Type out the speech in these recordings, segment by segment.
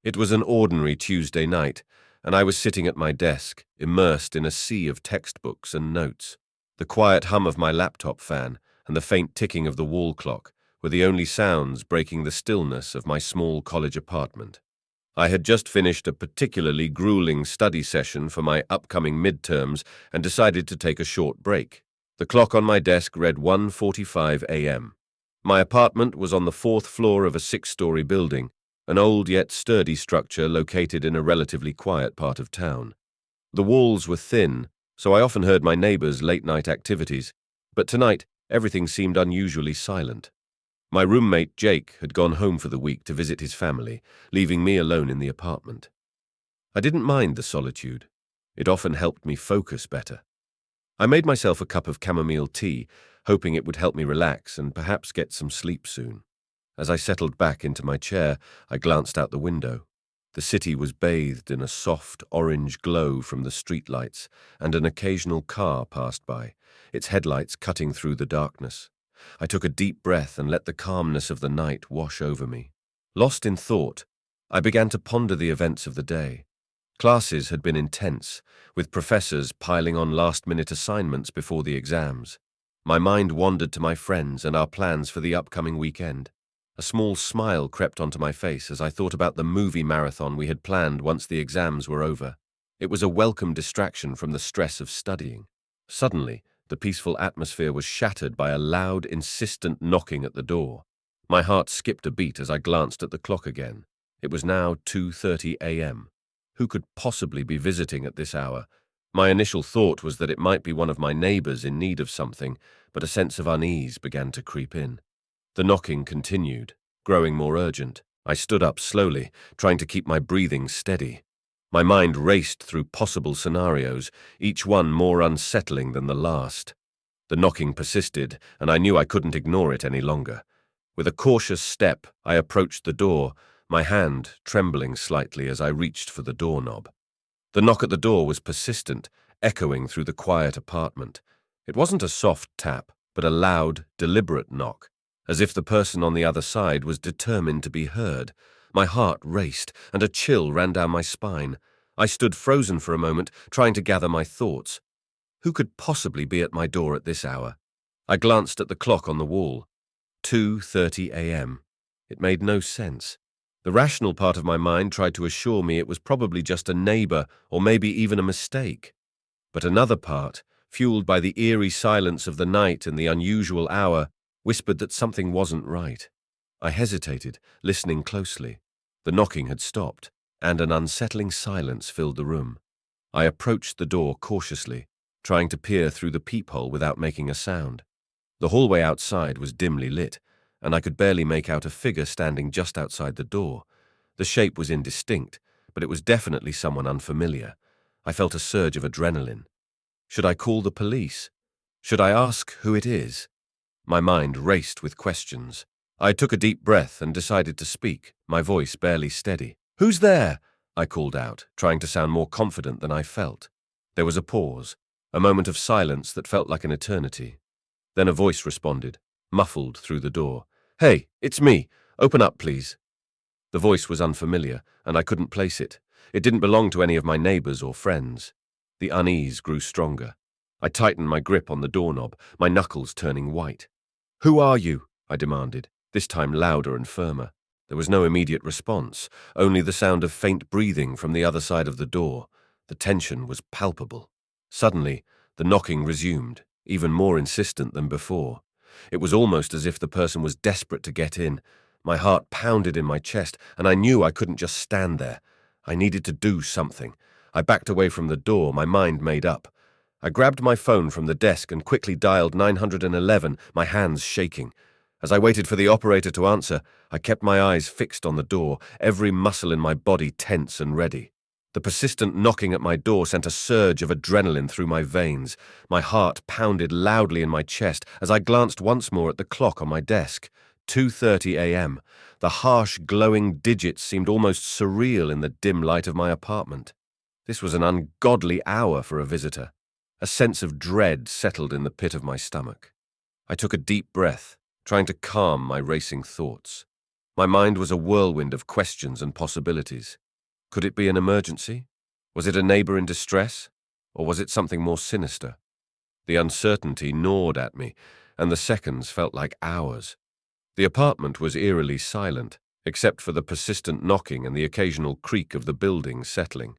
It was an ordinary Tuesday night, and I was sitting at my desk, immersed in a sea of textbooks and notes. The quiet hum of my laptop fan and the faint ticking of the wall clock were the only sounds breaking the stillness of my small college apartment. I had just finished a particularly grueling study session for my upcoming midterms and decided to take a short break. The clock on my desk read 1:45 a.m. My apartment was on the fourth floor of a six-story building, an old yet sturdy structure located in a relatively quiet part of town. The walls were thin, so I often heard my neighbors' late-night activities, but tonight everything seemed unusually silent. My roommate Jake had gone home for the week to visit his family, leaving me alone in the apartment. I didn't mind the solitude. It often helped me focus better. I made myself a cup of chamomile tea, hoping it would help me relax and perhaps get some sleep soon. As I settled back into my chair, I glanced out the window. The city was bathed in a soft orange glow from the streetlights, and an occasional car passed by, its headlights cutting through the darkness. I took a deep breath and let the calmness of the night wash over me. Lost in thought, I began to ponder the events of the day. Classes had been intense, with professors piling on last-minute assignments before the exams. My mind wandered to my friends and our plans for the upcoming weekend. A small smile crept onto my face as I thought about the movie marathon we had planned once the exams were over. It was a welcome distraction from the stress of studying. Suddenly, the peaceful atmosphere was shattered by a loud, insistent knocking at the door. My heart skipped a beat as I glanced at the clock again. It was now 2:30 a.m. Who could possibly be visiting at this hour? My initial thought was that it might be one of my neighbors in need of something, but a sense of unease began to creep in. The knocking continued, growing more urgent. I stood up slowly, trying to keep my breathing steady. My mind raced through possible scenarios, each one more unsettling than the last. The knocking persisted, and I knew I couldn't ignore it any longer. With a cautious step, I approached the door, my hand trembling slightly as I reached for the doorknob. The knock at the door was persistent, echoing through the quiet apartment. It wasn't a soft tap, but a loud, deliberate knock, as if the person on the other side was determined to be heard. My heart raced, and a chill ran down my spine. I stood frozen for a moment, trying to gather my thoughts. Who could possibly be at my door at this hour? I glanced at the clock on the wall. 2:30 a.m. It made no sense. The rational part of my mind tried to assure me it was probably just a neighbor or maybe even a mistake. But another part, fueled by the eerie silence of the night and the unusual hour, whispered that something wasn't right. I hesitated, listening closely. The knocking had stopped, and an unsettling silence filled the room. I approached the door cautiously, trying to peer through the peephole without making a sound. The hallway outside was dimly lit, and I could barely make out a figure standing just outside the door. The shape was indistinct, but it was definitely someone unfamiliar. I felt a surge of adrenaline. Should I call the police? Should I ask who it is? My mind raced with questions. I took a deep breath and decided to speak, my voice barely steady. "Who's there?" I called out, trying to sound more confident than I felt. There was a pause, a moment of silence that felt like an eternity. Then a voice responded, muffled through the door. "Hey, it's me. Open up, please." The voice was unfamiliar, and I couldn't place it. It didn't belong to any of my neighbors or friends. The unease grew stronger. I tightened my grip on the doorknob, my knuckles turning white. "Who are you?" I demanded, this time louder and firmer. There was no immediate response, only the sound of faint breathing from the other side of the door. The tension was palpable. Suddenly, the knocking resumed, even more insistent than before. It was almost as if the person was desperate to get in. My heart pounded in my chest, and I knew I couldn't just stand there. I needed to do something. I backed away from the door, my mind made up. I grabbed my phone from the desk and quickly dialed 911, my hands shaking. As I waited for the operator to answer, I kept my eyes fixed on the door, every muscle in my body tense and ready. The persistent knocking at my door sent a surge of adrenaline through my veins. My heart pounded loudly in my chest as I glanced once more at the clock on my desk. 2:30 a.m. The harsh, glowing digits seemed almost surreal in the dim light of my apartment. This was an ungodly hour for a visitor. A sense of dread settled in the pit of my stomach. I took a deep breath, trying to calm my racing thoughts. My mind was a whirlwind of questions and possibilities. Could it be an emergency? Was it a neighbor in distress? Or was it something more sinister? The uncertainty gnawed at me, and the seconds felt like hours. The apartment was eerily silent, except for the persistent knocking and the occasional creak of the building settling.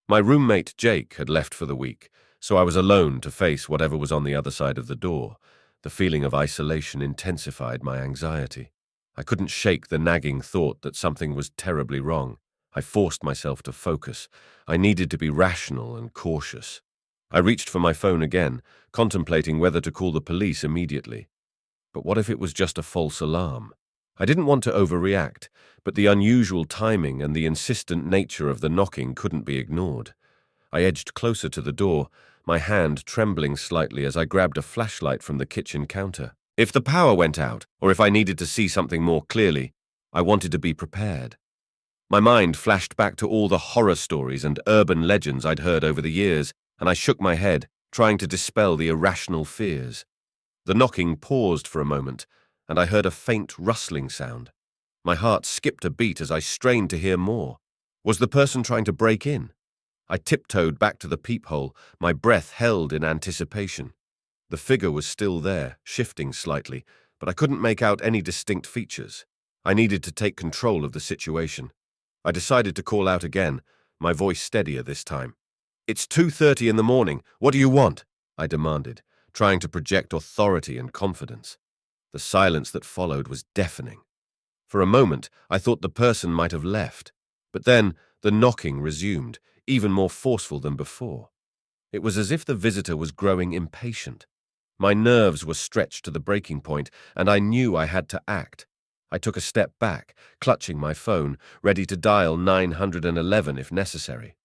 My roommate Jake had left for the week, so I was alone to face whatever was on the other side of the door. The feeling of isolation intensified my anxiety. I couldn't shake the nagging thought that something was terribly wrong. I forced myself to focus. I needed to be rational and cautious. I reached for my phone again, contemplating whether to call the police immediately. But what if it was just a false alarm? I didn't want to overreact, but the unusual timing and the insistent nature of the knocking couldn't be ignored. I edged closer to the door, my hand trembling slightly as I grabbed a flashlight from the kitchen counter. If the power went out, or if I needed to see something more clearly, I wanted to be prepared. My mind flashed back to all the horror stories and urban legends I'd heard over the years, and I shook my head, trying to dispel the irrational fears. The knocking paused for a moment, and I heard a faint rustling sound. My heart skipped a beat as I strained to hear more. Was the person trying to break in? I tiptoed back to the peephole, my breath held in anticipation. The figure was still there, shifting slightly, but I couldn't make out any distinct features. I needed to take control of the situation. I decided to call out again, my voice steadier this time. "It's 2:30 in the morning. What do you want?" I demanded, trying to project authority and confidence. The silence that followed was deafening. For a moment, I thought the person might have left, but then the knocking resumed, even more forceful than before. It was as if the visitor was growing impatient. My nerves were stretched to the breaking point, and I knew I had to act. I took a step back, clutching my phone, ready to dial 911 if necessary.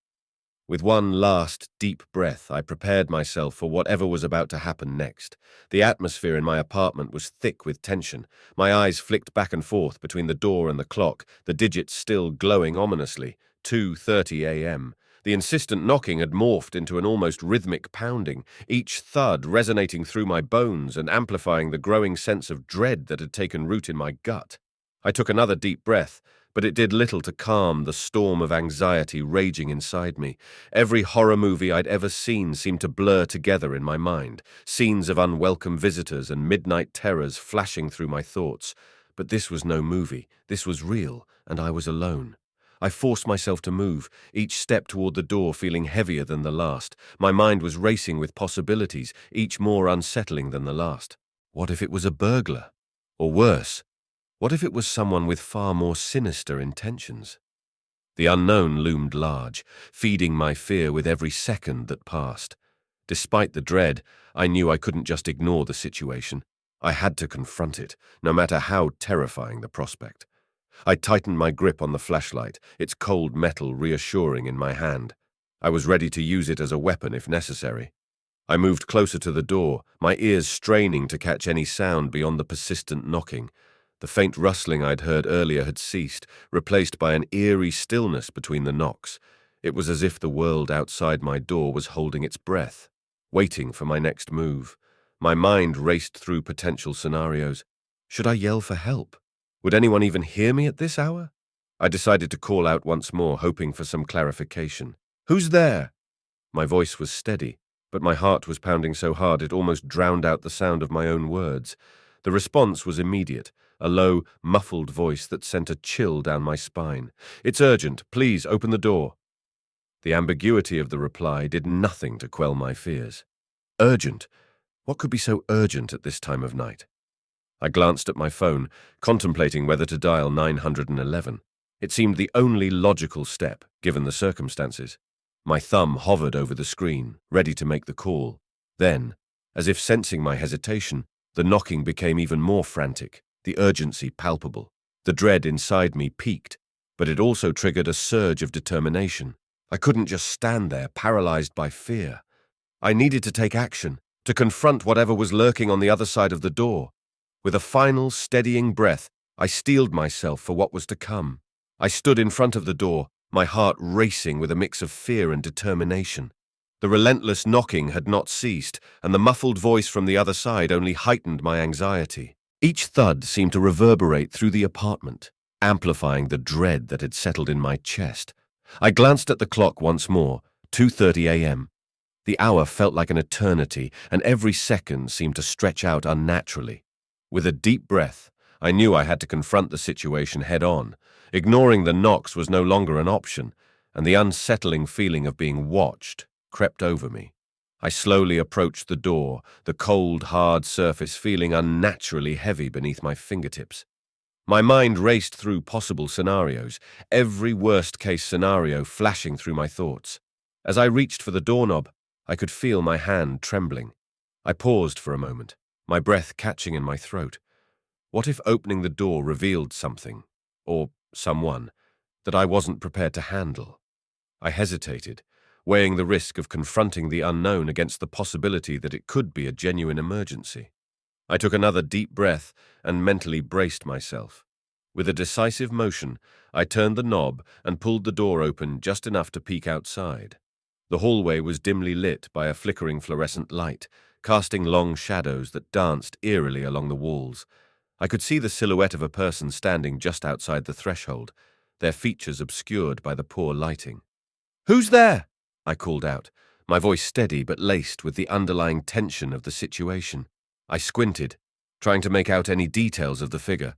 With one last deep breath, I prepared myself for whatever was about to happen next. The atmosphere in my apartment was thick with tension. My eyes flicked back and forth between the door and the clock, the digits still glowing ominously. 2:30 a.m. The insistent knocking had morphed into an almost rhythmic pounding, each thud resonating through my bones and amplifying the growing sense of dread that had taken root in my gut. I took another deep breath, but it did little to calm the storm of anxiety raging inside me. Every horror movie I'd ever seen seemed to blur together in my mind, scenes of unwelcome visitors and midnight terrors flashing through my thoughts. But this was no movie, this was real, and I was alone. I forced myself to move, each step toward the door feeling heavier than the last. My mind was racing with possibilities, each more unsettling than the last. What if it was a burglar? Or worse, what if it was someone with far more sinister intentions? The unknown loomed large, feeding my fear with every second that passed. Despite the dread, I knew I couldn't just ignore the situation. I had to confront it, no matter how terrifying the prospect. I tightened my grip on the flashlight, its cold metal reassuring in my hand. I was ready to use it as a weapon if necessary. I moved closer to the door, my ears straining to catch any sound beyond the persistent knocking. The faint rustling I'd heard earlier had ceased, replaced by an eerie stillness between the knocks. It was as if the world outside my door was holding its breath, waiting for my next move. My mind raced through potential scenarios. Should I yell for help? Would anyone even hear me at this hour? I decided to call out once more, hoping for some clarification. "Who's there?" My voice was steady, but my heart was pounding so hard it almost drowned out the sound of my own words. The response was immediate, a low, muffled voice that sent a chill down my spine. "It's urgent. Please open the door." The ambiguity of the reply did nothing to quell my fears. Urgent? What could be so urgent at this time of night? I glanced at my phone, contemplating whether to dial 911. It seemed the only logical step, given the circumstances. My thumb hovered over the screen, ready to make the call. Then, as if sensing my hesitation, the knocking became even more frantic, the urgency palpable. The dread inside me peaked, but it also triggered a surge of determination. I couldn't just stand there, paralyzed by fear. I needed to take action, to confront whatever was lurking on the other side of the door. With a final, steadying breath, I steeled myself for what was to come. I stood in front of the door, my heart racing with a mix of fear and determination. The relentless knocking had not ceased, and the muffled voice from the other side only heightened my anxiety. Each thud seemed to reverberate through the apartment, amplifying the dread that had settled in my chest. I glanced at the clock once more, 2:30 a.m. The hour felt like an eternity, and every second seemed to stretch out unnaturally. With a deep breath, I knew I had to confront the situation head-on. Ignoring the knocks was no longer an option, and the unsettling feeling of being watched crept over me. I slowly approached the door, the cold, hard surface feeling unnaturally heavy beneath my fingertips. My mind raced through possible scenarios, every worst-case scenario flashing through my thoughts. As I reached for the doorknob, I could feel my hand trembling. I paused for a moment, my breath catching in my throat. What if opening the door revealed something, or someone, that I wasn't prepared to handle? I hesitated, weighing the risk of confronting the unknown against the possibility that it could be a genuine emergency. I took another deep breath and mentally braced myself. With a decisive motion, I turned the knob and pulled the door open just enough to peek outside. The hallway was dimly lit by a flickering fluorescent light, casting long shadows that danced eerily along the walls. I could see the silhouette of a person standing just outside the threshold, their features obscured by the poor lighting. "Who's there?" I called out, my voice steady but laced with the underlying tension of the situation. I squinted, trying to make out any details of the figure,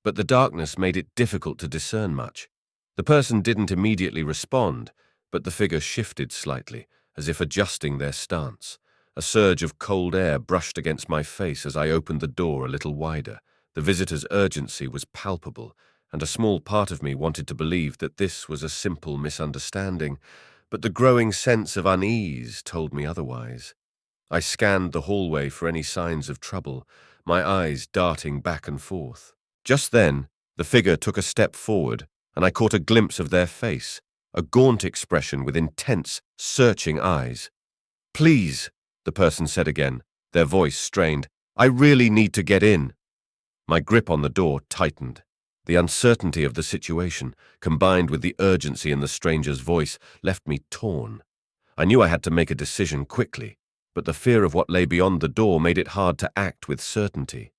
but the darkness made it difficult to discern much. The person didn't immediately respond, but the figure shifted slightly, as if adjusting their stance. A surge of cold air brushed against my face as I opened the door a little wider. The visitor's urgency was palpable, and a small part of me wanted to believe that this was a simple misunderstanding, but the growing sense of unease told me otherwise. I scanned the hallway for any signs of trouble, my eyes darting back and forth. Just then, the figure took a step forward, and I caught a glimpse of their face, a gaunt expression with intense, searching eyes. "Please," the person said again, their voice strained, "I really need to get in." My grip on the door tightened. The uncertainty of the situation, combined with the urgency in the stranger's voice, left me torn. I knew I had to make a decision quickly, but the fear of what lay beyond the door made it hard to act with certainty.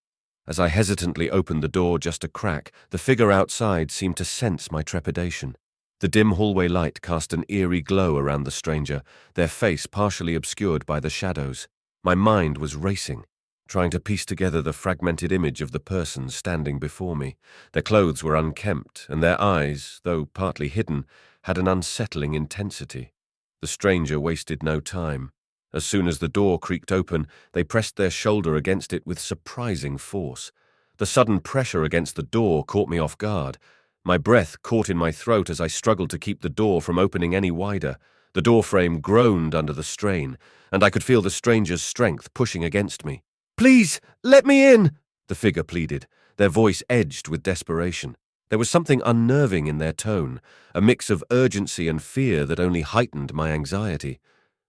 As I hesitantly opened the door just a crack, the figure outside seemed to sense my trepidation. The dim hallway light cast an eerie glow around the stranger, their face partially obscured by the shadows. My mind was racing, trying to piece together the fragmented image of the person standing before me. Their clothes were unkempt, and their eyes, though partly hidden, had an unsettling intensity. The stranger wasted no time. As soon as the door creaked open, they pressed their shoulder against it with surprising force. The sudden pressure against the door caught me off guard. My breath caught in my throat as I struggled to keep the door from opening any wider. The doorframe groaned under the strain, and I could feel the stranger's strength pushing against me. "Please, let me in," the figure pleaded, their voice edged with desperation. There was something unnerving in their tone, a mix of urgency and fear that only heightened my anxiety.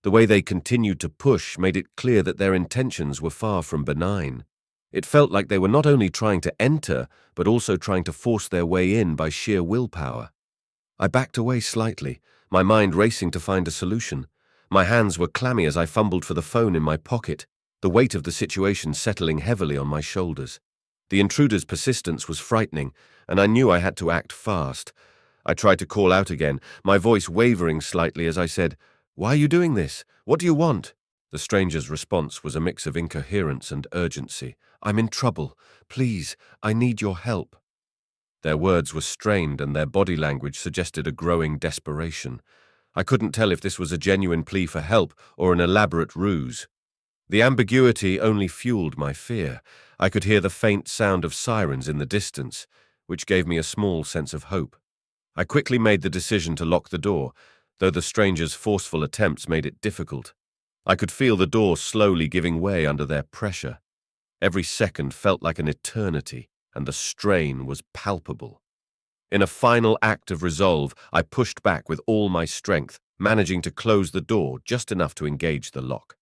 The way they continued to push made it clear that their intentions were far from benign. It felt like they were not only trying to enter, but also trying to force their way in by sheer willpower. I backed away slightly, my mind racing to find a solution. My hands were clammy as I fumbled for the phone in my pocket, the weight of the situation settling heavily on my shoulders. The intruder's persistence was frightening, and I knew I had to act fast. I tried to call out again, my voice wavering slightly as I said, "Why are you doing this? What do you want?" The stranger's response was a mix of incoherence and urgency. "I'm in trouble. Please, I need your help." Their words were strained and their body language suggested a growing desperation. I couldn't tell if this was a genuine plea for help or an elaborate ruse. The ambiguity only fueled my fear. I could hear the faint sound of sirens in the distance, which gave me a small sense of hope. I quickly made the decision to lock the door, though the stranger's forceful attempts made it difficult. I could feel the door slowly giving way under their pressure. Every second felt like an eternity, and the strain was palpable. In a final act of resolve, I pushed back with all my strength, managing to close the door just enough to engage the lock.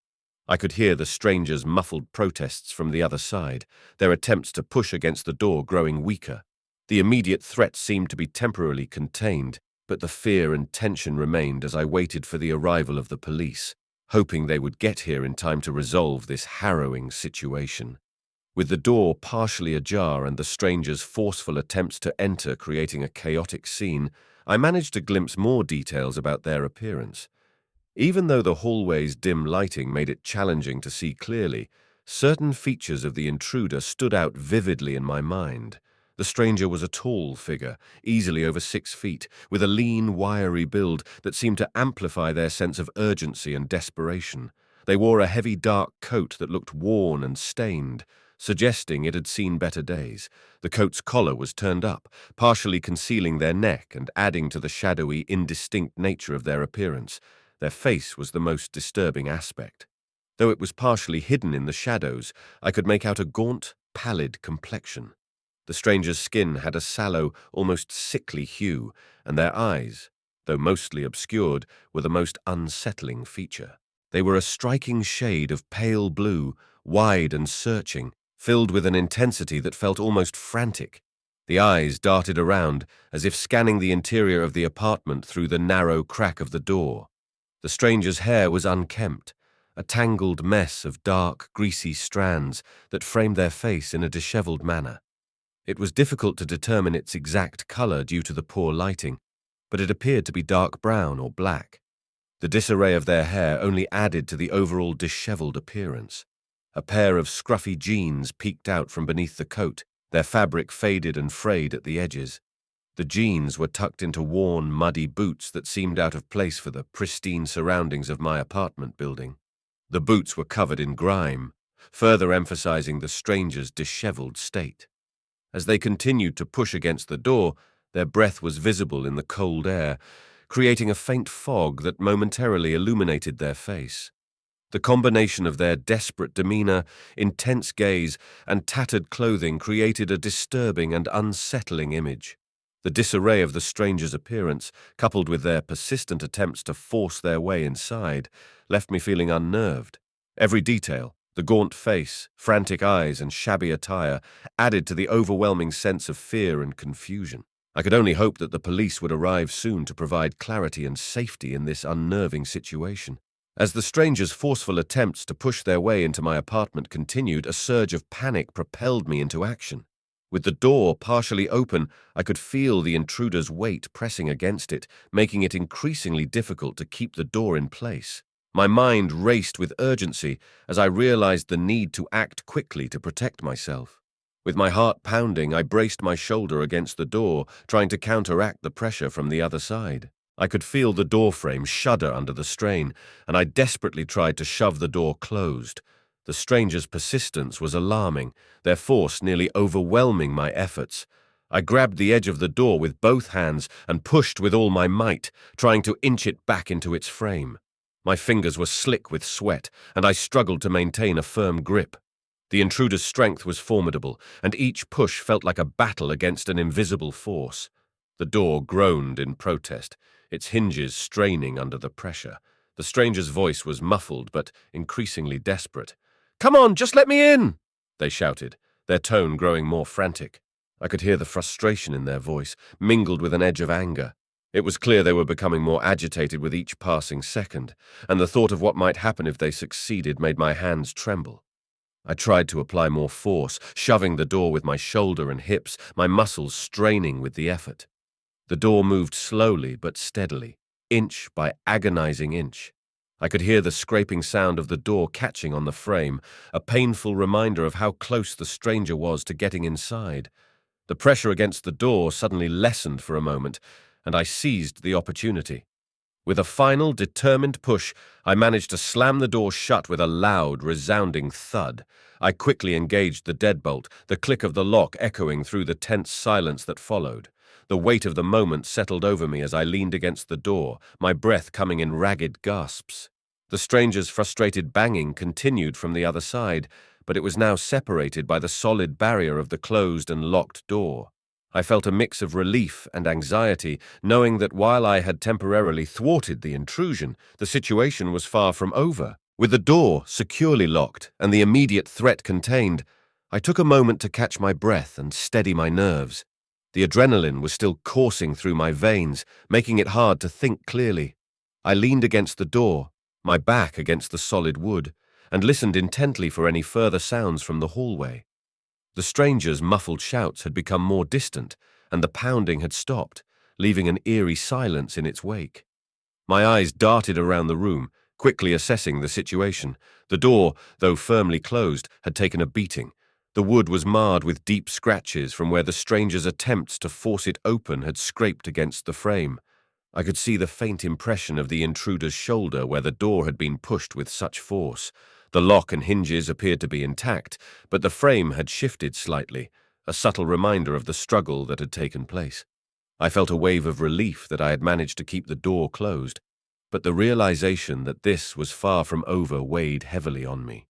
I could hear the stranger's muffled protests from the other side, their attempts to push against the door growing weaker. The immediate threat seemed to be temporarily contained, but the fear and tension remained as I waited for the arrival of the police, hoping they would get here in time to resolve this harrowing situation. With the door partially ajar and the stranger's forceful attempts to enter creating a chaotic scene, I managed to glimpse more details about their appearance. Even though the hallway's dim lighting made it challenging to see clearly, certain features of the intruder stood out vividly in my mind. The stranger was a tall figure, easily over 6 feet, with a lean, wiry build that seemed to amplify their sense of urgency and desperation. They wore a heavy dark coat that looked worn and stained, suggesting it had seen better days. The coat's collar was turned up, partially concealing their neck and adding to the shadowy, indistinct nature of their appearance. Their face was the most disturbing aspect. Though it was partially hidden in the shadows, I could make out a gaunt, pallid complexion. The stranger's skin had a sallow, almost sickly hue, and their eyes, though mostly obscured, were the most unsettling feature. They were a striking shade of pale blue, wide and searching, filled with an intensity that felt almost frantic. The eyes darted around, as if scanning the interior of the apartment through the narrow crack of the door. The stranger's hair was unkempt, a tangled mess of dark, greasy strands that framed their face in a disheveled manner. It was difficult to determine its exact color due to the poor lighting, but it appeared to be dark brown or black. The disarray of their hair only added to the overall disheveled appearance. A pair of scruffy jeans peeked out from beneath the coat, their fabric faded and frayed at the edges. The jeans were tucked into worn, muddy boots that seemed out of place for the pristine surroundings of my apartment building. The boots were covered in grime, further emphasizing the stranger's disheveled state. As they continued to push against the door, their breath was visible in the cold air, creating a faint fog that momentarily illuminated their face. The combination of their desperate demeanor, intense gaze, and tattered clothing created a disturbing and unsettling image. The disarray of the stranger's appearance, coupled with their persistent attempts to force their way inside, left me feeling unnerved. Every detail, the gaunt face, frantic eyes, and shabby attire, added to the overwhelming sense of fear and confusion. I could only hope that the police would arrive soon to provide clarity and safety in this unnerving situation. As the stranger's forceful attempts to push their way into my apartment continued, a surge of panic propelled me into action. With the door partially open, I could feel the intruder's weight pressing against it, making it increasingly difficult to keep the door in place. My mind raced with urgency as I realized the need to act quickly to protect myself. With my heart pounding, I braced my shoulder against the door, trying to counteract the pressure from the other side. I could feel the doorframe shudder under the strain, and I desperately tried to shove the door closed. The stranger's persistence was alarming, their force nearly overwhelming my efforts. I grabbed the edge of the door with both hands and pushed with all my might, trying to inch it back into its frame. My fingers were slick with sweat, and I struggled to maintain a firm grip. The intruder's strength was formidable, and each push felt like a battle against an invisible force. The door groaned in protest, its hinges straining under the pressure. The stranger's voice was muffled but increasingly desperate. "Come on, just let me in!" they shouted, their tone growing more frantic. I could hear the frustration in their voice, mingled with an edge of anger. It was clear they were becoming more agitated with each passing second, and the thought of what might happen if they succeeded made my hands tremble. I tried to apply more force, shoving the door with my shoulder and hips, my muscles straining with the effort. The door moved slowly but steadily, inch by agonizing inch. I could hear the scraping sound of the door catching on the frame, a painful reminder of how close the stranger was to getting inside. The pressure against the door suddenly lessened for a moment, and I seized the opportunity. With a final, determined push, I managed to slam the door shut with a loud, resounding thud. I quickly engaged the deadbolt, the click of the lock echoing through the tense silence that followed. The weight of the moment settled over me as I leaned against the door, my breath coming in ragged gasps. The stranger's frustrated banging continued from the other side, but it was now separated by the solid barrier of the closed and locked door. I felt a mix of relief and anxiety, knowing that while I had temporarily thwarted the intrusion, the situation was far from over. With the door securely locked and the immediate threat contained, I took a moment to catch my breath and steady my nerves. The adrenaline was still coursing through my veins, making it hard to think clearly. I leaned against the door, my back against the solid wood, and listened intently for any further sounds from the hallway. The stranger's muffled shouts had become more distant, and the pounding had stopped, leaving an eerie silence in its wake. My eyes darted around the room, quickly assessing the situation. The door, though firmly closed, had taken a beating. The wood was marred with deep scratches from where the stranger's attempts to force it open had scraped against the frame. I could see the faint impression of the intruder's shoulder where the door had been pushed with such force. The lock and hinges appeared to be intact, but the frame had shifted slightly, a subtle reminder of the struggle that had taken place. I felt a wave of relief that I had managed to keep the door closed, but the realization that this was far from over weighed heavily on me.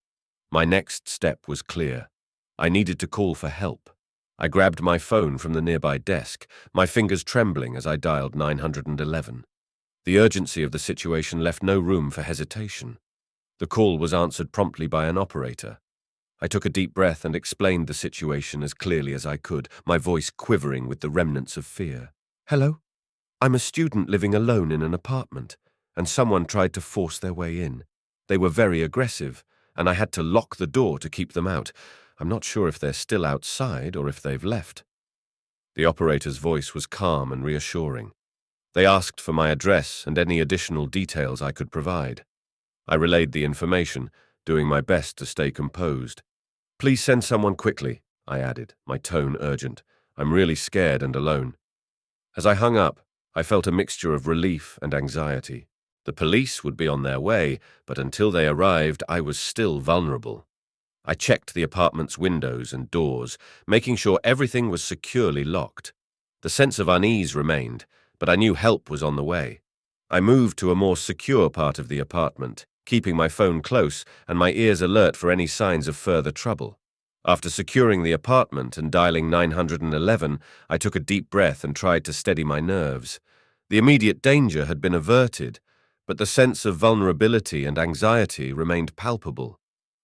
My next step was clear. I needed to call for help. I grabbed my phone from the nearby desk, my fingers trembling as I dialed 911. The urgency of the situation left no room for hesitation. The call was answered promptly by an operator. I took a deep breath and explained the situation as clearly as I could, my voice quivering with the remnants of fear. "Hello? I'm a student living alone in an apartment, and someone tried to force their way in. They were very aggressive, and I had to lock the door to keep them out. I'm not sure if they're still outside or if they've left." The operator's voice was calm and reassuring. They asked for my address and any additional details I could provide. I relayed the information, doing my best to stay composed. "Please send someone quickly," I added, my tone urgent. "I'm really scared and alone." As I hung up, I felt a mixture of relief and anxiety. The police would be on their way, but until they arrived, I was still vulnerable. I checked the apartment's windows and doors, making sure everything was securely locked. The sense of unease remained, but I knew help was on the way. I moved to a more secure part of the apartment, keeping my phone close and my ears alert for any signs of further trouble. After securing the apartment and dialing 911, I took a deep breath and tried to steady my nerves. The immediate danger had been averted, but the sense of vulnerability and anxiety remained palpable.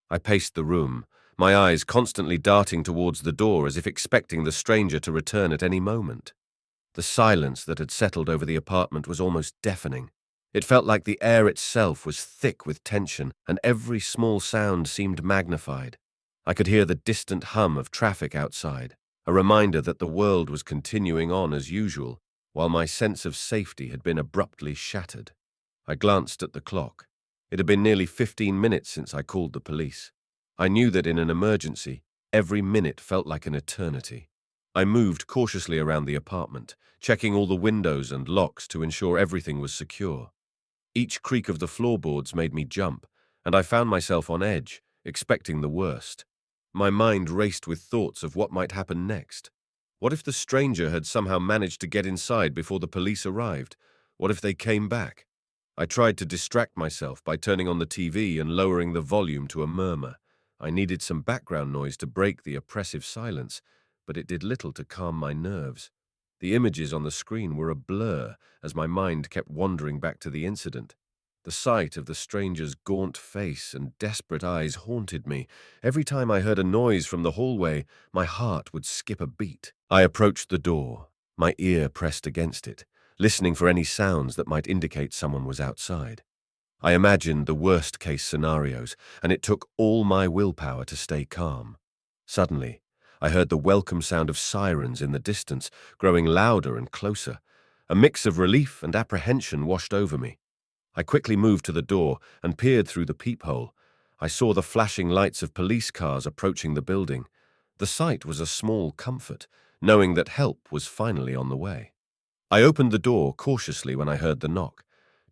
I paced the room, my eyes constantly darting towards the door as if expecting the stranger to return at any moment. The silence that had settled over the apartment was almost deafening. It felt like the air itself was thick with tension, and every small sound seemed magnified. I could hear the distant hum of traffic outside, a reminder that the world was continuing on as usual, while my sense of safety had been abruptly shattered. I glanced at the clock. It had been nearly 15 minutes since I called the police. I knew that in an emergency, every minute felt like an eternity. I moved cautiously around the apartment, checking all the windows and locks to ensure everything was secure. Each creak of the floorboards made me jump, and I found myself on edge, expecting the worst. My mind raced with thoughts of what might happen next. What if the stranger had somehow managed to get inside before the police arrived? What if they came back? I tried to distract myself by turning on the TV and lowering the volume to a murmur. I needed some background noise to break the oppressive silence, but it did little to calm my nerves. The images on the screen were a blur as my mind kept wandering back to the incident. The sight of the stranger's gaunt face and desperate eyes haunted me. Every time I heard a noise from the hallway, my heart would skip a beat. I approached the door, my ear pressed against it, listening for any sounds that might indicate someone was outside. I imagined the worst-case scenarios, and it took all my willpower to stay calm. Suddenly, I heard the welcome sound of sirens in the distance, growing louder and closer. A mix of relief and apprehension washed over me. I quickly moved to the door and peered through the peephole. I saw the flashing lights of police cars approaching the building. The sight was a small comfort, knowing that help was finally on the way. I opened the door cautiously when I heard the knock.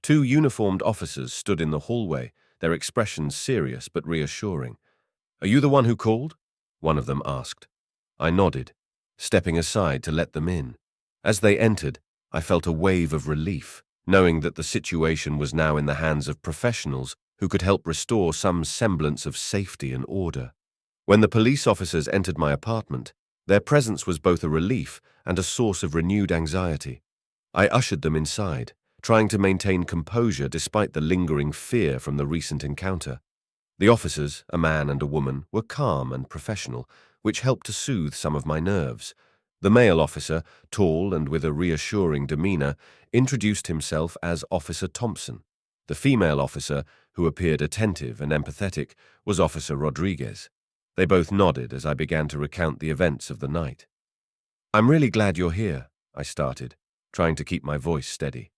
2 uniformed officers stood in the hallway, their expressions serious but reassuring. "Are you the one who called?" one of them asked. I nodded, stepping aside to let them in. As they entered, I felt a wave of relief, knowing that the situation was now in the hands of professionals who could help restore some semblance of safety and order. When the police officers entered my apartment, their presence was both a relief and a source of renewed anxiety. I ushered them inside, trying to maintain composure despite the lingering fear from the recent encounter. The officers, a man and a woman, were calm and professional, which helped to soothe some of my nerves. The male officer, tall and with a reassuring demeanor, introduced himself as Officer Thompson. The female officer, who appeared attentive and empathetic, was Officer Rodriguez. They both nodded as I began to recount the events of the night. "I'm really glad you're here," I started, trying to keep my voice steady.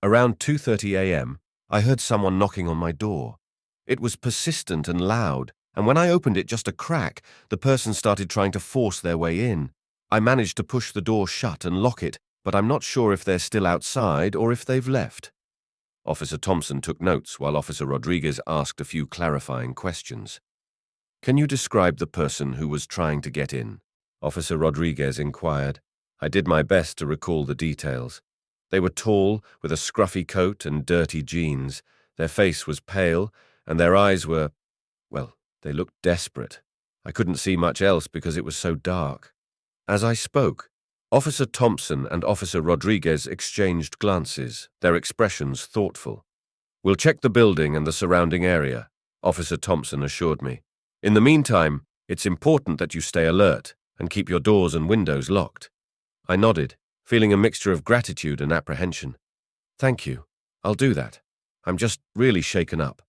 "Around 2:30 a.m., I heard someone knocking on my door. It was persistent and loud, and when I opened it just a crack, the person started trying to force their way in. I managed to push the door shut and lock it, but I'm not sure if they're still outside or if they've left." Officer Thompson took notes while Officer Rodriguez asked a few clarifying questions. "Can you describe the person who was trying to get in?" Officer Rodriguez inquired. I did my best to recall the details. They were tall, with a scruffy coat and dirty jeans. Their face was pale, and their eyes were, well, they looked desperate. I couldn't see much else because it was so dark. As I spoke, Officer Thompson and Officer Rodriguez exchanged glances, their expressions thoughtful. "We'll check the building and the surrounding area," Officer Thompson assured me. "In the meantime, it's important that you stay alert and keep your doors and windows locked." I nodded, feeling a mixture of gratitude and apprehension. "Thank you. I'll do that. I'm just really shaken up.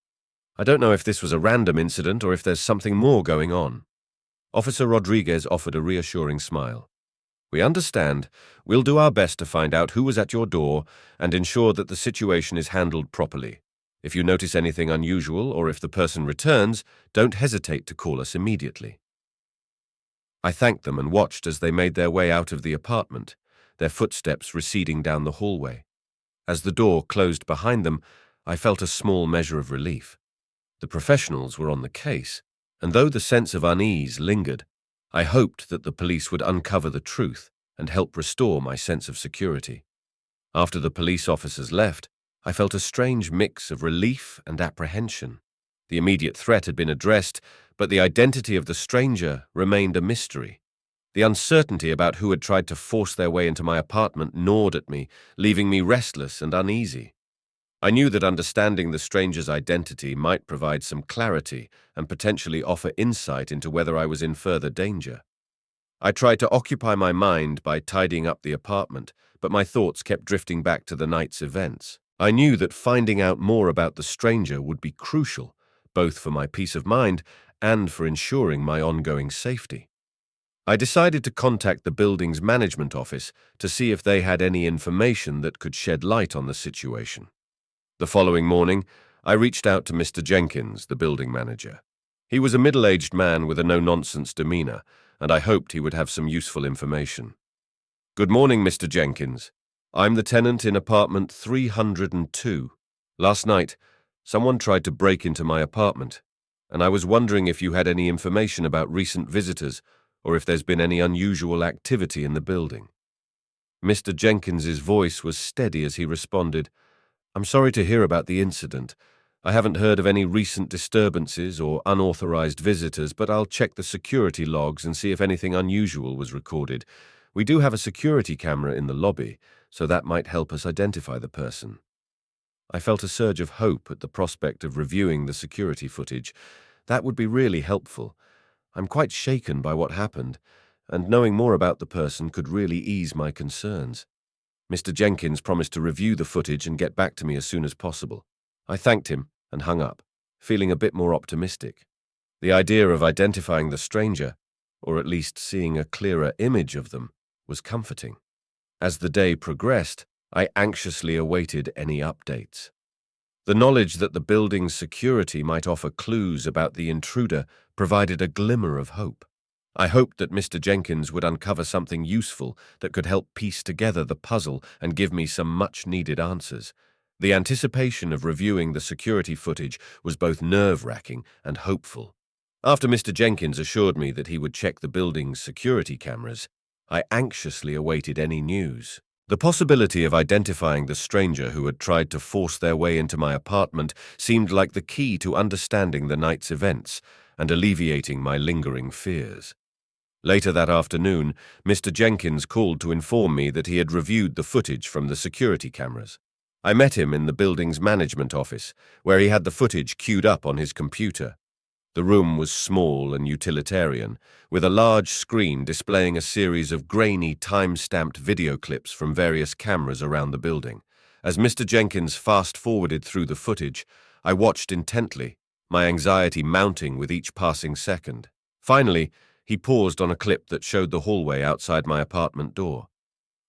I don't know if this was a random incident or if there's something more going on." Officer Rodriguez offered a reassuring smile. "We understand. We'll do our best to find out who was at your door and ensure that the situation is handled properly. If you notice anything unusual or if the person returns, don't hesitate to call us immediately." I thanked them and watched as they made their way out of the apartment, their footsteps receding down the hallway. As the door closed behind them, I felt a small measure of relief. The professionals were on the case, and though the sense of unease lingered, I hoped that the police would uncover the truth and help restore my sense of security. After the police officers left, I felt a strange mix of relief and apprehension. The immediate threat had been addressed, but the identity of the stranger remained a mystery. The uncertainty about who had tried to force their way into my apartment gnawed at me, leaving me restless and uneasy. I knew that understanding the stranger's identity might provide some clarity and potentially offer insight into whether I was in further danger. I tried to occupy my mind by tidying up the apartment, but my thoughts kept drifting back to the night's events. I knew that finding out more about the stranger would be crucial, both for my peace of mind and for ensuring my ongoing safety. I decided to contact the building's management office to see if they had any information that could shed light on the situation. The following morning, I reached out to Mr. Jenkins, the building manager. He was a middle-aged man with a no-nonsense demeanor, and I hoped he would have some useful information. "Good morning, Mr. Jenkins. I'm the tenant in apartment 302. Last night, someone tried to break into my apartment, and I was wondering if you had any information about recent visitors or if there's been any unusual activity in the building." Mr. Jenkins's voice was steady as he responded, "I'm sorry to hear about the incident. I haven't heard of any recent disturbances or unauthorized visitors, but I'll check the security logs and see if anything unusual was recorded. We do have a security camera in the lobby, so that might help us identify the person." I felt a surge of hope at the prospect of reviewing the security footage. That would be really helpful. I'm quite shaken by what happened, and knowing more about the person could really ease my concerns. Mr. Jenkins promised to review the footage and get back to me as soon as possible. I thanked him and hung up, feeling a bit more optimistic. The idea of identifying the stranger, or at least seeing a clearer image of them, was comforting. As the day progressed, I anxiously awaited any updates. The knowledge that the building's security might offer clues about the intruder provided a glimmer of hope. I hoped that Mr. Jenkins would uncover something useful that could help piece together the puzzle and give me some much-needed answers. The anticipation of reviewing the security footage was both nerve-wracking and hopeful. After Mr. Jenkins assured me that he would check the building's security cameras, I anxiously awaited any news. The possibility of identifying the stranger who had tried to force their way into my apartment seemed like the key to understanding the night's events and alleviating my lingering fears. Later that afternoon, Mr. Jenkins called to inform me that he had reviewed the footage from the security cameras. I met him in the building's management office, where he had the footage queued up on his computer. The room was small and utilitarian, with a large screen displaying a series of grainy, time-stamped video clips from various cameras around the building. As Mr. Jenkins fast-forwarded through the footage, I watched intently, my anxiety mounting with each passing second. Finally, he paused on a clip that showed the hallway outside my apartment door.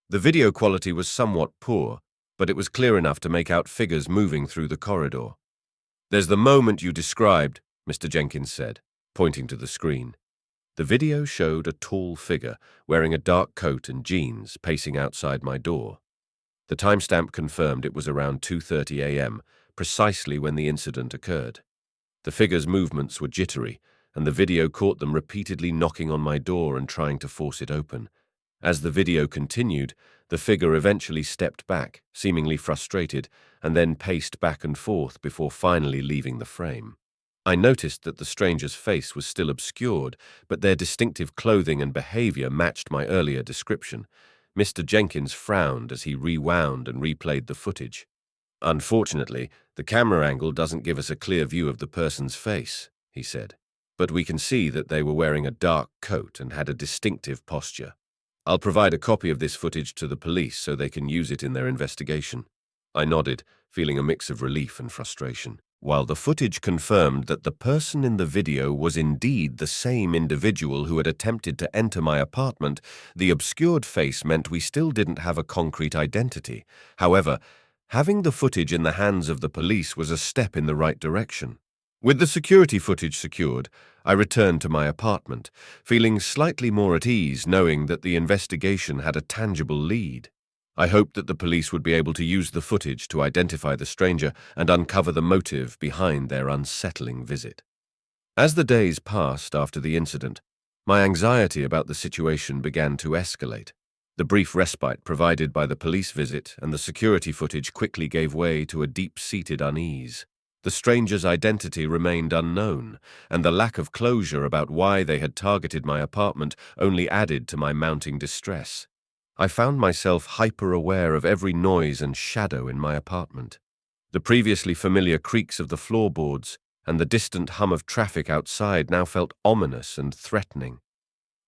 The video quality was somewhat poor, but it was clear enough to make out figures moving through the corridor. "There's the moment you described," Mr. Jenkins said, pointing to the screen. The video showed a tall figure wearing a dark coat and jeans pacing outside my door. The timestamp confirmed it was around 2:30 a.m., precisely when the incident occurred. The figure's movements were jittery, and the video caught them repeatedly knocking on my door and trying to force it open. As the video continued, the figure eventually stepped back, seemingly frustrated, and then paced back and forth before finally leaving the frame. I noticed that the stranger's face was still obscured, but their distinctive clothing and behavior matched my earlier description. Mr. Jenkins frowned as he rewound and replayed the footage. "Unfortunately, the camera angle doesn't give us a clear view of the person's face," he said. "But we can see that they were wearing a dark coat and had a distinctive posture. I'll provide a copy of this footage to the police so they can use it in their investigation." I nodded, feeling a mix of relief and frustration. While the footage confirmed that the person in the video was indeed the same individual who had attempted to enter my apartment, the obscured face meant we still didn't have a concrete identity. However, having the footage in the hands of the police was a step in the right direction. With the security footage secured, I returned to my apartment, feeling slightly more at ease knowing that the investigation had a tangible lead. I hoped that the police would be able to use the footage to identify the stranger and uncover the motive behind their unsettling visit. As the days passed after the incident, my anxiety about the situation began to escalate. The brief respite provided by the police visit and the security footage quickly gave way to a deep-seated unease. The stranger's identity remained unknown, and the lack of closure about why they had targeted my apartment only added to my mounting distress. I found myself hyper-aware of every noise and shadow in my apartment. The previously familiar creaks of the floorboards and the distant hum of traffic outside now felt ominous and threatening.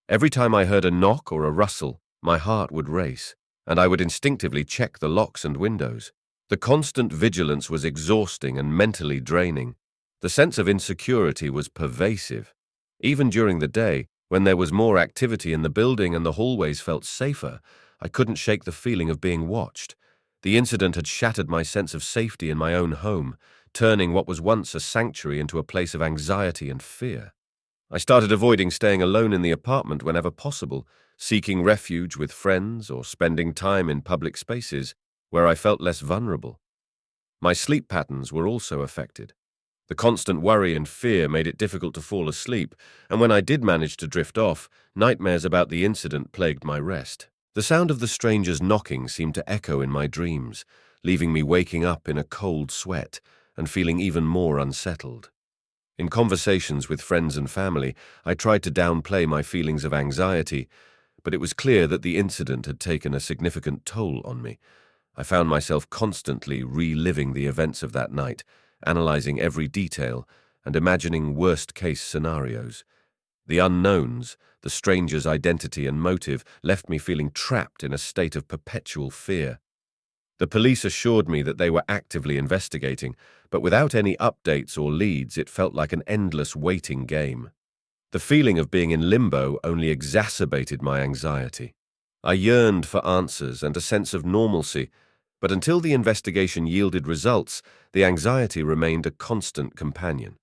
Every time I heard a knock or a rustle, my heart would race, and I would instinctively check the locks and windows. The constant vigilance was exhausting and mentally draining. The sense of insecurity was pervasive. Even during the day, when there was more activity in the building and the hallways felt safer, I couldn't shake the feeling of being watched. The incident had shattered my sense of safety in my own home, turning what was once a sanctuary into a place of anxiety and fear. I started avoiding staying alone in the apartment whenever possible, seeking refuge with friends or spending time in public spaces where I felt less vulnerable. My sleep patterns were also affected. The constant worry and fear made it difficult to fall asleep, and when I did manage to drift off, nightmares about the incident plagued my rest. The sound of the stranger's knocking seemed to echo in my dreams, leaving me waking up in a cold sweat and feeling even more unsettled. In conversations with friends and family, I tried to downplay my feelings of anxiety, but it was clear that the incident had taken a significant toll on me. I found myself constantly reliving the events of that night, analyzing every detail and imagining worst-case scenarios. The unknowns, the stranger's identity and motive, left me feeling trapped in a state of perpetual fear. The police assured me that they were actively investigating, but without any updates or leads, it felt like an endless waiting game. The feeling of being in limbo only exacerbated my anxiety. I yearned for answers and a sense of normalcy, but until the investigation yielded results, the anxiety remained a constant companion.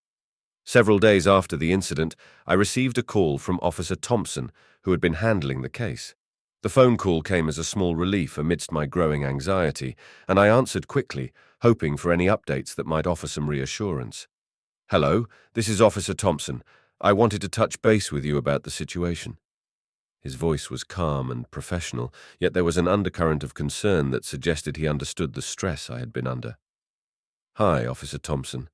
Several days after the incident, I received a call from Officer Thompson, who had been handling the case. The phone call came as a small relief amidst my growing anxiety, and I answered quickly, hoping for any updates that might offer some reassurance. "Hello, this is Officer Thompson. I wanted to touch base with you about the situation." His voice was calm and professional, yet there was an undercurrent of concern that suggested he understood the stress I had been under. "Hi, Officer Thompson.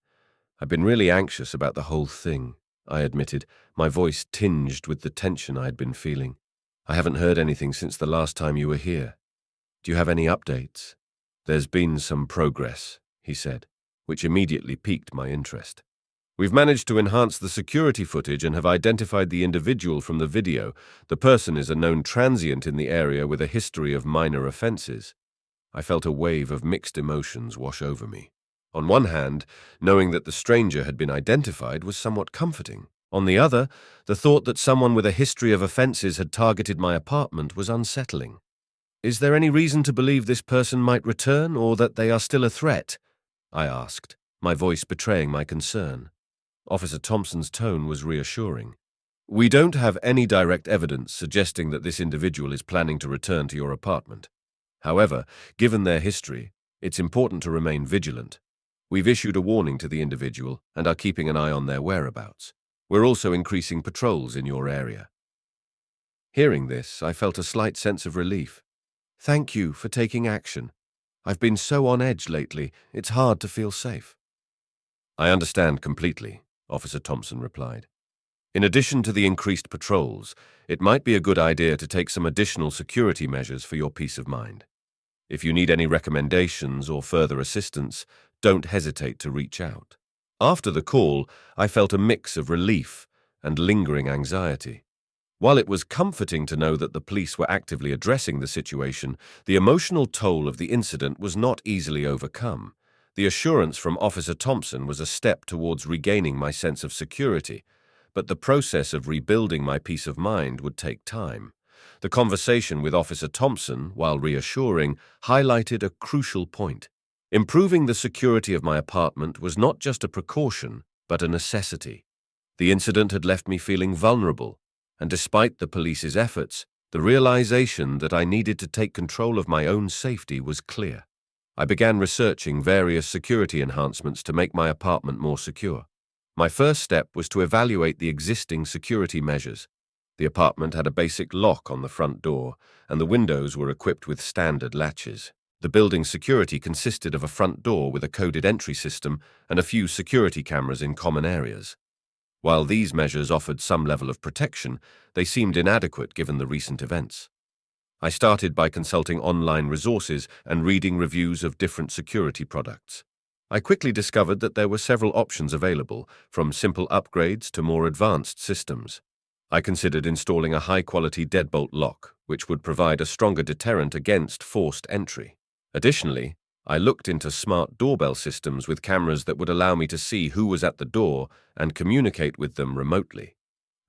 I've been really anxious about the whole thing," I admitted, my voice tinged with the tension I had been feeling. "I haven't heard anything since the last time you were here. Do you have any updates?" "There's been some progress," he said, which immediately piqued my interest. "We've managed to enhance the security footage and have identified the individual from the video. The person is a known transient in the area with a history of minor offenses." I felt a wave of mixed emotions wash over me. On one hand, knowing that the stranger had been identified was somewhat comforting. On the other, the thought that someone with a history of offences had targeted my apartment was unsettling. "Is there any reason to believe this person might return or that they are still a threat?" I asked, my voice betraying my concern. Officer Thompson's tone was reassuring. "We don't have any direct evidence suggesting that this individual is planning to return to your apartment. However, given their history, it's important to remain vigilant. We've issued a warning to the individual and are keeping an eye on their whereabouts. We're also increasing patrols in your area." Hearing this, I felt a slight sense of relief. Thank you for taking action. I've been so on edge lately, it's hard to feel safe. "I understand completely," Officer Thompson replied. "In addition to the increased patrols, it might be a good idea to take some additional security measures for your peace of mind. If you need any recommendations or further assistance, don't hesitate to reach out." After the call, I felt a mix of relief and lingering anxiety. While it was comforting to know that the police were actively addressing the situation, the emotional toll of the incident was not easily overcome. The assurance from Officer Thompson was a step towards regaining my sense of security, but the process of rebuilding my peace of mind would take time. The conversation with Officer Thompson, while reassuring, highlighted a crucial point. Improving the security of my apartment was not just a precaution, but a necessity. The incident had left me feeling vulnerable, and despite the police's efforts, the realization that I needed to take control of my own safety was clear. I began researching various security enhancements to make my apartment more secure. My first step was to evaluate the existing security measures. The apartment had a basic lock on the front door, and the windows were equipped with standard latches. The building's security consisted of a front door with a coded entry system and a few security cameras in common areas. While these measures offered some level of protection, they seemed inadequate given the recent events. I started by consulting online resources and reading reviews of different security products. I quickly discovered that there were several options available, from simple upgrades to more advanced systems. I considered installing a high-quality deadbolt lock, which would provide a stronger deterrent against forced entry. Additionally, I looked into smart doorbell systems with cameras that would allow me to see who was at the door and communicate with them remotely.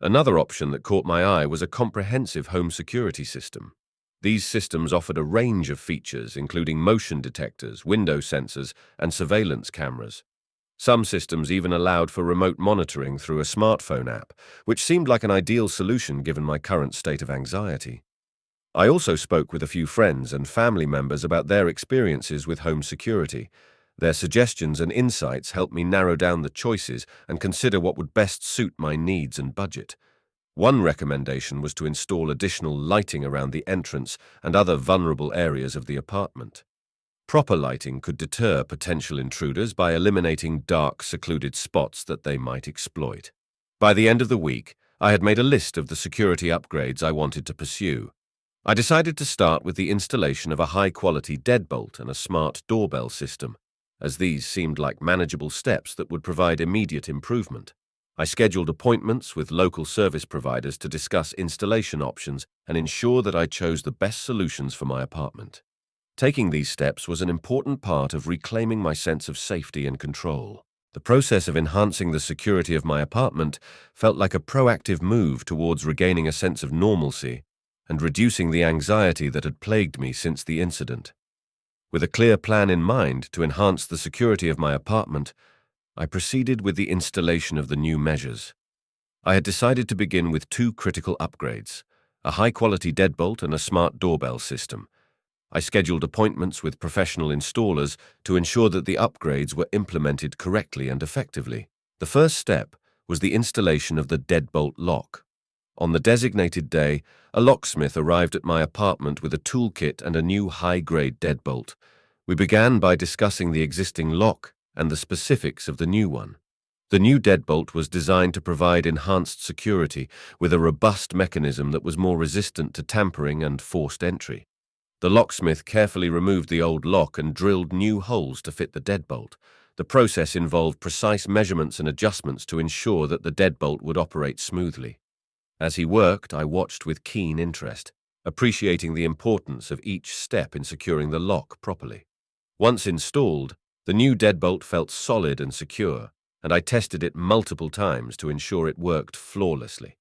Another option that caught my eye was a comprehensive home security system. These systems offered a range of features, including motion detectors, window sensors, and surveillance cameras. Some systems even allowed for remote monitoring through a smartphone app, which seemed like an ideal solution given my current state of anxiety. I also spoke with a few friends and family members about their experiences with home security. Their suggestions and insights helped me narrow down the choices and consider what would best suit my needs and budget. One recommendation was to install additional lighting around the entrance and other vulnerable areas of the apartment. Proper lighting could deter potential intruders by eliminating dark, secluded spots that they might exploit. By the end of the week, I had made a list of the security upgrades I wanted to pursue. I decided to start with the installation of a high-quality deadbolt and a smart doorbell system, as these seemed like manageable steps that would provide immediate improvement. I scheduled appointments with local service providers to discuss installation options and ensure that I chose the best solutions for my apartment. Taking these steps was an important part of reclaiming my sense of safety and control. The process of enhancing the security of my apartment felt like a proactive move towards regaining a sense of normalcy and reducing the anxiety that had plagued me since the incident. With a clear plan in mind to enhance the security of my apartment, I proceeded with the installation of the new measures. I had decided to begin with two critical upgrades, a high-quality deadbolt and a smart doorbell system. I scheduled appointments with professional installers to ensure that the upgrades were implemented correctly and effectively. The first step was the installation of the deadbolt lock. On the designated day, a locksmith arrived at my apartment with a toolkit and a new high-grade deadbolt. We began by discussing the existing lock and the specifics of the new one. The new deadbolt was designed to provide enhanced security with a robust mechanism that was more resistant to tampering and forced entry. The locksmith carefully removed the old lock and drilled new holes to fit the deadbolt. The process involved precise measurements and adjustments to ensure that the deadbolt would operate smoothly. As he worked, I watched with keen interest, appreciating the importance of each step in securing the lock properly. Once installed, the new deadbolt felt solid and secure, and I tested it multiple times to ensure it worked flawlessly.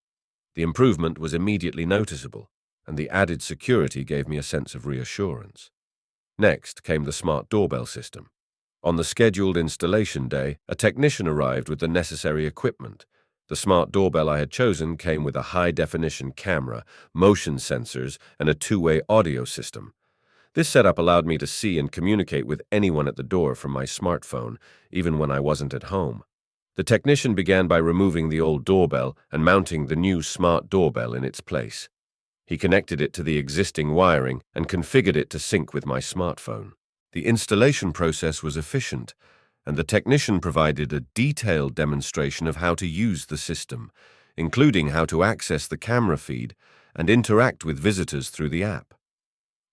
The improvement was immediately noticeable, and the added security gave me a sense of reassurance. Next came the smart doorbell system. On the scheduled installation day, a technician arrived with the necessary equipment. The smart doorbell I had chosen came with a high-definition camera, motion sensors, and a two-way audio system. This setup allowed me to see and communicate with anyone at the door from my smartphone, even when I wasn't at home. The technician began by removing the old doorbell and mounting the new smart doorbell in its place. He connected it to the existing wiring and configured it to sync with my smartphone. The installation process was efficient, and the technician provided a detailed demonstration of how to use the system, including how to access the camera feed and interact with visitors through the app.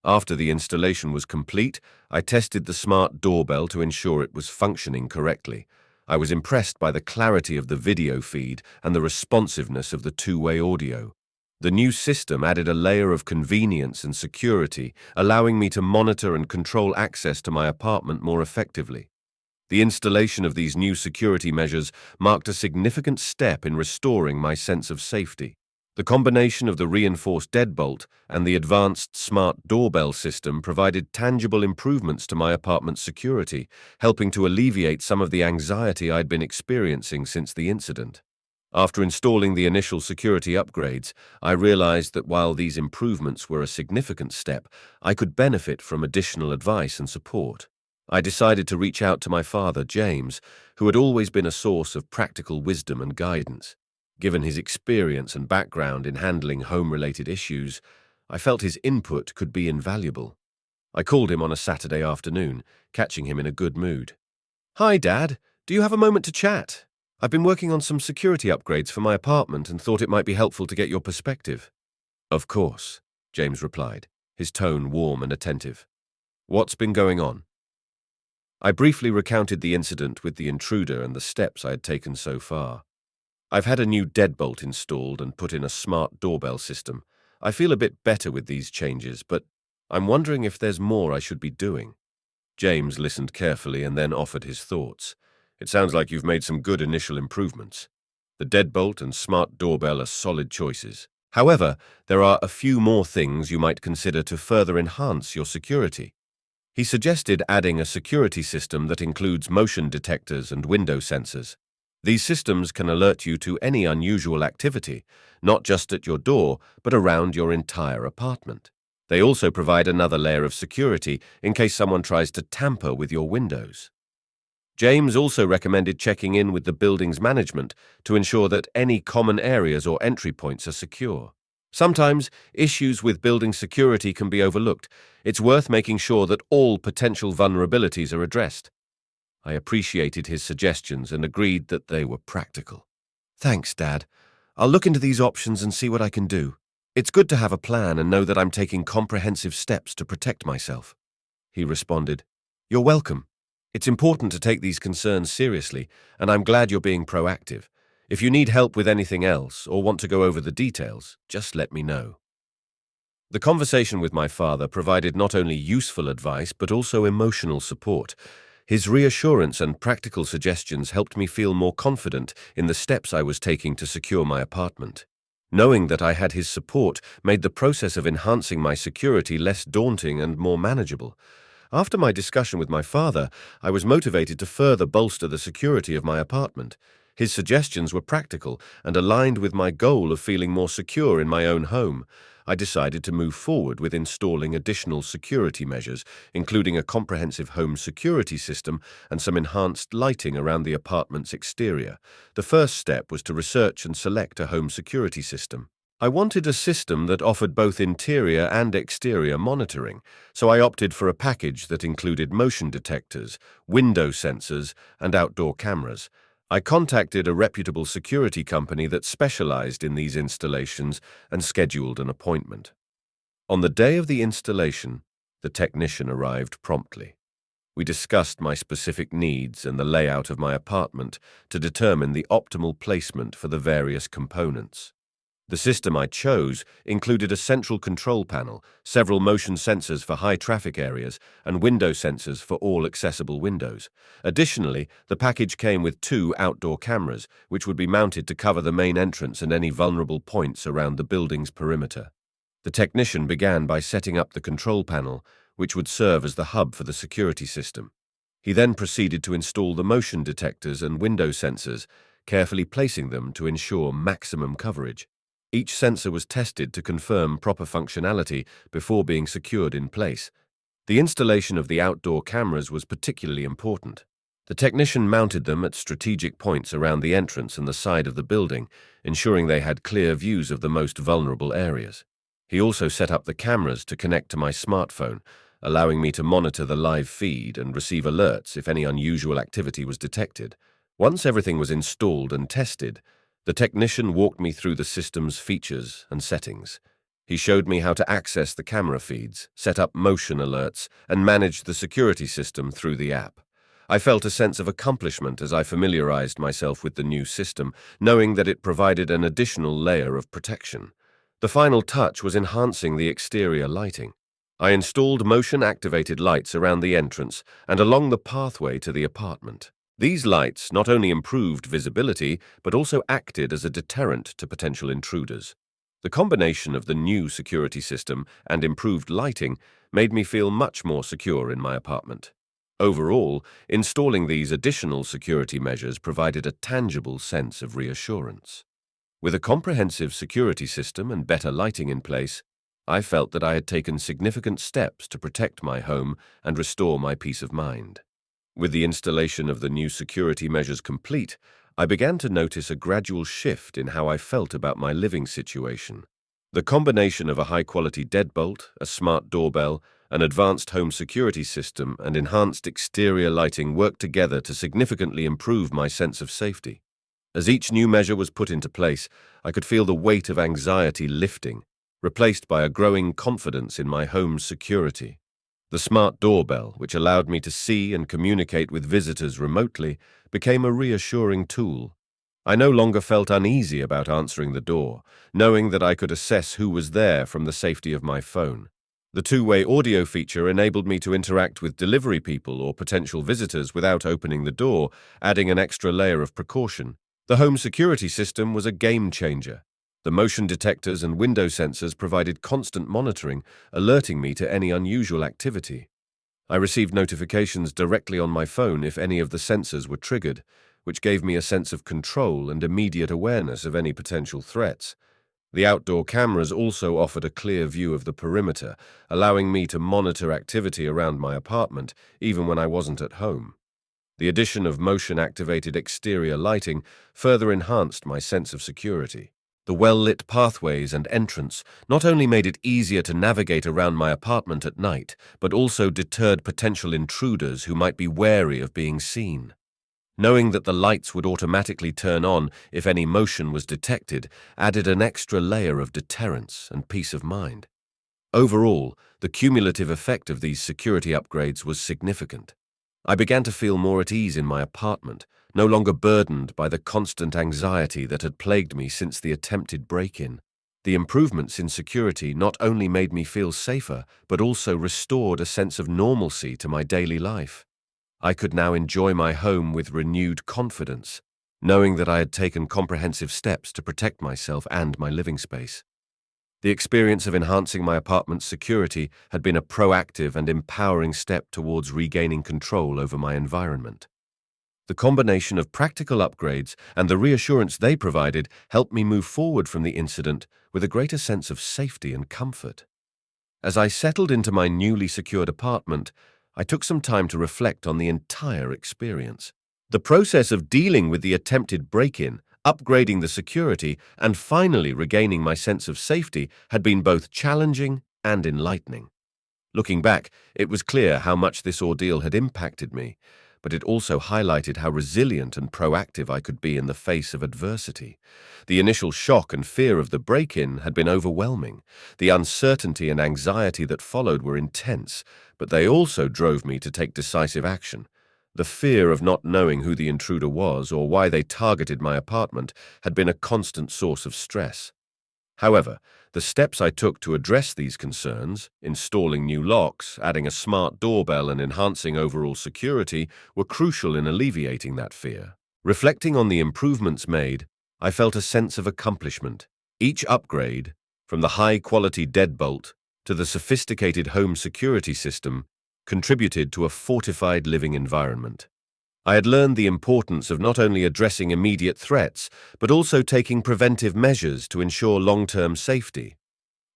After the installation was complete, I tested the smart doorbell to ensure it was functioning correctly. I was impressed by the clarity of the video feed and the responsiveness of the two-way audio. The new system added a layer of convenience and security, allowing me to monitor and control access to my apartment more effectively. The installation of these new security measures marked a significant step in restoring my sense of safety. The combination of the reinforced deadbolt and the advanced smart doorbell system provided tangible improvements to my apartment's security, helping to alleviate some of the anxiety I'd been experiencing since the incident. After installing the initial security upgrades, I realized that while these improvements were a significant step, I could benefit from additional advice and support. I decided to reach out to my father, James, who had always been a source of practical wisdom and guidance. Given his experience and background in handling home-related issues, I felt his input could be invaluable. I called him on a Saturday afternoon, catching him in a good mood. "Hi, Dad. Do you have a moment to chat? I've been working on some security upgrades for my apartment and thought it might be helpful to get your perspective." "Of course," James replied, his tone warm and attentive. "What's been going on?" I briefly recounted the incident with the intruder and the steps I had taken so far. "I've had a new deadbolt installed and put in a smart doorbell system. I feel a bit better with these changes, but I'm wondering if there's more I should be doing." James listened carefully and then offered his thoughts. "It sounds like you've made some good initial improvements. The deadbolt and smart doorbell are solid choices. However, there are a few more things you might consider to further enhance your security." He suggested adding a security system that includes motion detectors and window sensors. These systems can alert you to any unusual activity, not just at your door, but around your entire apartment. They also provide another layer of security in case someone tries to tamper with your windows. James also recommended checking in with the building's management to ensure that any common areas or entry points are secure. Sometimes, issues with building security can be overlooked. It's worth making sure that all potential vulnerabilities are addressed. I appreciated his suggestions and agreed that they were practical. "Thanks, Dad. I'll look into these options and see what I can do. It's good to have a plan and know that I'm taking comprehensive steps to protect myself." He responded, "You're welcome. It's important to take these concerns seriously, and I'm glad you're being proactive. If you need help with anything else or want to go over the details, just let me know." The conversation with my father provided not only useful advice but also emotional support. His reassurance and practical suggestions helped me feel more confident in the steps I was taking to secure my apartment. Knowing that I had his support made the process of enhancing my security less daunting and more manageable. After my discussion with my father, I was motivated to further bolster the security of my apartment. His suggestions were practical and aligned with my goal of feeling more secure in my own home. I decided to move forward with installing additional security measures, including a comprehensive home security system and some enhanced lighting around the apartment's exterior. The first step was to research and select a home security system. I wanted a system that offered both interior and exterior monitoring, so I opted for a package that included motion detectors, window sensors, and outdoor cameras. I contacted a reputable security company that specialized in these installations and scheduled an appointment. On the day of the installation, the technician arrived promptly. We discussed my specific needs and the layout of my apartment to determine the optimal placement for the various components. The system I chose included a central control panel, several motion sensors for high traffic areas, and window sensors for all accessible windows. Additionally, the package came with 2 outdoor cameras, which would be mounted to cover the main entrance and any vulnerable points around the building's perimeter. The technician began by setting up the control panel, which would serve as the hub for the security system. He then proceeded to install the motion detectors and window sensors, carefully placing them to ensure maximum coverage. Each sensor was tested to confirm proper functionality before being secured in place. The installation of the outdoor cameras was particularly important. The technician mounted them at strategic points around the entrance and the side of the building, ensuring they had clear views of the most vulnerable areas. He also set up the cameras to connect to my smartphone, allowing me to monitor the live feed and receive alerts if any unusual activity was detected. Once everything was installed and tested, the technician walked me through the system's features and settings. He showed me how to access the camera feeds, set up motion alerts, and manage the security system through the app. I felt a sense of accomplishment as I familiarized myself with the new system, knowing that it provided an additional layer of protection. The final touch was enhancing the exterior lighting. I installed motion-activated lights around the entrance and along the pathway to the apartment. These lights not only improved visibility, but also acted as a deterrent to potential intruders. The combination of the new security system and improved lighting made me feel much more secure in my apartment. Overall, installing these additional security measures provided a tangible sense of reassurance. With a comprehensive security system and better lighting in place, I felt that I had taken significant steps to protect my home and restore my peace of mind. With the installation of the new security measures complete, I began to notice a gradual shift in how I felt about my living situation. The combination of a high-quality deadbolt, a smart doorbell, an advanced home security system, and enhanced exterior lighting worked together to significantly improve my sense of safety. As each new measure was put into place, I could feel the weight of anxiety lifting, replaced by a growing confidence in my home's security. The smart doorbell, which allowed me to see and communicate with visitors remotely, became a reassuring tool. I no longer felt uneasy about answering the door, knowing that I could assess who was there from the safety of my phone. The two-way audio feature enabled me to interact with delivery people or potential visitors without opening the door, adding an extra layer of precaution. The home security system was a game changer. The motion detectors and window sensors provided constant monitoring, alerting me to any unusual activity. I received notifications directly on my phone if any of the sensors were triggered, which gave me a sense of control and immediate awareness of any potential threats. The outdoor cameras also offered a clear view of the perimeter, allowing me to monitor activity around my apartment, even when I wasn't at home. The addition of motion-activated exterior lighting further enhanced my sense of security. The well-lit pathways and entrance not only made it easier to navigate around my apartment at night, but also deterred potential intruders who might be wary of being seen. Knowing that the lights would automatically turn on if any motion was detected added an extra layer of deterrence and peace of mind. Overall, the cumulative effect of these security upgrades was significant. I began to feel more at ease in my apartment, no longer burdened by the constant anxiety that had plagued me since the attempted break-in. The improvements in security not only made me feel safer, but also restored a sense of normalcy to my daily life. I could now enjoy my home with renewed confidence, knowing that I had taken comprehensive steps to protect myself and my living space. The experience of enhancing my apartment's security had been a proactive and empowering step towards regaining control over my environment. The combination of practical upgrades and the reassurance they provided helped me move forward from the incident with a greater sense of safety and comfort. As I settled into my newly secured apartment, I took some time to reflect on the entire experience. The process of dealing with the attempted break-in, upgrading the security, and finally regaining my sense of safety had been both challenging and enlightening. Looking back, it was clear how much this ordeal had impacted me, but it also highlighted how resilient and proactive I could be in the face of adversity. The initial shock and fear of the break-in had been overwhelming. The uncertainty and anxiety that followed were intense, but they also drove me to take decisive action. The fear of not knowing who the intruder was or why they targeted my apartment had been a constant source of stress. However, the steps I took to address these concerns, installing new locks, adding a smart doorbell, and enhancing overall security, were crucial in alleviating that fear. Reflecting on the improvements made, I felt a sense of accomplishment. Each upgrade, from the high-quality deadbolt to the sophisticated home security system, contributed to a fortified living environment. I had learned the importance of not only addressing immediate threats, but also taking preventive measures to ensure long-term safety.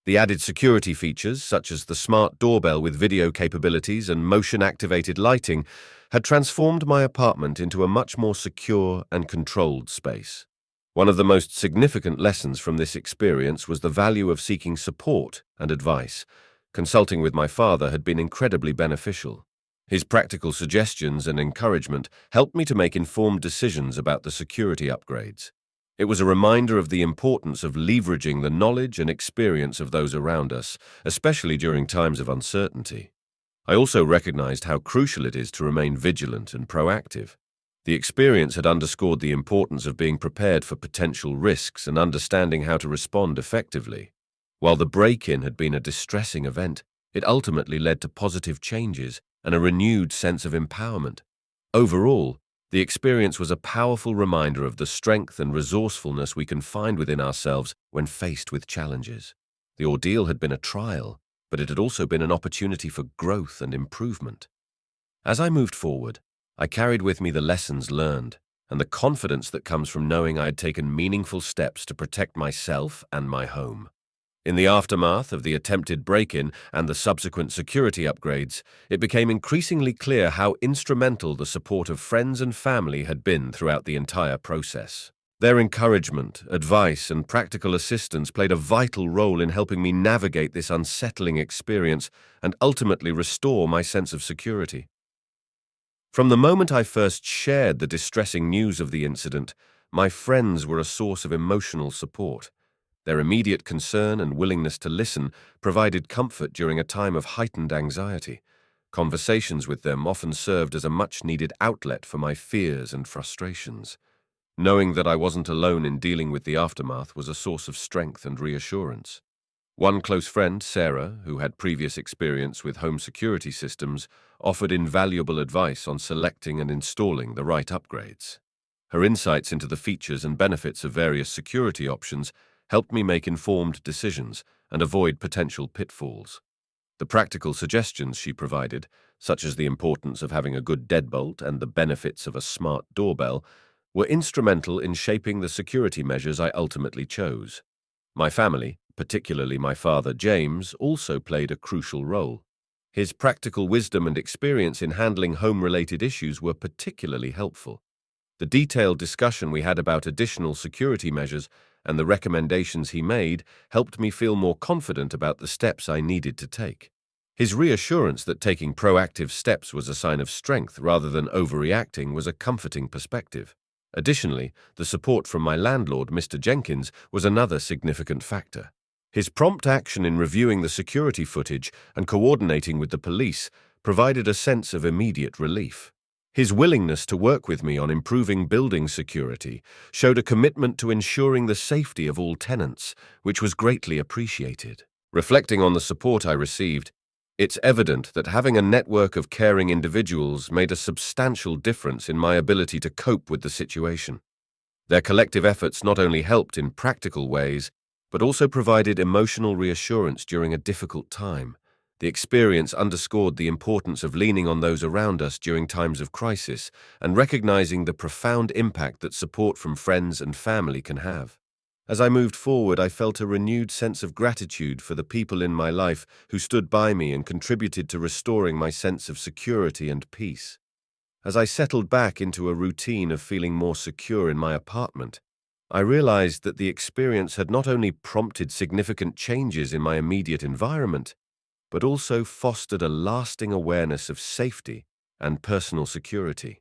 The added security features, such as the smart doorbell with video capabilities and motion-activated lighting, had transformed my apartment into a much more secure and controlled space. One of the most significant lessons from this experience was the value of seeking support and advice. Consulting with my father had been incredibly beneficial. His practical suggestions and encouragement helped me to make informed decisions about the security upgrades. It was a reminder of the importance of leveraging the knowledge and experience of those around us, especially during times of uncertainty. I also recognized how crucial it is to remain vigilant and proactive. The experience had underscored the importance of being prepared for potential risks and understanding how to respond effectively. While the break-in had been a distressing event, it ultimately led to positive changes and a renewed sense of empowerment. Overall, the experience was a powerful reminder of the strength and resourcefulness we can find within ourselves when faced with challenges. The ordeal had been a trial, but it had also been an opportunity for growth and improvement. As I moved forward, I carried with me the lessons learned and the confidence that comes from knowing I had taken meaningful steps to protect myself and my home. In the aftermath of the attempted break-in and the subsequent security upgrades, it became increasingly clear how instrumental the support of friends and family had been throughout the entire process. Their encouragement, advice, and practical assistance played a vital role in helping me navigate this unsettling experience and ultimately restore my sense of security. From the moment I first shared the distressing news of the incident, my friends were a source of emotional support. Their immediate concern and willingness to listen provided comfort during a time of heightened anxiety. Conversations with them often served as a much-needed outlet for my fears and frustrations. Knowing that I wasn't alone in dealing with the aftermath was a source of strength and reassurance. One close friend, Sarah, who had previous experience with home security systems, offered invaluable advice on selecting and installing the right upgrades. Her insights into the features and benefits of various security options helped me make informed decisions and avoid potential pitfalls. The practical suggestions she provided, such as the importance of having a good deadbolt and the benefits of a smart doorbell, were instrumental in shaping the security measures I ultimately chose. My family, particularly my father James, also played a crucial role. His practical wisdom and experience in handling home-related issues were particularly helpful. The detailed discussion we had about additional security measures and the recommendations he made helped me feel more confident about the steps I needed to take. His reassurance that taking proactive steps was a sign of strength rather than overreacting was a comforting perspective. Additionally, the support from my landlord, Mr. Jenkins, was another significant factor. His prompt action in reviewing the security footage and coordinating with the police provided a sense of immediate relief. His willingness to work with me on improving building security showed a commitment to ensuring the safety of all tenants, which was greatly appreciated. Reflecting on the support I received, it's evident that having a network of caring individuals made a substantial difference in my ability to cope with the situation. Their collective efforts not only helped in practical ways, but also provided emotional reassurance during a difficult time. The experience underscored the importance of leaning on those around us during times of crisis and recognizing the profound impact that support from friends and family can have. As I moved forward, I felt a renewed sense of gratitude for the people in my life who stood by me and contributed to restoring my sense of security and peace. As I settled back into a routine of feeling more secure in my apartment, I realized that the experience had not only prompted significant changes in my immediate environment, but also fostered a lasting awareness of safety and personal security.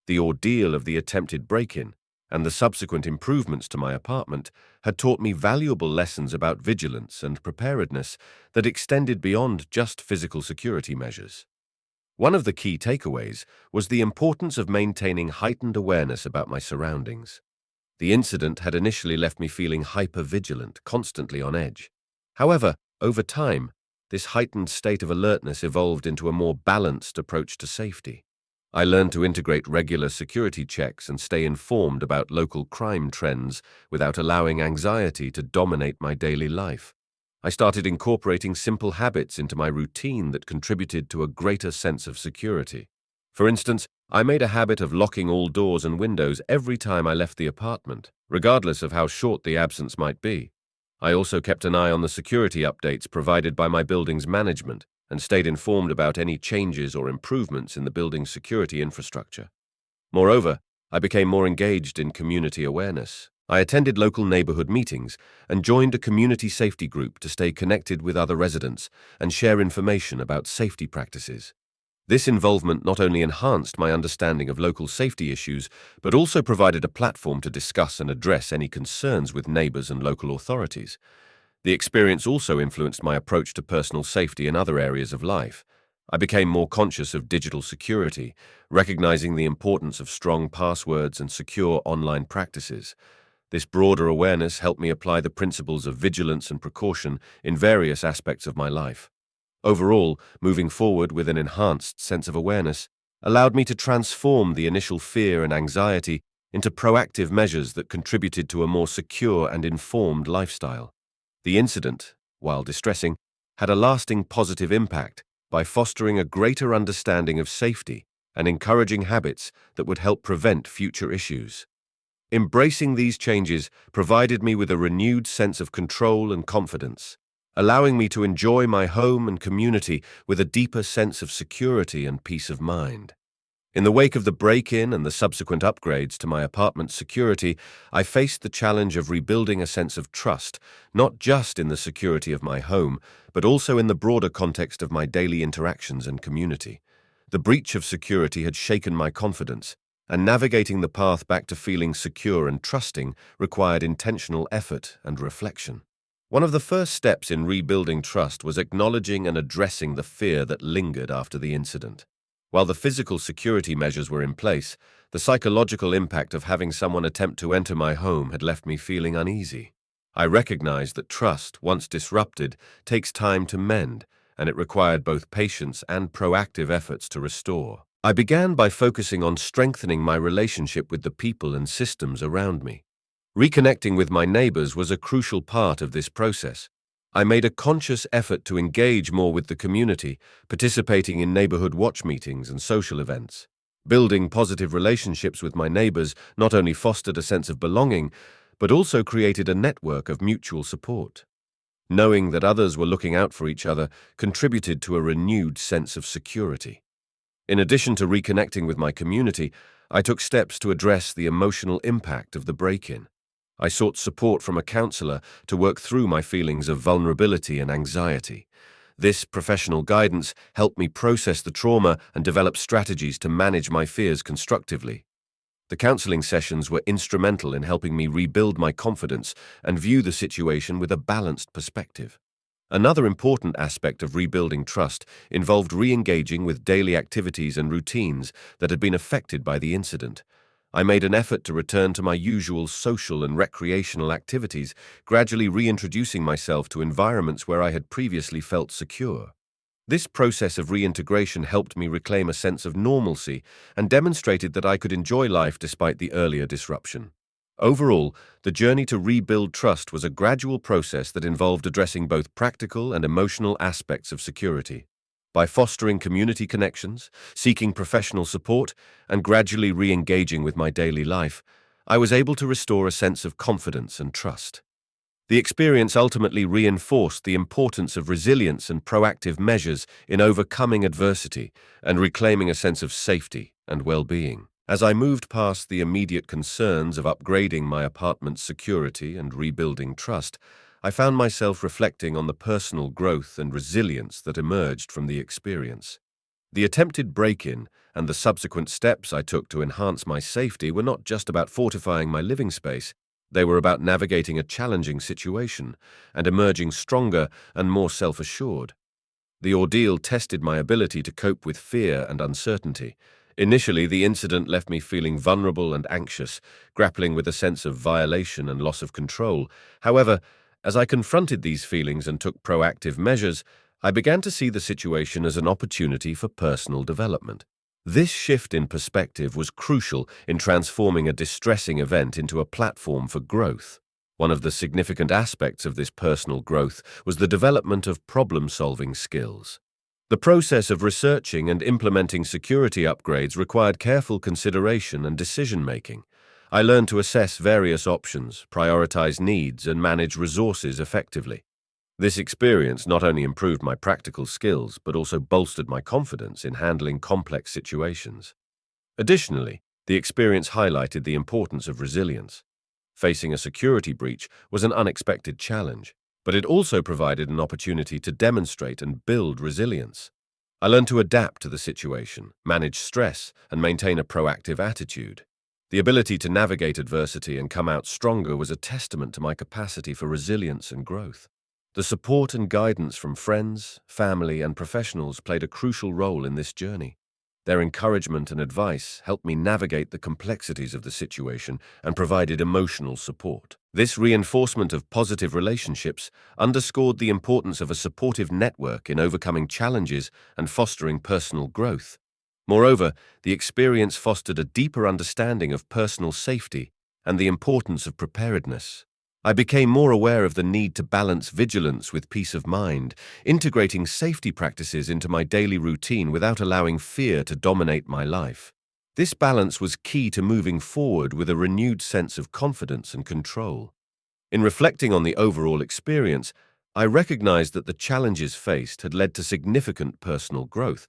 The ordeal of the attempted break-in and the subsequent improvements to my apartment had taught me valuable lessons about vigilance and preparedness that extended beyond just physical security measures. One of the key takeaways was the importance of maintaining heightened awareness about my surroundings. The incident had initially left me feeling hyper-vigilant, constantly on edge. However, over time, this heightened state of alertness evolved into a more balanced approach to safety. I learned to integrate regular security checks and stay informed about local crime trends without allowing anxiety to dominate my daily life. I started incorporating simple habits into my routine that contributed to a greater sense of security. For instance, I made a habit of locking all doors and windows every time I left the apartment, regardless of how short the absence might be. I also kept an eye on the security updates provided by my building's management and stayed informed about any changes or improvements in the building's security infrastructure. Moreover, I became more engaged in community awareness. I attended local neighborhood meetings and joined a community safety group to stay connected with other residents and share information about safety practices. This involvement not only enhanced my understanding of local safety issues, but also provided a platform to discuss and address any concerns with neighbors and local authorities. The experience also influenced my approach to personal safety in other areas of life. I became more conscious of digital security, recognizing the importance of strong passwords and secure online practices. This broader awareness helped me apply the principles of vigilance and precaution in various aspects of my life. Overall, moving forward with an enhanced sense of awareness allowed me to transform the initial fear and anxiety into proactive measures that contributed to a more secure and informed lifestyle. The incident, while distressing, had a lasting positive impact by fostering a greater understanding of safety and encouraging habits that would help prevent future issues. Embracing these changes provided me with a renewed sense of control and confidence, allowing me to enjoy my home and community with a deeper sense of security and peace of mind. In the wake of the break-in and the subsequent upgrades to my apartment's security, I faced the challenge of rebuilding a sense of trust, not just in the security of my home, but also in the broader context of my daily interactions and community. The breach of security had shaken my confidence, and navigating the path back to feeling secure and trusting required intentional effort and reflection. One of the first steps in rebuilding trust was acknowledging and addressing the fear that lingered after the incident. While the physical security measures were in place, the psychological impact of having someone attempt to enter my home had left me feeling uneasy. I recognized that trust, once disrupted, takes time to mend, and it required both patience and proactive efforts to restore. I began by focusing on strengthening my relationship with the people and systems around me. Reconnecting with my neighbors was a crucial part of this process. I made a conscious effort to engage more with the community, participating in neighborhood watch meetings and social events. Building positive relationships with my neighbors not only fostered a sense of belonging, but also created a network of mutual support. Knowing that others were looking out for each other contributed to a renewed sense of security. In addition to reconnecting with my community, I took steps to address the emotional impact of the break-in. I sought support from a counselor to work through my feelings of vulnerability and anxiety. This professional guidance helped me process the trauma and develop strategies to manage my fears constructively. The counseling sessions were instrumental in helping me rebuild my confidence and view the situation with a balanced perspective. Another important aspect of rebuilding trust involved re-engaging with daily activities and routines that had been affected by the incident. I made an effort to return to my usual social and recreational activities, gradually reintroducing myself to environments where I had previously felt secure. This process of reintegration helped me reclaim a sense of normalcy and demonstrated that I could enjoy life despite the earlier disruption. Overall, the journey to rebuild trust was a gradual process that involved addressing both practical and emotional aspects of security. By fostering community connections, seeking professional support, and gradually re-engaging with my daily life, I was able to restore a sense of confidence and trust. The experience ultimately reinforced the importance of resilience and proactive measures in overcoming adversity and reclaiming a sense of safety and well-being. As I moved past the immediate concerns of upgrading my apartment's security and rebuilding trust, I found myself reflecting on the personal growth and resilience that emerged from the experience. The attempted break-in and the subsequent steps I took to enhance my safety were not just about fortifying my living space. They were about navigating a challenging situation and emerging stronger and more self-assured. The ordeal tested my ability to cope with fear and uncertainty, Initially, the incident left me feeling vulnerable and anxious, grappling with a sense of violation and loss of control. However, as I confronted these feelings and took proactive measures, I began to see the situation as an opportunity for personal development. This shift in perspective was crucial in transforming a distressing event into a platform for growth. One of the significant aspects of this personal growth was the development of problem-solving skills. The process of researching and implementing security upgrades required careful consideration and decision-making. I learned to assess various options, prioritize needs, and manage resources effectively. This experience not only improved my practical skills, but also bolstered my confidence in handling complex situations. Additionally, the experience highlighted the importance of resilience. Facing a security breach was an unexpected challenge, but it also provided an opportunity to demonstrate and build resilience. I learned to adapt to the situation, manage stress, and maintain a proactive attitude. The ability to navigate adversity and come out stronger was a testament to my capacity for resilience and growth. The support and guidance from friends, family, and professionals played a crucial role in this journey. Their encouragement and advice helped me navigate the complexities of the situation and provided emotional support. This reinforcement of positive relationships underscored the importance of a supportive network in overcoming challenges and fostering personal growth. Moreover, the experience fostered a deeper understanding of personal safety and the importance of preparedness. I became more aware of the need to balance vigilance with peace of mind, integrating safety practices into my daily routine without allowing fear to dominate my life. This balance was key to moving forward with a renewed sense of confidence and control. In reflecting on the overall experience, I recognized that the challenges faced had led to significant personal growth.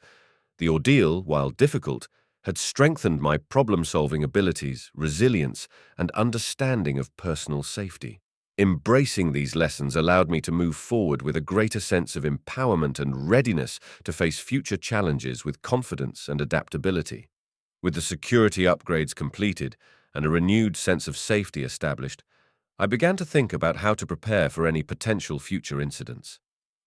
The ordeal, while difficult, had strengthened my problem-solving abilities, resilience, and understanding of personal safety. Embracing these lessons allowed me to move forward with a greater sense of empowerment and readiness to face future challenges with confidence and adaptability. With the security upgrades completed and a renewed sense of safety established, I began to think about how to prepare for any potential future incidents.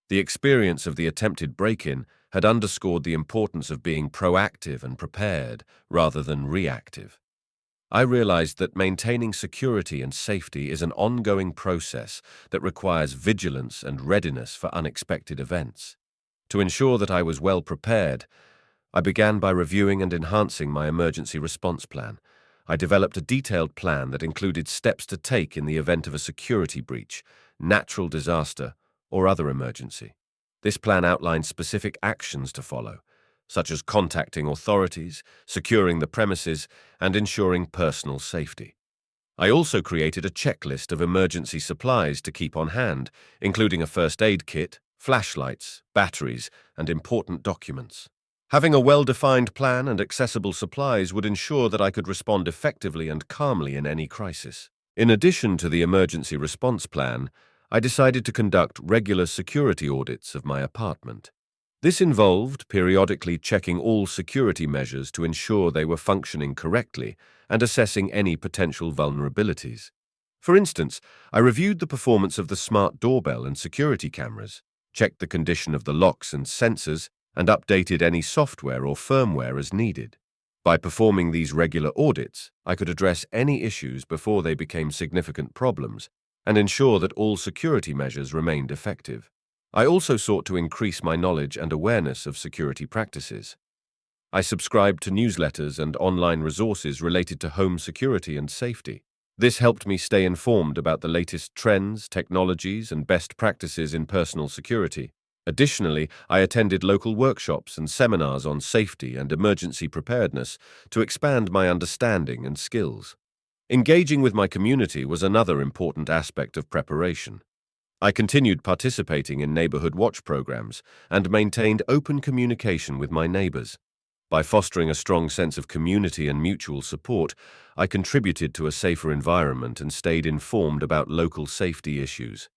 The experience of the attempted break-in had underscored the importance of being proactive and prepared rather than reactive. I realized that maintaining security and safety is an ongoing process that requires vigilance and readiness for unexpected events. To ensure that I was well prepared, I began by reviewing and enhancing my emergency response plan. I developed a detailed plan that included steps to take in the event of a security breach, natural disaster, or other emergency. This plan outlined specific actions to follow, such as contacting authorities, securing the premises, and ensuring personal safety. I also created a checklist of emergency supplies to keep on hand, including a first aid kit, flashlights, batteries, and important documents. Having a well-defined plan and accessible supplies would ensure that I could respond effectively and calmly in any crisis. In addition to the emergency response plan, I decided to conduct regular security audits of my apartment. This involved periodically checking all security measures to ensure they were functioning correctly and assessing any potential vulnerabilities. For instance, I reviewed the performance of the smart doorbell and security cameras, checked the condition of the locks and sensors, and updated any software or firmware as needed. By performing these regular audits, I could address any issues before they became significant problems and ensure that all security measures remained effective. I also sought to increase my knowledge and awareness of security practices. I subscribed to newsletters and online resources related to home security and safety. This helped me stay informed about the latest trends, technologies, and best practices in personal security. Additionally, I attended local workshops and seminars on safety and emergency preparedness to expand my understanding and skills. Engaging with my community was another important aspect of preparation. I continued participating in neighborhood watch programs and maintained open communication with my neighbors. By fostering a strong sense of community and mutual support, I contributed to a safer environment and stayed informed about local safety issues.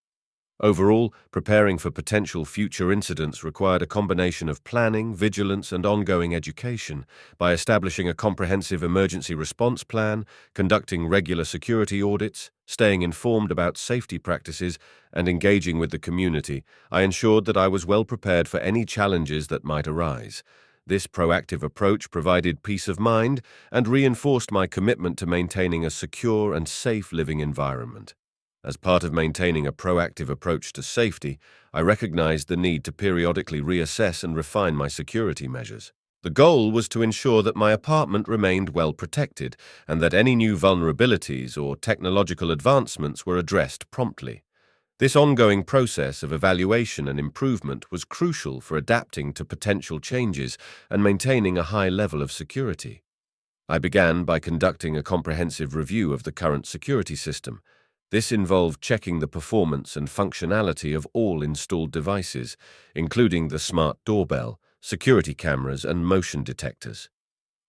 Overall, preparing for potential future incidents required a combination of planning, vigilance, and ongoing education. By establishing a comprehensive emergency response plan, conducting regular security audits, staying informed about safety practices, and engaging with the community, I ensured that I was well prepared for any challenges that might arise. This proactive approach provided peace of mind and reinforced my commitment to maintaining a secure and safe living environment. As part of maintaining a proactive approach to safety, I recognized the need to periodically reassess and refine my security measures. The goal was to ensure that my apartment remained well protected and that any new vulnerabilities or technological advancements were addressed promptly. This ongoing process of evaluation and improvement was crucial for adapting to potential changes and maintaining a high level of security. I began by conducting a comprehensive review of the current security system. This involved checking the performance and functionality of all installed devices, including the smart doorbell, security cameras, and motion detectors.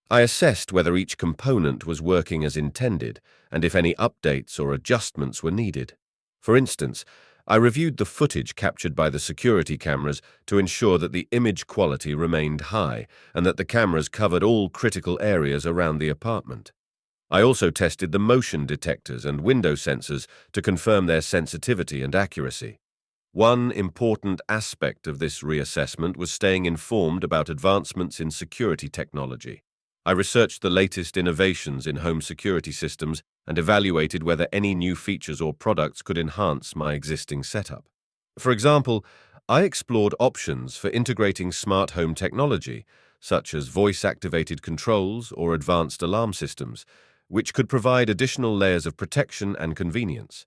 I assessed whether each component was working as intended and if any updates or adjustments were needed. For instance, I reviewed the footage captured by the security cameras to ensure that the image quality remained high and that the cameras covered all critical areas around the apartment. I also tested the motion detectors and window sensors to confirm their sensitivity and accuracy. One important aspect of this reassessment was staying informed about advancements in security technology. I researched the latest innovations in home security systems and evaluated whether any new features or products could enhance my existing setup. For example, I explored options for integrating smart home technology, such as voice-activated controls or advanced alarm systems, which could provide additional layers of protection and convenience.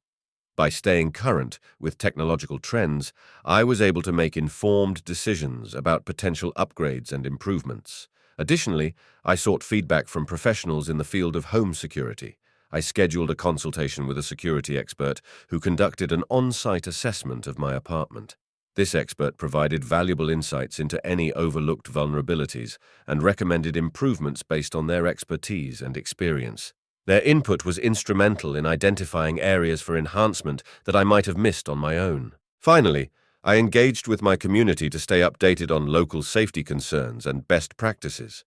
By staying current with technological trends, I was able to make informed decisions about potential upgrades and improvements. Additionally, I sought feedback from professionals in the field of home security. I scheduled a consultation with a security expert who conducted an on-site assessment of my apartment. This expert provided valuable insights into any overlooked vulnerabilities and recommended improvements based on their expertise and experience. Their input was instrumental in identifying areas for enhancement that I might have missed on my own. Finally, I engaged with my community to stay updated on local safety concerns and best practices.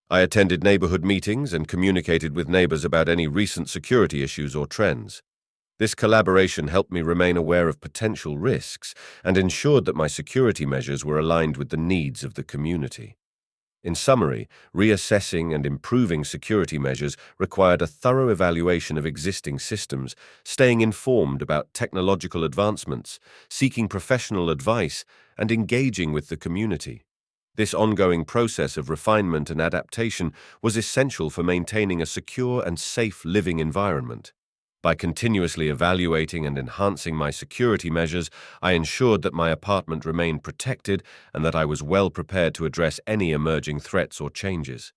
I attended neighborhood meetings and communicated with neighbors about any recent security issues or trends. This collaboration helped me remain aware of potential risks and ensured that my security measures were aligned with the needs of the community. In summary, reassessing and improving security measures required a thorough evaluation of existing systems, staying informed about technological advancements, seeking professional advice, and engaging with the community. This ongoing process of refinement and adaptation was essential for maintaining a secure and safe living environment. By continuously evaluating and enhancing my security measures, I ensured that my apartment remained protected and that I was well prepared to address any emerging threats or changes.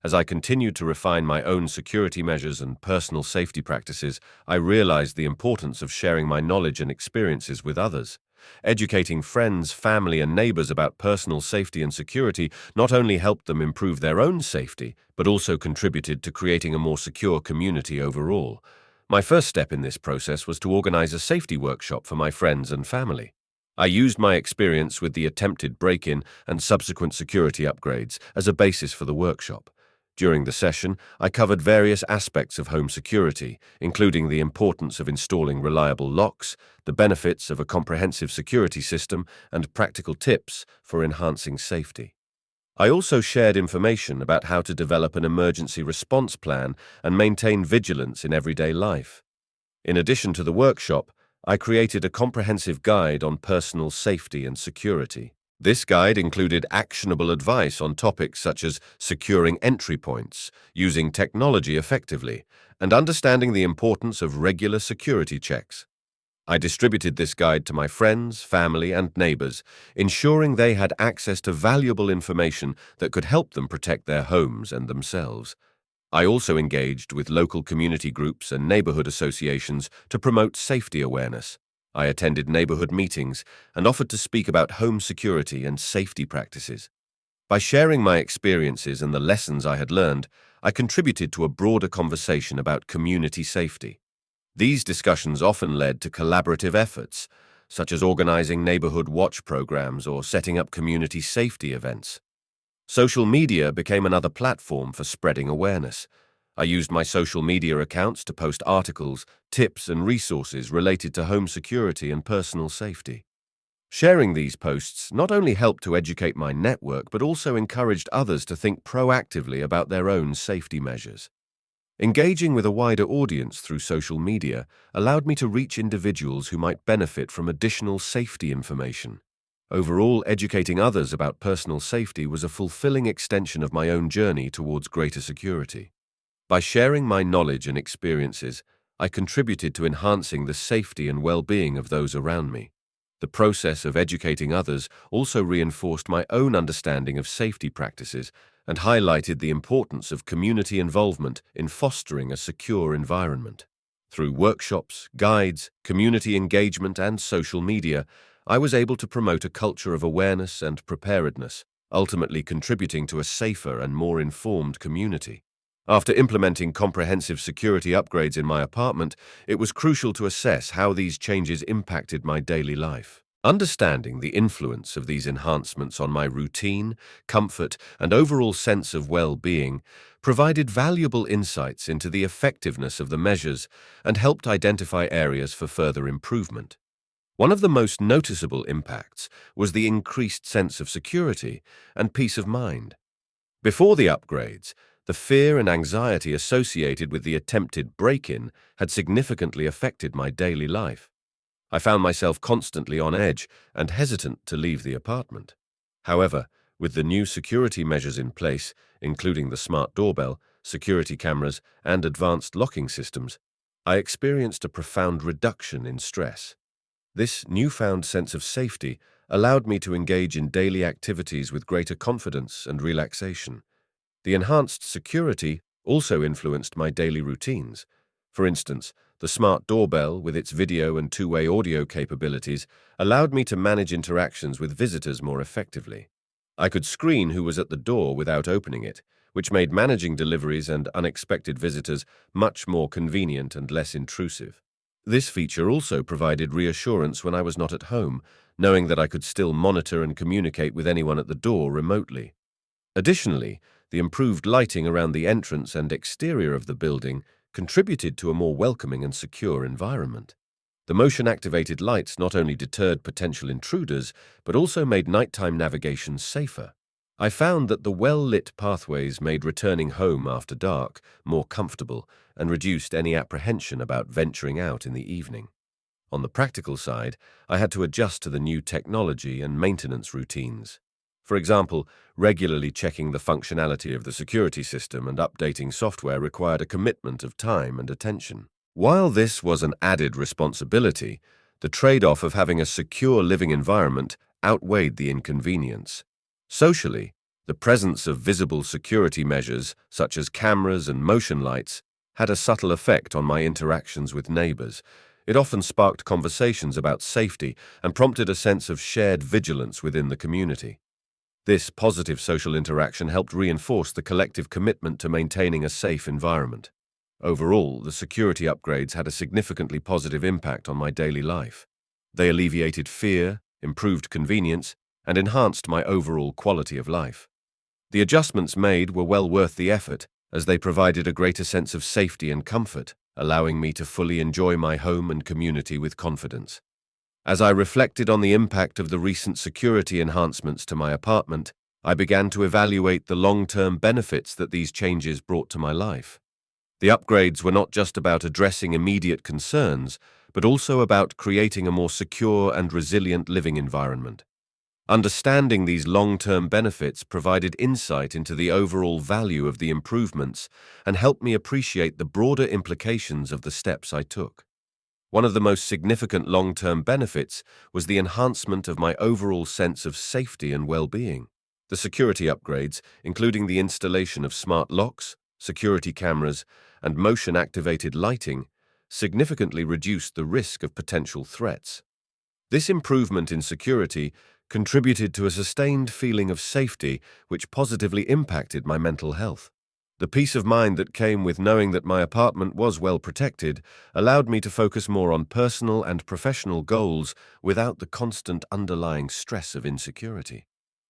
As I continued to refine my own security measures and personal safety practices, I realized the importance of sharing my knowledge and experiences with others. Educating friends, family, and neighbors about personal safety and security not only helped them improve their own safety, but also contributed to creating a more secure community overall. My first step in this process was to organize a safety workshop for my friends and family. I used my experience with the attempted break-in and subsequent security upgrades as a basis for the workshop. During the session, I covered various aspects of home security, including the importance of installing reliable locks, the benefits of a comprehensive security system, and practical tips for enhancing safety. I also shared information about how to develop an emergency response plan and maintain vigilance in everyday life. In addition to the workshop, I created a comprehensive guide on personal safety and security. This guide included actionable advice on topics such as securing entry points, using technology effectively, and understanding the importance of regular security checks. I distributed this guide to my friends, family, and neighbors, ensuring they had access to valuable information that could help them protect their homes and themselves. I also engaged with local community groups and neighborhood associations to promote safety awareness. I attended neighborhood meetings and offered to speak about home security and safety practices. By sharing my experiences and the lessons I had learned, I contributed to a broader conversation about community safety. These discussions often led to collaborative efforts, such as organizing neighborhood watch programs or setting up community safety events. Social media became another platform for spreading awareness. I used my social media accounts to post articles, tips, and resources related to home security and personal safety. Sharing these posts not only helped to educate my network, but also encouraged others to think proactively about their own safety measures. Engaging with a wider audience through social media allowed me to reach individuals who might benefit from additional safety information. Overall, educating others about personal safety was a fulfilling extension of my own journey towards greater security. By sharing my knowledge and experiences, I contributed to enhancing the safety and well-being of those around me. The process of educating others also reinforced my own understanding of safety practices and highlighted the importance of community involvement in fostering a secure environment. Through workshops, guides, community engagement, and social media, I was able to promote a culture of awareness and preparedness, ultimately contributing to a safer and more informed community. After implementing comprehensive security upgrades in my apartment, it was crucial to assess how these changes impacted my daily life. Understanding the influence of these enhancements on my routine, comfort, and overall sense of well-being provided valuable insights into the effectiveness of the measures and helped identify areas for further improvement. One of the most noticeable impacts was the increased sense of security and peace of mind. Before the upgrades, the fear and anxiety associated with the attempted break-in had significantly affected my daily life. I found myself constantly on edge and hesitant to leave the apartment. However, with the new security measures in place, including the smart doorbell, security cameras, and advanced locking systems, I experienced a profound reduction in stress. This newfound sense of safety allowed me to engage in daily activities with greater confidence and relaxation. The enhanced security also influenced my daily routines. For instance, the smart doorbell, with its video and two-way audio capabilities, allowed me to manage interactions with visitors more effectively. I could screen who was at the door without opening it, which made managing deliveries and unexpected visitors much more convenient and less intrusive. This feature also provided reassurance when I was not at home, knowing that I could still monitor and communicate with anyone at the door remotely. Additionally, the improved lighting around the entrance and exterior of the building contributed to a more welcoming and secure environment. The motion-activated lights not only deterred potential intruders, but also made nighttime navigation safer. I found that the well-lit pathways made returning home after dark more comfortable and reduced any apprehension about venturing out in the evening. On the practical side, I had to adjust to the new technology and maintenance routines. For example, regularly checking the functionality of the security system and updating software required a commitment of time and attention. While this was an added responsibility, the trade-off of having a secure living environment outweighed the inconvenience. Socially, the presence of visible security measures, such as cameras and motion lights, had a subtle effect on my interactions with neighbors. It often sparked conversations about safety and prompted a sense of shared vigilance within the community. This positive social interaction helped reinforce the collective commitment to maintaining a safe environment. Overall, the security upgrades had a significantly positive impact on my daily life. They alleviated fear, improved convenience, and enhanced my overall quality of life. The adjustments made were well worth the effort, as they provided a greater sense of safety and comfort, allowing me to fully enjoy my home and community with confidence. As I reflected on the impact of the recent security enhancements to my apartment, I began to evaluate the long-term benefits that these changes brought to my life. The upgrades were not just about addressing immediate concerns, but also about creating a more secure and resilient living environment. Understanding these long-term benefits provided insight into the overall value of the improvements and helped me appreciate the broader implications of the steps I took. One of the most significant long-term benefits was the enhancement of my overall sense of safety and well-being. The security upgrades, including the installation of smart locks, security cameras, and motion-activated lighting, significantly reduced the risk of potential threats. This improvement in security contributed to a sustained feeling of safety which positively impacted my mental health. The peace of mind that came with knowing that my apartment was well protected allowed me to focus more on personal and professional goals without the constant underlying stress of insecurity.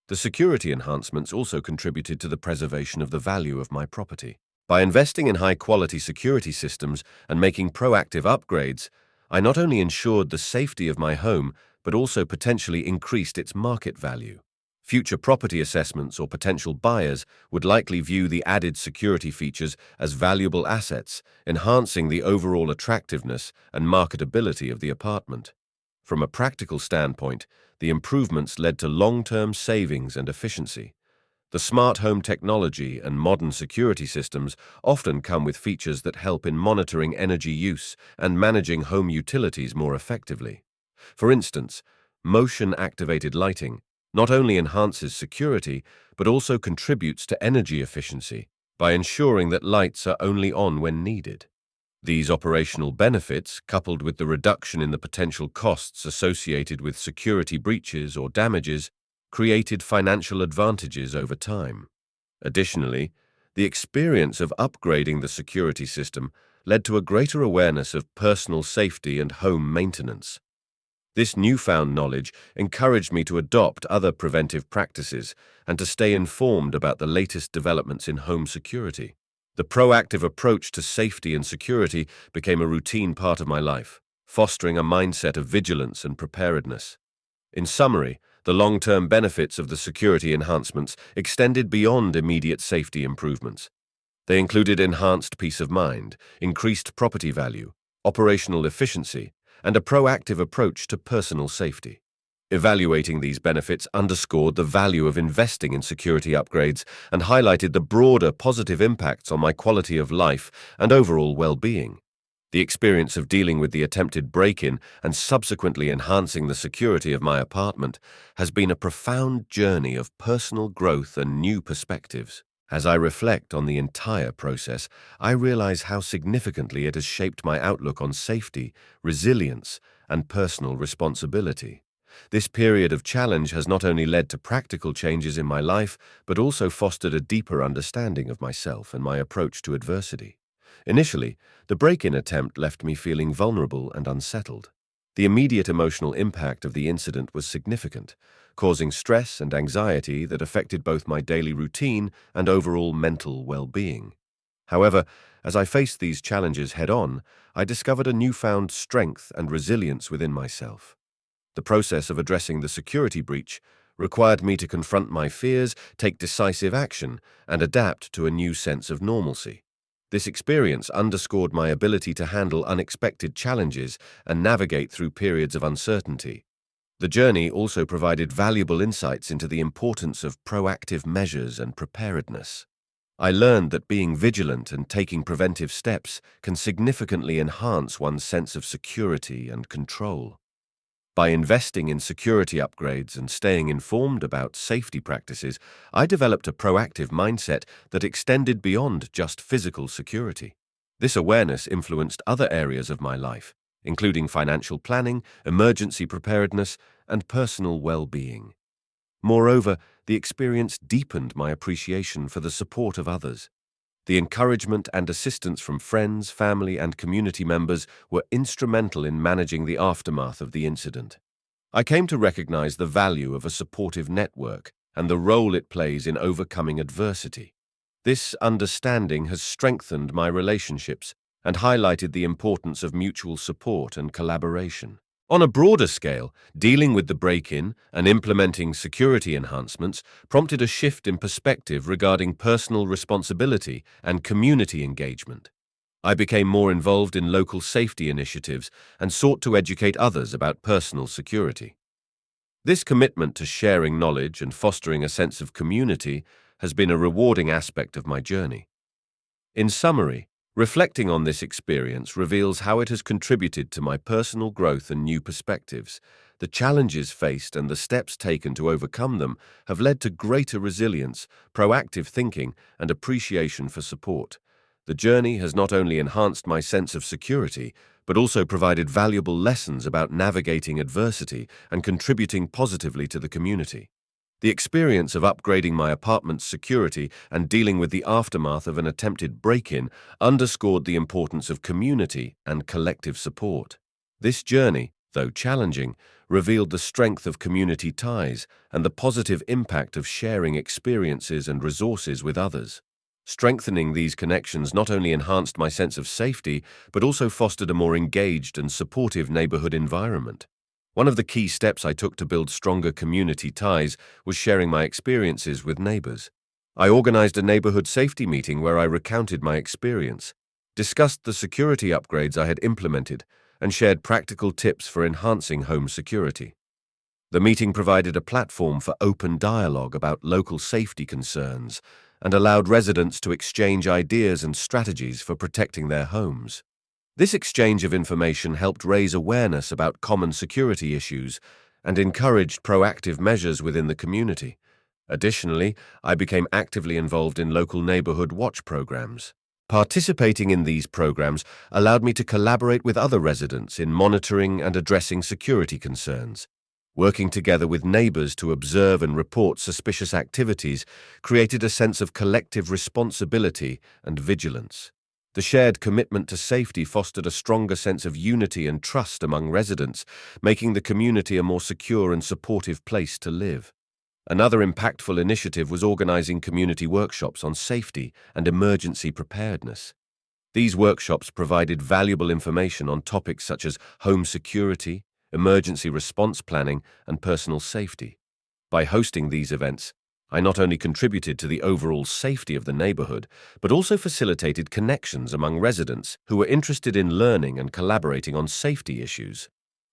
The security enhancements also contributed to the preservation of the value of my property. By investing in high-quality security systems and making proactive upgrades, I not only ensured the safety of my home, but also potentially increased its market value. Future property assessments or potential buyers would likely view the added security features as valuable assets, enhancing the overall attractiveness and marketability of the apartment. From a practical standpoint, the improvements led to long-term savings and efficiency. The smart home technology and modern security systems often come with features that help in monitoring energy use and managing home utilities more effectively. For instance, motion-activated lighting not only enhances security, but also contributes to energy efficiency by ensuring that lights are only on when needed. These operational benefits, coupled with the reduction in the potential costs associated with security breaches or damages, created financial advantages over time. Additionally, the experience of upgrading the security system led to a greater awareness of personal safety and home maintenance. This newfound knowledge encouraged me to adopt other preventive practices and to stay informed about the latest developments in home security. The proactive approach to safety and security became a routine part of my life, fostering a mindset of vigilance and preparedness. In summary, the long-term benefits of the security enhancements extended beyond immediate safety improvements. They included enhanced peace of mind, increased property value, operational efficiency, and a proactive approach to personal safety. Evaluating these benefits underscored the value of investing in security upgrades and highlighted the broader positive impacts on my quality of life and overall well-being. The experience of dealing with the attempted break-in and subsequently enhancing the security of my apartment has been a profound journey of personal growth and new perspectives. As I reflect on the entire process, I realize how significantly it has shaped my outlook on safety, resilience, and personal responsibility. This period of challenge has not only led to practical changes in my life, but also fostered a deeper understanding of myself and my approach to adversity. Initially, the break-in attempt left me feeling vulnerable and unsettled. The immediate emotional impact of the incident was significant, causing stress and anxiety that affected both my daily routine and overall mental well-being. However, as I faced these challenges head-on, I discovered a newfound strength and resilience within myself. The process of addressing the security breach required me to confront my fears, take decisive action, and adapt to a new sense of normalcy. This experience underscored my ability to handle unexpected challenges and navigate through periods of uncertainty. The journey also provided valuable insights into the importance of proactive measures and preparedness. I learned that being vigilant and taking preventive steps can significantly enhance one's sense of security and control. By investing in security upgrades and staying informed about safety practices, I developed a proactive mindset that extended beyond just physical security. This awareness influenced other areas of my life, including financial planning, emergency preparedness, and personal well-being. Moreover, the experience deepened my appreciation for the support of others. The encouragement and assistance from friends, family, and community members were instrumental in managing the aftermath of the incident. I came to recognize the value of a supportive network and the role it plays in overcoming adversity. This understanding has strengthened my relationships and highlighted the importance of mutual support and collaboration. On a broader scale, dealing with the break-in and implementing security enhancements prompted a shift in perspective regarding personal responsibility and community engagement. I became more involved in local safety initiatives and sought to educate others about personal security. This commitment to sharing knowledge and fostering a sense of community has been a rewarding aspect of my journey. In summary, reflecting on this experience reveals how it has contributed to my personal growth and new perspectives. The challenges faced and the steps taken to overcome them have led to greater resilience, proactive thinking, and appreciation for support. The journey has not only enhanced my sense of security, but also provided valuable lessons about navigating adversity and contributing positively to the community. The experience of upgrading my apartment's security and dealing with the aftermath of an attempted break-in underscored the importance of community and collective support. This journey, though challenging, revealed the strength of community ties and the positive impact of sharing experiences and resources with others. Strengthening these connections not only enhanced my sense of safety, but also fostered a more engaged and supportive neighborhood environment. One of the key steps I took to build stronger community ties was sharing my experiences with neighbors. I organized a neighborhood safety meeting where I recounted my experience, discussed the security upgrades I had implemented, and shared practical tips for enhancing home security. The meeting provided a platform for open dialogue about local safety concerns and allowed residents to exchange ideas and strategies for protecting their homes. This exchange of information helped raise awareness about common security issues and encouraged proactive measures within the community. Additionally, I became actively involved in local neighborhood watch programs. Participating in these programs allowed me to collaborate with other residents in monitoring and addressing security concerns. Working together with neighbors to observe and report suspicious activities created a sense of collective responsibility and vigilance. The shared commitment to safety fostered a stronger sense of unity and trust among residents, making the community a more secure and supportive place to live. Another impactful initiative was organizing community workshops on safety and emergency preparedness. These workshops provided valuable information on topics such as home security, emergency response planning, and personal safety. By hosting these events, I not only contributed to the overall safety of the neighborhood, but also facilitated connections among residents who were interested in learning and collaborating on safety issues.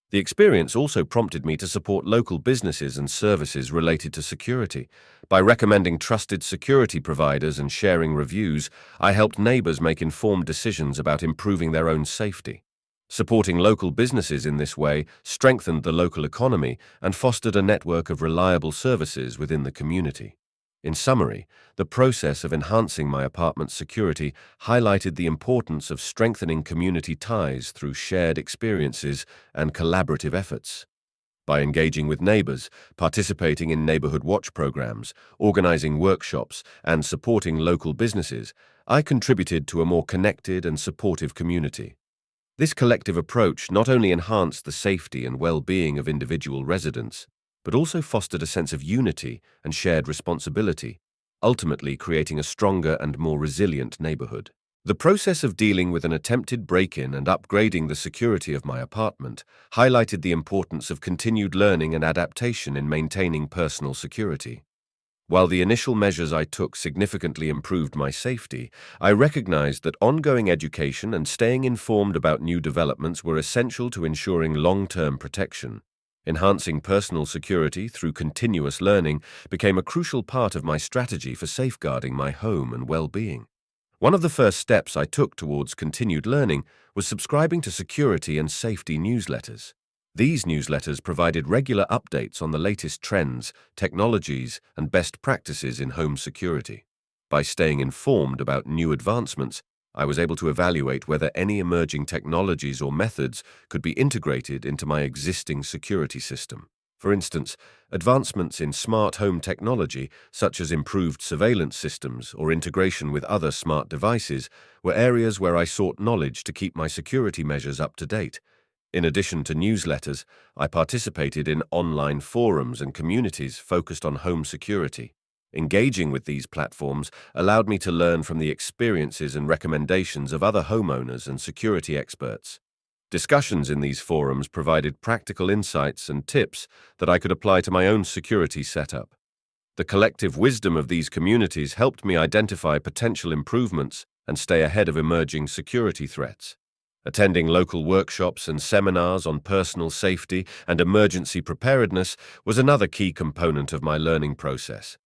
The experience also prompted me to support local businesses and services related to security. By recommending trusted security providers and sharing reviews, I helped neighbors make informed decisions about improving their own safety. Supporting local businesses in this way strengthened the local economy and fostered a network of reliable services within the community. In summary, the process of enhancing my apartment's security highlighted the importance of strengthening community ties through shared experiences and collaborative efforts. By engaging with neighbors, participating in neighborhood watch programs, organizing workshops, and supporting local businesses, I contributed to a more connected and supportive community. This collective approach not only enhanced the safety and well-being of individual residents, but also fostered a sense of unity and shared responsibility, ultimately creating a stronger and more resilient neighborhood. The process of dealing with an attempted break-in and upgrading the security of my apartment highlighted the importance of continued learning and adaptation in maintaining personal security. While the initial measures I took significantly improved my safety, I recognized that ongoing education and staying informed about new developments were essential to ensuring long-term protection. Enhancing personal security through continuous learning became a crucial part of my strategy for safeguarding my home and well-being. One of the first steps I took towards continued learning was subscribing to security and safety newsletters. These newsletters provided regular updates on the latest trends, technologies, and best practices in home security. By staying informed about new advancements, I was able to evaluate whether any emerging technologies or methods could be integrated into my existing security system. For instance, advancements in smart home technology, such as improved surveillance systems or integration with other smart devices, were areas where I sought knowledge to keep my security measures up to date. In addition to newsletters, I participated in online forums and communities focused on home security. Engaging with these platforms allowed me to learn from the experiences and recommendations of other homeowners and security experts. Discussions in these forums provided practical insights and tips that I could apply to my own security setup. The collective wisdom of these communities helped me identify potential improvements and stay ahead of emerging security threats. Attending local workshops and seminars on personal safety and emergency preparedness was another key component of my learning process.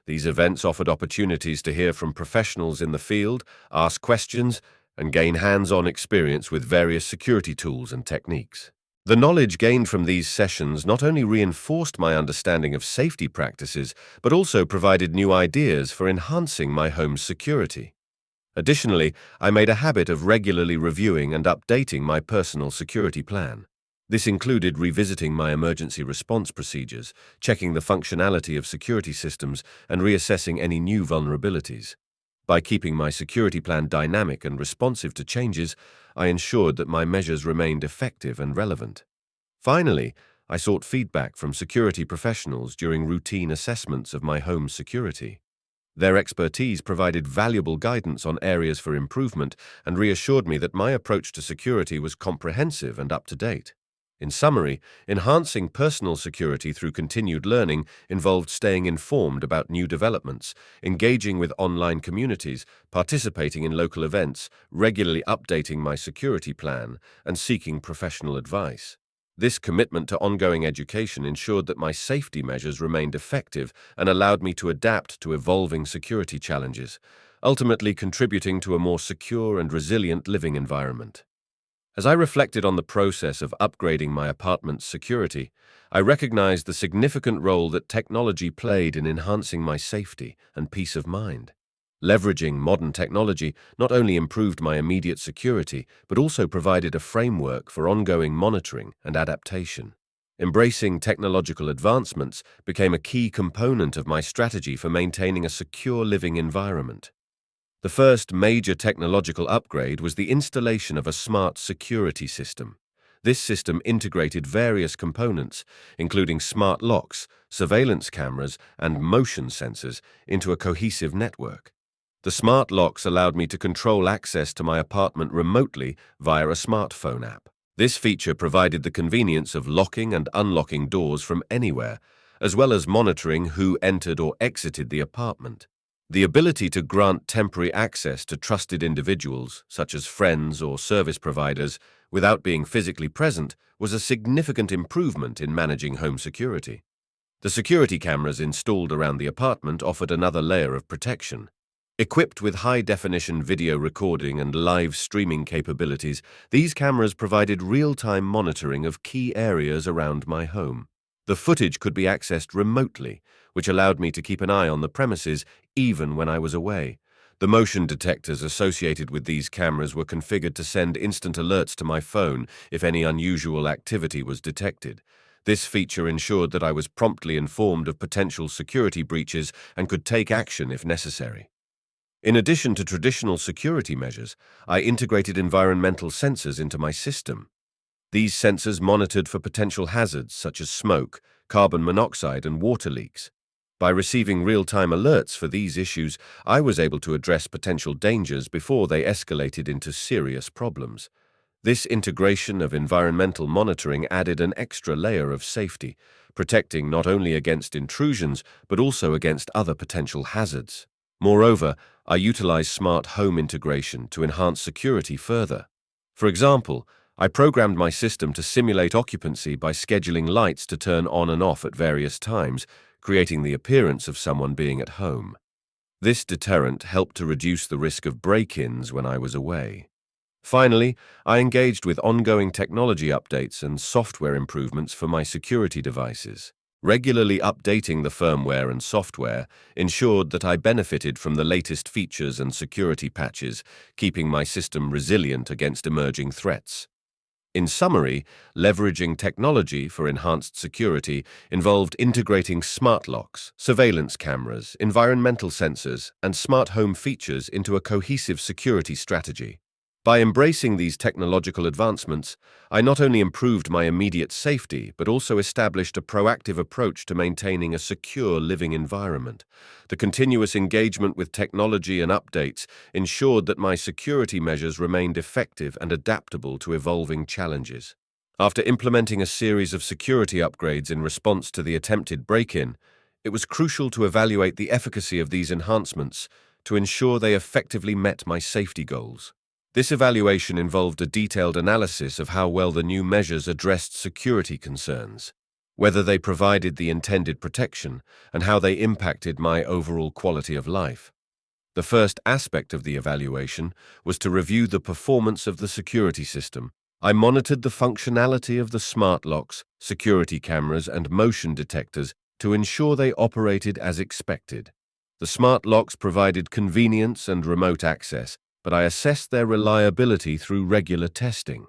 These events offered opportunities to hear from professionals in the field, ask questions, and gain hands-on experience with various security tools and techniques. The knowledge gained from these sessions not only reinforced my understanding of safety practices, but also provided new ideas for enhancing my home's security. Additionally, I made a habit of regularly reviewing and updating my personal security plan. This included revisiting my emergency response procedures, checking the functionality of security systems, and reassessing any new vulnerabilities. By keeping my security plan dynamic and responsive to changes, I ensured that my measures remained effective and relevant. Finally, I sought feedback from security professionals during routine assessments of my home's security. Their expertise provided valuable guidance on areas for improvement and reassured me that my approach to security was comprehensive and up to date. In summary, enhancing personal security through continued learning involved staying informed about new developments, engaging with online communities, participating in local events, regularly updating my security plan, and seeking professional advice. This commitment to ongoing education ensured that my safety measures remained effective and allowed me to adapt to evolving security challenges, ultimately contributing to a more secure and resilient living environment. As I reflected on the process of upgrading my apartment's security, I recognized the significant role that technology played in enhancing my safety and peace of mind. Leveraging modern technology not only improved my immediate security, but also provided a framework for ongoing monitoring and adaptation. Embracing technological advancements became a key component of my strategy for maintaining a secure living environment. The first major technological upgrade was the installation of a smart security system. This system integrated various components, including smart locks, surveillance cameras, and motion sensors, into a cohesive network. The smart locks allowed me to control access to my apartment remotely via a smartphone app. This feature provided the convenience of locking and unlocking doors from anywhere, as well as monitoring who entered or exited the apartment. The ability to grant temporary access to trusted individuals, such as friends or service providers, without being physically present was a significant improvement in managing home security. The security cameras installed around the apartment offered another layer of protection. Equipped with high-definition video recording and live streaming capabilities, these cameras provided real-time monitoring of key areas around my home. The footage could be accessed remotely, which allowed me to keep an eye on the premises even when I was away. The motion detectors associated with these cameras were configured to send instant alerts to my phone if any unusual activity was detected. This feature ensured that I was promptly informed of potential security breaches and could take action if necessary. In addition to traditional security measures, I integrated environmental sensors into my system. These sensors monitored for potential hazards such as smoke, carbon monoxide, and water leaks. By receiving real-time alerts for these issues, I was able to address potential dangers before they escalated into serious problems. This integration of environmental monitoring added an extra layer of safety, protecting not only against intrusions but also against other potential hazards. Moreover, I utilized smart home integration to enhance security further. For example, I programmed my system to simulate occupancy by scheduling lights to turn on and off at various times, creating the appearance of someone being at home. This deterrent helped to reduce the risk of break-ins when I was away. Finally, I engaged with ongoing technology updates and software improvements for my security devices. Regularly updating the firmware and software ensured that I benefited from the latest features and security patches, keeping my system resilient against emerging threats. In summary, leveraging technology for enhanced security involved integrating smart locks, surveillance cameras, environmental sensors, and smart home features into a cohesive security strategy. By embracing these technological advancements, I not only improved my immediate safety, but also established a proactive approach to maintaining a secure living environment. The continuous engagement with technology and updates ensured that my security measures remained effective and adaptable to evolving challenges. After implementing a series of security upgrades in response to the attempted break-in, it was crucial to evaluate the efficacy of these enhancements to ensure they effectively met my safety goals. This evaluation involved a detailed analysis of how well the new measures addressed security concerns, whether they provided the intended protection, and how they impacted my overall quality of life. The first aspect of the evaluation was to review the performance of the security system. I monitored the functionality of the smart locks, security cameras, and motion detectors to ensure they operated as expected. The smart locks provided convenience and remote access, but I assessed their reliability through regular testing.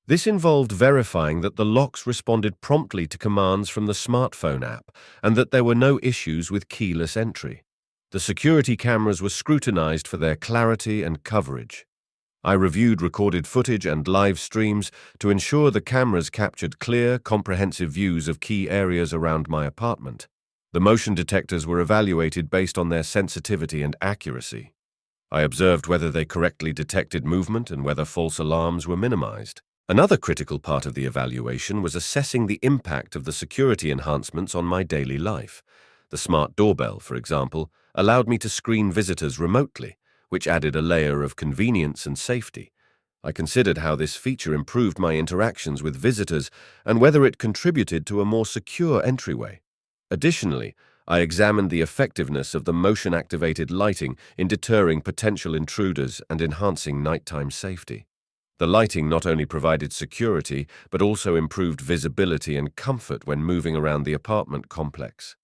This involved verifying that the locks responded promptly to commands from the smartphone app and that there were no issues with keyless entry. The security cameras were scrutinized for their clarity and coverage. I reviewed recorded footage and live streams to ensure the cameras captured clear, comprehensive views of key areas around my apartment. The motion detectors were evaluated based on their sensitivity and accuracy. I observed whether they correctly detected movement and whether false alarms were minimized. Another critical part of the evaluation was assessing the impact of the security enhancements on my daily life. The smart doorbell, for example, allowed me to screen visitors remotely, which added a layer of convenience and safety. I considered how this feature improved my interactions with visitors and whether it contributed to a more secure entryway. Additionally, I examined the effectiveness of the motion-activated lighting in deterring potential intruders and enhancing nighttime safety. The lighting not only provided security, but also improved visibility and comfort when moving around the apartment complex.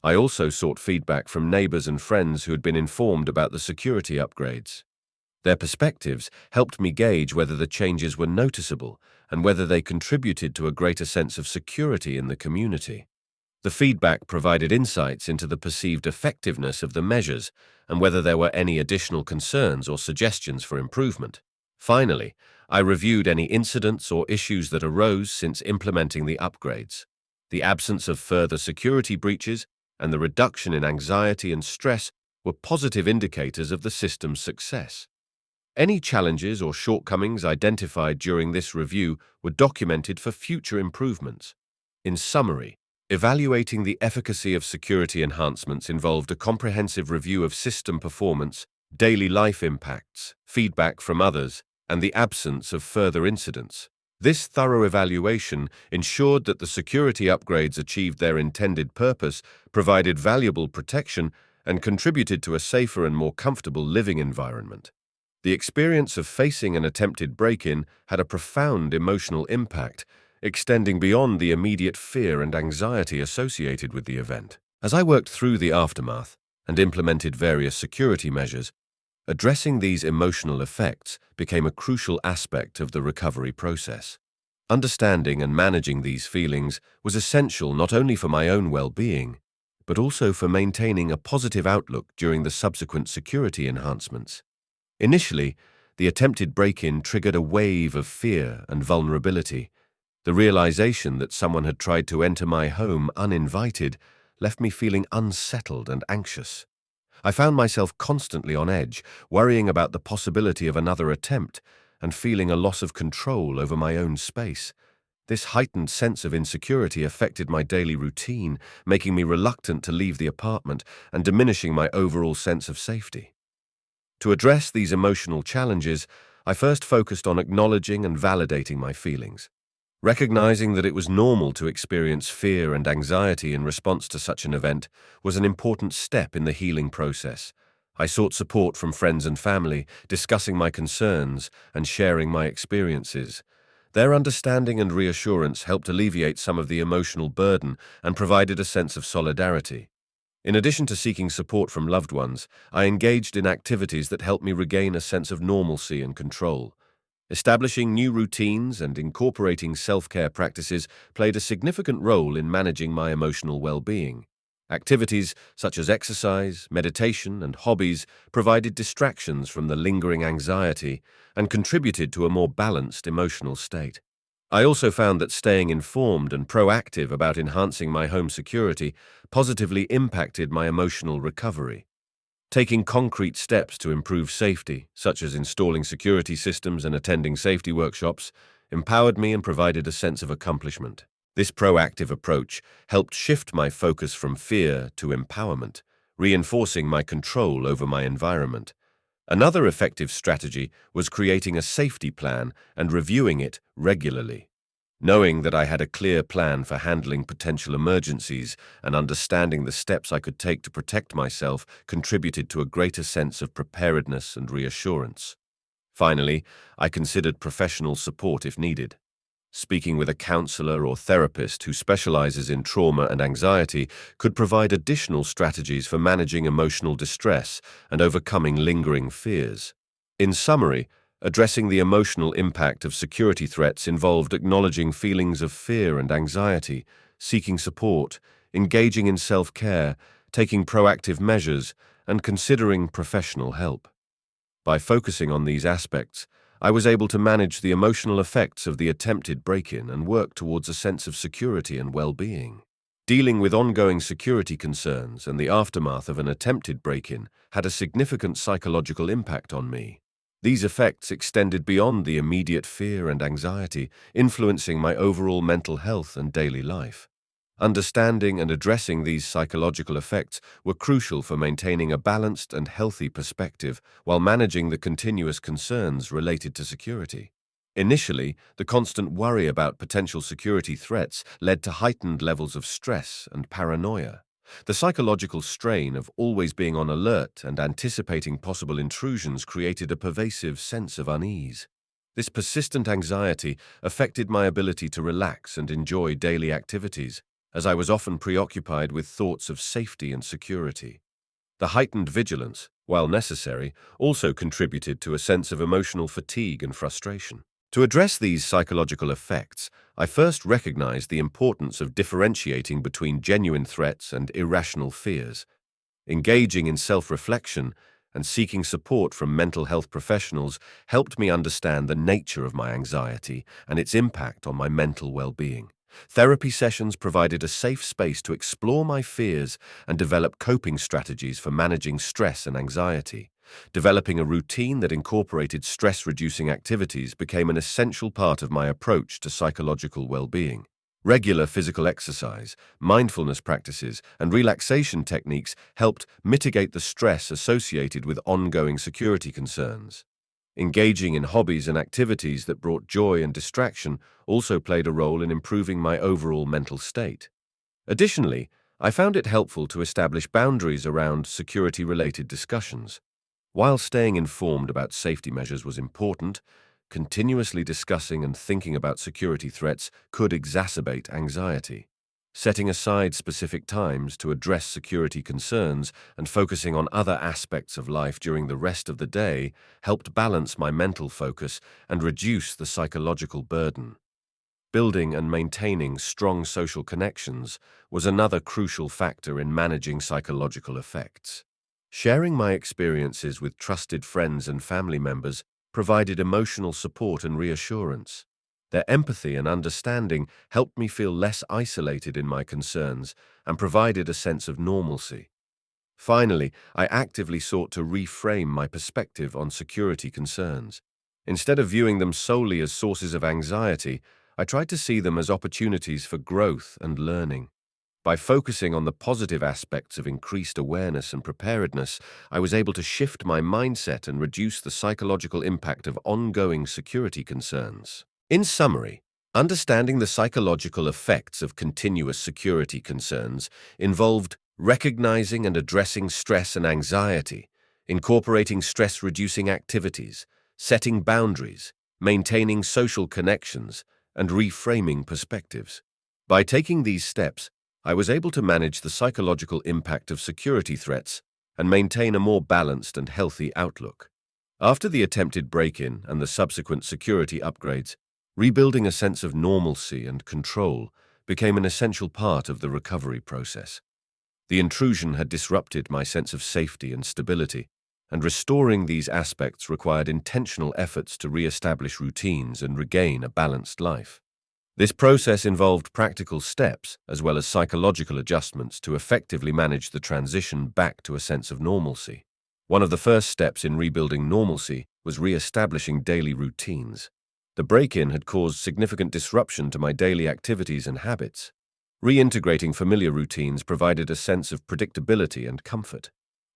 I also sought feedback from neighbors and friends who had been informed about the security upgrades. Their perspectives helped me gauge whether the changes were noticeable and whether they contributed to a greater sense of security in the community. The feedback provided insights into the perceived effectiveness of the measures and whether there were any additional concerns or suggestions for improvement. Finally, I reviewed any incidents or issues that arose since implementing the upgrades. The absence of further security breaches and the reduction in anxiety and stress were positive indicators of the system's success. Any challenges or shortcomings identified during this review were documented for future improvements. In summary, evaluating the efficacy of security enhancements involved a comprehensive review of system performance, daily life impacts, feedback from others, and the absence of further incidents. This thorough evaluation ensured that the security upgrades achieved their intended purpose, provided valuable protection, and contributed to a safer and more comfortable living environment. The experience of facing an attempted break-in had a profound emotional impact, extending beyond the immediate fear and anxiety associated with the event. As I worked through the aftermath and implemented various security measures, addressing these emotional effects became a crucial aspect of the recovery process. Understanding and managing these feelings was essential not only for my own well-being, but also for maintaining a positive outlook during the subsequent security enhancements. Initially, the attempted break-in triggered a wave of fear and vulnerability. The realization that someone had tried to enter my home uninvited left me feeling unsettled and anxious. I found myself constantly on edge, worrying about the possibility of another attempt and feeling a loss of control over my own space. This heightened sense of insecurity affected my daily routine, making me reluctant to leave the apartment and diminishing my overall sense of safety. To address these emotional challenges, I first focused on acknowledging and validating my feelings. Recognizing that it was normal to experience fear and anxiety in response to such an event was an important step in the healing process. I sought support from friends and family, discussing my concerns and sharing my experiences. Their understanding and reassurance helped alleviate some of the emotional burden and provided a sense of solidarity. In addition to seeking support from loved ones, I engaged in activities that helped me regain a sense of normalcy and control. Establishing new routines and incorporating self-care practices played a significant role in managing my emotional well-being. Activities such as exercise, meditation, and hobbies provided distractions from the lingering anxiety and contributed to a more balanced emotional state. I also found that staying informed and proactive about enhancing my home security positively impacted my emotional recovery. Taking concrete steps to improve safety, such as installing security systems and attending safety workshops, empowered me and provided a sense of accomplishment. This proactive approach helped shift my focus from fear to empowerment, reinforcing my control over my environment. Another effective strategy was creating a safety plan and reviewing it regularly. Knowing that I had a clear plan for handling potential emergencies and understanding the steps I could take to protect myself contributed to a greater sense of preparedness and reassurance. Finally, I considered professional support if needed. Speaking with a counselor or therapist who specializes in trauma and anxiety could provide additional strategies for managing emotional distress and overcoming lingering fears. In summary, addressing the emotional impact of security threats involved acknowledging feelings of fear and anxiety, seeking support, engaging in self-care, taking proactive measures, and considering professional help. By focusing on these aspects, I was able to manage the emotional effects of the attempted break-in and work towards a sense of security and well-being. Dealing with ongoing security concerns and the aftermath of an attempted break-in had a significant psychological impact on me. These effects extended beyond the immediate fear and anxiety, influencing my overall mental health and daily life. Understanding and addressing these psychological effects were crucial for maintaining a balanced and healthy perspective while managing the continuous concerns related to security. Initially, the constant worry about potential security threats led to heightened levels of stress and paranoia. The psychological strain of always being on alert and anticipating possible intrusions created a pervasive sense of unease. This persistent anxiety affected my ability to relax and enjoy daily activities, as I was often preoccupied with thoughts of safety and security. The heightened vigilance, while necessary, also contributed to a sense of emotional fatigue and frustration. To address these psychological effects, I first recognized the importance of differentiating between genuine threats and irrational fears. Engaging in self-reflection and seeking support from mental health professionals helped me understand the nature of my anxiety and its impact on my mental well-being. Therapy sessions provided a safe space to explore my fears and develop coping strategies for managing stress and anxiety. Developing a routine that incorporated stress-reducing activities became an essential part of my approach to psychological well-being. Regular physical exercise, mindfulness practices, and relaxation techniques helped mitigate the stress associated with ongoing security concerns. Engaging in hobbies and activities that brought joy and distraction also played a role in improving my overall mental state. Additionally, I found it helpful to establish boundaries around security-related discussions. While staying informed about safety measures was important, continuously discussing and thinking about security threats could exacerbate anxiety. Setting aside specific times to address security concerns and focusing on other aspects of life during the rest of the day helped balance my mental focus and reduce the psychological burden. Building and maintaining strong social connections was another crucial factor in managing psychological effects. Sharing my experiences with trusted friends and family members provided emotional support and reassurance. Their empathy and understanding helped me feel less isolated in my concerns and provided a sense of normalcy. Finally, I actively sought to reframe my perspective on security concerns. Instead of viewing them solely as sources of anxiety, I tried to see them as opportunities for growth and learning. By focusing on the positive aspects of increased awareness and preparedness, I was able to shift my mindset and reduce the psychological impact of ongoing security concerns. In summary, understanding the psychological effects of continuous security concerns involved recognizing and addressing stress and anxiety, incorporating stress-reducing activities, setting boundaries, maintaining social connections, and reframing perspectives. By taking these steps, I was able to manage the psychological impact of security threats and maintain a more balanced and healthy outlook. After the attempted break-in and the subsequent security upgrades, rebuilding a sense of normalcy and control became an essential part of the recovery process. The intrusion had disrupted my sense of safety and stability, and restoring these aspects required intentional efforts to re-establish routines and regain a balanced life. This process involved practical steps as well as psychological adjustments to effectively manage the transition back to a sense of normalcy. One of the first steps in rebuilding normalcy was re-establishing daily routines. The break-in had caused significant disruption to my daily activities and habits. Reintegrating familiar routines provided a sense of predictability and comfort.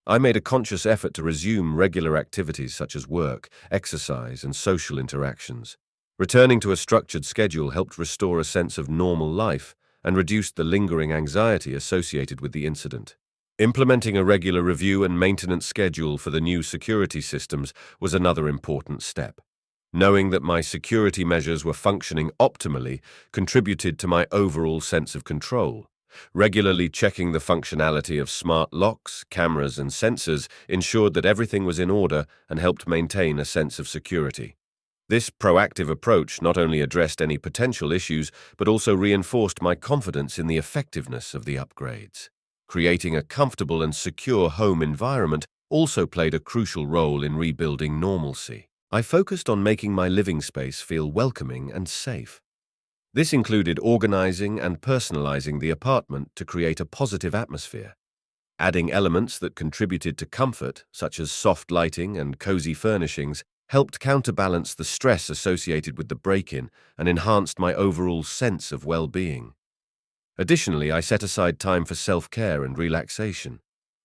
I made a conscious effort to resume regular activities such as work, exercise, and social interactions. Returning to a structured schedule helped restore a sense of normal life and reduced the lingering anxiety associated with the incident. Implementing a regular review and maintenance schedule for the new security systems was another important step. Knowing that my security measures were functioning optimally contributed to my overall sense of control. Regularly checking the functionality of smart locks, cameras, and sensors ensured that everything was in order and helped maintain a sense of security. This proactive approach not only addressed any potential issues, but also reinforced my confidence in the effectiveness of the upgrades. Creating a comfortable and secure home environment also played a crucial role in rebuilding normalcy. I focused on making my living space feel welcoming and safe. This included organizing and personalizing the apartment to create a positive atmosphere. Adding elements that contributed to comfort, such as soft lighting and cozy furnishings, helped counterbalance the stress associated with the break-in and enhanced my overall sense of well-being. Additionally, I set aside time for self-care and relaxation.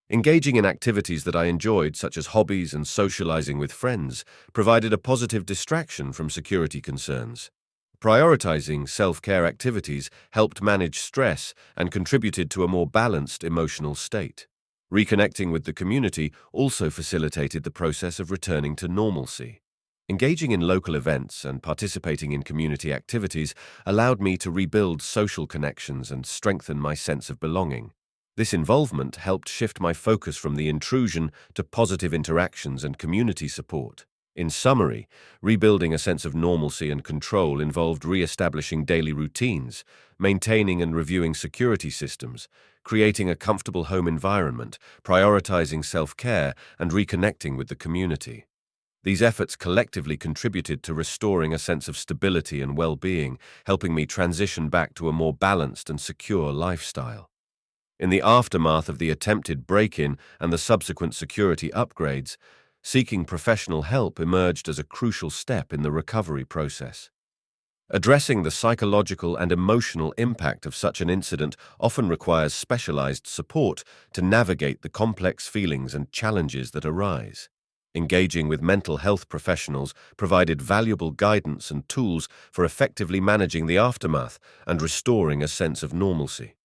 Engaging in activities that I enjoyed, such as hobbies and socializing with friends, provided a positive distraction from security concerns. Prioritizing self-care activities helped manage stress and contributed to a more balanced emotional state. Reconnecting with the community also facilitated the process of returning to normalcy. Engaging in local events and participating in community activities allowed me to rebuild social connections and strengthen my sense of belonging. This involvement helped shift my focus from the intrusion to positive interactions and community support. In summary, rebuilding a sense of normalcy and control involved re-establishing daily routines, maintaining and reviewing security systems, creating a comfortable home environment, prioritizing self-care, and reconnecting with the community. These efforts collectively contributed to restoring a sense of stability and well-being, helping me transition back to a more balanced and secure lifestyle. In the aftermath of the attempted break-in and the subsequent security upgrades, seeking professional help emerged as a crucial step in the recovery process. Addressing the psychological and emotional impact of such an incident often requires specialized support to navigate the complex feelings and challenges that arise. Engaging with mental health professionals provided valuable guidance and tools for effectively managing the aftermath and restoring a sense of normalcy.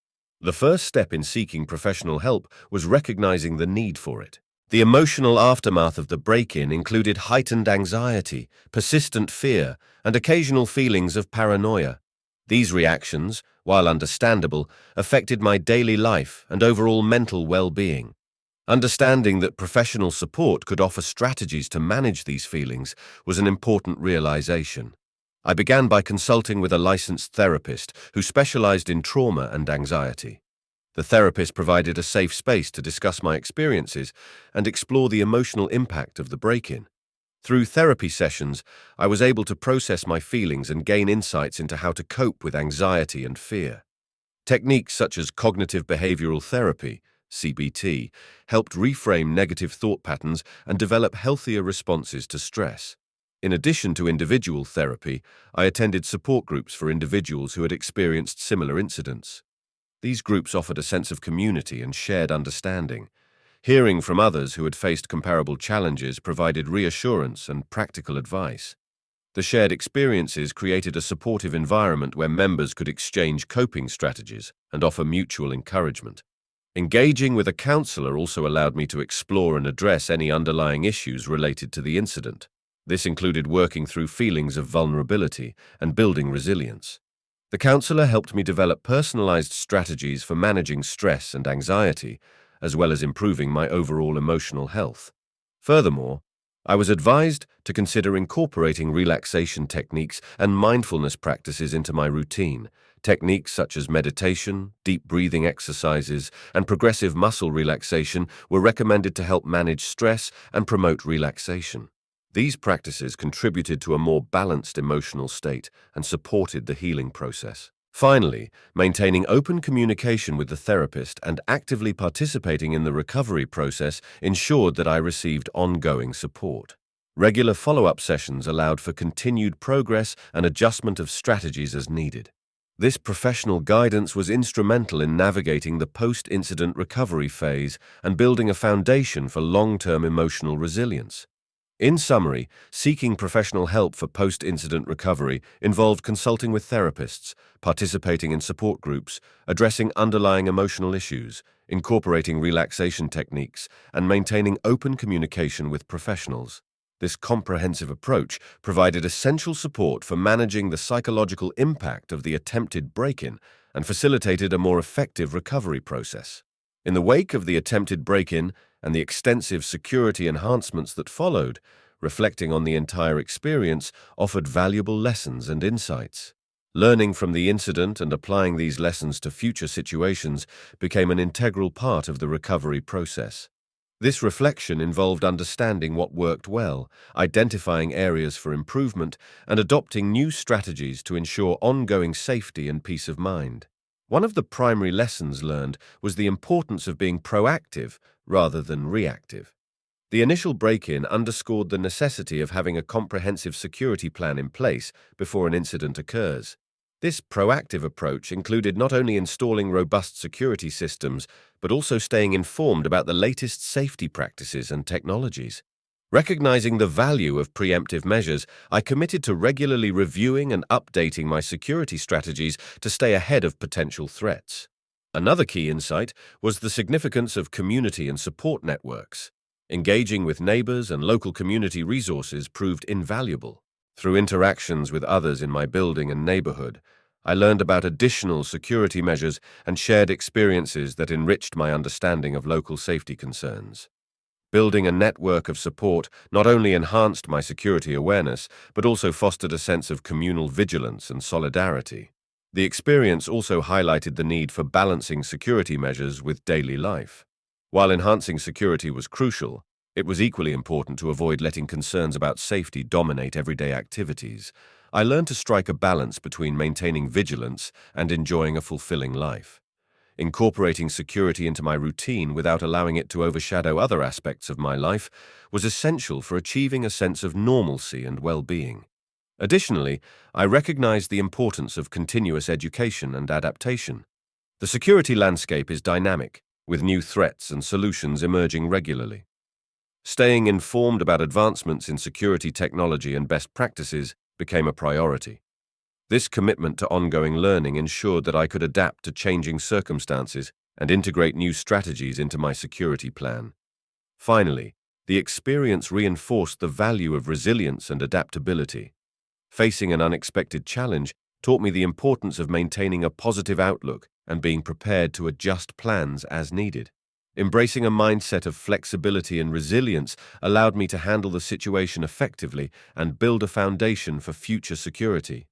The first step in seeking professional help was recognizing the need for it. The emotional aftermath of the break-in included heightened anxiety, persistent fear, and occasional feelings of paranoia. These reactions, while understandable, affected my daily life and overall mental well-being. Understanding that professional support could offer strategies to manage these feelings was an important realization. I began by consulting with a licensed therapist who specialized in trauma and anxiety. The therapist provided a safe space to discuss my experiences and explore the emotional impact of the break-in. Through therapy sessions, I was able to process my feelings and gain insights into how to cope with anxiety and fear. Techniques such as cognitive behavioral therapy, CBT, helped reframe negative thought patterns and develop healthier responses to stress. In addition to individual therapy, I attended support groups for individuals who had experienced similar incidents. These groups offered a sense of community and shared understanding. Hearing from others who had faced comparable challenges provided reassurance and practical advice. The shared experiences created a supportive environment where members could exchange coping strategies and offer mutual encouragement. Engaging with a counselor also allowed me to explore and address any underlying issues related to the incident. This included working through feelings of vulnerability and building resilience. The counselor helped me develop personalized strategies for managing stress and anxiety, as well as improving my overall emotional health. Furthermore, I was advised to consider incorporating relaxation techniques and mindfulness practices into my routine. Techniques such as meditation, deep breathing exercises, and progressive muscle relaxation were recommended to help manage stress and promote relaxation. These practices contributed to a more balanced emotional state and supported the healing process. Finally, maintaining open communication with the therapist and actively participating in the recovery process ensured that I received ongoing support. Regular follow-up sessions allowed for continued progress and adjustment of strategies as needed. This professional guidance was instrumental in navigating the post-incident recovery phase and building a foundation for long-term emotional resilience. In summary, seeking professional help for post-incident recovery involved consulting with therapists, participating in support groups, addressing underlying emotional issues, incorporating relaxation techniques, and maintaining open communication with professionals. This comprehensive approach provided essential support for managing the psychological impact of the attempted break-in and facilitated a more effective recovery process. In the wake of the attempted break-in and the extensive security enhancements that followed, reflecting on the entire experience offered valuable lessons and insights. Learning from the incident and applying these lessons to future situations became an integral part of the recovery process. This reflection involved understanding what worked well, identifying areas for improvement, and adopting new strategies to ensure ongoing safety and peace of mind. One of the primary lessons learned was the importance of being proactive rather than reactive. The initial break-in underscored the necessity of having a comprehensive security plan in place before an incident occurs. This proactive approach included not only installing robust security systems, but also staying informed about the latest safety practices and technologies. Recognizing the value of preemptive measures, I committed to regularly reviewing and updating my security strategies to stay ahead of potential threats. Another key insight was the significance of community and support networks. Engaging with neighbors and local community resources proved invaluable. Through interactions with others in my building and neighborhood, I learned about additional security measures and shared experiences that enriched my understanding of local safety concerns. Building a network of support not only enhanced my security awareness, but also fostered a sense of communal vigilance and solidarity. The experience also highlighted the need for balancing security measures with daily life. While enhancing security was crucial, it was equally important to avoid letting concerns about safety dominate everyday activities. I learned to strike a balance between maintaining vigilance and enjoying a fulfilling life. Incorporating security into my routine without allowing it to overshadow other aspects of my life was essential for achieving a sense of normalcy and well-being. Additionally, I recognized the importance of continuous education and adaptation. The security landscape is dynamic, with new threats and solutions emerging regularly. Staying informed about advancements in security technology and best practices became a priority. This commitment to ongoing learning ensured that I could adapt to changing circumstances and integrate new strategies into my security plan. Finally, the experience reinforced the value of resilience and adaptability. Facing an unexpected challenge taught me the importance of maintaining a positive outlook and being prepared to adjust plans as needed. Embracing a mindset of flexibility and resilience allowed me to handle the situation effectively and build a foundation for future security.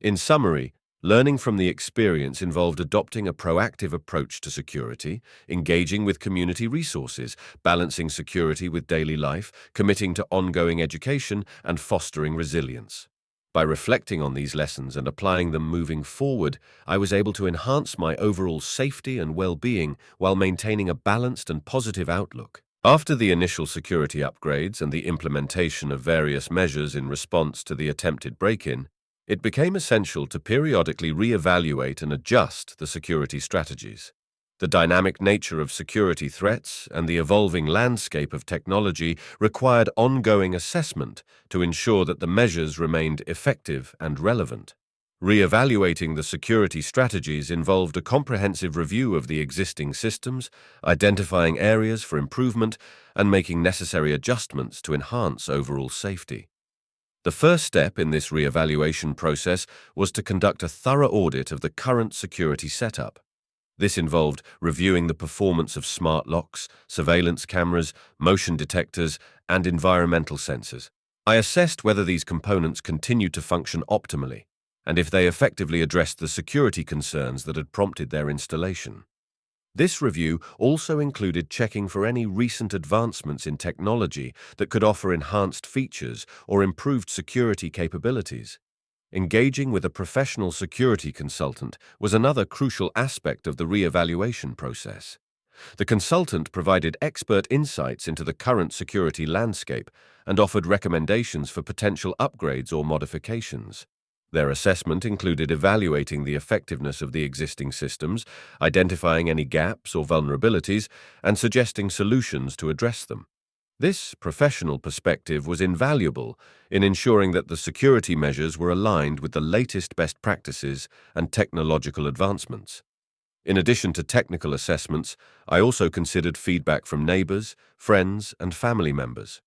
In summary, learning from the experience involved adopting a proactive approach to security, engaging with community resources, balancing security with daily life, committing to ongoing education, and fostering resilience. By reflecting on these lessons and applying them moving forward, I was able to enhance my overall safety and well-being while maintaining a balanced and positive outlook. After the initial security upgrades and the implementation of various measures in response to the attempted break-in, it became essential to periodically re-evaluate and adjust the security strategies. The dynamic nature of security threats and the evolving landscape of technology required ongoing assessment to ensure that the measures remained effective and relevant. Re-evaluating the security strategies involved a comprehensive review of the existing systems, identifying areas for improvement, and making necessary adjustments to enhance overall safety. The first step in this re-evaluation process was to conduct a thorough audit of the current security setup. This involved reviewing the performance of smart locks, surveillance cameras, motion detectors, and environmental sensors. I assessed whether these components continued to function optimally, and if they effectively addressed the security concerns that had prompted their installation. This review also included checking for any recent advancements in technology that could offer enhanced features or improved security capabilities. Engaging with a professional security consultant was another crucial aspect of the re-evaluation process. The consultant provided expert insights into the current security landscape and offered recommendations for potential upgrades or modifications. Their assessment included evaluating the effectiveness of the existing systems, identifying any gaps or vulnerabilities, and suggesting solutions to address them. This professional perspective was invaluable in ensuring that the security measures were aligned with the latest best practices and technological advancements. In addition to technical assessments, I also considered feedback from neighbors, friends, and family members.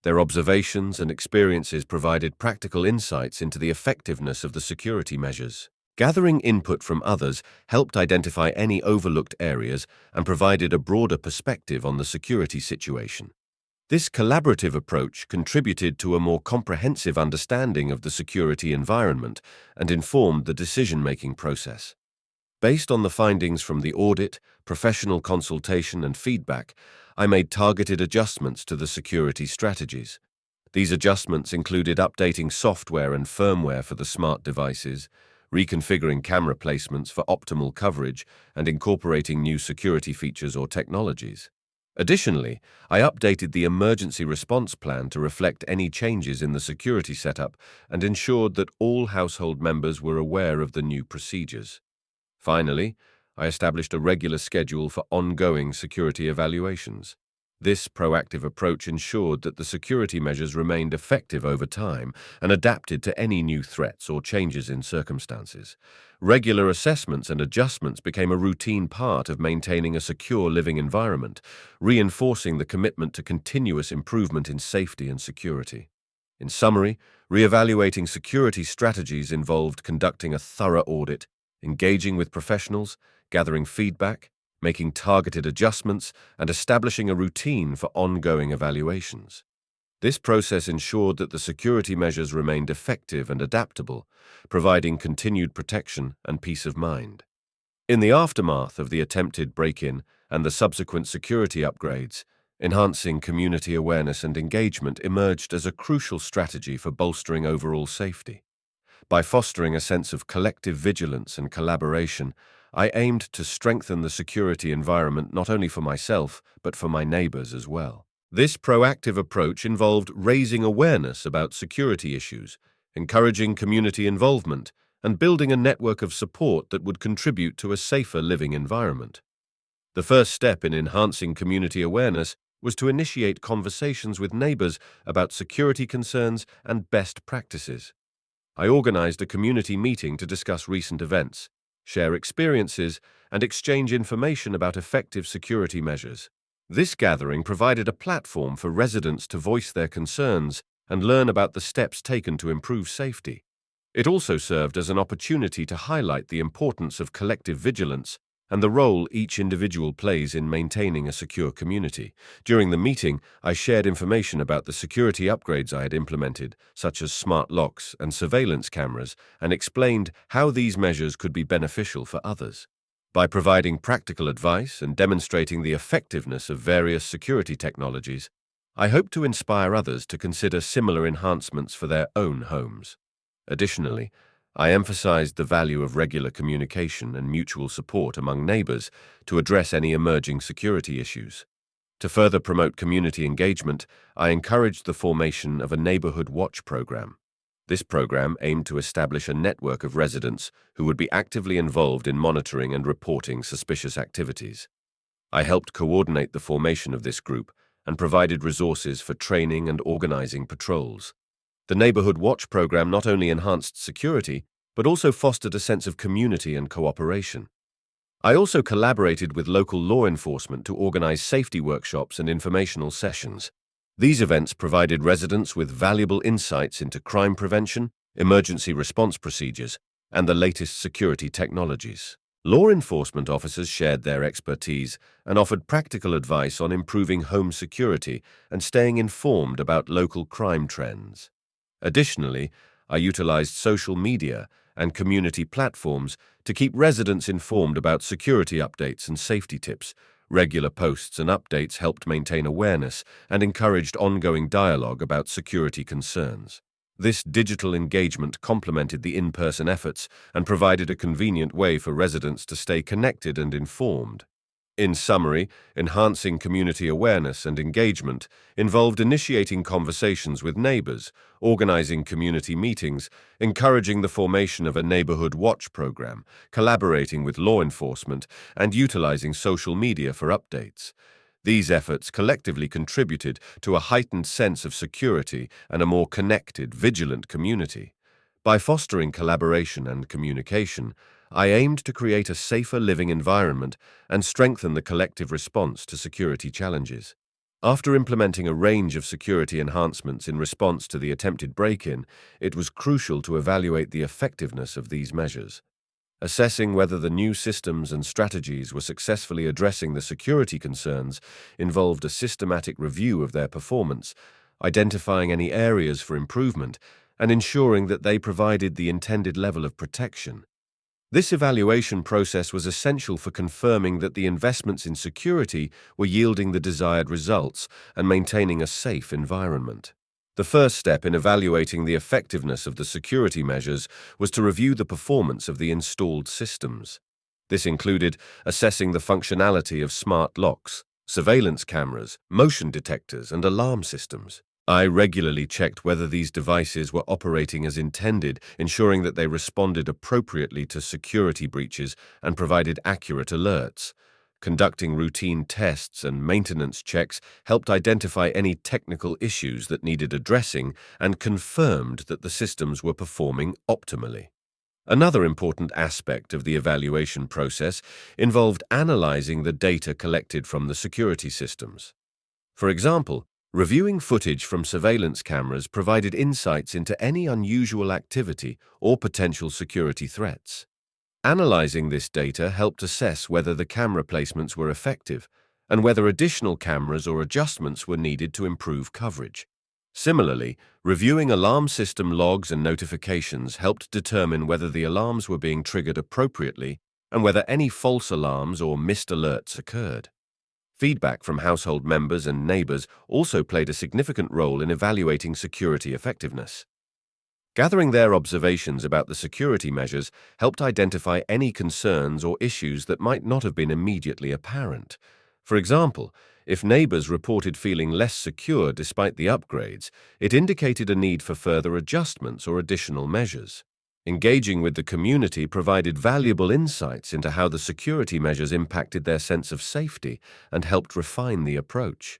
Their observations and experiences provided practical insights into the effectiveness of the security measures. Gathering input from others helped identify any overlooked areas and provided a broader perspective on the security situation. This collaborative approach contributed to a more comprehensive understanding of the security environment and informed the decision-making process. Based on the findings from the audit, professional consultation, and feedback, I made targeted adjustments to the security strategies. These adjustments included updating software and firmware for the smart devices, reconfiguring camera placements for optimal coverage, and incorporating new security features or technologies. Additionally, I updated the emergency response plan to reflect any changes in the security setup and ensured that all household members were aware of the new procedures. Finally, I established a regular schedule for ongoing security evaluations. This proactive approach ensured that the security measures remained effective over time and adapted to any new threats or changes in circumstances. Regular assessments and adjustments became a routine part of maintaining a secure living environment, reinforcing the commitment to continuous improvement in safety and security. In summary, re-evaluating security strategies involved conducting a thorough audit, engaging with professionals, gathering feedback, making targeted adjustments, and establishing a routine for ongoing evaluations. This process ensured that the security measures remained effective and adaptable, providing continued protection and peace of mind. In the aftermath of the attempted break-in and the subsequent security upgrades, enhancing community awareness and engagement emerged as a crucial strategy for bolstering overall safety. By fostering a sense of collective vigilance and collaboration, I aimed to strengthen the security environment not only for myself, but for my neighbors as well. This proactive approach involved raising awareness about security issues, encouraging community involvement, and building a network of support that would contribute to a safer living environment. The first step in enhancing community awareness was to initiate conversations with neighbors about security concerns and best practices. I organized a community meeting to discuss recent events, share experiences, and exchange information about effective security measures. This gathering provided a platform for residents to voice their concerns and learn about the steps taken to improve safety. It also served as an opportunity to highlight the importance of collective vigilance and the role each individual plays in maintaining a secure community. During the meeting, I shared information about the security upgrades I had implemented, such as smart locks and surveillance cameras, and explained how these measures could be beneficial for others. By providing practical advice and demonstrating the effectiveness of various security technologies, I hope to inspire others to consider similar enhancements for their own homes. Additionally, I emphasized the value of regular communication and mutual support among neighbors to address any emerging security issues. To further promote community engagement, I encouraged the formation of a neighborhood watch program. This program aimed to establish a network of residents who would be actively involved in monitoring and reporting suspicious activities. I helped coordinate the formation of this group and provided resources for training and organizing patrols. The Neighborhood Watch program not only enhanced security, but also fostered a sense of community and cooperation. I also collaborated with local law enforcement to organize safety workshops and informational sessions. These events provided residents with valuable insights into crime prevention, emergency response procedures, and the latest security technologies. Law enforcement officers shared their expertise and offered practical advice on improving home security and staying informed about local crime trends. Additionally, I utilized social media and community platforms to keep residents informed about security updates and safety tips. Regular posts and updates helped maintain awareness and encouraged ongoing dialogue about security concerns. This digital engagement complemented the in-person efforts and provided a convenient way for residents to stay connected and informed. In summary, enhancing community awareness and engagement involved initiating conversations with neighbors, organizing community meetings, encouraging the formation of a neighborhood watch program, collaborating with law enforcement, and utilizing social media for updates. These efforts collectively contributed to a heightened sense of security and a more connected, vigilant community. By fostering collaboration and communication, I aimed to create a safer living environment and strengthen the collective response to security challenges. After implementing a range of security enhancements in response to the attempted break-in, it was crucial to evaluate the effectiveness of these measures. Assessing whether the new systems and strategies were successfully addressing the security concerns involved a systematic review of their performance, identifying any areas for improvement, and ensuring that they provided the intended level of protection. This evaluation process was essential for confirming that the investments in security were yielding the desired results and maintaining a safe environment. The first step in evaluating the effectiveness of the security measures was to review the performance of the installed systems. This included assessing the functionality of smart locks, surveillance cameras, motion detectors, and alarm systems. I regularly checked whether these devices were operating as intended, ensuring that they responded appropriately to security breaches and provided accurate alerts. Conducting routine tests and maintenance checks helped identify any technical issues that needed addressing and confirmed that the systems were performing optimally. Another important aspect of the evaluation process involved analyzing the data collected from the security systems. For example, reviewing footage from surveillance cameras provided insights into any unusual activity or potential security threats. Analyzing this data helped assess whether the camera placements were effective and whether additional cameras or adjustments were needed to improve coverage. Similarly, reviewing alarm system logs and notifications helped determine whether the alarms were being triggered appropriately and whether any false alarms or missed alerts occurred. Feedback from household members and neighbors also played a significant role in evaluating security effectiveness. Gathering their observations about the security measures helped identify any concerns or issues that might not have been immediately apparent. For example, if neighbors reported feeling less secure despite the upgrades, it indicated a need for further adjustments or additional measures. Engaging with the community provided valuable insights into how the security measures impacted their sense of safety and helped refine the approach.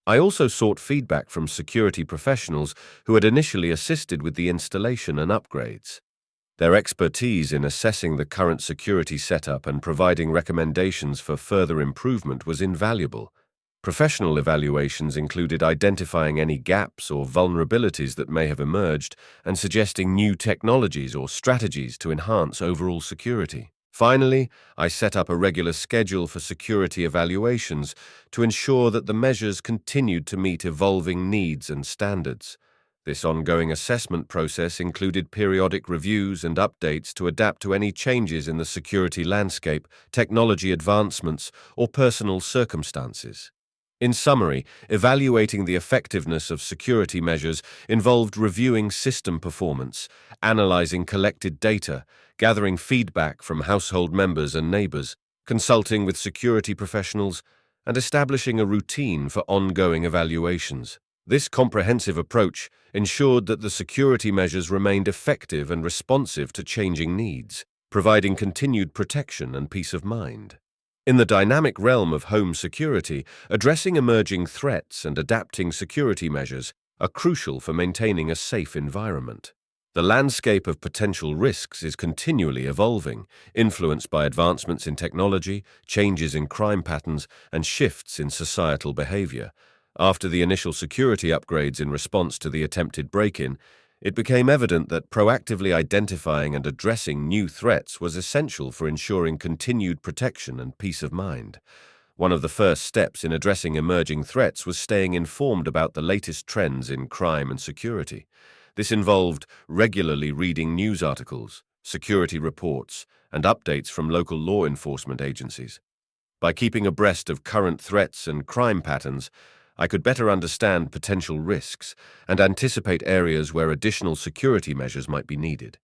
I also sought feedback from security professionals who had initially assisted with the installation and upgrades. Their expertise in assessing the current security setup and providing recommendations for further improvement was invaluable. Professional evaluations included identifying any gaps or vulnerabilities that may have emerged and suggesting new technologies or strategies to enhance overall security. Finally, I set up a regular schedule for security evaluations to ensure that the measures continued to meet evolving needs and standards. This ongoing assessment process included periodic reviews and updates to adapt to any changes in the security landscape, technology advancements, or personal circumstances. In summary, evaluating the effectiveness of security measures involved reviewing system performance, analyzing collected data, gathering feedback from household members and neighbors, consulting with security professionals, and establishing a routine for ongoing evaluations. This comprehensive approach ensured that the security measures remained effective and responsive to changing needs, providing continued protection and peace of mind. In the dynamic realm of home security, addressing emerging threats and adapting security measures are crucial for maintaining a safe environment. The landscape of potential risks is continually evolving, influenced by advancements in technology, changes in crime patterns, and shifts in societal behavior. After the initial security upgrades in response to the attempted break-in, it became evident that proactively identifying and addressing new threats was essential for ensuring continued protection and peace of mind. One of the first steps in addressing emerging threats was staying informed about the latest trends in crime and security. This involved regularly reading news articles, security reports, and updates from local law enforcement agencies. By keeping abreast of current threats and crime patterns, I could better understand potential risks and anticipate areas where additional security measures might be needed.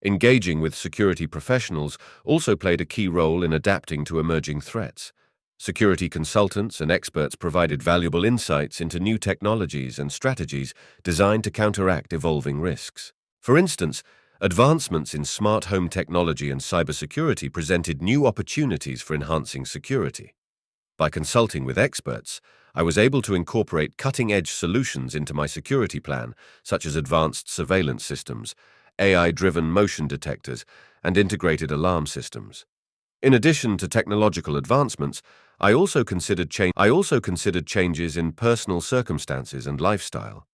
Engaging with security professionals also played a key role in adapting to emerging threats. Security consultants and experts provided valuable insights into new technologies and strategies designed to counteract evolving risks. For instance, advancements in smart home technology and cybersecurity presented new opportunities for enhancing security. By consulting with experts, I was able to incorporate cutting-edge solutions into my security plan, such as advanced surveillance systems, AI-driven motion detectors, and integrated alarm systems. In addition to technological advancements, I also considered changes in personal circumstances and lifestyle.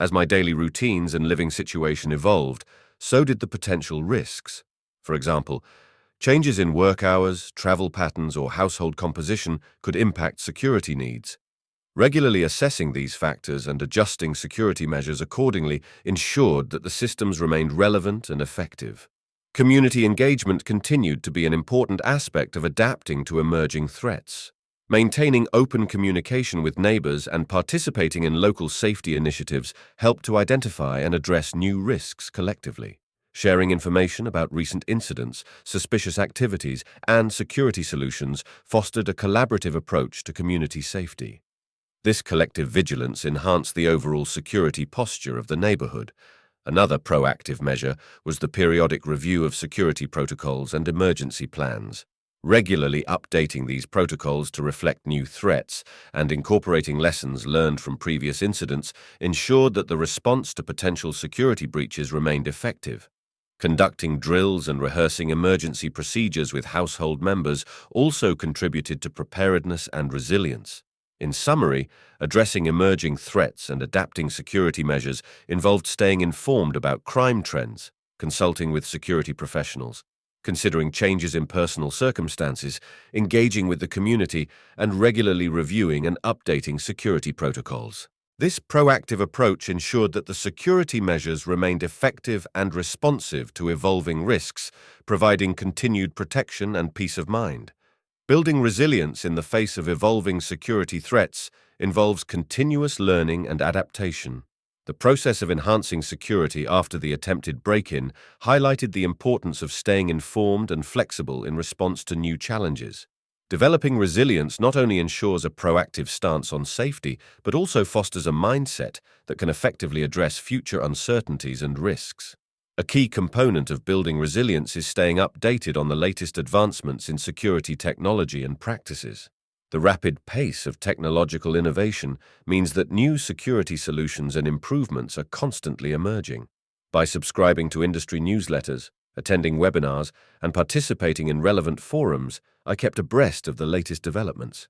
As my daily routines and living situation evolved, so did the potential risks. For example, changes in work hours, travel patterns, or household composition could impact security needs. Regularly assessing these factors and adjusting security measures accordingly ensured that the systems remained relevant and effective. Community engagement continued to be an important aspect of adapting to emerging threats. Maintaining open communication with neighbors and participating in local safety initiatives helped to identify and address new risks collectively. Sharing information about recent incidents, suspicious activities, and security solutions fostered a collaborative approach to community safety. This collective vigilance enhanced the overall security posture of the neighborhood. Another proactive measure was the periodic review of security protocols and emergency plans. Regularly updating these protocols to reflect new threats and incorporating lessons learned from previous incidents ensured that the response to potential security breaches remained effective. Conducting drills and rehearsing emergency procedures with household members also contributed to preparedness and resilience. In summary, addressing emerging threats and adapting security measures involved staying informed about crime trends, consulting with security professionals, considering changes in personal circumstances, engaging with the community, and regularly reviewing and updating security protocols. This proactive approach ensured that the security measures remained effective and responsive to evolving risks, providing continued protection and peace of mind. Building resilience in the face of evolving security threats involves continuous learning and adaptation. The process of enhancing security after the attempted break-in highlighted the importance of staying informed and flexible in response to new challenges. Developing resilience not only ensures a proactive stance on safety, but also fosters a mindset that can effectively address future uncertainties and risks. A key component of building resilience is staying updated on the latest advancements in security technology and practices. The rapid pace of technological innovation means that new security solutions and improvements are constantly emerging. By subscribing to industry newsletters, attending webinars, and participating in relevant forums, I kept abreast of the latest developments.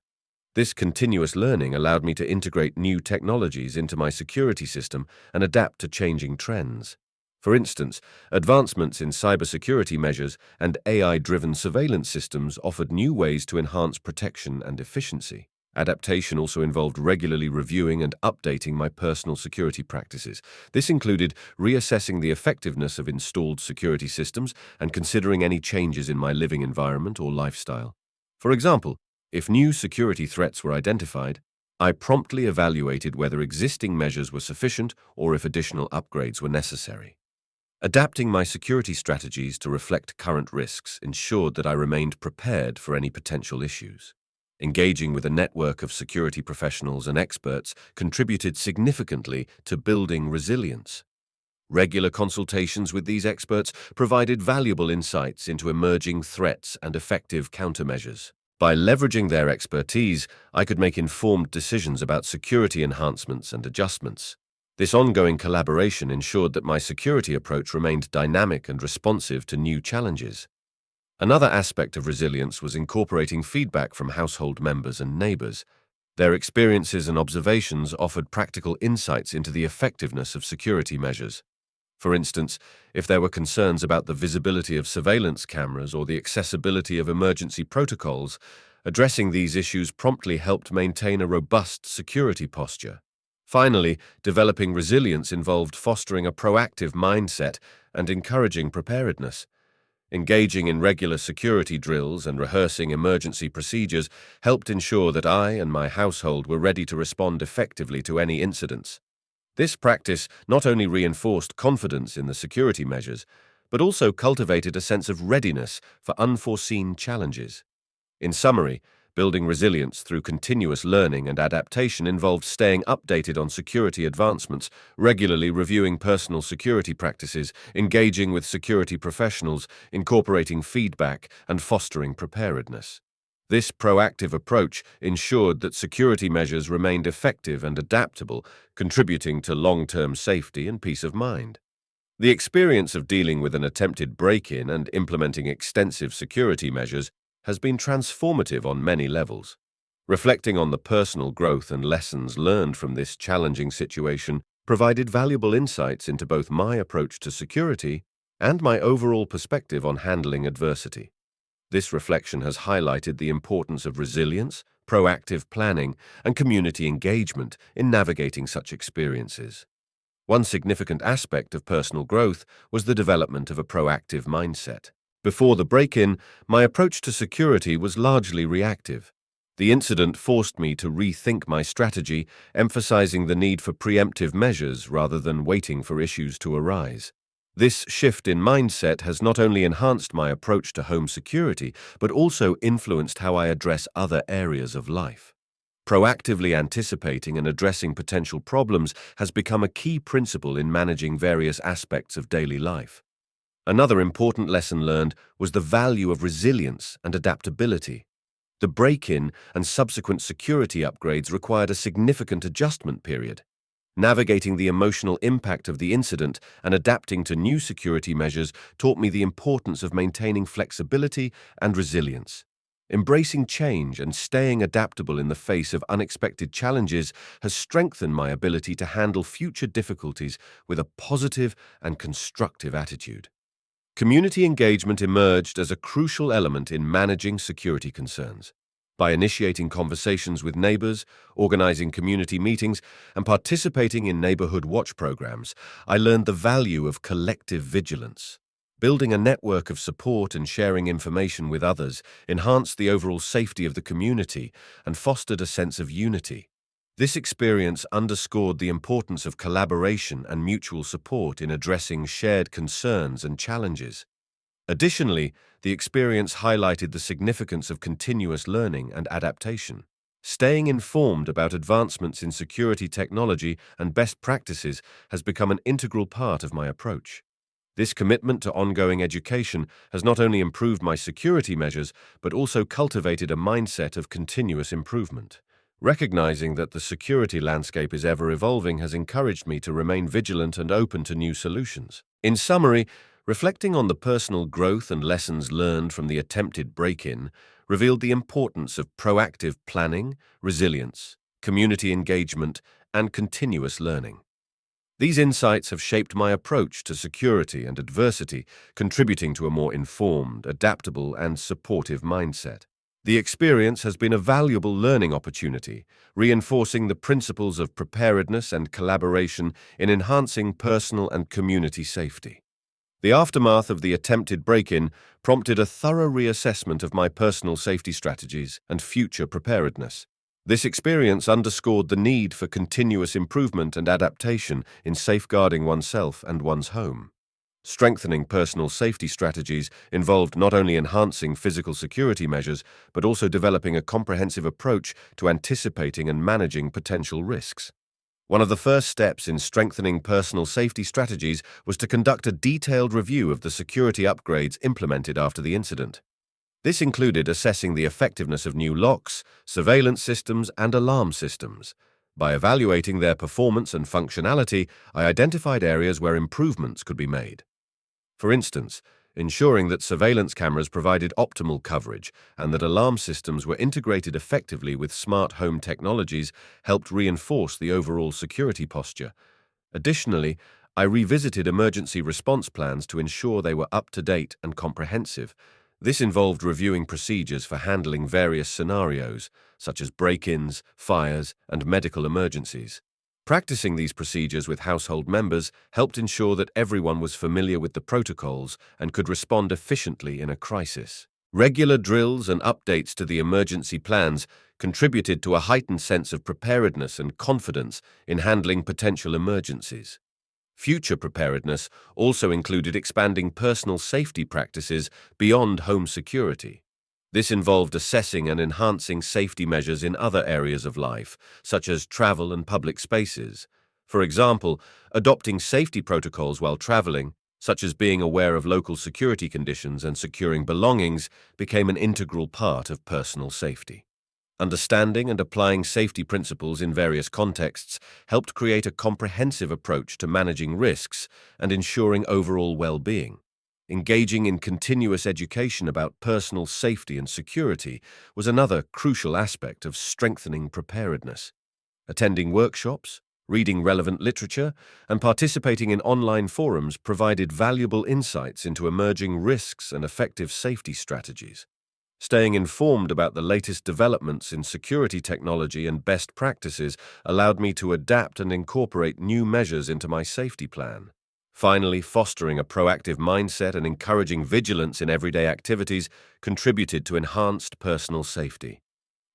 This continuous learning allowed me to integrate new technologies into my security system and adapt to changing trends. For instance, advancements in cybersecurity measures and AI-driven surveillance systems offered new ways to enhance protection and efficiency. Adaptation also involved regularly reviewing and updating my personal security practices. This included reassessing the effectiveness of installed security systems and considering any changes in my living environment or lifestyle. For example, if new security threats were identified, I promptly evaluated whether existing measures were sufficient or if additional upgrades were necessary. Adapting my security strategies to reflect current risks ensured that I remained prepared for any potential issues. Engaging with a network of security professionals and experts contributed significantly to building resilience. Regular consultations with these experts provided valuable insights into emerging threats and effective countermeasures. By leveraging their expertise, I could make informed decisions about security enhancements and adjustments. This ongoing collaboration ensured that my security approach remained dynamic and responsive to new challenges. Another aspect of resilience was incorporating feedback from household members and neighbors. Their experiences and observations offered practical insights into the effectiveness of security measures. For instance, if there were concerns about the visibility of surveillance cameras or the accessibility of emergency protocols, addressing these issues promptly helped maintain a robust security posture. Finally, developing resilience involved fostering a proactive mindset and encouraging preparedness. Engaging in regular security drills and rehearsing emergency procedures helped ensure that I and my household were ready to respond effectively to any incidents. This practice not only reinforced confidence in the security measures, but also cultivated a sense of readiness for unforeseen challenges. In summary, building resilience through continuous learning and adaptation involved staying updated on security advancements, regularly reviewing personal security practices, engaging with security professionals, incorporating feedback, and fostering preparedness. This proactive approach ensured that security measures remained effective and adaptable, contributing to long-term safety and peace of mind. The experience of dealing with an attempted break-in and implementing extensive security measures has been transformative on many levels. Reflecting on the personal growth and lessons learned from this challenging situation provided valuable insights into both my approach to security and my overall perspective on handling adversity. This reflection has highlighted the importance of resilience, proactive planning, and community engagement in navigating such experiences. One significant aspect of personal growth was the development of a proactive mindset. Before the break-in, my approach to security was largely reactive. The incident forced me to rethink my strategy, emphasizing the need for preemptive measures rather than waiting for issues to arise. This shift in mindset has not only enhanced my approach to home security, but also influenced how I address other areas of life. Proactively anticipating and addressing potential problems has become a key principle in managing various aspects of daily life. Another important lesson learned was the value of resilience and adaptability. The break-in and subsequent security upgrades required a significant adjustment period. Navigating the emotional impact of the incident and adapting to new security measures taught me the importance of maintaining flexibility and resilience. Embracing change and staying adaptable in the face of unexpected challenges has strengthened my ability to handle future difficulties with a positive and constructive attitude. Community engagement emerged as a crucial element in managing security concerns. By initiating conversations with neighbors, organizing community meetings, and participating in neighborhood watch programs, I learned the value of collective vigilance. Building a network of support and sharing information with others enhanced the overall safety of the community and fostered a sense of unity. This experience underscored the importance of collaboration and mutual support in addressing shared concerns and challenges. Additionally, the experience highlighted the significance of continuous learning and adaptation. Staying informed about advancements in security technology and best practices has become an integral part of my approach. This commitment to ongoing education has not only improved my security measures, but also cultivated a mindset of continuous improvement. Recognizing that the security landscape is ever-evolving has encouraged me to remain vigilant and open to new solutions. In summary, reflecting on the personal growth and lessons learned from the attempted break-in revealed the importance of proactive planning, resilience, community engagement, and continuous learning. These insights have shaped my approach to security and adversity, contributing to a more informed, adaptable, and supportive mindset. The experience has been a valuable learning opportunity, reinforcing the principles of preparedness and collaboration in enhancing personal and community safety. The aftermath of the attempted break-in prompted a thorough reassessment of my personal safety strategies and future preparedness. This experience underscored the need for continuous improvement and adaptation in safeguarding oneself and one's home. Strengthening personal safety strategies involved not only enhancing physical security measures, but also developing a comprehensive approach to anticipating and managing potential risks. One of the first steps in strengthening personal safety strategies was to conduct a detailed review of the security upgrades implemented after the incident. This included assessing the effectiveness of new locks, surveillance systems, and alarm systems. By evaluating their performance and functionality, I identified areas where improvements could be made. For instance, ensuring that surveillance cameras provided optimal coverage and that alarm systems were integrated effectively with smart home technologies helped reinforce the overall security posture. Additionally, I revisited emergency response plans to ensure they were up to date and comprehensive. This involved reviewing procedures for handling various scenarios, such as break-ins, fires, and medical emergencies. Practicing these procedures with household members helped ensure that everyone was familiar with the protocols and could respond efficiently in a crisis. Regular drills and updates to the emergency plans contributed to a heightened sense of preparedness and confidence in handling potential emergencies. Future preparedness also included expanding personal safety practices beyond home security. This involved assessing and enhancing safety measures in other areas of life, such as travel and public spaces. For example, adopting safety protocols while traveling, such as being aware of local security conditions and securing belongings, became an integral part of personal safety. Understanding and applying safety principles in various contexts helped create a comprehensive approach to managing risks and ensuring overall well-being. Engaging in continuous education about personal safety and security was another crucial aspect of strengthening preparedness. Attending workshops, reading relevant literature, and participating in online forums provided valuable insights into emerging risks and effective safety strategies. Staying informed about the latest developments in security technology and best practices allowed me to adapt and incorporate new measures into my safety plan. Finally, fostering a proactive mindset and encouraging vigilance in everyday activities contributed to enhanced personal safety.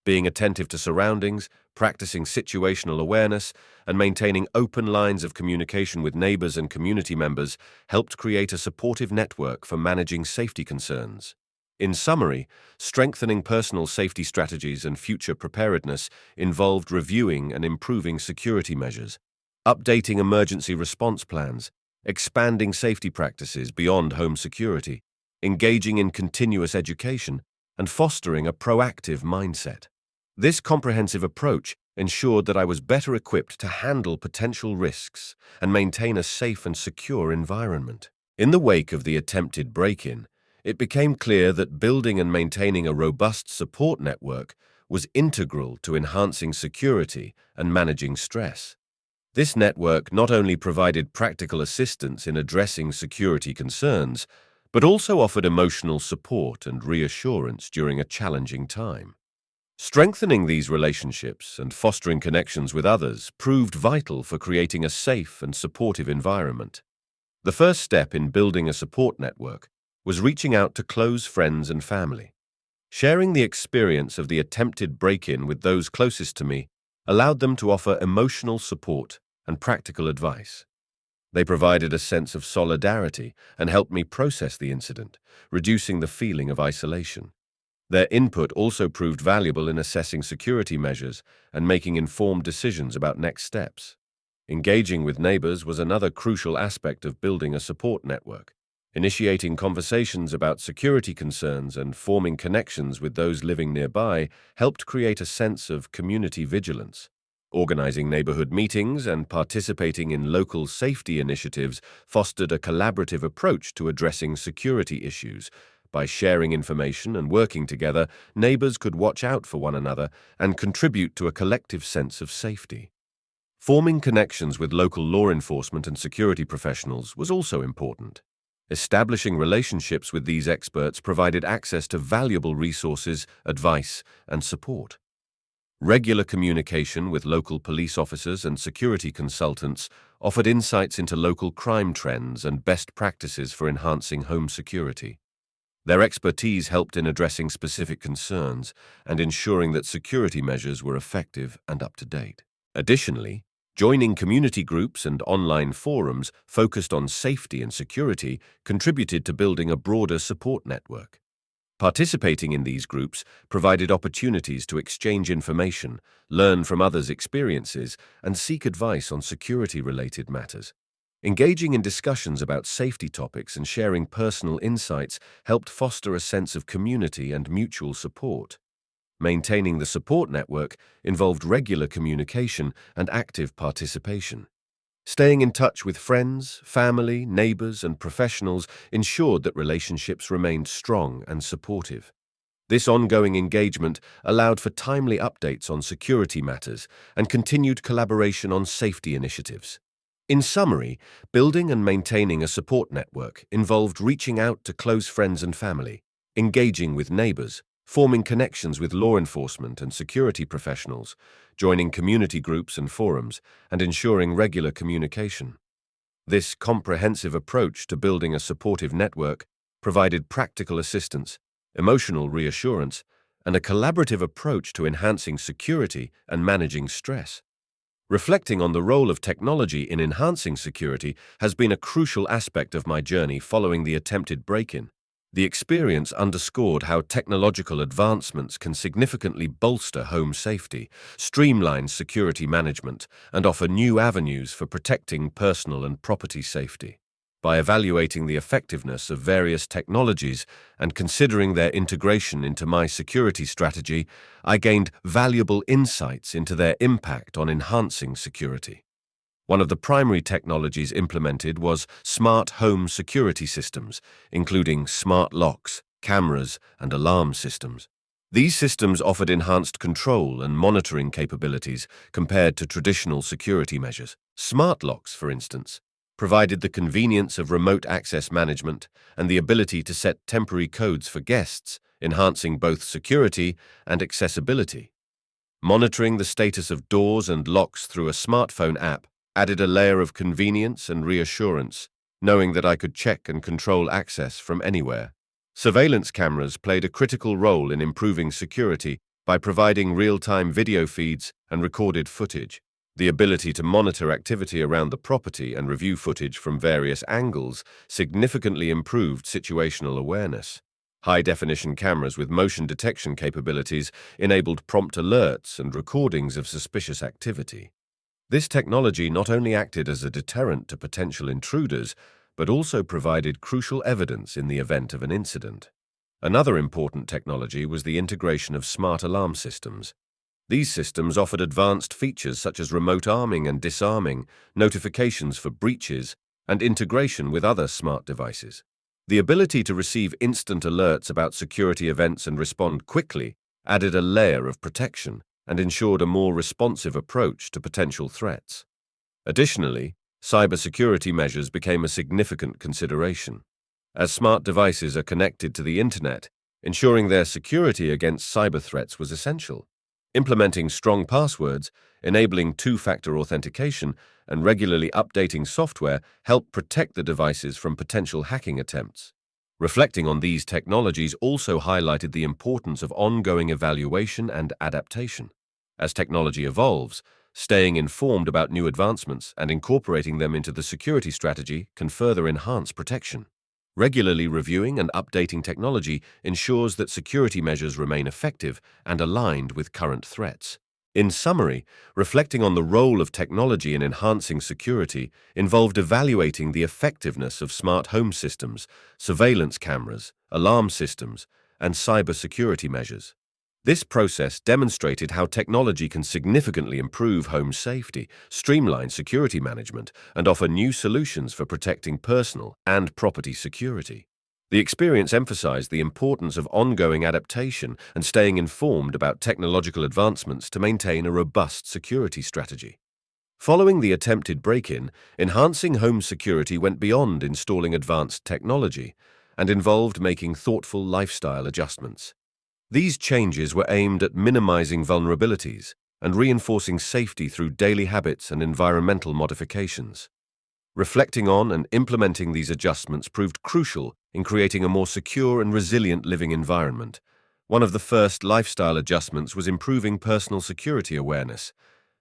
Being attentive to surroundings, practicing situational awareness, and maintaining open lines of communication with neighbors and community members helped create a supportive network for managing safety concerns. In summary, strengthening personal safety strategies and future preparedness involved reviewing and improving security measures, updating emergency response plans, expanding safety practices beyond home security, engaging in continuous education, and fostering a proactive mindset. This comprehensive approach ensured that I was better equipped to handle potential risks and maintain a safe and secure environment. In the wake of the attempted break-in, it became clear that building and maintaining a robust support network was integral to enhancing security and managing stress. This network not only provided practical assistance in addressing security concerns, but also offered emotional support and reassurance during a challenging time. Strengthening these relationships and fostering connections with others proved vital for creating a safe and supportive environment. The first step in building a support network was reaching out to close friends and family. Sharing the experience of the attempted break-in with those closest to me allowed them to offer emotional support and practical advice. They provided a sense of solidarity and helped me process the incident, reducing the feeling of isolation. Their input also proved valuable in assessing security measures and making informed decisions about next steps. Engaging with neighbors was another crucial aspect of building a support network. Initiating conversations about security concerns and forming connections with those living nearby helped create a sense of community vigilance. Organizing neighborhood meetings and participating in local safety initiatives fostered a collaborative approach to addressing security issues. By sharing information and working together, neighbors could watch out for one another and contribute to a collective sense of safety. Forming connections with local law enforcement and security professionals was also important. Establishing relationships with these experts provided access to valuable resources, advice, and support. Regular communication with local police officers and security consultants offered insights into local crime trends and best practices for enhancing home security. Their expertise helped in addressing specific concerns and ensuring that security measures were effective and up to date. Additionally, joining community groups and online forums focused on safety and security contributed to building a broader support network. Participating in these groups provided opportunities to exchange information, learn from others' experiences, and seek advice on security-related matters. Engaging in discussions about safety topics and sharing personal insights helped foster a sense of community and mutual support. Maintaining the support network involved regular communication and active participation. Staying in touch with friends, family, neighbors, and professionals ensured that relationships remained strong and supportive. This ongoing engagement allowed for timely updates on security matters and continued collaboration on safety initiatives. In summary, building and maintaining a support network involved reaching out to close friends and family, engaging with neighbors, forming connections with law enforcement and security professionals, joining community groups and forums, and ensuring regular communication. This comprehensive approach to building a supportive network provided practical assistance, emotional reassurance, and a collaborative approach to enhancing security and managing stress. Reflecting on the role of technology in enhancing security has been a crucial aspect of my journey following the attempted break-in. The experience underscored how technological advancements can significantly bolster home safety, streamline security management, and offer new avenues for protecting personal and property safety. By evaluating the effectiveness of various technologies and considering their integration into my security strategy, I gained valuable insights into their impact on enhancing security. One of the primary technologies implemented was smart home security systems, including smart locks, cameras, and alarm systems. These systems offered enhanced control and monitoring capabilities compared to traditional security measures. Smart locks, for instance, provided the convenience of remote access management and the ability to set temporary codes for guests, enhancing both security and accessibility. Monitoring the status of doors and locks through a smartphone app added a layer of convenience and reassurance, knowing that I could check and control access from anywhere. Surveillance cameras played a critical role in improving security by providing real-time video feeds and recorded footage. The ability to monitor activity around the property and review footage from various angles significantly improved situational awareness. High-definition cameras with motion detection capabilities enabled prompt alerts and recordings of suspicious activity. This technology not only acted as a deterrent to potential intruders, but also provided crucial evidence in the event of an incident. Another important technology was the integration of smart alarm systems. These systems offered advanced features such as remote arming and disarming, notifications for breaches, and integration with other smart devices. The ability to receive instant alerts about security events and respond quickly added a layer of protection and ensured a more responsive approach to potential threats. Additionally, cybersecurity measures became a significant consideration. As smart devices are connected to the internet, ensuring their security against cyber threats was essential. Implementing strong passwords, enabling two-factor authentication, and regularly updating software helped protect the devices from potential hacking attempts. Reflecting on these technologies also highlighted the importance of ongoing evaluation and adaptation. As technology evolves, staying informed about new advancements and incorporating them into the security strategy can further enhance protection. Regularly reviewing and updating technology ensures that security measures remain effective and aligned with current threats. In summary, reflecting on the role of technology in enhancing security involved evaluating the effectiveness of smart home systems, surveillance cameras, alarm systems, and cybersecurity measures. This process demonstrated how technology can significantly improve home safety, streamline security management, and offer new solutions for protecting personal and property security. The experience emphasized the importance of ongoing adaptation and staying informed about technological advancements to maintain a robust security strategy. Following the attempted break-in, enhancing home security went beyond installing advanced technology and involved making thoughtful lifestyle adjustments. These changes were aimed at minimizing vulnerabilities and reinforcing safety through daily habits and environmental modifications. Reflecting on and implementing these adjustments proved crucial in creating a more secure and resilient living environment. One of the first lifestyle adjustments was improving personal security awareness.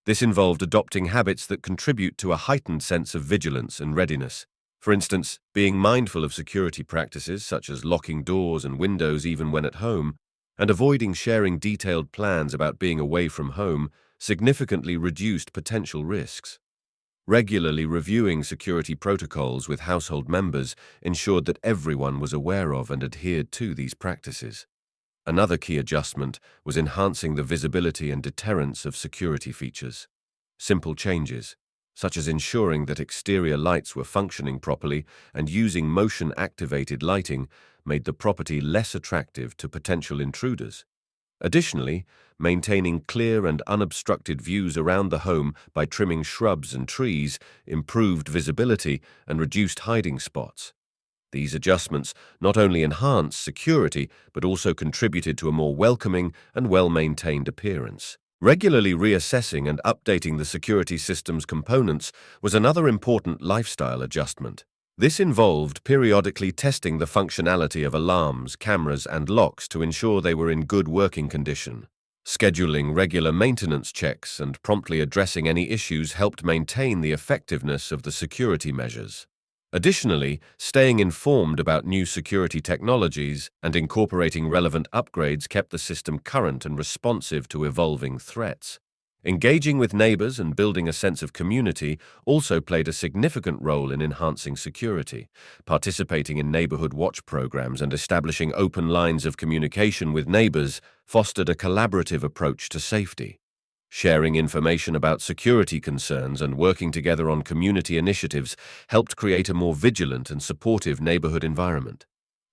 This involved adopting habits that contribute to a heightened sense of vigilance and readiness. For instance, being mindful of security practices such as locking doors and windows even when at home, and avoiding sharing detailed plans about being away from home significantly reduced potential risks. Regularly reviewing security protocols with household members ensured that everyone was aware of and adhered to these practices. Another key adjustment was enhancing the visibility and deterrence of security features. Simple changes, such as ensuring that exterior lights were functioning properly and using motion-activated lighting, made the property less attractive to potential intruders. Additionally, maintaining clear and unobstructed views around the home by trimming shrubs and trees improved visibility and reduced hiding spots. These adjustments not only enhanced security but also contributed to a more welcoming and well-maintained appearance. Regularly reassessing and updating the security system's components was another important lifestyle adjustment. This involved periodically testing the functionality of alarms, cameras, and locks to ensure they were in good working condition. Scheduling regular maintenance checks and promptly addressing any issues helped maintain the effectiveness of the security measures. Additionally, staying informed about new security technologies and incorporating relevant upgrades kept the system current and responsive to evolving threats. Engaging with neighbors and building a sense of community also played a significant role in enhancing security. Participating in neighborhood watch programs and establishing open lines of communication with neighbors fostered a collaborative approach to safety. Sharing information about security concerns and working together on community initiatives helped create a more vigilant and supportive neighborhood environment.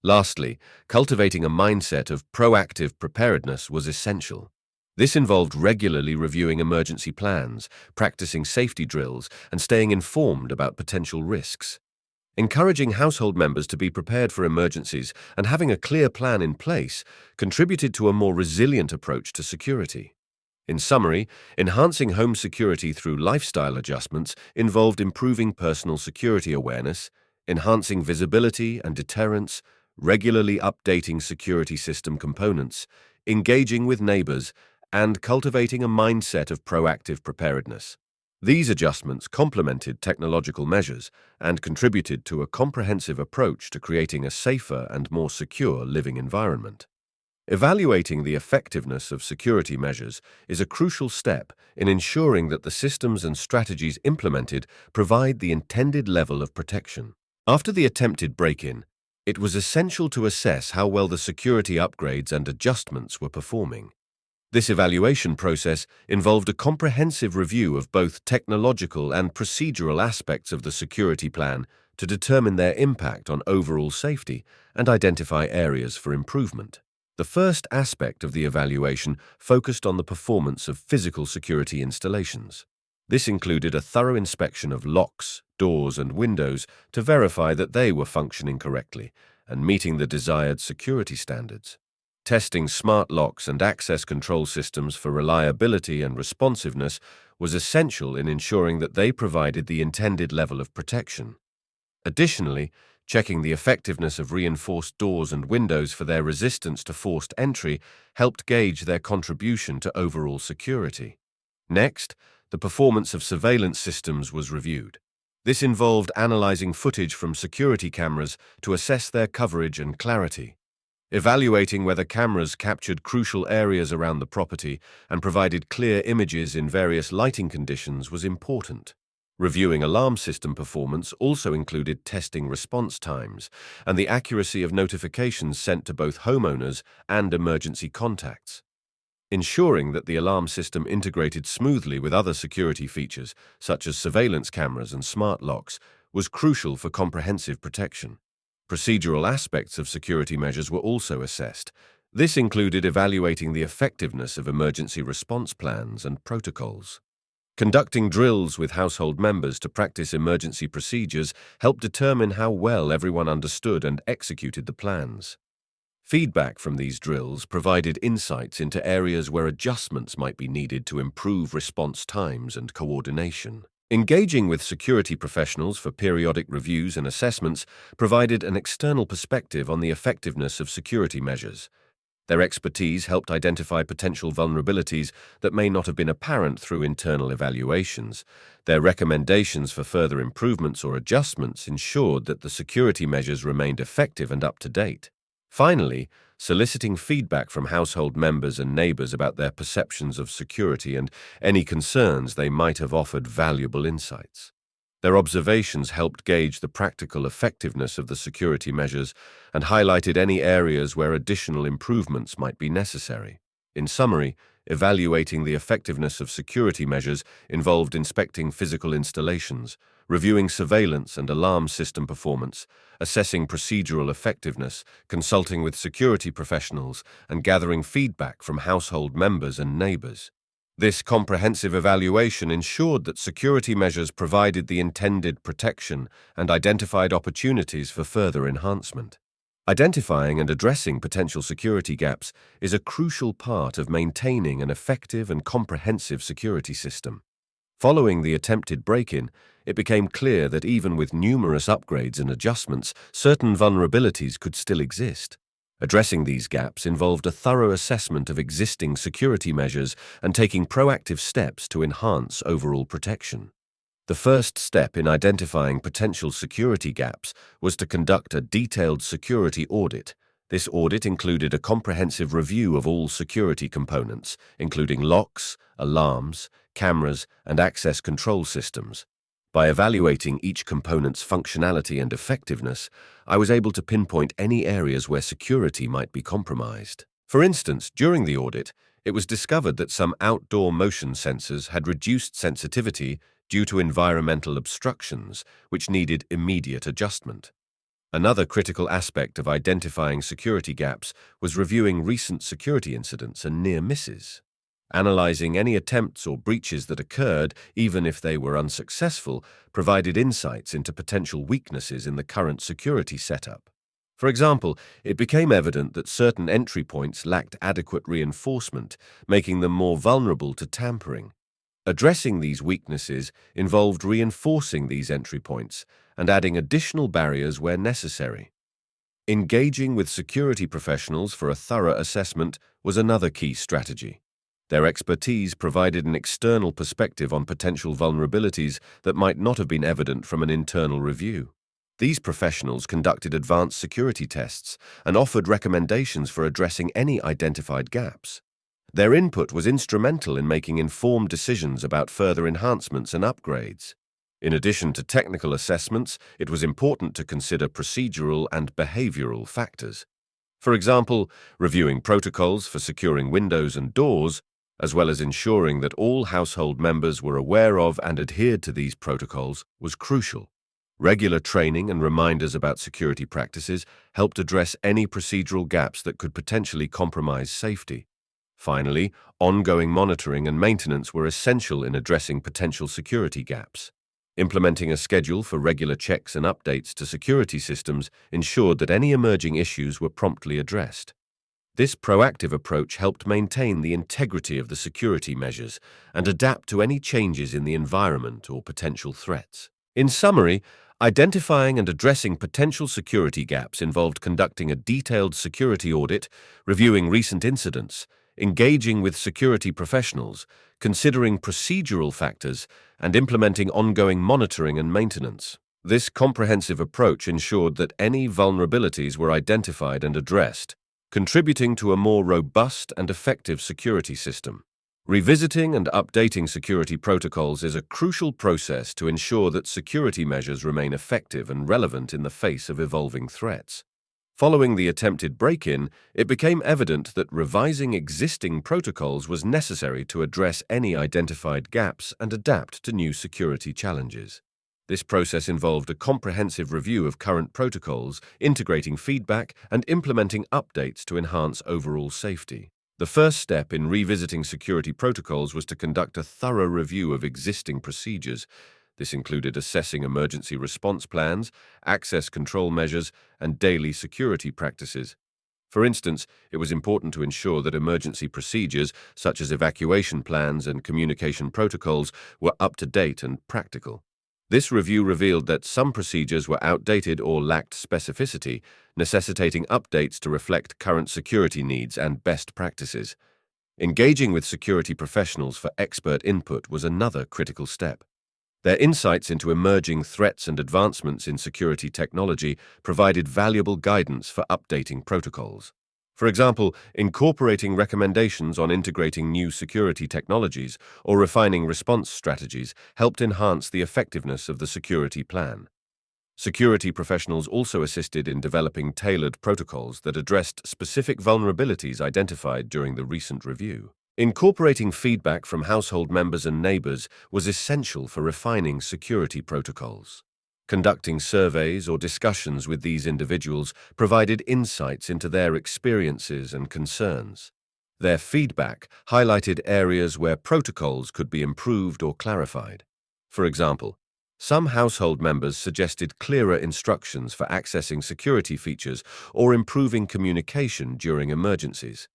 Lastly, cultivating a mindset of proactive preparedness was essential. This involved regularly reviewing emergency plans, practicing safety drills, and staying informed about potential risks. Encouraging household members to be prepared for emergencies and having a clear plan in place contributed to a more resilient approach to security. In summary, enhancing home security through lifestyle adjustments involved improving personal security awareness, enhancing visibility and deterrence, regularly updating security system components, engaging with neighbors, and cultivating a mindset of proactive preparedness. These adjustments complemented technological measures and contributed to a comprehensive approach to creating a safer and more secure living environment. Evaluating the effectiveness of security measures is a crucial step in ensuring that the systems and strategies implemented provide the intended level of protection. After the attempted break-in, it was essential to assess how well the security upgrades and adjustments were performing. This evaluation process involved a comprehensive review of both technological and procedural aspects of the security plan to determine their impact on overall safety and identify areas for improvement. The first aspect of the evaluation focused on the performance of physical security installations. This included a thorough inspection of locks, doors, and windows to verify that they were functioning correctly and meeting the desired security standards. Testing smart locks and access control systems for reliability and responsiveness was essential in ensuring that they provided the intended level of protection. Additionally, checking the effectiveness of reinforced doors and windows for their resistance to forced entry helped gauge their contribution to overall security. Next, the performance of surveillance systems was reviewed. This involved analyzing footage from security cameras to assess their coverage and clarity. Evaluating whether cameras captured crucial areas around the property and provided clear images in various lighting conditions was important. Reviewing alarm system performance also included testing response times and the accuracy of notifications sent to both homeowners and emergency contacts. Ensuring that the alarm system integrated smoothly with other security features, such as surveillance cameras and smart locks, was crucial for comprehensive protection. Procedural aspects of security measures were also assessed. This included evaluating the effectiveness of emergency response plans and protocols. Conducting drills with household members to practice emergency procedures helped determine how well everyone understood and executed the plans. Feedback from these drills provided insights into areas where adjustments might be needed to improve response times and coordination. Engaging with security professionals for periodic reviews and assessments provided an external perspective on the effectiveness of security measures. Their expertise helped identify potential vulnerabilities that may not have been apparent through internal evaluations. Their recommendations for further improvements or adjustments ensured that the security measures remained effective and up to date. Finally, soliciting feedback from household members and neighbors about their perceptions of security and any concerns they might have offered valuable insights. Their observations helped gauge the practical effectiveness of the security measures and highlighted any areas where additional improvements might be necessary. In summary, evaluating the effectiveness of security measures involved inspecting physical installations, reviewing surveillance and alarm system performance, assessing procedural effectiveness, consulting with security professionals, and gathering feedback from household members and neighbors. This comprehensive evaluation ensured that security measures provided the intended protection and identified opportunities for further enhancement. Identifying and addressing potential security gaps is a crucial part of maintaining an effective and comprehensive security system. Following the attempted break-in, it became clear that even with numerous upgrades and adjustments, certain vulnerabilities could still exist. Addressing these gaps involved a thorough assessment of existing security measures and taking proactive steps to enhance overall protection. The first step in identifying potential security gaps was to conduct a detailed security audit. This audit included a comprehensive review of all security components, including locks, alarms, cameras, and access control systems. By evaluating each component's functionality and effectiveness, I was able to pinpoint any areas where security might be compromised. For instance, during the audit, it was discovered that some outdoor motion sensors had reduced sensitivity due to environmental obstructions, which needed immediate adjustment. Another critical aspect of identifying security gaps was reviewing recent security incidents and near misses. Analyzing any attempts or breaches that occurred, even if they were unsuccessful, provided insights into potential weaknesses in the current security setup. For example, it became evident that certain entry points lacked adequate reinforcement, making them more vulnerable to tampering. Addressing these weaknesses involved reinforcing these entry points and adding additional barriers where necessary. Engaging with security professionals for a thorough assessment was another key strategy. Their expertise provided an external perspective on potential vulnerabilities that might not have been evident from an internal review. These professionals conducted advanced security tests and offered recommendations for addressing any identified gaps. Their input was instrumental in making informed decisions about further enhancements and upgrades. In addition to technical assessments, it was important to consider procedural and behavioral factors. For example, reviewing protocols for securing windows and doors, as well as ensuring that all household members were aware of and adhered to these protocols, was crucial. Regular training and reminders about security practices helped address any procedural gaps that could potentially compromise safety. Finally, ongoing monitoring and maintenance were essential in addressing potential security gaps. Implementing a schedule for regular checks and updates to security systems ensured that any emerging issues were promptly addressed. This proactive approach helped maintain the integrity of the security measures and adapt to any changes in the environment or potential threats. In summary, identifying and addressing potential security gaps involved conducting a detailed security audit, reviewing recent incidents, engaging with security professionals, considering procedural factors, and implementing ongoing monitoring and maintenance. This comprehensive approach ensured that any vulnerabilities were identified and addressed, contributing to a more robust and effective security system. Revisiting and updating security protocols is a crucial process to ensure that security measures remain effective and relevant in the face of evolving threats. Following the attempted break-in, it became evident that revising existing protocols was necessary to address any identified gaps and adapt to new security challenges. This process involved a comprehensive review of current protocols, integrating feedback, and implementing updates to enhance overall safety. The first step in revisiting security protocols was to conduct a thorough review of existing procedures. This included assessing emergency response plans, access control measures, and daily security practices. For instance, it was important to ensure that emergency procedures, such as evacuation plans and communication protocols, were up to date and practical. This review revealed that some procedures were outdated or lacked specificity, necessitating updates to reflect current security needs and best practices. Engaging with security professionals for expert input was another critical step. Their insights into emerging threats and advancements in security technology provided valuable guidance for updating protocols. For example, incorporating recommendations on integrating new security technologies or refining response strategies helped enhance the effectiveness of the security plan. Security professionals also assisted in developing tailored protocols that addressed specific vulnerabilities identified during the recent review. Incorporating feedback from household members and neighbors was essential for refining security protocols. Conducting surveys or discussions with these individuals provided insights into their experiences and concerns. Their feedback highlighted areas where protocols could be improved or clarified. For example, some household members suggested clearer instructions for accessing security features or improving communication during emergencies.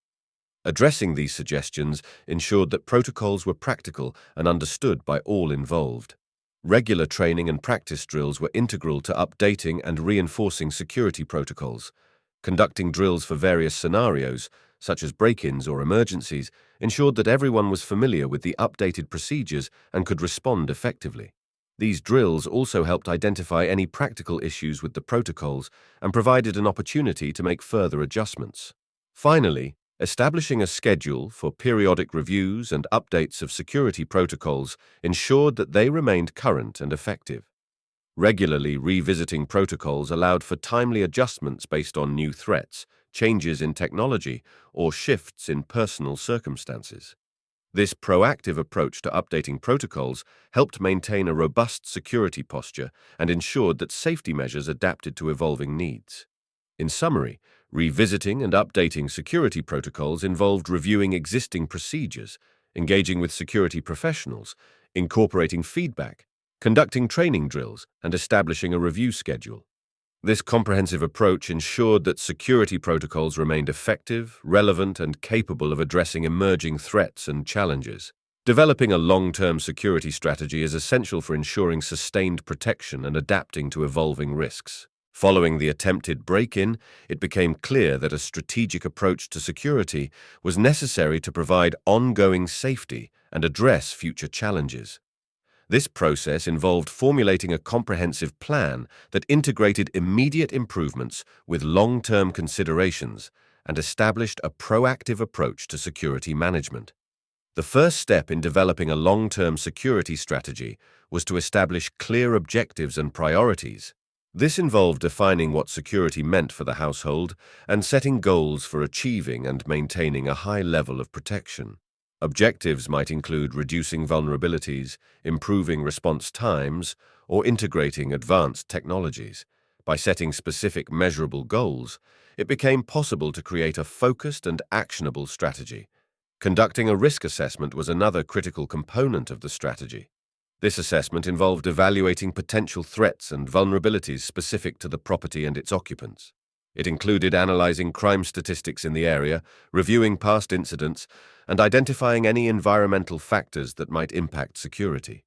Addressing these suggestions ensured that protocols were practical and understood by all involved. Regular training and practice drills were integral to updating and reinforcing security protocols. Conducting drills for various scenarios, such as break-ins or emergencies, ensured that everyone was familiar with the updated procedures and could respond effectively. These drills also helped identify any practical issues with the protocols and provided an opportunity to make further adjustments. Finally, establishing a schedule for periodic reviews and updates of security protocols ensured that they remained current and effective. Regularly revisiting protocols allowed for timely adjustments based on new threats, changes in technology, or shifts in personal circumstances. This proactive approach to updating protocols helped maintain a robust security posture and ensured that safety measures adapted to evolving needs. In summary, revisiting and updating security protocols involved reviewing existing procedures, engaging with security professionals, incorporating feedback, conducting training drills, and establishing a review schedule. This comprehensive approach ensured that security protocols remained effective, relevant, and capable of addressing emerging threats and challenges. Developing a long-term security strategy is essential for ensuring sustained protection and adapting to evolving risks. Following the attempted break-in, it became clear that a strategic approach to security was necessary to provide ongoing safety and address future challenges. This process involved formulating a comprehensive plan that integrated immediate improvements with long-term considerations and established a proactive approach to security management. The first step in developing a long-term security strategy was to establish clear objectives and priorities. This involved defining what security meant for the household and setting goals for achieving and maintaining a high level of protection. Objectives might include reducing vulnerabilities, improving response times, or integrating advanced technologies. By setting specific measurable goals, it became possible to create a focused and actionable strategy. Conducting a risk assessment was another critical component of the strategy. This assessment involved evaluating potential threats and vulnerabilities specific to the property and its occupants. It included analyzing crime statistics in the area, reviewing past incidents, and identifying any environmental factors that might impact security.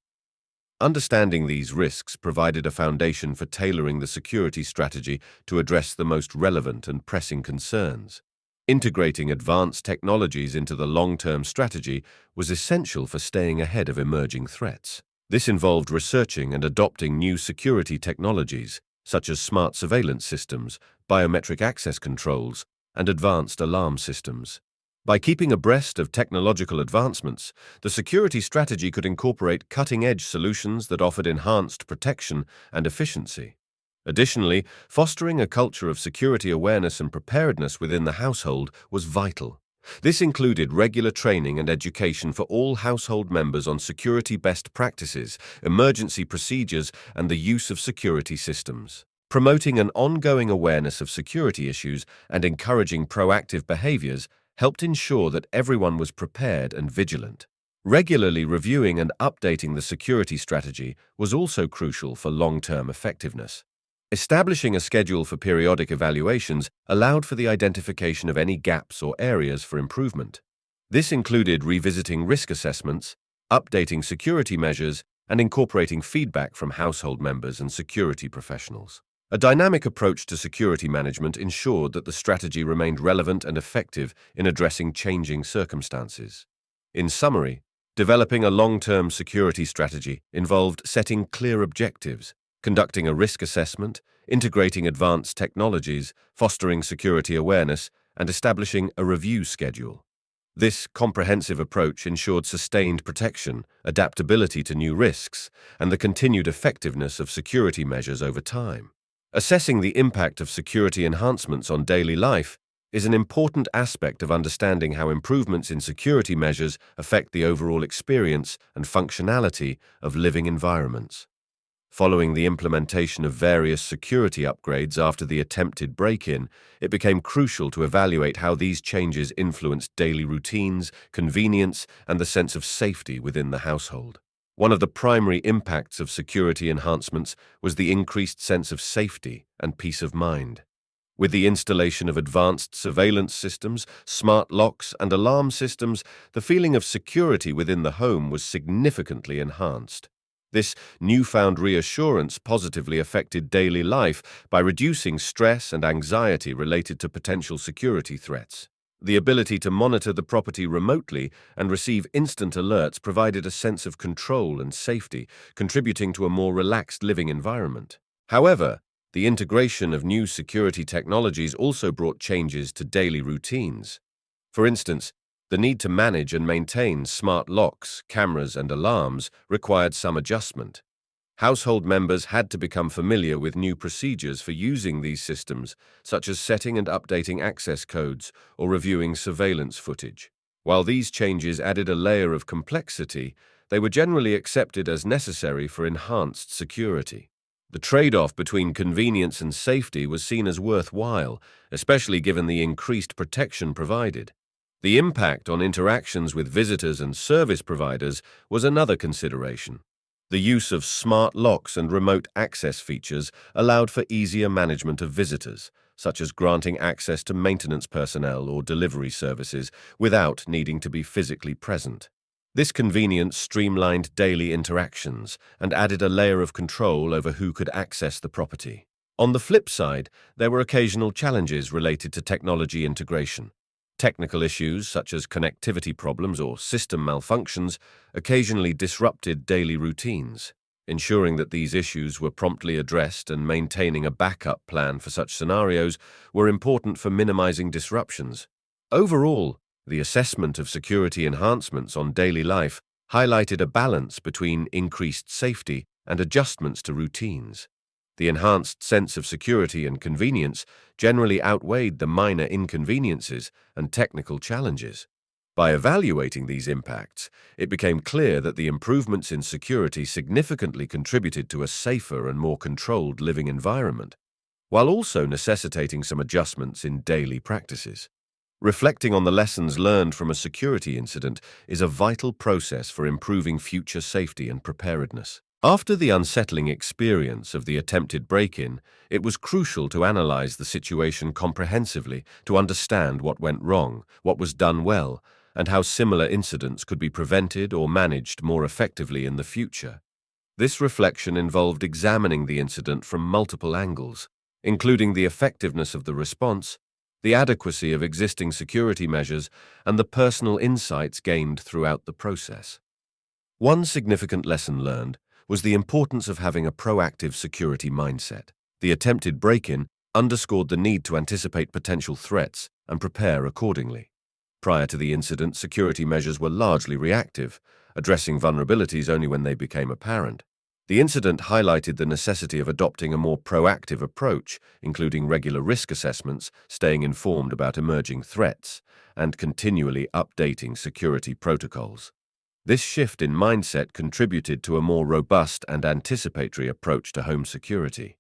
Understanding these risks provided a foundation for tailoring the security strategy to address the most relevant and pressing concerns. Integrating advanced technologies into the long-term strategy was essential for staying ahead of emerging threats. This involved researching and adopting new security technologies, such as smart surveillance systems, biometric access controls, and advanced alarm systems. By keeping abreast of technological advancements, the security strategy could incorporate cutting-edge solutions that offered enhanced protection and efficiency. Additionally, fostering a culture of security awareness and preparedness within the household was vital. This included regular training and education for all household members on security best practices, emergency procedures, and the use of security systems. Promoting an ongoing awareness of security issues and encouraging proactive behaviors helped ensure that everyone was prepared and vigilant. Regularly reviewing and updating the security strategy was also crucial for long-term effectiveness. Establishing a schedule for periodic evaluations allowed for the identification of any gaps or areas for improvement. This included revisiting risk assessments, updating security measures, and incorporating feedback from household members and security professionals. A dynamic approach to security management ensured that the strategy remained relevant and effective in addressing changing circumstances. In summary, developing a long-term security strategy involved setting clear objectives, conducting a risk assessment, integrating advanced technologies, fostering security awareness, and establishing a review schedule. This comprehensive approach ensured sustained protection, adaptability to new risks, and the continued effectiveness of security measures over time. Assessing the impact of security enhancements on daily life is an important aspect of understanding how improvements in security measures affect the overall experience and functionality of living environments. Following the implementation of various security upgrades after the attempted break-in, it became crucial to evaluate how these changes influenced daily routines, convenience, and the sense of safety within the household. One of the primary impacts of security enhancements was the increased sense of safety and peace of mind. With the installation of advanced surveillance systems, smart locks, and alarm systems, the feeling of security within the home was significantly enhanced. This newfound reassurance positively affected daily life by reducing stress and anxiety related to potential security threats. The ability to monitor the property remotely and receive instant alerts provided a sense of control and safety, contributing to a more relaxed living environment. However, the integration of new security technologies also brought changes to daily routines. For instance, the need to manage and maintain smart locks, cameras, and alarms required some adjustment. Household members had to become familiar with new procedures for using these systems, such as setting and updating access codes or reviewing surveillance footage. While these changes added a layer of complexity, they were generally accepted as necessary for enhanced security. The trade-off between convenience and safety was seen as worthwhile, especially given the increased protection provided. The impact on interactions with visitors and service providers was another consideration. The use of smart locks and remote access features allowed for easier management of visitors, such as granting access to maintenance personnel or delivery services without needing to be physically present. This convenience streamlined daily interactions and added a layer of control over who could access the property. On the flip side, there were occasional challenges related to technology integration. Technical issues such as connectivity problems or system malfunctions occasionally disrupted daily routines. Ensuring that these issues were promptly addressed and maintaining a backup plan for such scenarios were important for minimizing disruptions. Overall, the assessment of security enhancements on daily life highlighted a balance between increased safety and adjustments to routines. The enhanced sense of security and convenience generally outweighed the minor inconveniences and technical challenges. By evaluating these impacts, it became clear that the improvements in security significantly contributed to a safer and more controlled living environment, while also necessitating some adjustments in daily practices. Reflecting on the lessons learned from a security incident is a vital process for improving future safety and preparedness. After the unsettling experience of the attempted break-in, it was crucial to analyze the situation comprehensively to understand what went wrong, what was done well, and how similar incidents could be prevented or managed more effectively in the future. This reflection involved examining the incident from multiple angles, including the effectiveness of the response, the adequacy of existing security measures, and the personal insights gained throughout the process. One significant lesson learned was the importance of having a proactive security mindset. The attempted break-in underscored the need to anticipate potential threats and prepare accordingly. Prior to the incident, security measures were largely reactive, addressing vulnerabilities only when they became apparent. The incident highlighted the necessity of adopting a more proactive approach, including regular risk assessments, staying informed about emerging threats, and continually updating security protocols. This shift in mindset contributed to a more robust and anticipatory approach to home security.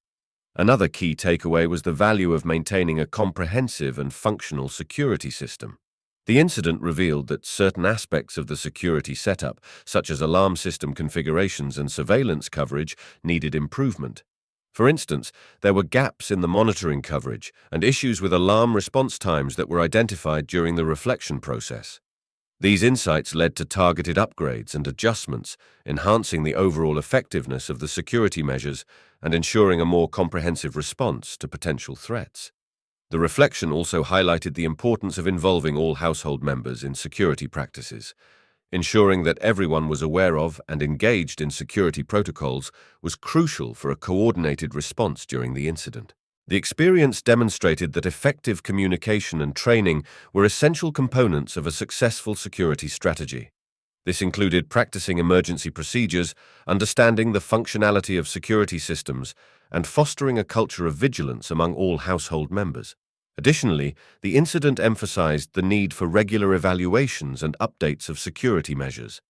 Another key takeaway was the value of maintaining a comprehensive and functional security system. The incident revealed that certain aspects of the security setup, such as alarm system configurations and surveillance coverage, needed improvement. For instance, there were gaps in the monitoring coverage and issues with alarm response times that were identified during the reflection process. These insights led to targeted upgrades and adjustments, enhancing the overall effectiveness of the security measures and ensuring a more comprehensive response to potential threats. The reflection also highlighted the importance of involving all household members in security practices. Ensuring that everyone was aware of and engaged in security protocols was crucial for a coordinated response during the incident. The experience demonstrated that effective communication and training were essential components of a successful security strategy. This included practicing emergency procedures, understanding the functionality of security systems, and fostering a culture of vigilance among all household members. Additionally, the incident emphasized the need for regular evaluations and updates of security measures.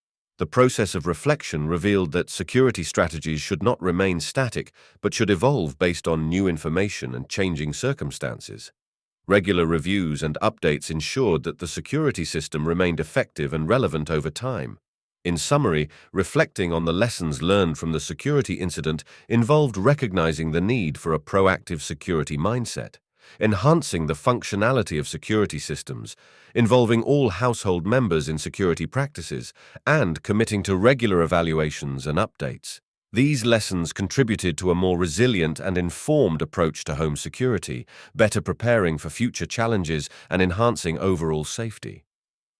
The process of reflection revealed that security strategies should not remain static, but should evolve based on new information and changing circumstances. Regular reviews and updates ensured that the security system remained effective and relevant over time. In summary, reflecting on the lessons learned from the security incident involved recognizing the need for a proactive security mindset, enhancing the functionality of security systems, involving all household members in security practices, and committing to regular evaluations and updates. These lessons contributed to a more resilient and informed approach to home security, better preparing for future challenges and enhancing overall safety.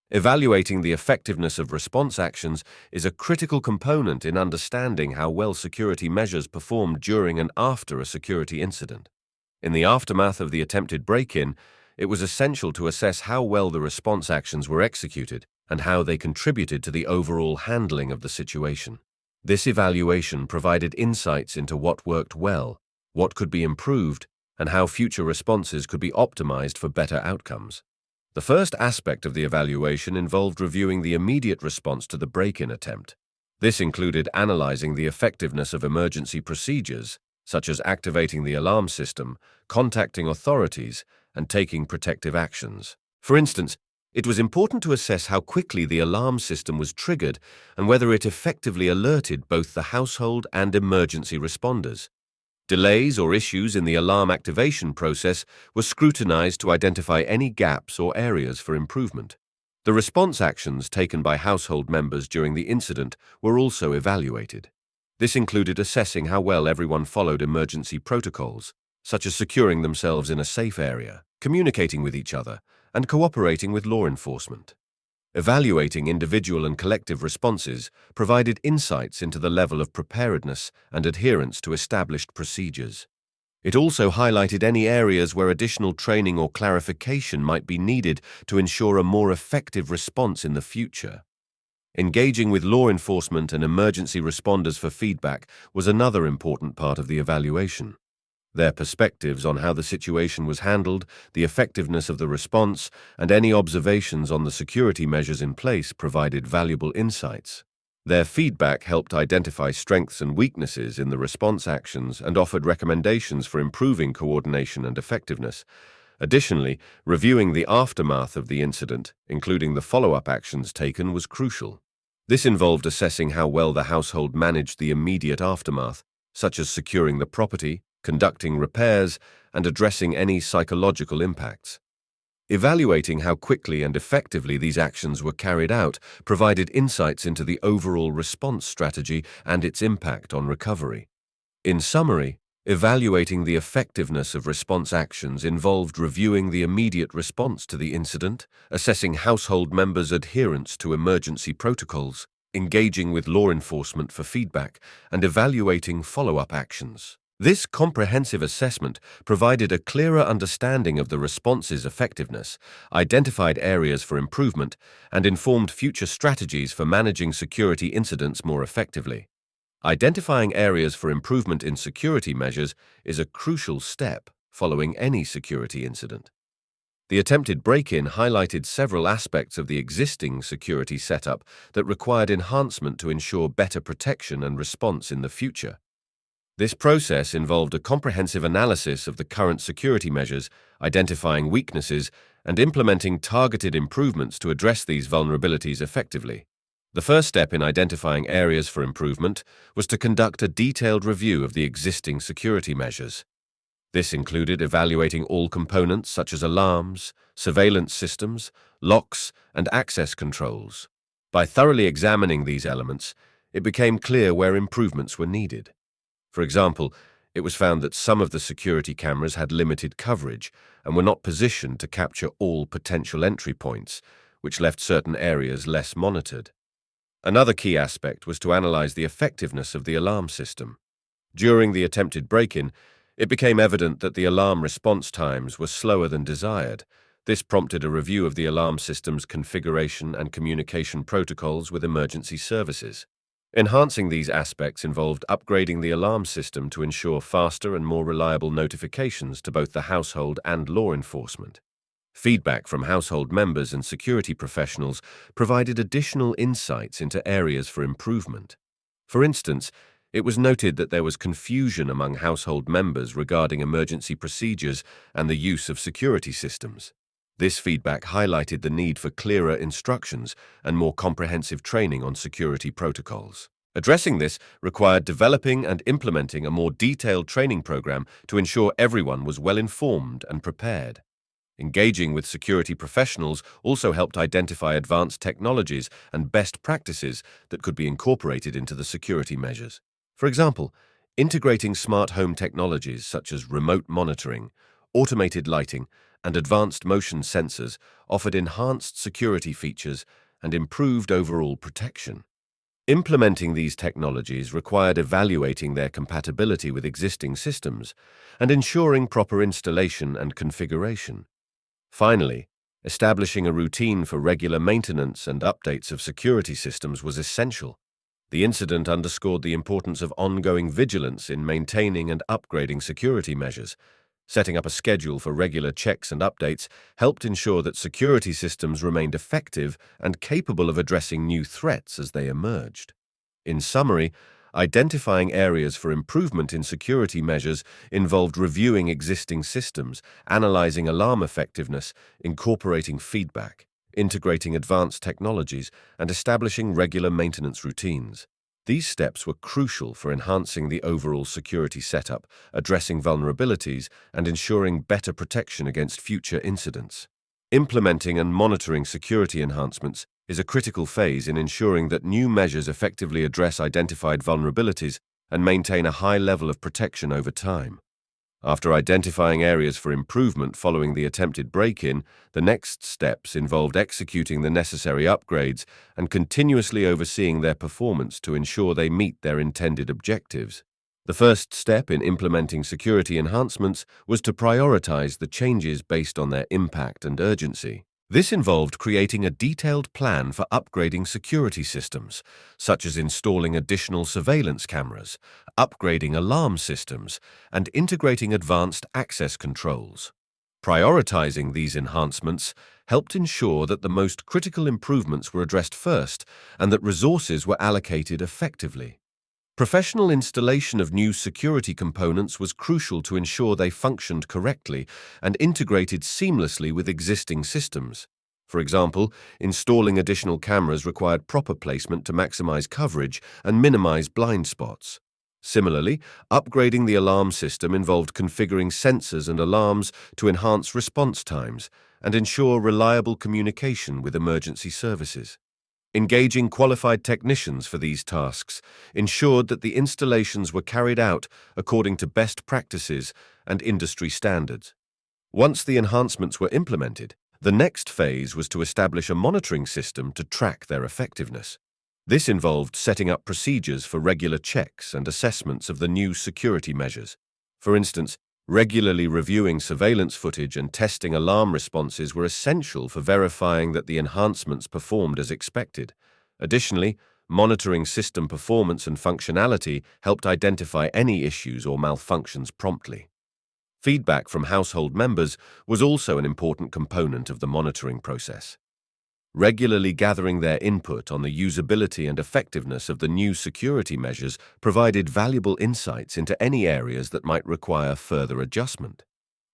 Evaluating the effectiveness of response actions is a critical component in understanding how well security measures performed during and after a security incident. In the aftermath of the attempted break-in, it was essential to assess how well the response actions were executed and how they contributed to the overall handling of the situation. This evaluation provided insights into what worked well, what could be improved, and how future responses could be optimized for better outcomes. The first aspect of the evaluation involved reviewing the immediate response to the break-in attempt. This included analyzing the effectiveness of emergency procedures, such as activating the alarm system, contacting authorities, and taking protective actions. For instance, it was important to assess how quickly the alarm system was triggered and whether it effectively alerted both the household and emergency responders. Delays or issues in the alarm activation process were scrutinized to identify any gaps or areas for improvement. The response actions taken by household members during the incident were also evaluated. This included assessing how well everyone followed emergency protocols, such as securing themselves in a safe area, communicating with each other, and cooperating with law enforcement. Evaluating individual and collective responses provided insights into the level of preparedness and adherence to established procedures. It also highlighted any areas where additional training or clarification might be needed to ensure a more effective response in the future. Engaging with law enforcement and emergency responders for feedback was another important part of the evaluation. Their perspectives on how the situation was handled, the effectiveness of the response, and any observations on the security measures in place provided valuable insights. Their feedback helped identify strengths and weaknesses in the response actions and offered recommendations for improving coordination and effectiveness. Additionally, reviewing the aftermath of the incident, including the follow-up actions taken, was crucial. This involved assessing how well the household managed the immediate aftermath, such as securing the property, conducting repairs, and addressing any psychological impacts. Evaluating how quickly and effectively these actions were carried out provided insights into the overall response strategy and its impact on recovery. In summary, evaluating the effectiveness of response actions involved reviewing the immediate response to the incident, assessing household members' adherence to emergency protocols, engaging with law enforcement for feedback, and evaluating follow-up actions. This comprehensive assessment provided a clearer understanding of the response's effectiveness, identified areas for improvement, and informed future strategies for managing security incidents more effectively. Identifying areas for improvement in security measures is a crucial step following any security incident. The attempted break-in highlighted several aspects of the existing security setup that required enhancement to ensure better protection and response in the future. This process involved a comprehensive analysis of the current security measures, identifying weaknesses, and implementing targeted improvements to address these vulnerabilities effectively. The first step in identifying areas for improvement was to conduct a detailed review of the existing security measures. This included evaluating all components such as alarms, surveillance systems, locks, and access controls. By thoroughly examining these elements, it became clear where improvements were needed. For example, it was found that some of the security cameras had limited coverage and were not positioned to capture all potential entry points, which left certain areas less monitored. Another key aspect was to analyze the effectiveness of the alarm system. During the attempted break-in, it became evident that the alarm response times were slower than desired. This prompted a review of the alarm system's configuration and communication protocols with emergency services. Enhancing these aspects involved upgrading the alarm system to ensure faster and more reliable notifications to both the household and law enforcement. Feedback from household members and security professionals provided additional insights into areas for improvement. For instance, it was noted that there was confusion among household members regarding emergency procedures and the use of security systems. This feedback highlighted the need for clearer instructions and more comprehensive training on security protocols. Addressing this required developing and implementing a more detailed training program to ensure everyone was well informed and prepared. Engaging with security professionals also helped identify advanced technologies and best practices that could be incorporated into the security measures. For example, integrating smart home technologies such as remote monitoring, automated lighting, and advanced motion sensors offered enhanced security features and improved overall protection. Implementing these technologies required evaluating their compatibility with existing systems and ensuring proper installation and configuration. Finally, establishing a routine for regular maintenance and updates of security systems was essential. The incident underscored the importance of ongoing vigilance in maintaining and upgrading security measures. Setting up a schedule for regular checks and updates helped ensure that security systems remained effective and capable of addressing new threats as they emerged. In summary, identifying areas for improvement in security measures involved reviewing existing systems, analyzing alarm effectiveness, incorporating feedback, integrating advanced technologies, and establishing regular maintenance routines. These steps were crucial for enhancing the overall security setup, addressing vulnerabilities, and ensuring better protection against future incidents. Implementing and monitoring security enhancements is a critical phase in ensuring that new measures effectively address identified vulnerabilities and maintain a high level of protection over time. After identifying areas for improvement following the attempted break-in, the next steps involved executing the necessary upgrades and continuously overseeing their performance to ensure they meet their intended objectives. The first step in implementing security enhancements was to prioritize the changes based on their impact and urgency. This involved creating a detailed plan for upgrading security systems, such as installing additional surveillance cameras, upgrading alarm systems, and integrating advanced access controls. Prioritizing these enhancements helped ensure that the most critical improvements were addressed first and that resources were allocated effectively. Professional installation of new security components was crucial to ensure they functioned correctly and integrated seamlessly with existing systems. For example, installing additional cameras required proper placement to maximize coverage and minimize blind spots. Similarly, upgrading the alarm system involved configuring sensors and alarms to enhance response times and ensure reliable communication with emergency services. Engaging qualified technicians for these tasks ensured that the installations were carried out according to best practices and industry standards. Once the enhancements were implemented, the next phase was to establish a monitoring system to track their effectiveness. This involved setting up procedures for regular checks and assessments of the new security measures. For instance, regularly reviewing surveillance footage and testing alarm responses were essential for verifying that the enhancements performed as expected. Additionally, monitoring system performance and functionality helped identify any issues or malfunctions promptly. Feedback from household members was also an important component of the monitoring process. Regularly gathering their input on the usability and effectiveness of the new security measures provided valuable insights into any areas that might require further adjustment.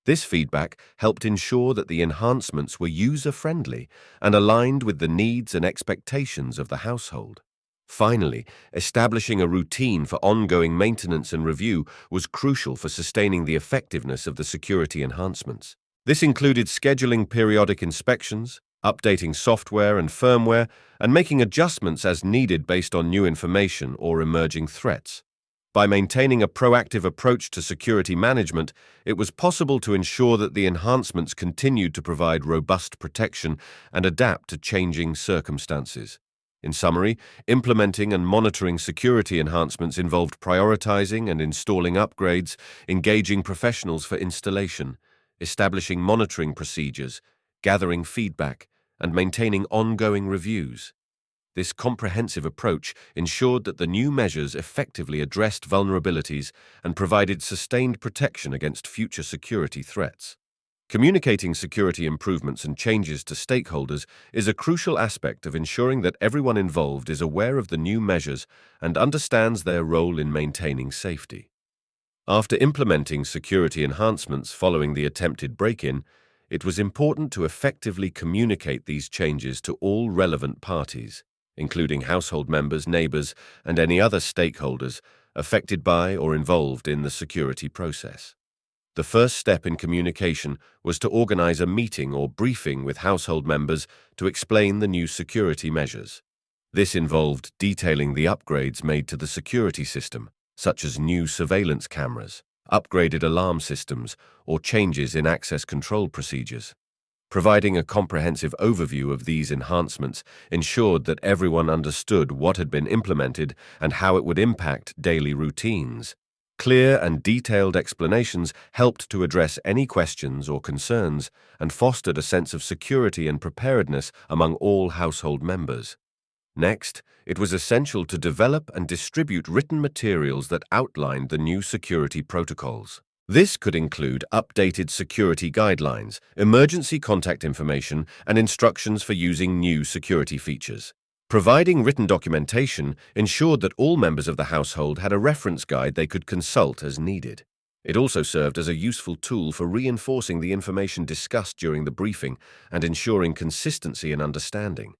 This feedback helped ensure that the enhancements were user-friendly and aligned with the needs and expectations of the household. Finally, establishing a routine for ongoing maintenance and review was crucial for sustaining the effectiveness of the security enhancements. This included scheduling periodic inspections, updating software and firmware, and making adjustments as needed based on new information or emerging threats. By maintaining a proactive approach to security management, it was possible to ensure that the enhancements continued to provide robust protection and adapt to changing circumstances. In summary, implementing and monitoring security enhancements involved prioritizing and installing upgrades, engaging professionals for installation, establishing monitoring procedures, gathering feedback, and maintaining ongoing reviews. This comprehensive approach ensured that the new measures effectively addressed vulnerabilities and provided sustained protection against future security threats. Communicating security improvements and changes to stakeholders is a crucial aspect of ensuring that everyone involved is aware of the new measures and understands their role in maintaining safety. After implementing security enhancements following the attempted break-in, it was important to effectively communicate these changes to all relevant parties, including household members, neighbors, and any other stakeholders affected by or involved in the security process. The first step in communication was to organize a meeting or briefing with household members to explain the new security measures. This involved detailing the upgrades made to the security system, such as new surveillance cameras, upgraded alarm systems, or changes in access control procedures. Providing a comprehensive overview of these enhancements ensured that everyone understood what had been implemented and how it would impact daily routines. Clear and detailed explanations helped to address any questions or concerns and fostered a sense of security and preparedness among all household members. Next, it was essential to develop and distribute written materials that outlined the new security protocols. This could include updated security guidelines, emergency contact information, and instructions for using new security features. Providing written documentation ensured that all members of the household had a reference guide they could consult as needed. It also served as a useful tool for reinforcing the information discussed during the briefing and ensuring consistency and understanding.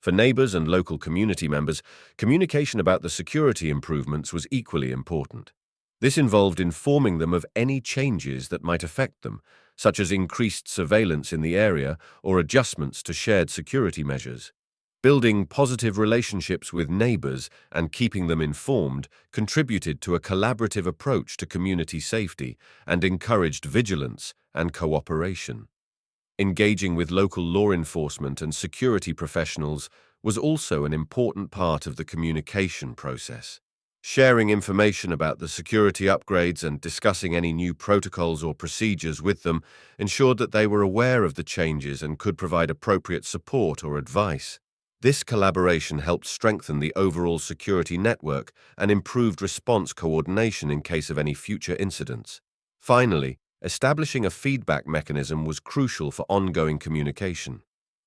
For neighbors and local community members, communication about the security improvements was equally important. This involved informing them of any changes that might affect them, such as increased surveillance in the area or adjustments to shared security measures. Building positive relationships with neighbors and keeping them informed contributed to a collaborative approach to community safety and encouraged vigilance and cooperation. Engaging with local law enforcement and security professionals was also an important part of the communication process. Sharing information about the security upgrades and discussing any new protocols or procedures with them ensured that they were aware of the changes and could provide appropriate support or advice. This collaboration helped strengthen the overall security network and improved response coordination in case of any future incidents. Finally, establishing a feedback mechanism was crucial for ongoing communication.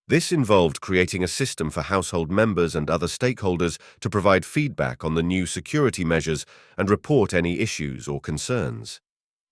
This involved creating a system for household members and other stakeholders to provide feedback on the new security measures and report any issues or concerns.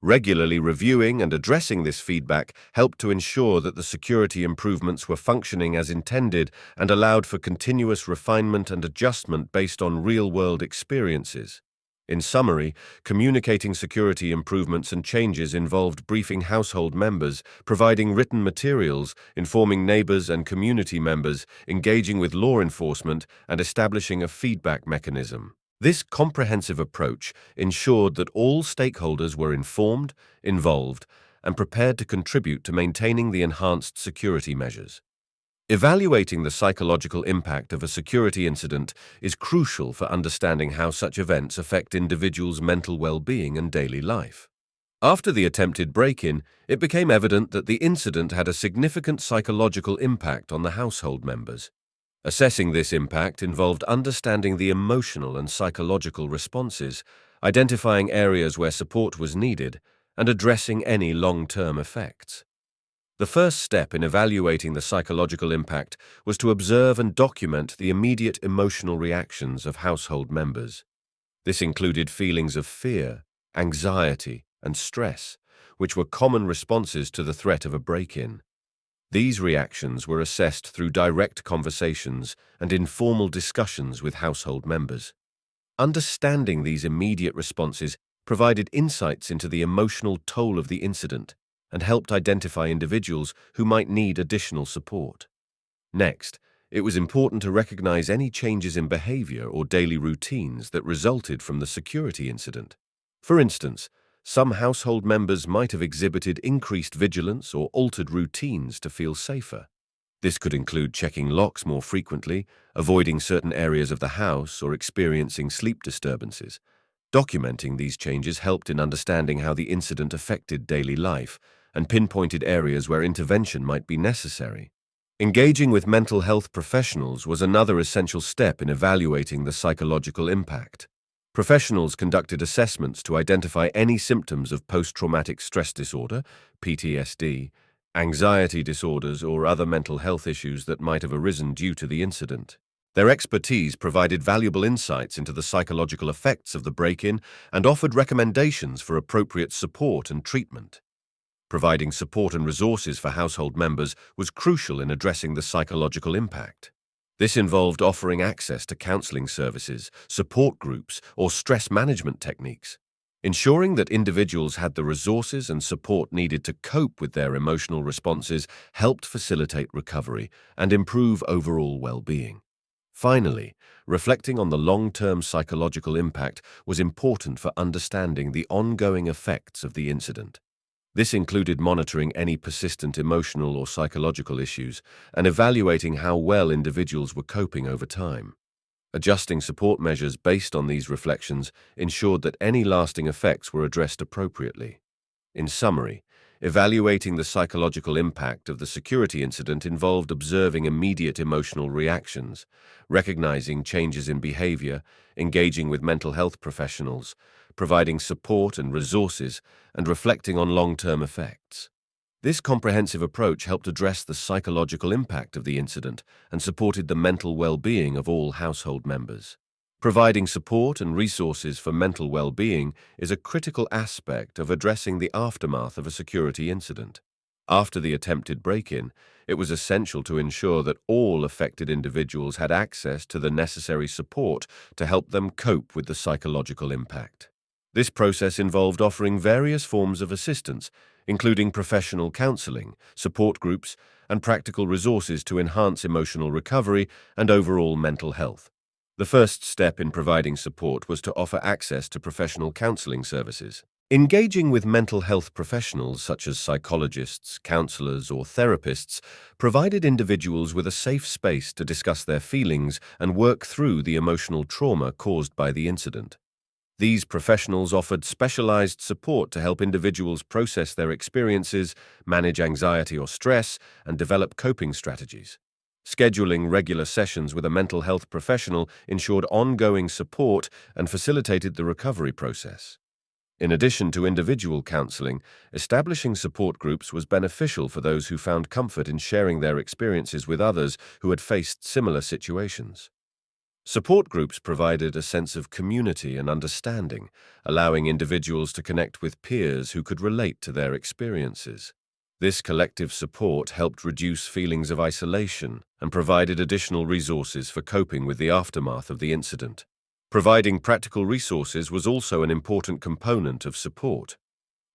Regularly reviewing and addressing this feedback helped to ensure that the security improvements were functioning as intended and allowed for continuous refinement and adjustment based on real-world experiences. In summary, communicating security improvements and changes involved briefing household members, providing written materials, informing neighbors and community members, engaging with law enforcement, and establishing a feedback mechanism. This comprehensive approach ensured that all stakeholders were informed, involved, and prepared to contribute to maintaining the enhanced security measures. Evaluating the psychological impact of a security incident is crucial for understanding how such events affect individuals' mental well-being and daily life. After the attempted break-in, it became evident that the incident had a significant psychological impact on the household members. Assessing this impact involved understanding the emotional and psychological responses, identifying areas where support was needed, and addressing any long-term effects. The first step in evaluating the psychological impact was to observe and document the immediate emotional reactions of household members. This included feelings of fear, anxiety, and stress, which were common responses to the threat of a break-in. These reactions were assessed through direct conversations and informal discussions with household members. Understanding these immediate responses provided insights into the emotional toll of the incident and helped identify individuals who might need additional support. Next, it was important to recognize any changes in behavior or daily routines that resulted from the security incident. For instance, some household members might have exhibited increased vigilance or altered routines to feel safer. This could include checking locks more frequently, avoiding certain areas of the house, or experiencing sleep disturbances. Documenting these changes helped in understanding how the incident affected daily life and pinpointed areas where intervention might be necessary. Engaging with mental health professionals was another essential step in evaluating the psychological impact. Professionals conducted assessments to identify any symptoms of post-traumatic stress disorder, PTSD, anxiety disorders, or other mental health issues that might have arisen due to the incident. Their expertise provided valuable insights into the psychological effects of the break-in and offered recommendations for appropriate support and treatment. Providing support and resources for household members was crucial in addressing the psychological impact. This involved offering access to counseling services, support groups, or stress management techniques. Ensuring that individuals had the resources and support needed to cope with their emotional responses helped facilitate recovery and improve overall well-being. Finally, reflecting on the long-term psychological impact was important for understanding the ongoing effects of the incident. This included monitoring any persistent emotional or psychological issues and evaluating how well individuals were coping over time. Adjusting support measures based on these reflections ensured that any lasting effects were addressed appropriately. In summary, evaluating the psychological impact of the security incident involved observing immediate emotional reactions, recognizing changes in behavior, engaging with mental health professionals, providing support and resources, and reflecting on long-term effects. This comprehensive approach helped address the psychological impact of the incident and supported the mental well-being of all household members. Providing support and resources for mental well-being is a critical aspect of addressing the aftermath of a security incident. After the attempted break-in, it was essential to ensure that all affected individuals had access to the necessary support to help them cope with the psychological impact. This process involved offering various forms of assistance, including professional counseling, support groups, and practical resources to enhance emotional recovery and overall mental health. The first step in providing support was to offer access to professional counseling services. Engaging with mental health professionals such as psychologists, counselors, or therapists provided individuals with a safe space to discuss their feelings and work through the emotional trauma caused by the incident. These professionals offered specialized support to help individuals process their experiences, manage anxiety or stress, and develop coping strategies. Scheduling regular sessions with a mental health professional ensured ongoing support and facilitated the recovery process. In addition to individual counseling, establishing support groups was beneficial for those who found comfort in sharing their experiences with others who had faced similar situations. Support groups provided a sense of community and understanding, allowing individuals to connect with peers who could relate to their experiences. This collective support helped reduce feelings of isolation and provided additional resources for coping with the aftermath of the incident. Providing practical resources was also an important component of support.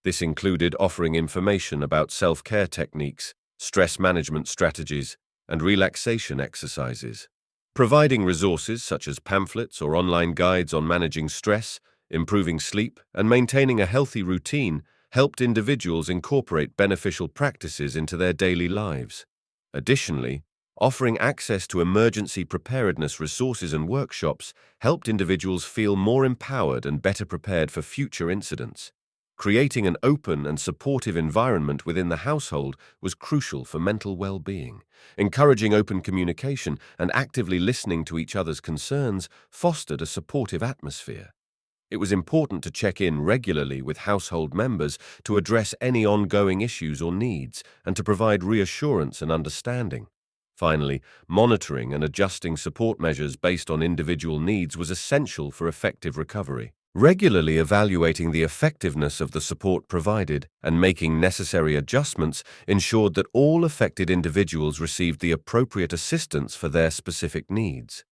This included offering information about self-care techniques, stress management strategies, and relaxation exercises. Providing resources such as pamphlets or online guides on managing stress, improving sleep, and maintaining a healthy routine helped individuals incorporate beneficial practices into their daily lives. Additionally, offering access to emergency preparedness resources and workshops helped individuals feel more empowered and better prepared for future incidents. Creating an open and supportive environment within the household was crucial for mental well-being. Encouraging open communication and actively listening to each other's concerns fostered a supportive atmosphere. It was important to check in regularly with household members to address any ongoing issues or needs and to provide reassurance and understanding. Finally, monitoring and adjusting support measures based on individual needs was essential for effective recovery. Regularly evaluating the effectiveness of the support provided and making necessary adjustments ensured that all affected individuals received the appropriate assistance for their specific needs.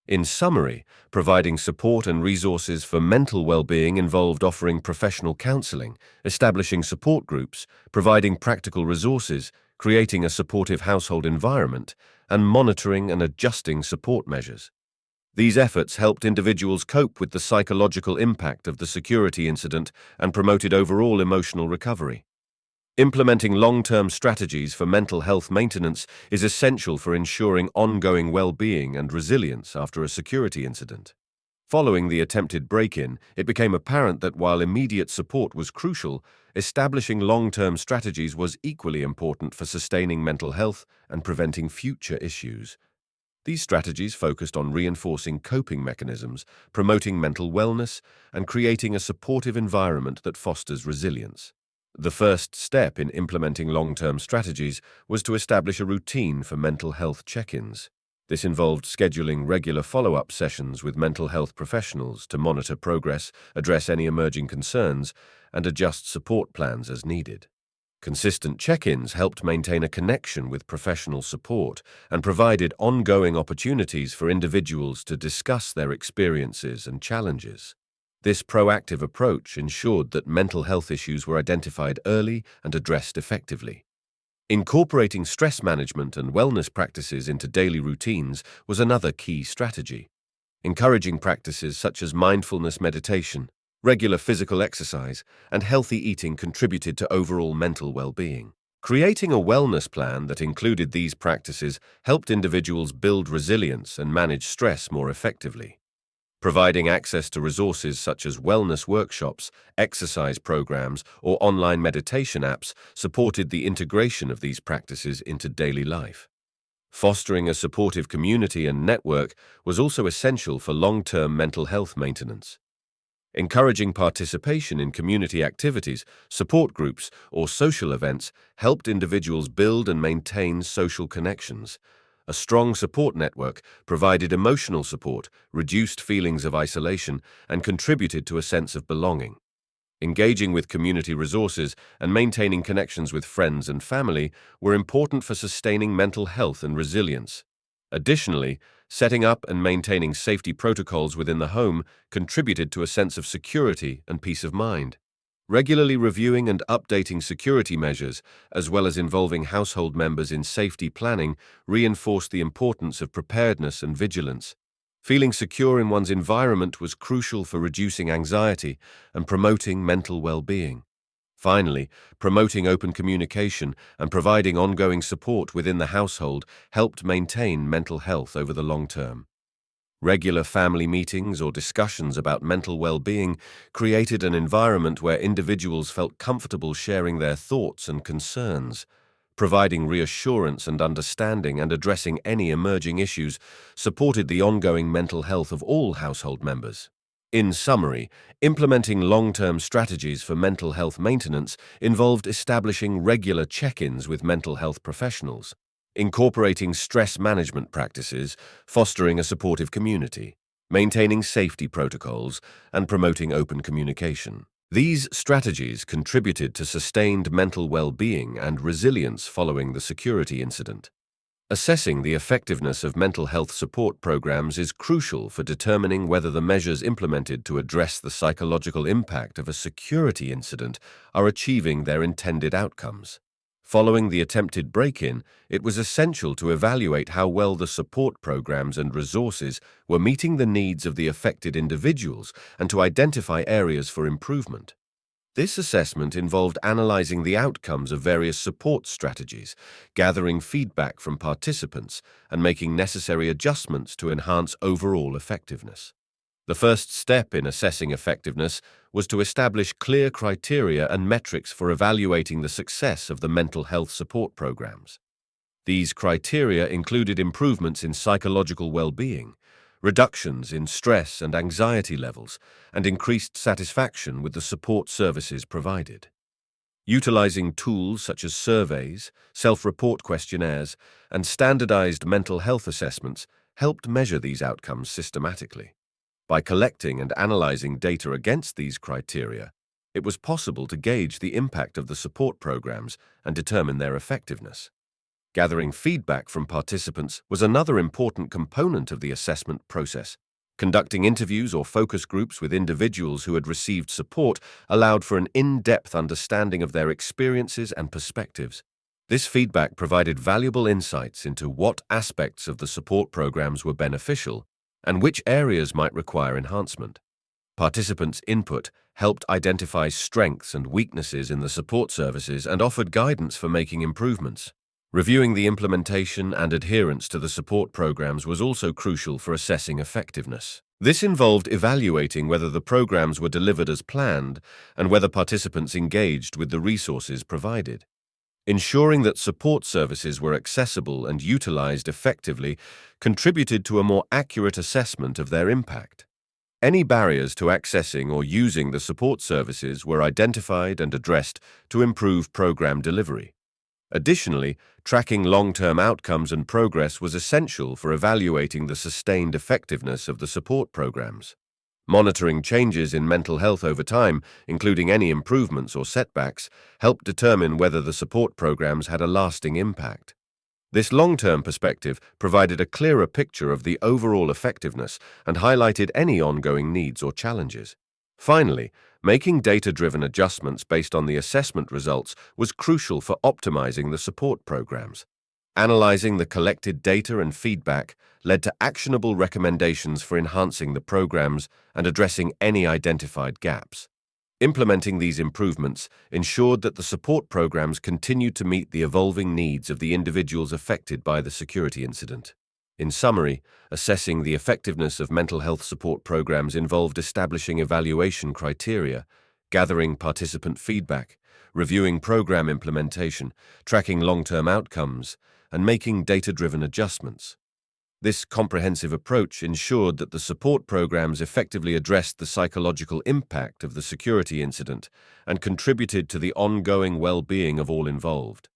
In summary, providing support and resources for mental well-being involved offering professional counseling, establishing support groups, providing practical resources, creating a supportive household environment, and monitoring and adjusting support measures. These efforts helped individuals cope with the psychological impact of the security incident and promoted overall emotional recovery. Implementing long-term strategies for mental health maintenance is essential for ensuring ongoing well-being and resilience after a security incident. Following the attempted break-in, it became apparent that while immediate support was crucial, establishing long-term strategies was equally important for sustaining mental health and preventing future issues. These strategies focused on reinforcing coping mechanisms, promoting mental wellness, and creating a supportive environment that fosters resilience. The first step in implementing long-term strategies was to establish a routine for mental health check-ins. This involved scheduling regular follow-up sessions with mental health professionals to monitor progress, address any emerging concerns, and adjust support plans as needed. Consistent check-ins helped maintain a connection with professional support and provided ongoing opportunities for individuals to discuss their experiences and challenges. This proactive approach ensured that mental health issues were identified early and addressed effectively. Incorporating stress management and wellness practices into daily routines was another key strategy. Encouraging practices such as mindfulness meditation, regular physical exercise, and healthy eating contributed to overall mental well-being. Creating a wellness plan that included these practices helped individuals build resilience and manage stress more effectively. Providing access to resources such as wellness workshops, exercise programs, or online meditation apps supported the integration of these practices into daily life. Fostering a supportive community and network was also essential for long-term mental health maintenance. Encouraging participation in community activities, support groups, or social events helped individuals build and maintain social connections. A strong support network provided emotional support, reduced feelings of isolation, and contributed to a sense of belonging. Engaging with community resources and maintaining connections with friends and family were important for sustaining mental health and resilience. Additionally, setting up and maintaining safety protocols within the home contributed to a sense of security and peace of mind. Regularly reviewing and updating security measures, as well as involving household members in safety planning, reinforced the importance of preparedness and vigilance. Feeling secure in one's environment was crucial for reducing anxiety and promoting mental well-being. Finally, promoting open communication and providing ongoing support within the household helped maintain mental health over the long term. Regular family meetings or discussions about mental well-being created an environment where individuals felt comfortable sharing their thoughts and concerns. Providing reassurance and understanding and addressing any emerging issues supported the ongoing mental health of all household members. In summary, implementing long-term strategies for mental health maintenance involved establishing regular check-ins with mental health professionals, incorporating stress management practices, fostering a supportive community, maintaining safety protocols, and promoting open communication. These strategies contributed to sustained mental well-being and resilience following the security incident. Assessing the effectiveness of mental health support programs is crucial for determining whether the measures implemented to address the psychological impact of a security incident are achieving their intended outcomes. Following the attempted break-in, it was essential to evaluate how well the support programs and resources were meeting the needs of the affected individuals and to identify areas for improvement. This assessment involved analyzing the outcomes of various support strategies, gathering feedback from participants, and making necessary adjustments to enhance overall effectiveness. The first step in assessing effectiveness was to establish clear criteria and metrics for evaluating the success of the mental health support programs. These criteria included improvements in psychological well-being, reductions in stress and anxiety levels, and increased satisfaction with the support services provided. Utilizing tools such as surveys, self-report questionnaires, and standardized mental health assessments helped measure these outcomes systematically. By collecting and analyzing data against these criteria, it was possible to gauge the impact of the support programs and determine their effectiveness. Gathering feedback from participants was another important component of the assessment process. Conducting interviews or focus groups with individuals who had received support allowed for an in-depth understanding of their experiences and perspectives. This feedback provided valuable insights into what aspects of the support programs were beneficial and which areas might require enhancement. Participants' input helped identify strengths and weaknesses in the support services and offered guidance for making improvements. Reviewing the implementation and adherence to the support programs was also crucial for assessing effectiveness. This involved evaluating whether the programs were delivered as planned and whether participants engaged with the resources provided. Ensuring that support services were accessible and utilized effectively contributed to a more accurate assessment of their impact. Any barriers to accessing or using the support services were identified and addressed to improve program delivery. Additionally, tracking long-term outcomes and progress was essential for evaluating the sustained effectiveness of the support programs. Monitoring changes in mental health over time, including any improvements or setbacks, helped determine whether the support programs had a lasting impact. This long-term perspective provided a clearer picture of the overall effectiveness and highlighted any ongoing needs or challenges. Finally, making data-driven adjustments based on the assessment results was crucial for optimizing the support programs. Analyzing the collected data and feedback led to actionable recommendations for enhancing the programs and addressing any identified gaps. Implementing these improvements ensured that the support programs continued to meet the evolving needs of the individuals affected by the security incident. In summary, assessing the effectiveness of mental health support programs involved establishing evaluation criteria, gathering participant feedback, reviewing program implementation, tracking long-term outcomes, and making data-driven adjustments. This comprehensive approach ensured that the support programs effectively addressed the psychological impact of the security incident and contributed to the ongoing well-being of all involved.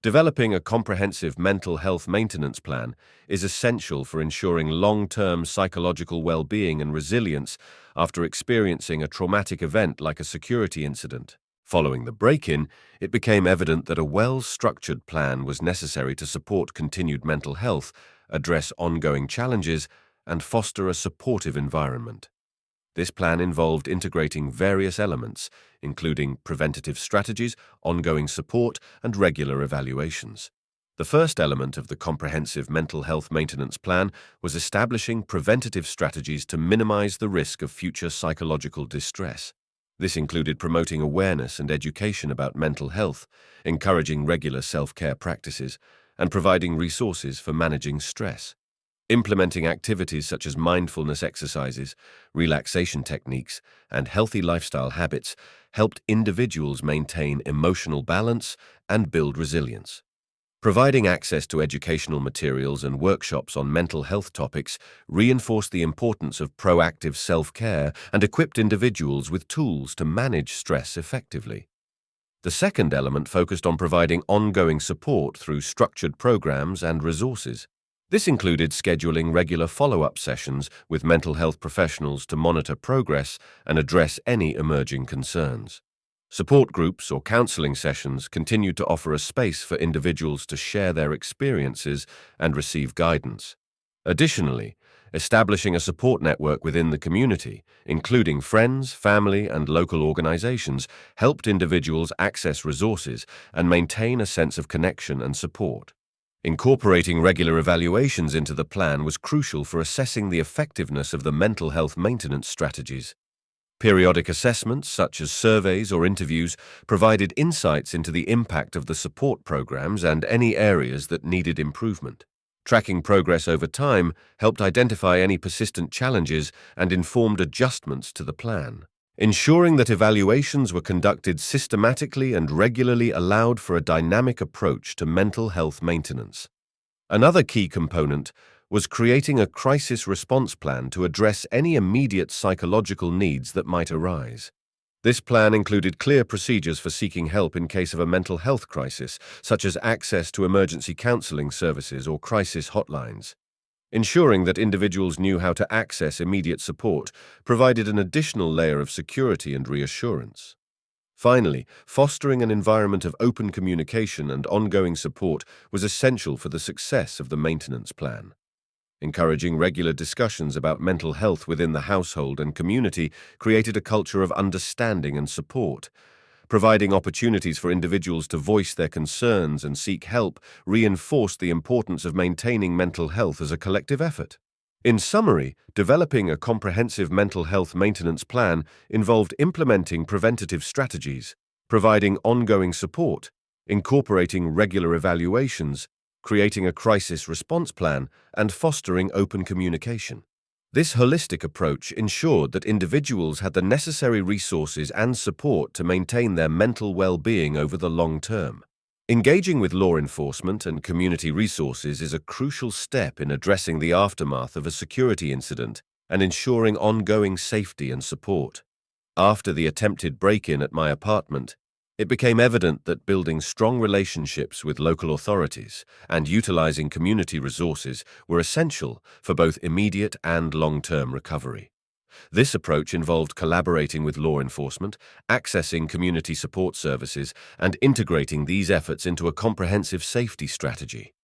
Developing a comprehensive mental health maintenance plan is essential for ensuring long-term psychological well-being and resilience after experiencing a traumatic event like a security incident. Following the break-in, it became evident that a well-structured plan was necessary to support continued mental health, address ongoing challenges, and foster a supportive environment. This plan involved integrating various elements, including preventative strategies, ongoing support, and regular evaluations. The first element of the comprehensive mental health maintenance plan was establishing preventative strategies to minimize the risk of future psychological distress. This included promoting awareness and education about mental health, encouraging regular self-care practices, and providing resources for managing stress. Implementing activities such as mindfulness exercises, relaxation techniques, and healthy lifestyle habits helped individuals maintain emotional balance and build resilience. Providing access to educational materials and workshops on mental health topics reinforced the importance of proactive self-care and equipped individuals with tools to manage stress effectively. The second element focused on providing ongoing support through structured programs and resources. This included scheduling regular follow-up sessions with mental health professionals to monitor progress and address any emerging concerns. Support groups or counseling sessions continued to offer a space for individuals to share their experiences and receive guidance. Additionally, establishing a support network within the community, including friends, family, and local organizations, helped individuals access resources and maintain a sense of connection and support. Incorporating regular evaluations into the plan was crucial for assessing the effectiveness of the mental health maintenance strategies. Periodic assessments, such as surveys or interviews, provided insights into the impact of the support programs and any areas that needed improvement. Tracking progress over time helped identify any persistent challenges and informed adjustments to the plan. Ensuring that evaluations were conducted systematically and regularly allowed for a dynamic approach to mental health maintenance. Another key component was creating a crisis response plan to address any immediate psychological needs that might arise. This plan included clear procedures for seeking help in case of a mental health crisis, such as access to emergency counseling services or crisis hotlines. Ensuring that individuals knew how to access immediate support provided an additional layer of security and reassurance. Finally, fostering an environment of open communication and ongoing support was essential for the success of the maintenance plan. Encouraging regular discussions about mental health within the household and community created a culture of understanding and support. Providing opportunities for individuals to voice their concerns and seek help reinforced the importance of maintaining mental health as a collective effort. In summary, developing a comprehensive mental health maintenance plan involved implementing preventative strategies, providing ongoing support, incorporating regular evaluations, creating a crisis response plan, and fostering open communication. This holistic approach ensured that individuals had the necessary resources and support to maintain their mental well-being over the long term. Engaging with law enforcement and community resources is a crucial step in addressing the aftermath of a security incident and ensuring ongoing safety and support. After the attempted break-in at my apartment, it became evident that building strong relationships with local authorities and utilizing community resources were essential for both immediate and long-term recovery. This approach involved collaborating with law enforcement, accessing community support services, and integrating these efforts into a comprehensive safety strategy.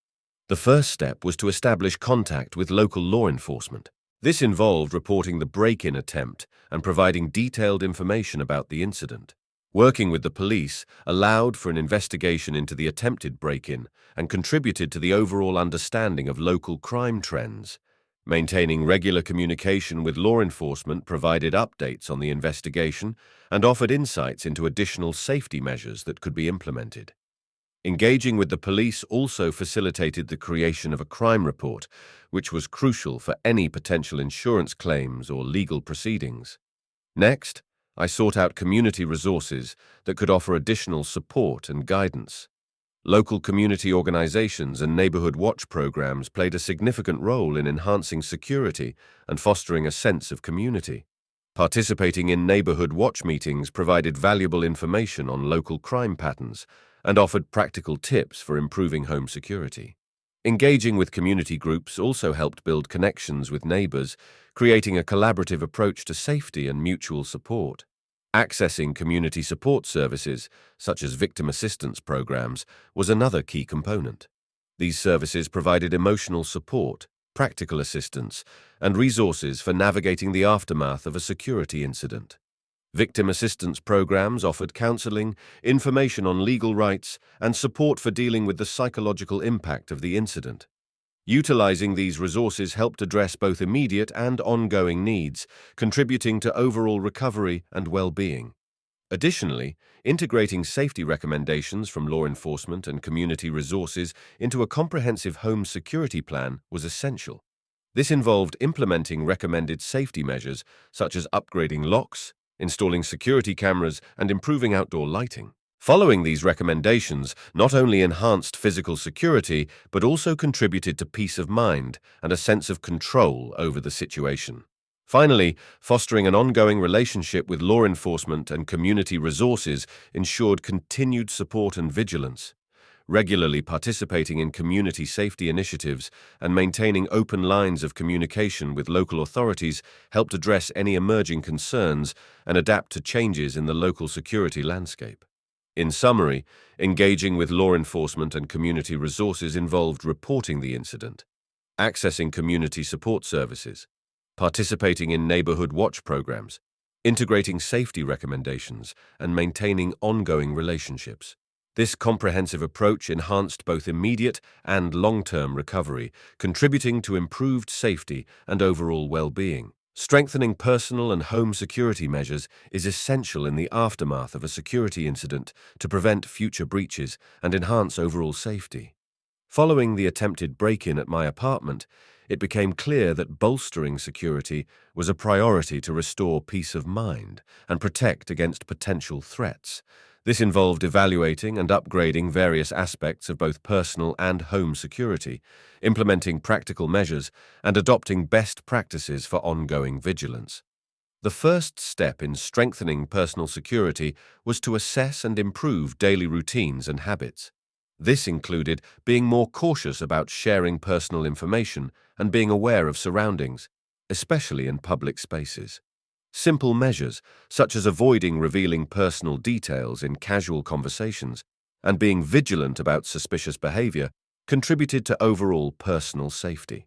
The first step was to establish contact with local law enforcement. This involved reporting the break-in attempt and providing detailed information about the incident. Working with the police allowed for an investigation into the attempted break-in and contributed to the overall understanding of local crime trends. Maintaining regular communication with law enforcement provided updates on the investigation and offered insights into additional safety measures that could be implemented. Engaging with the police also facilitated the creation of a crime report, which was crucial for any potential insurance claims or legal proceedings. Next, I sought out community resources that could offer additional support and guidance. Local community organizations and neighborhood watch programs played a significant role in enhancing security and fostering a sense of community. Participating in neighborhood watch meetings provided valuable information on local crime patterns and offered practical tips for improving home security. Engaging with community groups also helped build connections with neighbors, creating a collaborative approach to safety and mutual support. Accessing community support services, such as victim assistance programs, was another key component. These services provided emotional support, practical assistance, and resources for navigating the aftermath of a security incident. Victim assistance programs offered counseling, information on legal rights, and support for dealing with the psychological impact of the incident. Utilizing these resources helped address both immediate and ongoing needs, contributing to overall recovery and well-being. Additionally, integrating safety recommendations from law enforcement and community resources into a comprehensive home security plan was essential. This involved implementing recommended safety measures such as upgrading locks, installing security cameras, and improving outdoor lighting. Following these recommendations not only enhanced physical security, but also contributed to peace of mind and a sense of control over the situation. Finally, fostering an ongoing relationship with law enforcement and community resources ensured continued support and vigilance. Regularly participating in community safety initiatives and maintaining open lines of communication with local authorities helped address any emerging concerns and adapt to changes in the local security landscape. In summary, engaging with law enforcement and community resources involved reporting the incident, accessing community support services, participating in neighborhood watch programs, integrating safety recommendations, and maintaining ongoing relationships. This comprehensive approach enhanced both immediate and long-term recovery, contributing to improved safety and overall well-being. Strengthening personal and home security measures is essential in the aftermath of a security incident to prevent future breaches and enhance overall safety. Following the attempted break-in at my apartment, it became clear that bolstering security was a priority to restore peace of mind and protect against potential threats. This involved evaluating and upgrading various aspects of both personal and home security, implementing practical measures, and adopting best practices for ongoing vigilance. The first step in strengthening personal security was to assess and improve daily routines and habits. This included being more cautious about sharing personal information and being aware of surroundings, especially in public spaces. Simple measures, such as avoiding revealing personal details in casual conversations and being vigilant about suspicious behavior, contributed to overall personal safety.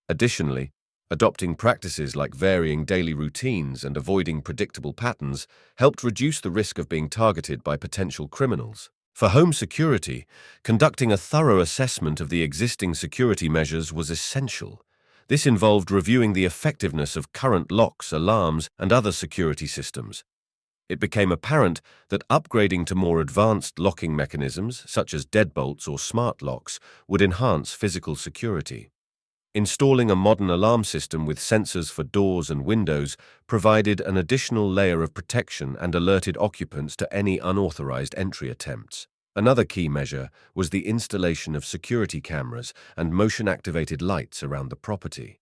Additionally, adopting practices like varying daily routines and avoiding predictable patterns helped reduce the risk of being targeted by potential criminals. For home security, conducting a thorough assessment of the existing security measures was essential. This involved reviewing the effectiveness of current locks, alarms, and other security systems. It became apparent that upgrading to more advanced locking mechanisms, such as deadbolts or smart locks, would enhance physical security. Installing a modern alarm system with sensors for doors and windows provided an additional layer of protection and alerted occupants to any unauthorized entry attempts. Another key measure was the installation of security cameras and motion-activated lights around the property.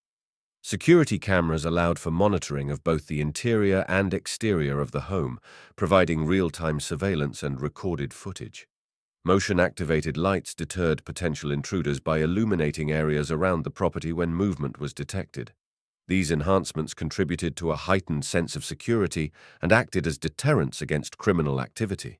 Security cameras allowed for monitoring of both the interior and exterior of the home, providing real-time surveillance and recorded footage. Motion-activated lights deterred potential intruders by illuminating areas around the property when movement was detected. These enhancements contributed to a heightened sense of security and acted as deterrents against criminal activity.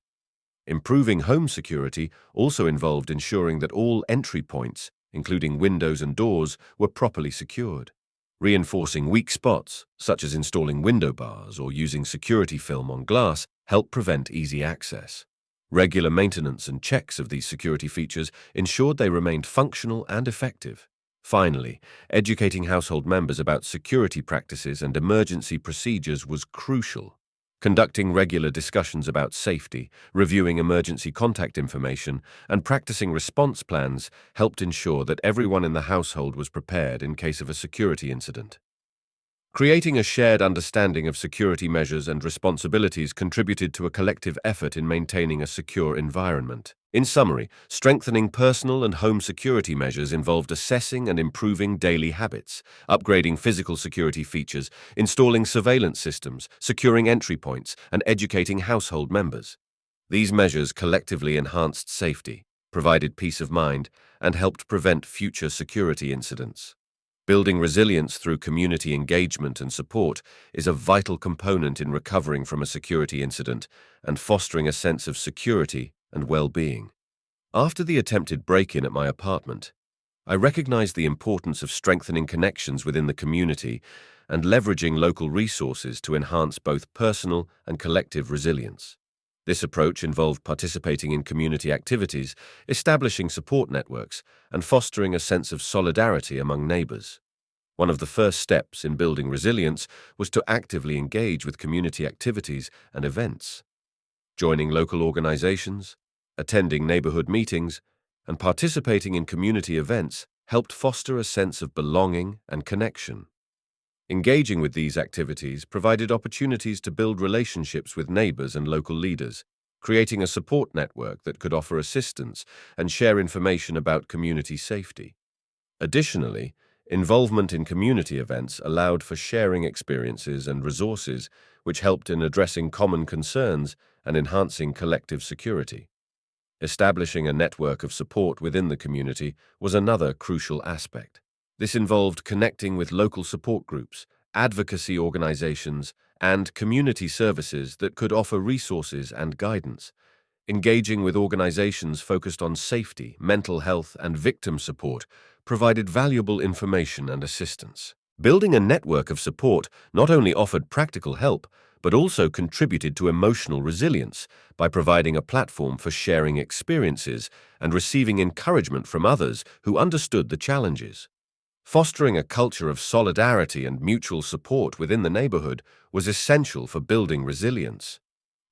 Improving home security also involved ensuring that all entry points, including windows and doors, were properly secured. Reinforcing weak spots, such as installing window bars or using security film on glass, helped prevent easy access. Regular maintenance and checks of these security features ensured they remained functional and effective. Finally, educating household members about security practices and emergency procedures was crucial. Conducting regular discussions about safety, reviewing emergency contact information, and practicing response plans helped ensure that everyone in the household was prepared in case of a security incident. Creating a shared understanding of security measures and responsibilities contributed to a collective effort in maintaining a secure environment. In summary, strengthening personal and home security measures involved assessing and improving daily habits, upgrading physical security features, installing surveillance systems, securing entry points, and educating household members. These measures collectively enhanced safety, provided peace of mind, and helped prevent future security incidents. Building resilience through community engagement and support is a vital component in recovering from a security incident and fostering a sense of security and well-being. After the attempted break-in at my apartment, I recognized the importance of strengthening connections within the community and leveraging local resources to enhance both personal and collective resilience. This approach involved participating in community activities, establishing support networks, and fostering a sense of solidarity among neighbors. One of the first steps in building resilience was to actively engage with community activities and events. Joining local organizations, attending neighborhood meetings, and participating in community events helped foster a sense of belonging and connection. Engaging with these activities provided opportunities to build relationships with neighbors and local leaders, creating a support network that could offer assistance and share information about community safety. Additionally, involvement in community events allowed for sharing experiences and resources, which helped in addressing common concerns and enhancing collective security. Establishing a network of support within the community was another crucial aspect. This involved connecting with local support groups, advocacy organizations, and community services that could offer resources and guidance. Engaging with organizations focused on safety, mental health, and victim support provided valuable information and assistance. Building a network of support not only offered practical help, but also contributed to emotional resilience by providing a platform for sharing experiences and receiving encouragement from others who understood the challenges. Fostering a culture of solidarity and mutual support within the neighborhood was essential for building resilience.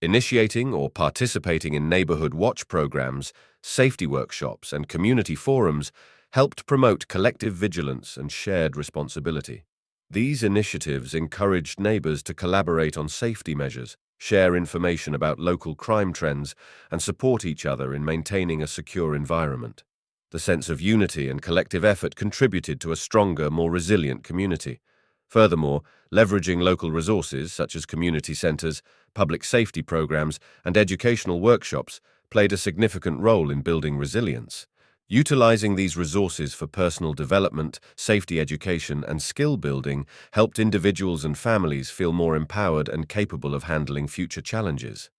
Initiating or participating in neighborhood watch programs, safety workshops, and community forums helped promote collective vigilance and shared responsibility. These initiatives encouraged neighbors to collaborate on safety measures, share information about local crime trends, and support each other in maintaining a secure environment. The sense of unity and collective effort contributed to a stronger, more resilient community. Furthermore, leveraging local resources such as community centers, public safety programs, and educational workshops played a significant role in building resilience. Utilizing these resources for personal development, safety education, and skill building helped individuals and families feel more empowered and capable of handling future challenges.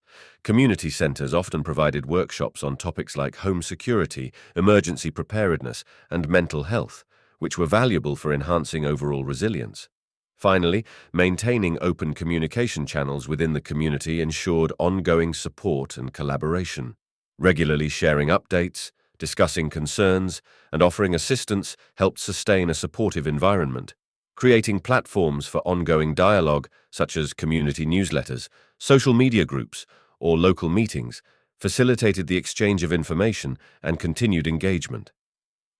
Community centers often provided workshops on topics like home security, emergency preparedness, and mental health, which were valuable for enhancing overall resilience. Finally, maintaining open communication channels within the community ensured ongoing support and collaboration. Regularly sharing updates, discussing concerns, and offering assistance helped sustain a supportive environment. Creating platforms for ongoing dialogue, such as community newsletters, social media groups, or local meetings, facilitated the exchange of information and continued engagement.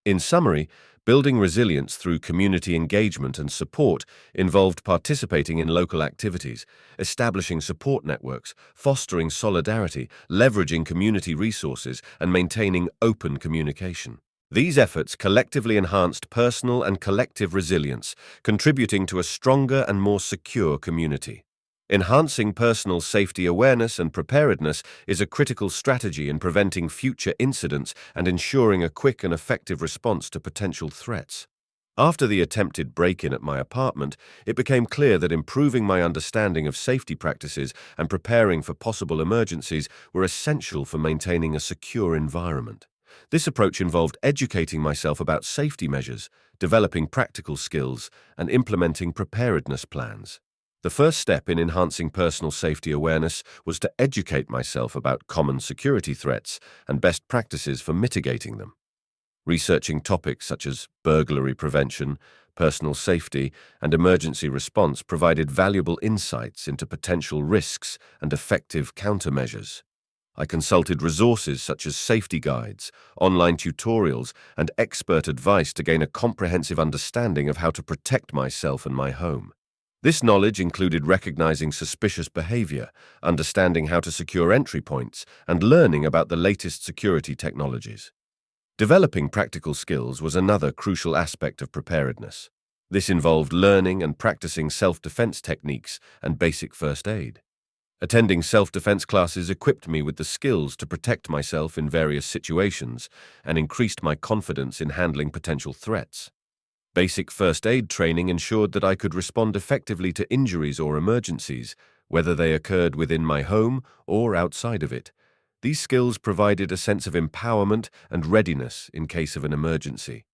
In summary, building resilience through community engagement and support involved participating in local activities, establishing support networks, fostering solidarity, leveraging community resources, and maintaining open communication. These efforts collectively enhanced personal and collective resilience, contributing to a stronger and more secure community. Enhancing personal safety awareness and preparedness is a critical strategy in preventing future incidents and ensuring a quick and effective response to potential threats. After the attempted break-in at my apartment, it became clear that improving my understanding of safety practices and preparing for possible emergencies were essential for maintaining a secure environment. This approach involved educating myself about safety measures, developing practical skills, and implementing preparedness plans. The first step in enhancing personal safety awareness was to educate myself about common security threats and best practices for mitigating them. Researching topics such as burglary prevention, personal safety, and emergency response provided valuable insights into potential risks and effective countermeasures. I consulted resources such as safety guides, online tutorials, and expert advice to gain a comprehensive understanding of how to protect myself and my home. This knowledge included recognizing suspicious behavior, understanding how to secure entry points, and learning about the latest security technologies. Developing practical skills was another crucial aspect of preparedness. This involved learning and practicing self-defense techniques and basic first aid. Attending self-defense classes equipped me with the skills to protect myself in various situations and increased my confidence in handling potential threats. Basic first aid training ensured that I could respond effectively to injuries or emergencies, whether they occurred within my home or outside of it. These skills provided a sense of empowerment and readiness in case of an emergency.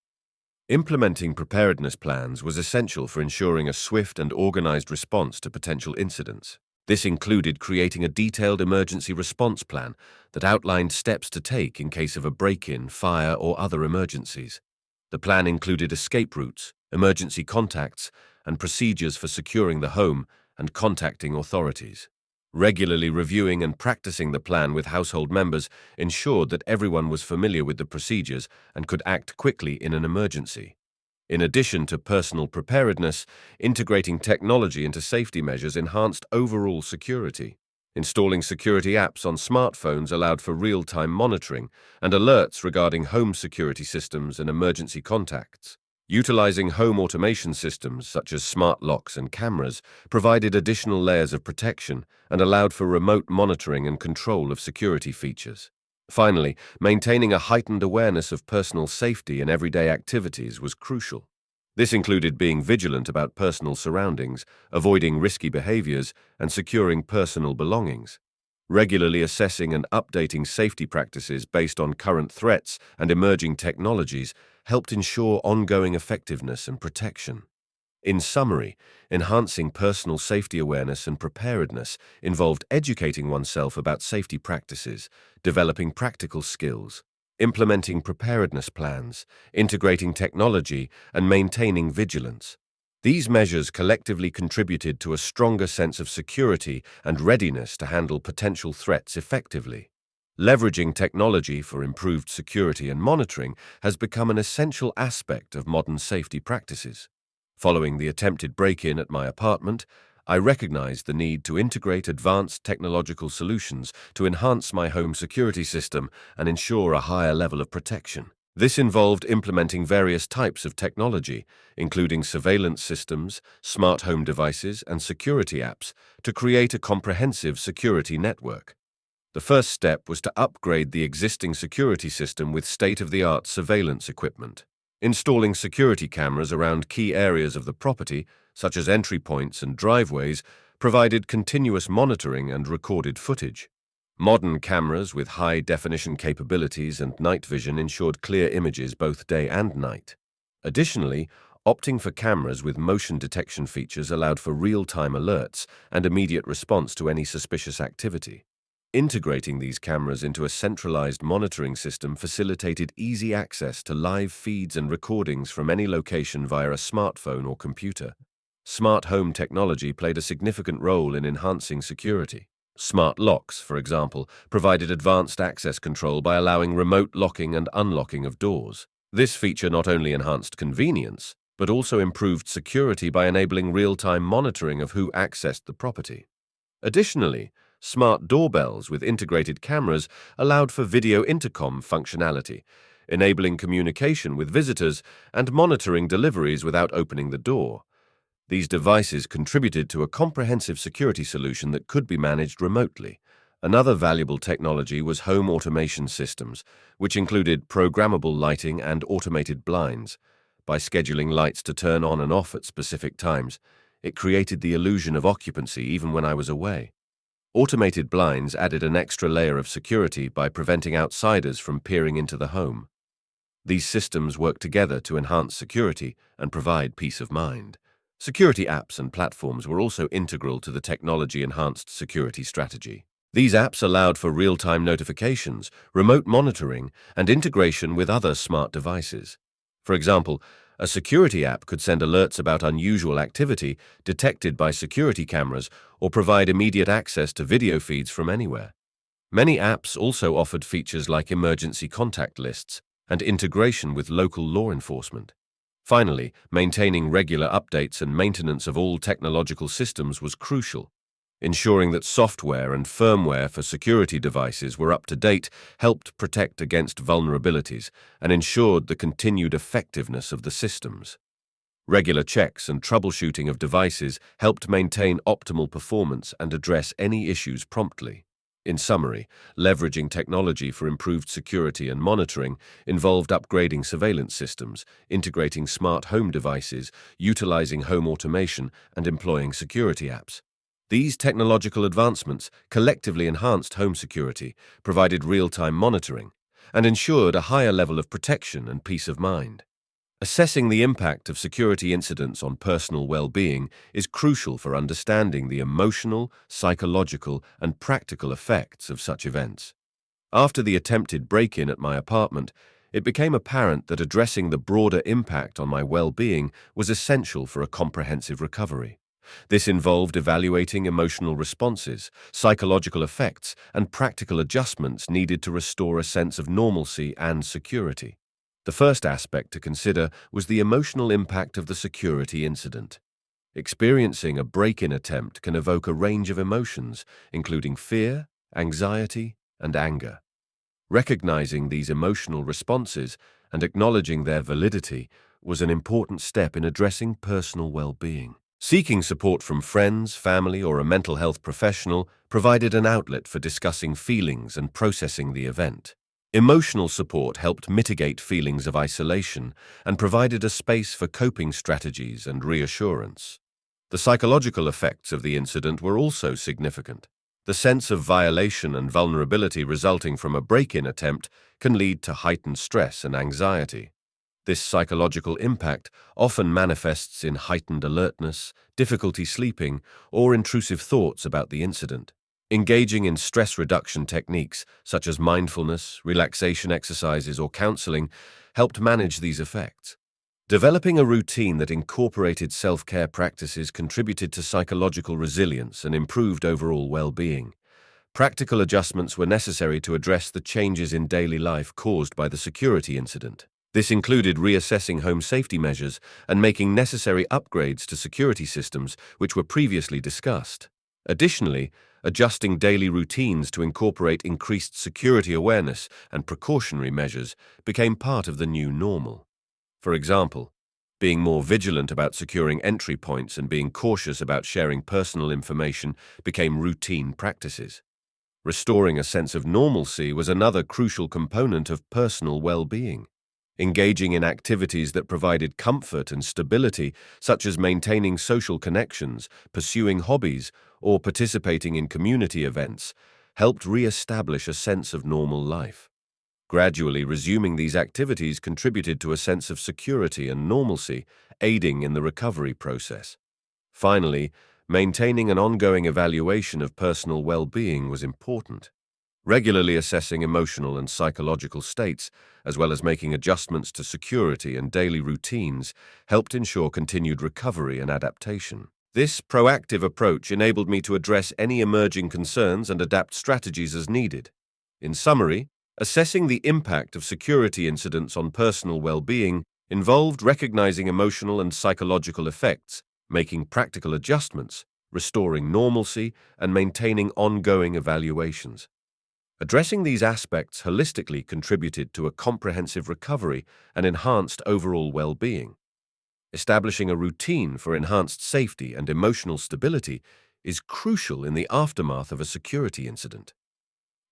Implementing preparedness plans was essential for ensuring a swift and organized response to potential incidents. This included creating a detailed emergency response plan that outlined steps to take in case of a break-in, fire, or other emergencies. The plan included escape routes, emergency contacts, and procedures for securing the home and contacting authorities. Regularly reviewing and practicing the plan with household members ensured that everyone was familiar with the procedures and could act quickly in an emergency. In addition to personal preparedness, integrating technology into safety measures enhanced overall security. Installing security apps on smartphones allowed for real-time monitoring and alerts regarding home security systems and emergency contacts. Utilizing home automation systems such as smart locks and cameras provided additional layers of protection and allowed for remote monitoring and control of security features. Finally, maintaining a heightened awareness of personal safety in everyday activities was crucial. This included being vigilant about personal surroundings, avoiding risky behaviors, and securing personal belongings. Regularly assessing and updating safety practices based on current threats and emerging technologies helped ensure ongoing effectiveness and protection. In summary, enhancing personal safety awareness and preparedness involved educating oneself about safety practices, developing practical skills, implementing preparedness plans, integrating technology, and maintaining vigilance. These measures collectively contributed to a stronger sense of security and readiness to handle potential threats effectively. Leveraging technology for improved security and monitoring has become an essential aspect of modern safety practices. Following the attempted break-in at my apartment, I recognized the need to integrate advanced technological solutions to enhance my home security system and ensure a higher level of protection. This involved implementing various types of technology, including surveillance systems, smart home devices, and security apps, to create a comprehensive security network. The first step was to upgrade the existing security system with state-of-the-art surveillance equipment. Installing security cameras around key areas of the property, such as entry points and driveways, provided continuous monitoring and recorded footage. Modern cameras with high-definition capabilities and night vision ensured clear images both day and night. Additionally, opting for cameras with motion detection features allowed for real-time alerts and immediate response to any suspicious activity. Integrating these cameras into a centralized monitoring system facilitated easy access to live feeds and recordings from any location via a smartphone or computer. Smart home technology played a significant role in enhancing security. Smart locks, for example, provided advanced access control by allowing remote locking and unlocking of doors. This feature not only enhanced convenience, but also improved security by enabling real-time monitoring of who accessed the property. Additionally, smart doorbells with integrated cameras allowed for video intercom functionality, enabling communication with visitors and monitoring deliveries without opening the door. These devices contributed to a comprehensive security solution that could be managed remotely. Another valuable technology was home automation systems, which included programmable lighting and automated blinds. By scheduling lights to turn on and off at specific times, it created the illusion of occupancy even when I was away. Automated blinds added an extra layer of security by preventing outsiders from peering into the home. These systems work together to enhance security and provide peace of mind. Security apps and platforms were also integral to the technology-enhanced security strategy. These apps allowed for real-time notifications, remote monitoring, and integration with other smart devices. For example, a security app could send alerts about unusual activity detected by security cameras or provide immediate access to video feeds from anywhere. Many apps also offered features like emergency contact lists and integration with local law enforcement. Finally, maintaining regular updates and maintenance of all technological systems was crucial. Ensuring that software and firmware for security devices were up to date helped protect against vulnerabilities and ensured the continued effectiveness of the systems. Regular checks and troubleshooting of devices helped maintain optimal performance and address any issues promptly. In summary, leveraging technology for improved security and monitoring involved upgrading surveillance systems, integrating smart home devices, utilizing home automation, and employing security apps. These technological advancements collectively enhanced home security, provided real-time monitoring, and ensured a higher level of protection and peace of mind. Assessing the impact of security incidents on personal well-being is crucial for understanding the emotional, psychological, and practical effects of such events. After the attempted break-in at my apartment, it became apparent that addressing the broader impact on my well-being was essential for a comprehensive recovery. This involved evaluating emotional responses, psychological effects, and practical adjustments needed to restore a sense of normalcy and security. The first aspect to consider was the emotional impact of the security incident. Experiencing a break-in attempt can evoke a range of emotions, including fear, anxiety, and anger. Recognizing these emotional responses and acknowledging their validity was an important step in addressing personal well-being. Seeking support from friends, family, or a mental health professional provided an outlet for discussing feelings and processing the event. Emotional support helped mitigate feelings of isolation and provided a space for coping strategies and reassurance. The psychological effects of the incident were also significant. The sense of violation and vulnerability resulting from a break-in attempt can lead to heightened stress and anxiety. This psychological impact often manifests in heightened alertness, difficulty sleeping, or intrusive thoughts about the incident. Engaging in stress reduction techniques such as mindfulness, relaxation exercises, or counseling helped manage these effects. Developing a routine that incorporated self-care practices contributed to psychological resilience and improved overall well-being. Practical adjustments were necessary to address the changes in daily life caused by the security incident. This included reassessing home safety measures and making necessary upgrades to security systems which were previously discussed. Additionally, adjusting daily routines to incorporate increased security awareness and precautionary measures became part of the new normal. For example, being more vigilant about securing entry points and being cautious about sharing personal information became routine practices. Restoring a sense of normalcy was another crucial component of personal well-being. Engaging in activities that provided comfort and stability, such as maintaining social connections, pursuing hobbies, or participating in community events, helped re-establish a sense of normal life. Gradually resuming these activities contributed to a sense of security and normalcy, aiding in the recovery process. Finally, maintaining an ongoing evaluation of personal well-being was important. Regularly assessing emotional and psychological states, as well as making adjustments to security and daily routines, helped ensure continued recovery and adaptation. This proactive approach enabled me to address any emerging concerns and adapt strategies as needed. In summary, assessing the impact of security incidents on personal well-being involved recognizing emotional and psychological effects, making practical adjustments, restoring normalcy, and maintaining ongoing evaluations. Addressing these aspects holistically contributed to a comprehensive recovery and enhanced overall well-being. Establishing a routine for enhanced safety and emotional stability is crucial in the aftermath of a security incident.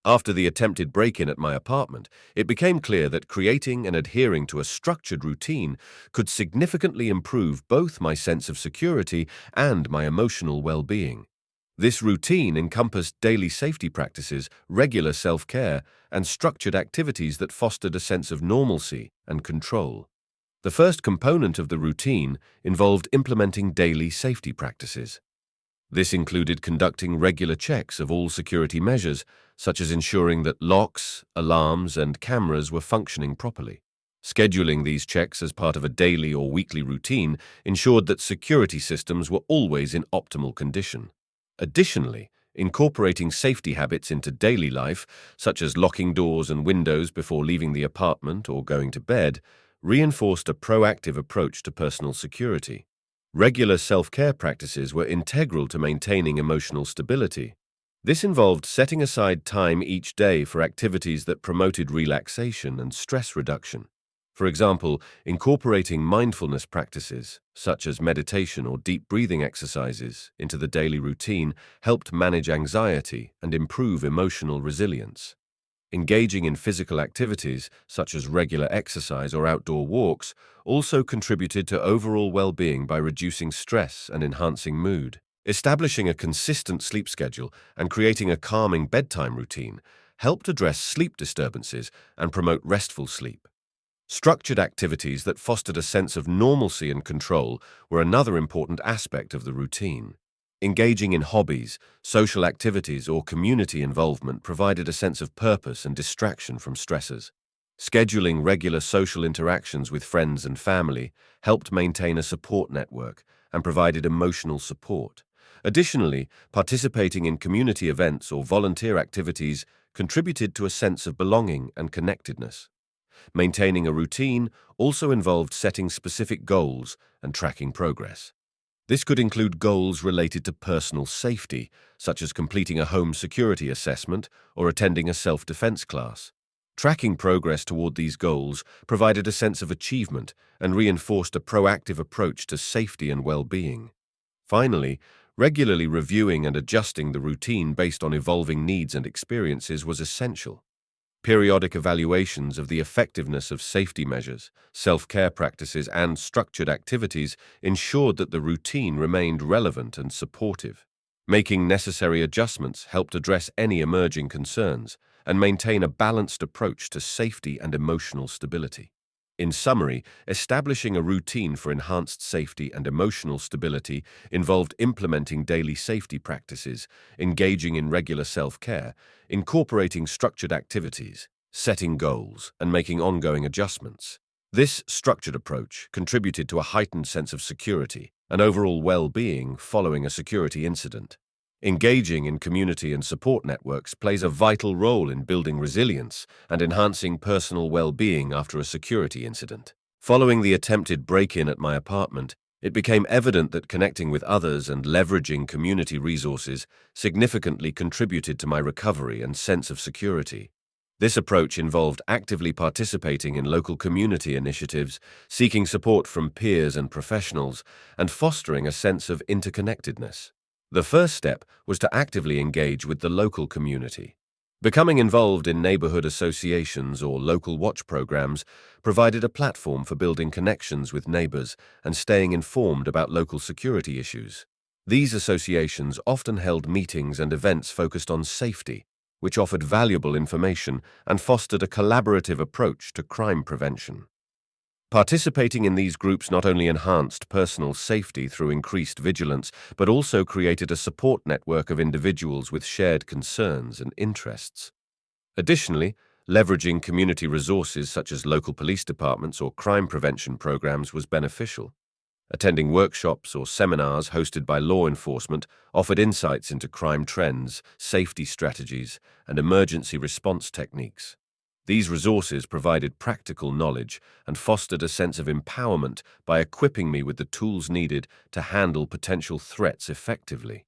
After the attempted break-in at my apartment, it became clear that creating and adhering to a structured routine could significantly improve both my sense of security and my emotional well-being. This routine encompassed daily safety practices, regular self-care, and structured activities that fostered a sense of normalcy and control. The first component of the routine involved implementing daily safety practices. This included conducting regular checks of all security measures, such as ensuring that locks, alarms, and cameras were functioning properly. Scheduling these checks as part of a daily or weekly routine ensured that security systems were always in optimal condition. Additionally, incorporating safety habits into daily life, such as locking doors and windows before leaving the apartment or going to bed, reinforced a proactive approach to personal security. Regular self-care practices were integral to maintaining emotional stability. This involved setting aside time each day for activities that promoted relaxation and stress reduction. For example, incorporating mindfulness practices, such as meditation or deep breathing exercises, into the daily routine helped manage anxiety and improve emotional resilience. Engaging in physical activities, such as regular exercise or outdoor walks, also contributed to overall well-being by reducing stress and enhancing mood. Establishing a consistent sleep schedule and creating a calming bedtime routine helped address sleep disturbances and promote restful sleep. Structured activities that fostered a sense of normalcy and control were another important aspect of the routine. Engaging in hobbies, social activities, or community involvement provided a sense of purpose and distraction from stressors. Scheduling regular social interactions with friends and family helped maintain a support network and provided emotional support. Additionally, participating in community events or volunteer activities contributed to a sense of belonging and connectedness. Maintaining a routine also involved setting specific goals and tracking progress. This could include goals related to personal safety, such as completing a home security assessment or attending a self-defense class. Tracking progress toward these goals provided a sense of achievement and reinforced a proactive approach to safety and well-being. Finally, regularly reviewing and adjusting the routine based on evolving needs and experiences was essential. Periodic evaluations of the effectiveness of safety measures, self-care practices, and structured activities ensured that the routine remained relevant and supportive. Making necessary adjustments helped address any emerging concerns and maintain a balanced approach to safety and emotional stability. In summary, establishing a routine for enhanced safety and emotional stability involved implementing daily safety practices, engaging in regular self-care, incorporating structured activities, setting goals, and making ongoing adjustments. This structured approach contributed to a heightened sense of security and overall well-being following a security incident. Engaging in community and support networks plays a vital role in building resilience and enhancing personal well-being after a security incident. Following the attempted break-in at my apartment, it became evident that connecting with others and leveraging community resources significantly contributed to my recovery and sense of security. This approach involved actively participating in local community initiatives, seeking support from peers and professionals, and fostering a sense of interconnectedness. The first step was to actively engage with the local community. Becoming involved in neighborhood associations or local watch programs provided a platform for building connections with neighbors and staying informed about local security issues. These associations often held meetings and events focused on safety, which offered valuable information and fostered a collaborative approach to crime prevention. Participating in these groups not only enhanced personal safety through increased vigilance, but also created a support network of individuals with shared concerns and interests. Additionally, leveraging community resources such as local police departments or crime prevention programs was beneficial. Attending workshops or seminars hosted by law enforcement offered insights into crime trends, safety strategies, and emergency response techniques. These resources provided practical knowledge and fostered a sense of empowerment by equipping me with the tools needed to handle potential threats effectively.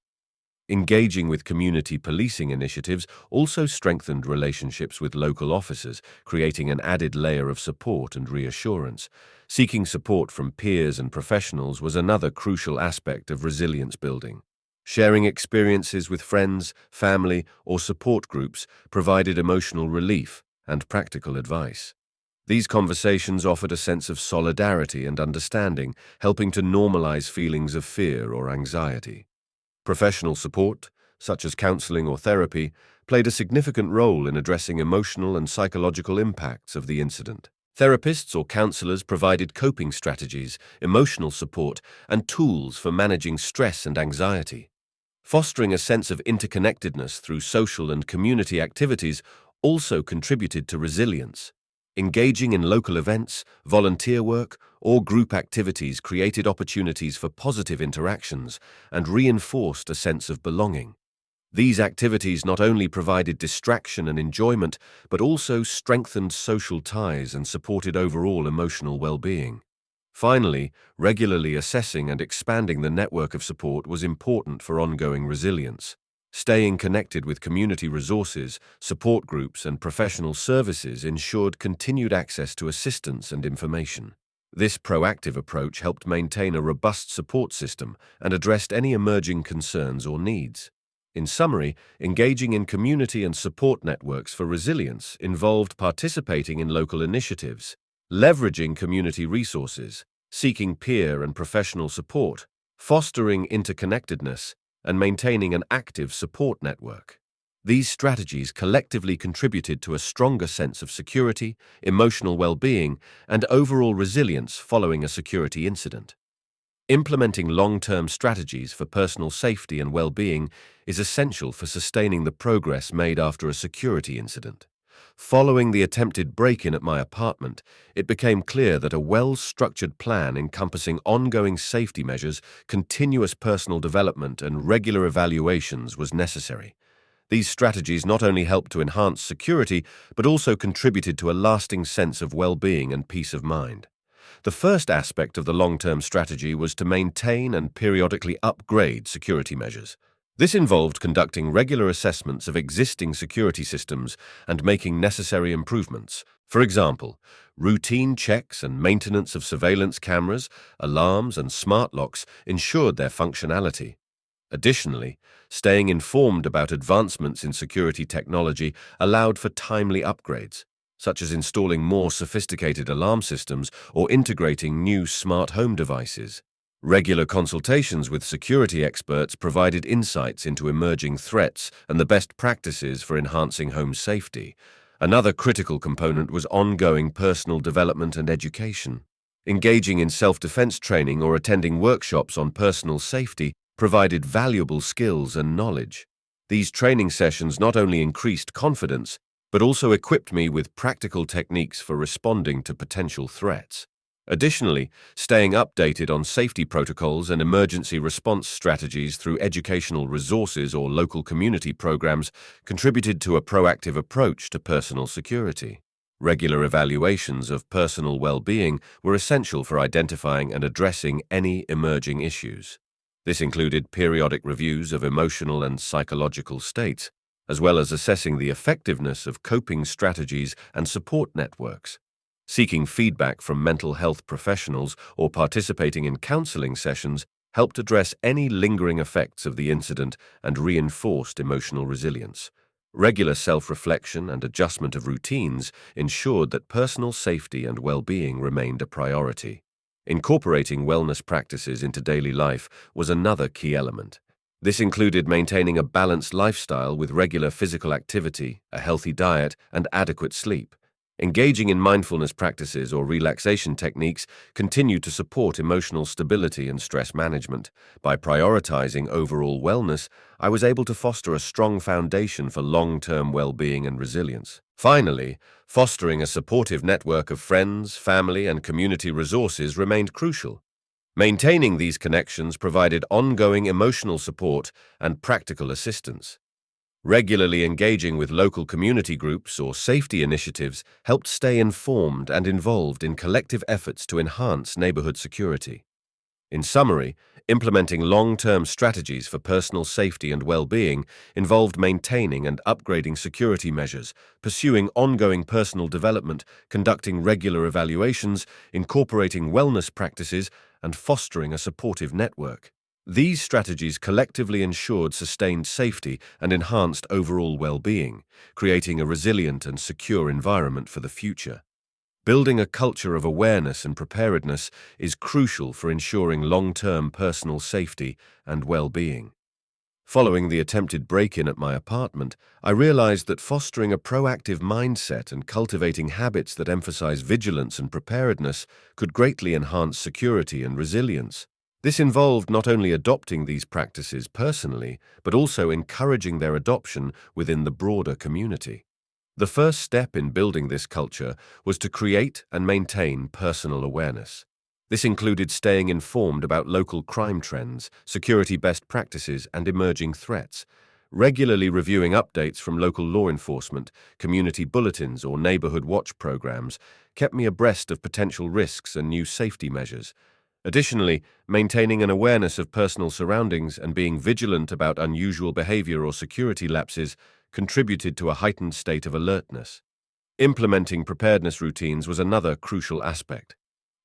Engaging with community policing initiatives also strengthened relationships with local officers, creating an added layer of support and reassurance. Seeking support from peers and professionals was another crucial aspect of resilience building. Sharing experiences with friends, family, or support groups provided emotional relief and practical advice. These conversations offered a sense of solidarity and understanding, helping to normalize feelings of fear or anxiety. Professional support, such as counseling or therapy, played a significant role in addressing emotional and psychological impacts of the incident. Therapists or counselors provided coping strategies, emotional support, and tools for managing stress and anxiety. Fostering a sense of interconnectedness through social and community activities also contributed to resilience. Engaging in local events, volunteer work, or group activities created opportunities for positive interactions and reinforced a sense of belonging. These activities not only provided distraction and enjoyment, but also strengthened social ties and supported overall emotional well-being. Finally, regularly assessing and expanding the network of support was important for ongoing resilience. Staying connected with community resources, support groups, and professional services ensured continued access to assistance and information. This proactive approach helped maintain a robust support system and addressed any emerging concerns or needs. In summary, engaging in community and support networks for resilience involved participating in local initiatives, leveraging community resources, seeking peer and professional support, fostering interconnectedness, and maintaining an active support network. These strategies collectively contributed to a stronger sense of security, emotional well-being, and overall resilience following a security incident. Implementing long-term strategies for personal safety and well-being is essential for sustaining the progress made after a security incident. Following the attempted break-in at my apartment, it became clear that a well-structured plan encompassing ongoing safety measures, continuous personal development, and regular evaluations was necessary. These strategies not only helped to enhance security, but also contributed to a lasting sense of well-being and peace of mind. The first aspect of the long-term strategy was to maintain and periodically upgrade security measures. This involved conducting regular assessments of existing security systems and making necessary improvements. For example, routine checks and maintenance of surveillance cameras, alarms, and smart locks ensured their functionality. Additionally, staying informed about advancements in security technology allowed for timely upgrades, such as installing more sophisticated alarm systems or integrating new smart home devices. Regular consultations with security experts provided insights into emerging threats and the best practices for enhancing home safety. Another critical component was ongoing personal development and education. Engaging in self-defense training or attending workshops on personal safety provided valuable skills and knowledge. These training sessions not only increased confidence, but also equipped me with practical techniques for responding to potential threats. Additionally, staying updated on safety protocols and emergency response strategies through educational resources or local community programs contributed to a proactive approach to personal security. Regular evaluations of personal well-being were essential for identifying and addressing any emerging issues. This included periodic reviews of emotional and psychological states, as well as assessing the effectiveness of coping strategies and support networks. Seeking feedback from mental health professionals or participating in counseling sessions helped address any lingering effects of the incident and reinforced emotional resilience. Regular self-reflection and adjustment of routines ensured that personal safety and well-being remained a priority. Incorporating wellness practices into daily life was another key element. This included maintaining a balanced lifestyle with regular physical activity, a healthy diet, and adequate sleep. Engaging in mindfulness practices or relaxation techniques continued to support emotional stability and stress management. By prioritizing overall wellness, I was able to foster a strong foundation for long-term well-being and resilience. Finally, fostering a supportive network of friends, family, and community resources remained crucial. Maintaining these connections provided ongoing emotional support and practical assistance. Regularly engaging with local community groups or safety initiatives helped stay informed and involved in collective efforts to enhance neighborhood security. In summary, implementing long-term strategies for personal safety and well-being involved maintaining and upgrading security measures, pursuing ongoing personal development, conducting regular evaluations, incorporating wellness practices, and fostering a supportive network. These strategies collectively ensured sustained safety and enhanced overall well-being, creating a resilient and secure environment for the future. Building a culture of awareness and preparedness is crucial for ensuring long-term personal safety and well-being. Following the attempted break-in at my apartment, I realized that fostering a proactive mindset and cultivating habits that emphasize vigilance and preparedness could greatly enhance security and resilience. This involved not only adopting these practices personally, but also encouraging their adoption within the broader community. The first step in building this culture was to create and maintain personal awareness. This included staying informed about local crime trends, security best practices, and emerging threats. Regularly reviewing updates from local law enforcement, community bulletins, or neighborhood watch programs kept me abreast of potential risks and new safety measures. Additionally, maintaining an awareness of personal surroundings and being vigilant about unusual behavior or security lapses contributed to a heightened state of alertness. Implementing preparedness routines was another crucial aspect.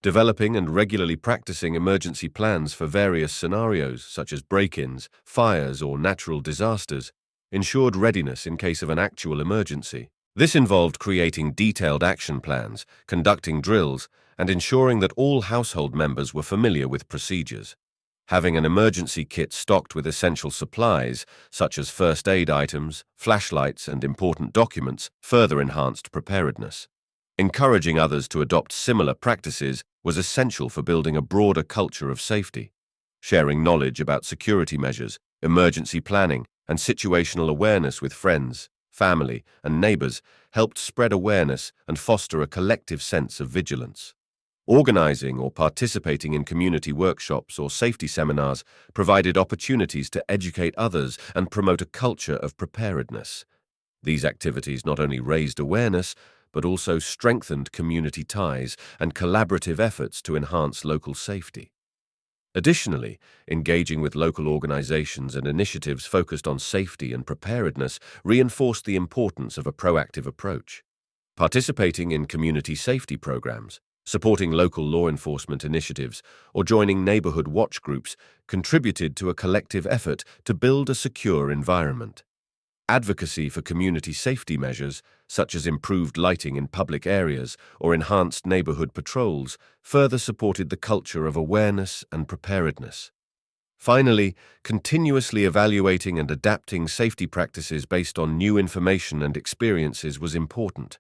Developing and regularly practicing emergency plans for various scenarios, such as break-ins, fires, or natural disasters, ensured readiness in case of an actual emergency. This involved creating detailed action plans, conducting drills, and ensuring that all household members were familiar with procedures. Having an emergency kit stocked with essential supplies, such as first aid items, flashlights, and important documents, further enhanced preparedness. Encouraging others to adopt similar practices was essential for building a broader culture of safety. Sharing knowledge about security measures, emergency planning, and situational awareness with friends, family, and neighbors helped spread awareness and foster a collective sense of vigilance. Organizing or participating in community workshops or safety seminars provided opportunities to educate others and promote a culture of preparedness. These activities not only raised awareness, but also strengthened community ties and collaborative efforts to enhance local safety. Additionally, engaging with local organizations and initiatives focused on safety and preparedness reinforced the importance of a proactive approach. Participating in community safety programs, supporting local law enforcement initiatives, or joining neighborhood watch groups contributed to a collective effort to build a secure environment. Advocacy for community safety measures, such as improved lighting in public areas or enhanced neighborhood patrols, further supported the culture of awareness and preparedness. Finally, continuously evaluating and adapting safety practices based on new information and experiences was important.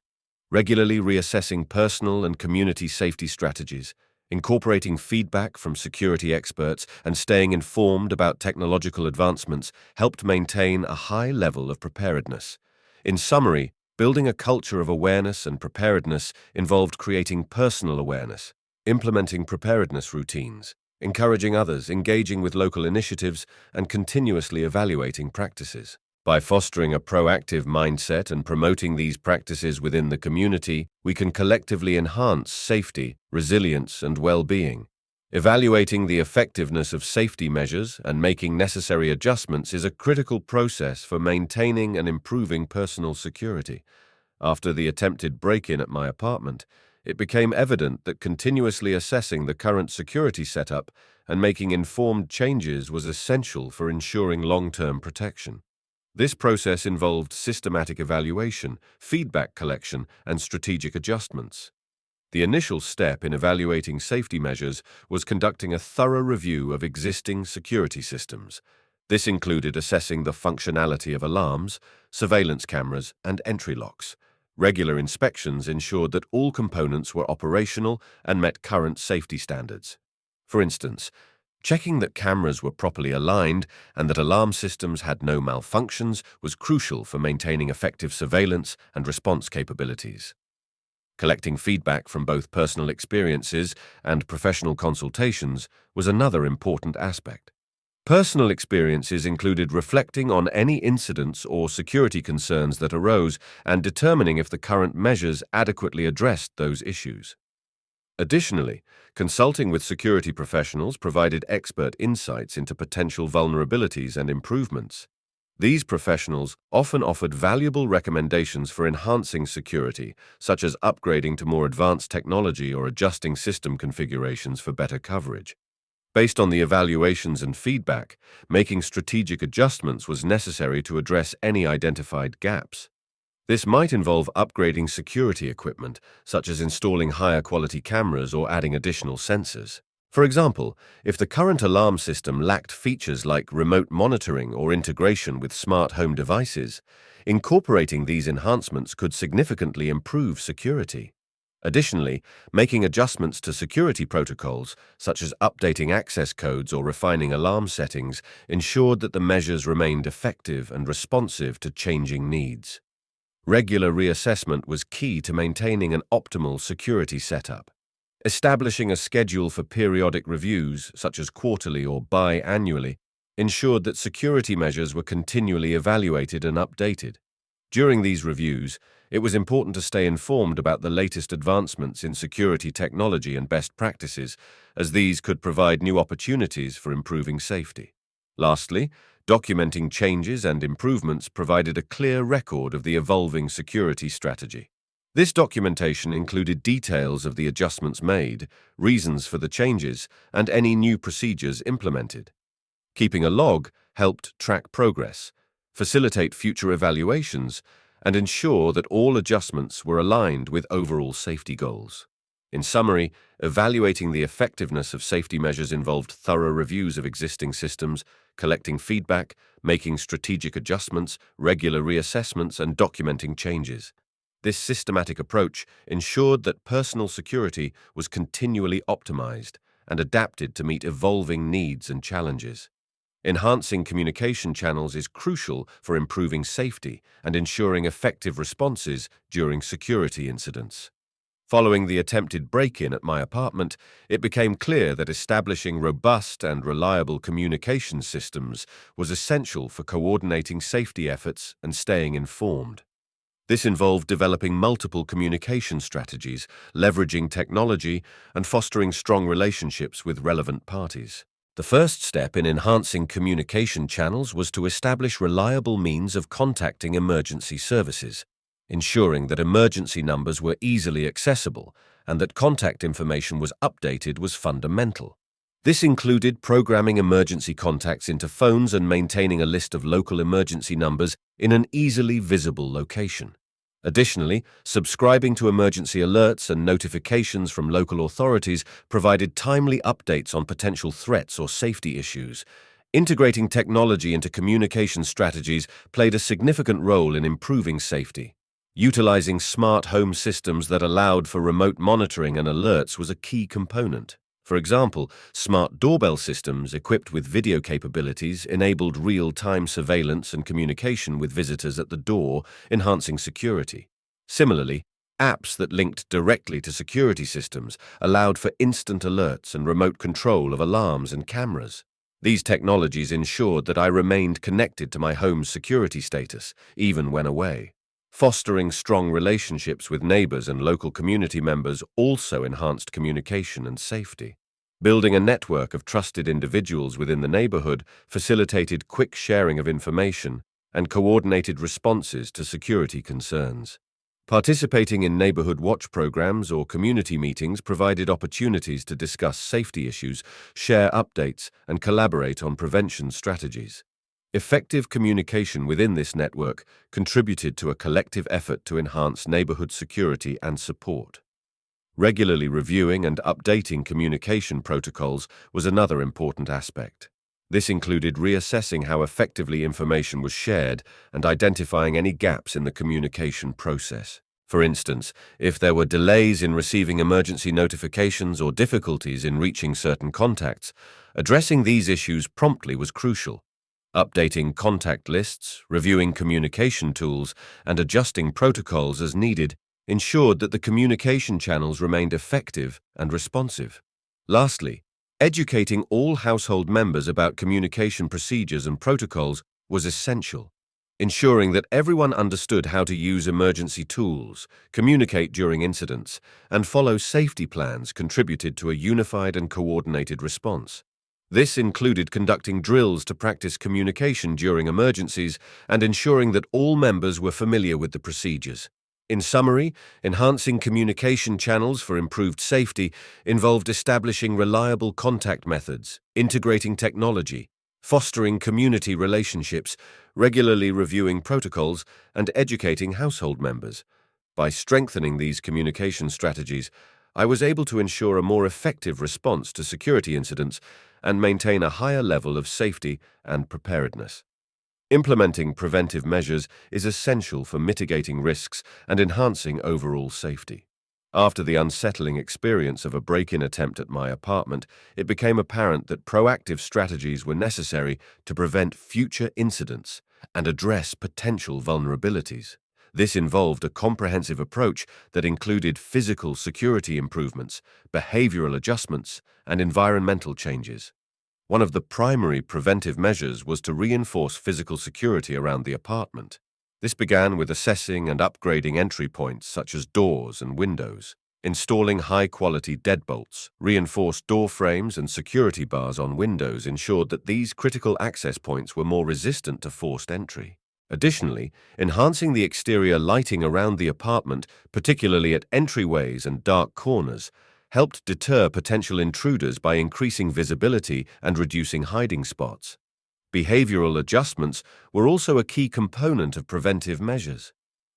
Regularly reassessing personal and community safety strategies, incorporating feedback from security experts, and staying informed about technological advancements helped maintain a high level of preparedness. In summary, building a culture of awareness and preparedness involved creating personal awareness, implementing preparedness routines, encouraging others, engaging with local initiatives, and continuously evaluating practices. By fostering a proactive mindset and promoting these practices within the community, we can collectively enhance safety, resilience, and well-being. Evaluating the effectiveness of safety measures and making necessary adjustments is a critical process for maintaining and improving personal security. After the attempted break-in at my apartment, it became evident that continuously assessing the current security setup and making informed changes was essential for ensuring long-term protection. This process involved systematic evaluation, feedback collection, and strategic adjustments. The initial step in evaluating safety measures was conducting a thorough review of existing security systems. This included assessing the functionality of alarms, surveillance cameras, and entry locks. Regular inspections ensured that all components were operational and met current safety standards. For instance, checking that cameras were properly aligned and that alarm systems had no malfunctions was crucial for maintaining effective surveillance and response capabilities. Collecting feedback from both personal experiences and professional consultations was another important aspect. Personal experiences included reflecting on any incidents or security concerns that arose and determining if the current measures adequately addressed those issues. Additionally, consulting with security professionals provided expert insights into potential vulnerabilities and improvements. These professionals often offered valuable recommendations for enhancing security, such as upgrading to more advanced technology or adjusting system configurations for better coverage. Based on the evaluations and feedback, making strategic adjustments was necessary to address any identified gaps. This might involve upgrading security equipment, such as installing higher quality cameras or adding additional sensors. For example, if the current alarm system lacked features like remote monitoring or integration with smart home devices, incorporating these enhancements could significantly improve security. Additionally, making adjustments to security protocols, such as updating access codes or refining alarm settings, ensured that the measures remained effective and responsive to changing needs. Regular reassessment was key to maintaining an optimal security setup. Establishing a schedule for periodic reviews, such as quarterly or bi-annually, ensured that security measures were continually evaluated and updated. During these reviews, it was important to stay informed about the latest advancements in security technology and best practices, as these could provide new opportunities for improving safety. Lastly, documenting changes and improvements provided a clear record of the evolving security strategy. This documentation included details of the adjustments made, reasons for the changes, and any new procedures implemented. Keeping a log helped track progress, facilitate future evaluations, and ensure that all adjustments were aligned with overall safety goals. In summary, evaluating the effectiveness of safety measures involved thorough reviews of existing systems, collecting feedback, making strategic adjustments, regular reassessments, and documenting changes. This systematic approach ensured that personal security was continually optimized and adapted to meet evolving needs and challenges. Enhancing communication channels is crucial for improving safety and ensuring effective responses during security incidents. Following the attempted break-in at my apartment, it became clear that establishing robust and reliable communication systems was essential for coordinating safety efforts and staying informed. This involved developing multiple communication strategies, leveraging technology, and fostering strong relationships with relevant parties. The first step in enhancing communication channels was to establish reliable means of contacting emergency services, ensuring that emergency numbers were easily accessible and that contact information was updated was fundamental. This included programming emergency contacts into phones and maintaining a list of local emergency numbers in an easily visible location. Additionally, subscribing to emergency alerts and notifications from local authorities provided timely updates on potential threats or safety issues. Integrating technology into communication strategies played a significant role in improving safety. Utilizing smart home systems that allowed for remote monitoring and alerts was a key component. For example, smart doorbell systems equipped with video capabilities enabled real-time surveillance and communication with visitors at the door, enhancing security. Similarly, apps that linked directly to security systems allowed for instant alerts and remote control of alarms and cameras. These technologies ensured that I remained connected to my home's security status, even when away. Fostering strong relationships with neighbors and local community members also enhanced communication and safety. Building a network of trusted individuals within the neighborhood facilitated quick sharing of information and coordinated responses to security concerns. Participating in neighborhood watch programs or community meetings provided opportunities to discuss safety issues, share updates, and collaborate on prevention strategies. Effective communication within this network contributed to a collective effort to enhance neighborhood security and support. Regularly reviewing and updating communication protocols was another important aspect. This included reassessing how effectively information was shared and identifying any gaps in the communication process. For instance, if there were delays in receiving emergency notifications or difficulties in reaching certain contacts, addressing these issues promptly was crucial. Updating contact lists, reviewing communication tools, and adjusting protocols as needed ensured that the communication channels remained effective and responsive. Lastly, educating all household members about communication procedures and protocols was essential. Ensuring that everyone understood how to use emergency tools, communicate during incidents, and follow safety plans contributed to a unified and coordinated response. This included conducting drills to practice communication during emergencies and ensuring that all members were familiar with the procedures. In summary, enhancing communication channels for improved safety involved establishing reliable contact methods, integrating technology, fostering community relationships, regularly reviewing protocols, and educating household members. By strengthening these communication strategies, I was able to ensure a more effective response to security incidents and maintain a higher level of safety and preparedness. Implementing preventive measures is essential for mitigating risks and enhancing overall safety. After the unsettling experience of a break-in attempt at my apartment, it became apparent that proactive strategies were necessary to prevent future incidents and address potential vulnerabilities. This involved a comprehensive approach that included physical security improvements, behavioral adjustments, and environmental changes. One of the primary preventive measures was to reinforce physical security around the apartment. This began with assessing and upgrading entry points such as doors and windows, installing high-quality deadbolts, reinforced door frames and security bars on windows ensured that these critical access points were more resistant to forced entry. Additionally, enhancing the exterior lighting around the apartment, particularly at entryways and dark corners, helped deter potential intruders by increasing visibility and reducing hiding spots. Behavioral adjustments were also a key component of preventive measures.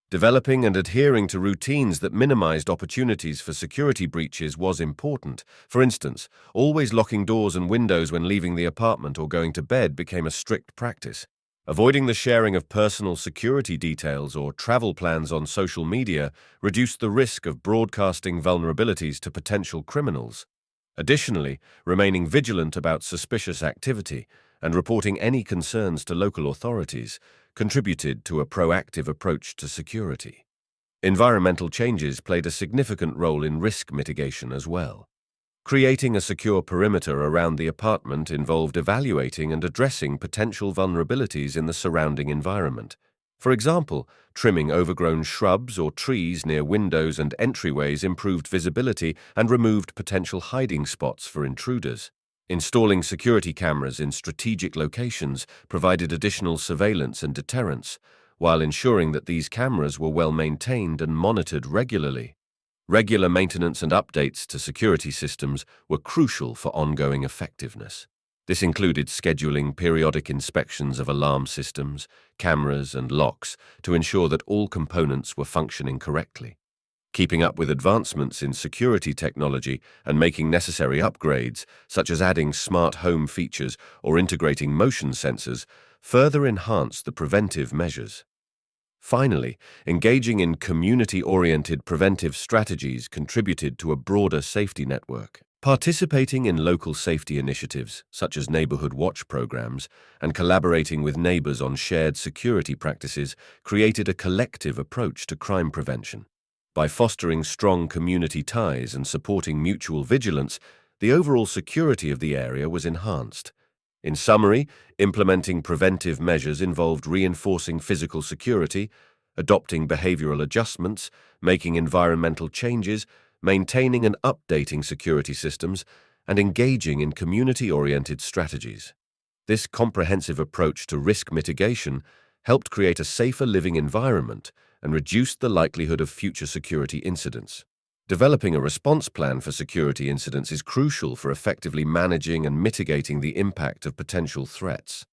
Developing and adhering to routines that minimized opportunities for security breaches was important. For instance, always locking doors and windows when leaving the apartment or going to bed became a strict practice. Avoiding the sharing of personal security details or travel plans on social media reduced the risk of broadcasting vulnerabilities to potential criminals. Additionally, remaining vigilant about suspicious activity and reporting any concerns to local authorities contributed to a proactive approach to security. Environmental changes played a significant role in risk mitigation as well. Creating a secure perimeter around the apartment involved evaluating and addressing potential vulnerabilities in the surrounding environment. For example, trimming overgrown shrubs or trees near windows and entryways improved visibility and removed potential hiding spots for intruders. Installing security cameras in strategic locations provided additional surveillance and deterrence, while ensuring that these cameras were well maintained and monitored regularly. Regular maintenance and updates to security systems were crucial for ongoing effectiveness. This included scheduling periodic inspections of alarm systems, cameras, and locks to ensure that all components were functioning correctly. Keeping up with advancements in security technology and making necessary upgrades, such as adding smart home features or integrating motion sensors, further enhanced the preventive measures. Finally, engaging in community-oriented preventive strategies contributed to a broader safety network. Participating in local safety initiatives, such as neighborhood watch programs, and collaborating with neighbors on shared security practices created a collective approach to crime prevention. By fostering strong community ties and supporting mutual vigilance, the overall security of the area was enhanced. In summary, implementing preventive measures involved reinforcing physical security, adopting behavioral adjustments, making environmental changes, maintaining and updating security systems, and engaging in community-oriented strategies. This comprehensive approach to risk mitigation helped create a safer living environment and reduced the likelihood of future security incidents. Developing a response plan for security incidents is crucial for effectively managing and mitigating the impact of potential threats.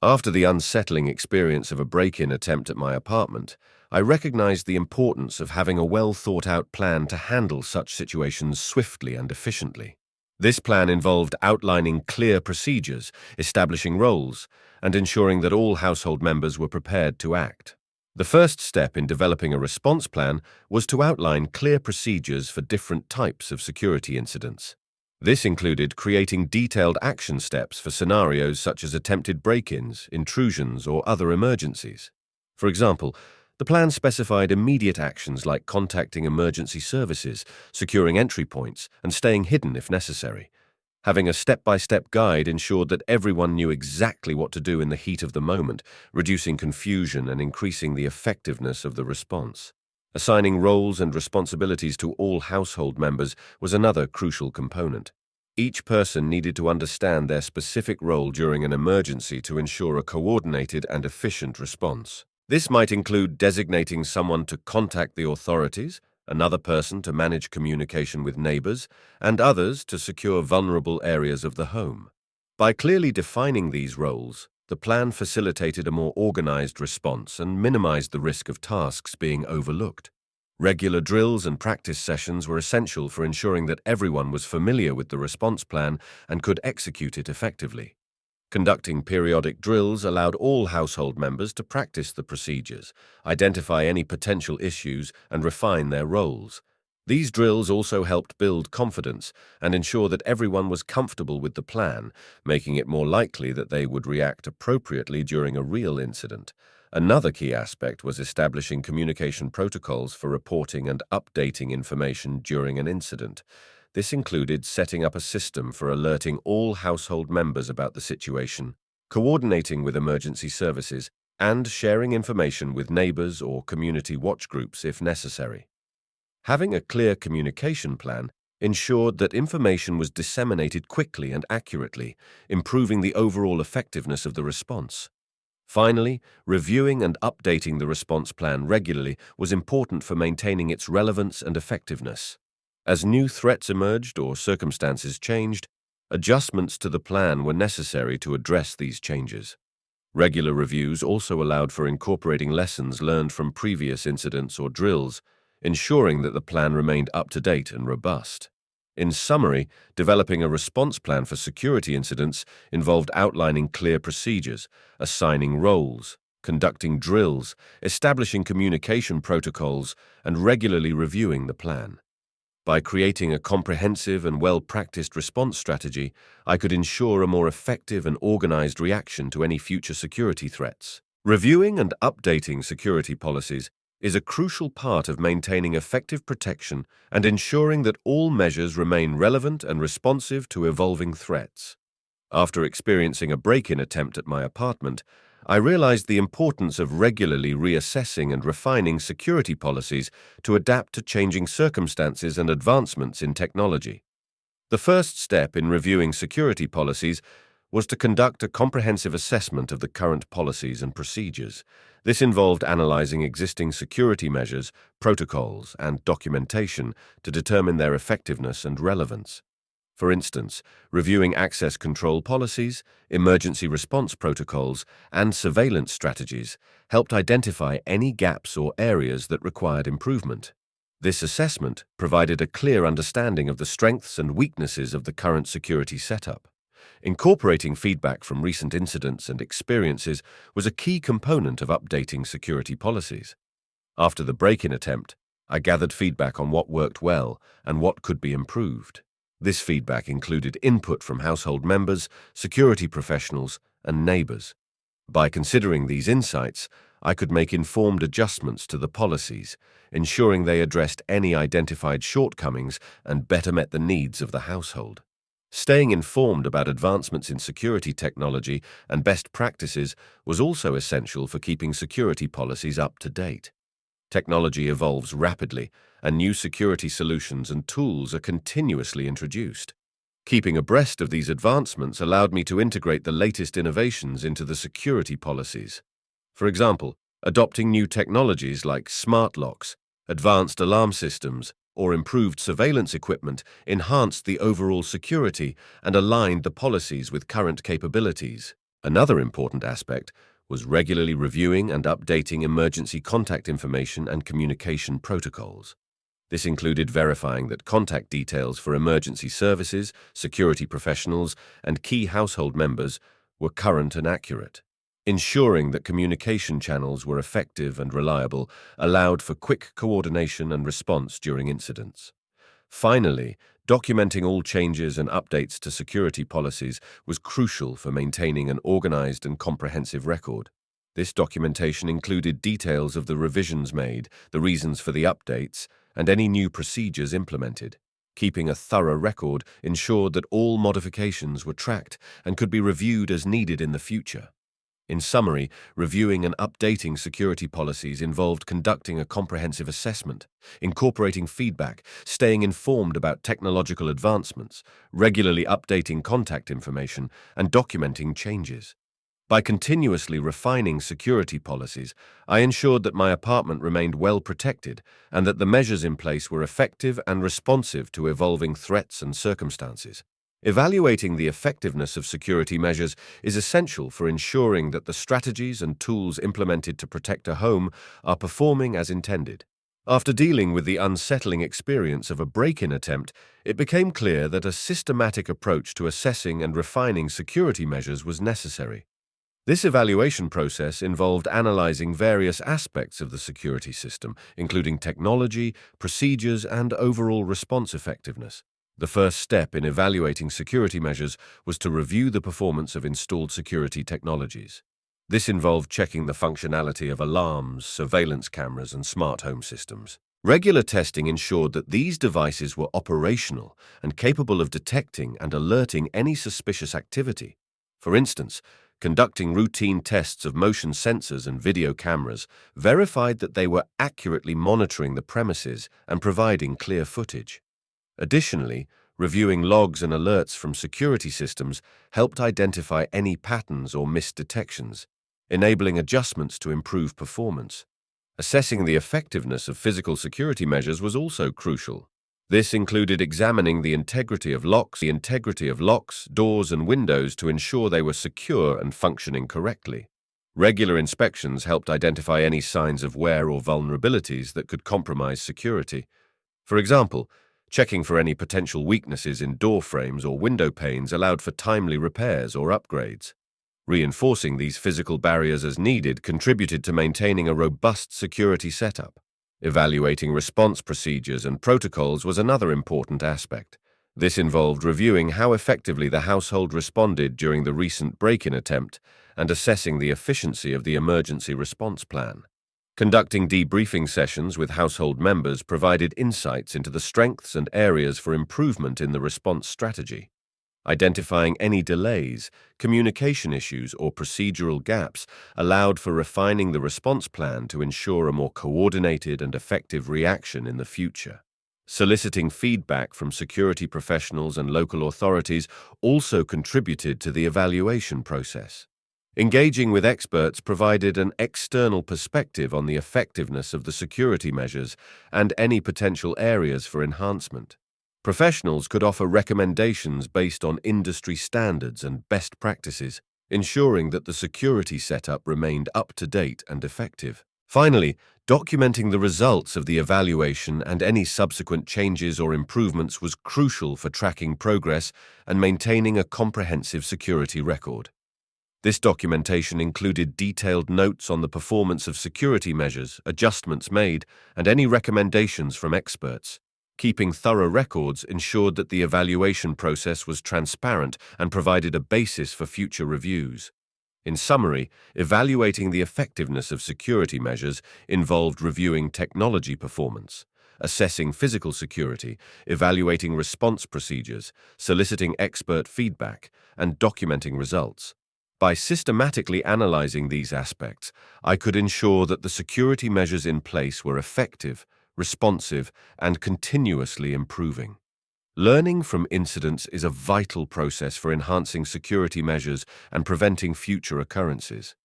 After the unsettling experience of a break-in attempt at my apartment, I recognized the importance of having a well-thought-out plan to handle such situations swiftly and efficiently. This plan involved outlining clear procedures, establishing roles, and ensuring that all household members were prepared to act. The first step in developing a response plan was to outline clear procedures for different types of security incidents. This included creating detailed action steps for scenarios such as attempted break-ins, intrusions, or other emergencies. For example, the plan specified immediate actions like contacting emergency services, securing entry points, and staying hidden if necessary. Having a step-by-step guide ensured that everyone knew exactly what to do in the heat of the moment, reducing confusion and increasing the effectiveness of the response. Assigning roles and responsibilities to all household members was another crucial component. Each person needed to understand their specific role during an emergency to ensure a coordinated and efficient response. This might include designating someone to contact the authorities, another person to manage communication with neighbors, and others to secure vulnerable areas of the home. By clearly defining these roles, the plan facilitated a more organized response and minimized the risk of tasks being overlooked. Regular drills and practice sessions were essential for ensuring that everyone was familiar with the response plan and could execute it effectively. Conducting periodic drills allowed all household members to practice the procedures, identify any potential issues, and refine their roles. These drills also helped build confidence and ensure that everyone was comfortable with the plan, making it more likely that they would react appropriately during a real incident. Another key aspect was establishing communication protocols for reporting and updating information during an incident. This included setting up a system for alerting all household members about the situation, coordinating with emergency services, and sharing information with neighbors or community watch groups if necessary. Having a clear communication plan ensured that information was disseminated quickly and accurately, improving the overall effectiveness of the response. Finally, reviewing and updating the response plan regularly was important for maintaining its relevance and effectiveness. As new threats emerged or circumstances changed, adjustments to the plan were necessary to address these changes. Regular reviews also allowed for incorporating lessons learned from previous incidents or drills, ensuring that the plan remained up to date and robust. In summary, developing a response plan for security incidents involved outlining clear procedures, assigning roles, conducting drills, establishing communication protocols, and regularly reviewing the plan. By creating a comprehensive and well-practiced response strategy, I could ensure a more effective and organized reaction to any future security threats. Reviewing and updating security policies is a crucial part of maintaining effective protection and ensuring that all measures remain relevant and responsive to evolving threats. After experiencing a break-in attempt at my apartment, I realized the importance of regularly reassessing and refining security policies to adapt to changing circumstances and advancements in technology. The first step in reviewing security policies was to conduct a comprehensive assessment of the current policies and procedures. This involved analyzing existing security measures, protocols, and documentation to determine their effectiveness and relevance. For instance, reviewing access control policies, emergency response protocols, and surveillance strategies helped identify any gaps or areas that required improvement. This assessment provided a clear understanding of the strengths and weaknesses of the current security setup. Incorporating feedback from recent incidents and experiences was a key component of updating security policies. After the break-in attempt, I gathered feedback on what worked well and what could be improved. This feedback included input from household members, security professionals, and neighbors. By considering these insights, I could make informed adjustments to the policies, ensuring they addressed any identified shortcomings and better met the needs of the household. Staying informed about advancements in security technology and best practices was also essential for keeping security policies up to date. Technology evolves rapidly, and new security solutions and tools are continuously introduced. Keeping abreast of these advancements allowed me to integrate the latest innovations into the security policies. For example, adopting new technologies like smart locks, advanced alarm systems, or improved surveillance equipment enhanced the overall security and aligned the policies with current capabilities. Another important aspect was regularly reviewing and updating emergency contact information and communication protocols. This included verifying that contact details for emergency services, security professionals, and key household members were current and accurate. Ensuring that communication channels were effective and reliable allowed for quick coordination and response during incidents. Finally, documenting all changes and updates to security policies was crucial for maintaining an organized and comprehensive record. This documentation included details of the revisions made, the reasons for the updates, and any new procedures implemented. Keeping a thorough record ensured that all modifications were tracked and could be reviewed as needed in the future. In summary, reviewing and updating security policies involved conducting a comprehensive assessment, incorporating feedback, staying informed about technological advancements, regularly updating contact information, and documenting changes. By continuously refining security policies, I ensured that my apartment remained well protected and that the measures in place were effective and responsive to evolving threats and circumstances. Evaluating the effectiveness of security measures is essential for ensuring that the strategies and tools implemented to protect a home are performing as intended. After dealing with the unsettling experience of a break-in attempt, it became clear that a systematic approach to assessing and refining security measures was necessary. This evaluation process involved analyzing various aspects of the security system, including technology, procedures, and overall response effectiveness. The first step in evaluating security measures was to review the performance of installed security technologies. This involved checking the functionality of alarms, surveillance cameras, and smart home systems. Regular testing ensured that these devices were operational and capable of detecting and alerting any suspicious activity. For instance, conducting routine tests of motion sensors and video cameras verified that they were accurately monitoring the premises and providing clear footage. Additionally, reviewing logs and alerts from security systems helped identify any patterns or missed detections, enabling adjustments to improve performance. Assessing the effectiveness of physical security measures was also crucial. This included examining the integrity of locks, doors, and windows to ensure they were secure and functioning correctly. Regular inspections helped identify any signs of wear or vulnerabilities that could compromise security. For example, checking for any potential weaknesses in door frames or window panes allowed for timely repairs or upgrades. Reinforcing these physical barriers as needed contributed to maintaining a robust security setup. Evaluating response procedures and protocols was another important aspect. This involved reviewing how effectively the household responded during the recent break-in attempt and assessing the efficiency of the emergency response plan. Conducting debriefing sessions with household members provided insights into the strengths and areas for improvement in the response strategy. Identifying any delays, communication issues, or procedural gaps allowed for refining the response plan to ensure a more coordinated and effective reaction in the future. Soliciting feedback from security professionals and local authorities also contributed to the evaluation process. Engaging with experts provided an external perspective on the effectiveness of the security measures and any potential areas for enhancement. Professionals could offer recommendations based on industry standards and best practices, ensuring that the security setup remained up to date and effective. Finally, documenting the results of the evaluation and any subsequent changes or improvements was crucial for tracking progress and maintaining a comprehensive security record. This documentation included detailed notes on the performance of security measures, adjustments made, and any recommendations from experts. Keeping thorough records ensured that the evaluation process was transparent and provided a basis for future reviews. In summary, evaluating the effectiveness of security measures involved reviewing technology performance, assessing physical security, evaluating response procedures, soliciting expert feedback, and documenting results. By systematically analyzing these aspects, I could ensure that the security measures in place were effective, responsive, and continuously improving. Learning from incidents is a vital process for enhancing security measures and preventing future occurrences.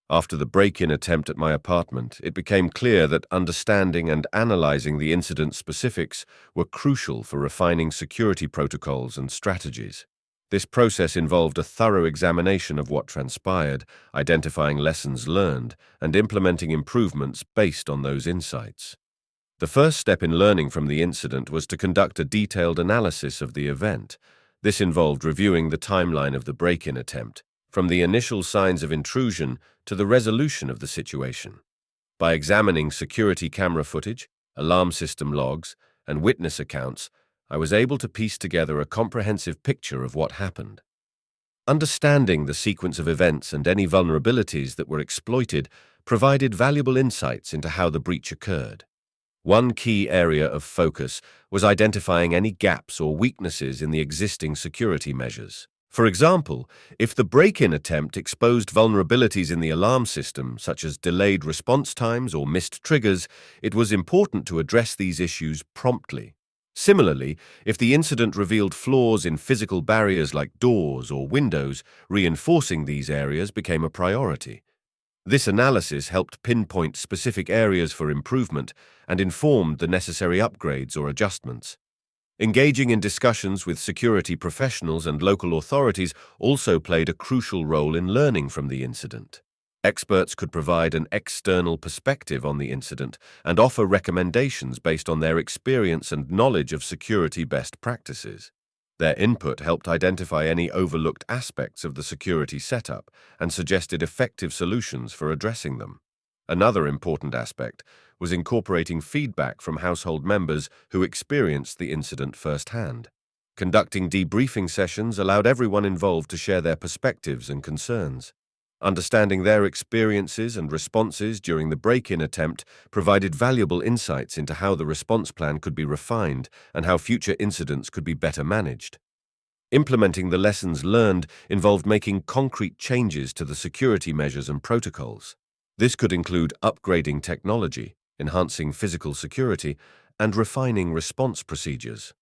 After the break-in attempt at my apartment, it became clear that understanding and analyzing the incident specifics were crucial for refining security protocols and strategies. This process involved a thorough examination of what transpired, identifying lessons learned, and implementing improvements based on those insights. The first step in learning from the incident was to conduct a detailed analysis of the event. This involved reviewing the timeline of the break-in attempt, from the initial signs of intrusion to the resolution of the situation. By examining security camera footage, alarm system logs, and witness accounts, I was able to piece together a comprehensive picture of what happened. Understanding the sequence of events and any vulnerabilities that were exploited provided valuable insights into how the breach occurred. One key area of focus was identifying any gaps or weaknesses in the existing security measures. For example, if the break-in attempt exposed vulnerabilities in the alarm system, such as delayed response times or missed triggers, it was important to address these issues promptly. Similarly, if the incident revealed flaws in physical barriers like doors or windows, reinforcing these areas became a priority. This analysis helped pinpoint specific areas for improvement and informed the necessary upgrades or adjustments. Engaging in discussions with security professionals and local authorities also played a crucial role in learning from the incident. Experts could provide an external perspective on the incident and offer recommendations based on their experience and knowledge of security best practices. Their input helped identify any overlooked aspects of the security setup and suggested effective solutions for addressing them. Another important aspect was incorporating feedback from household members who experienced the incident firsthand. Conducting debriefing sessions allowed everyone involved to share their perspectives and concerns. Understanding their experiences and responses during the break-in attempt provided valuable insights into how the response plan could be refined and how future incidents could be better managed. Implementing the lessons learned involved making concrete changes to the security measures and protocols. This could include upgrading technology, enhancing physical security, and refining response procedures.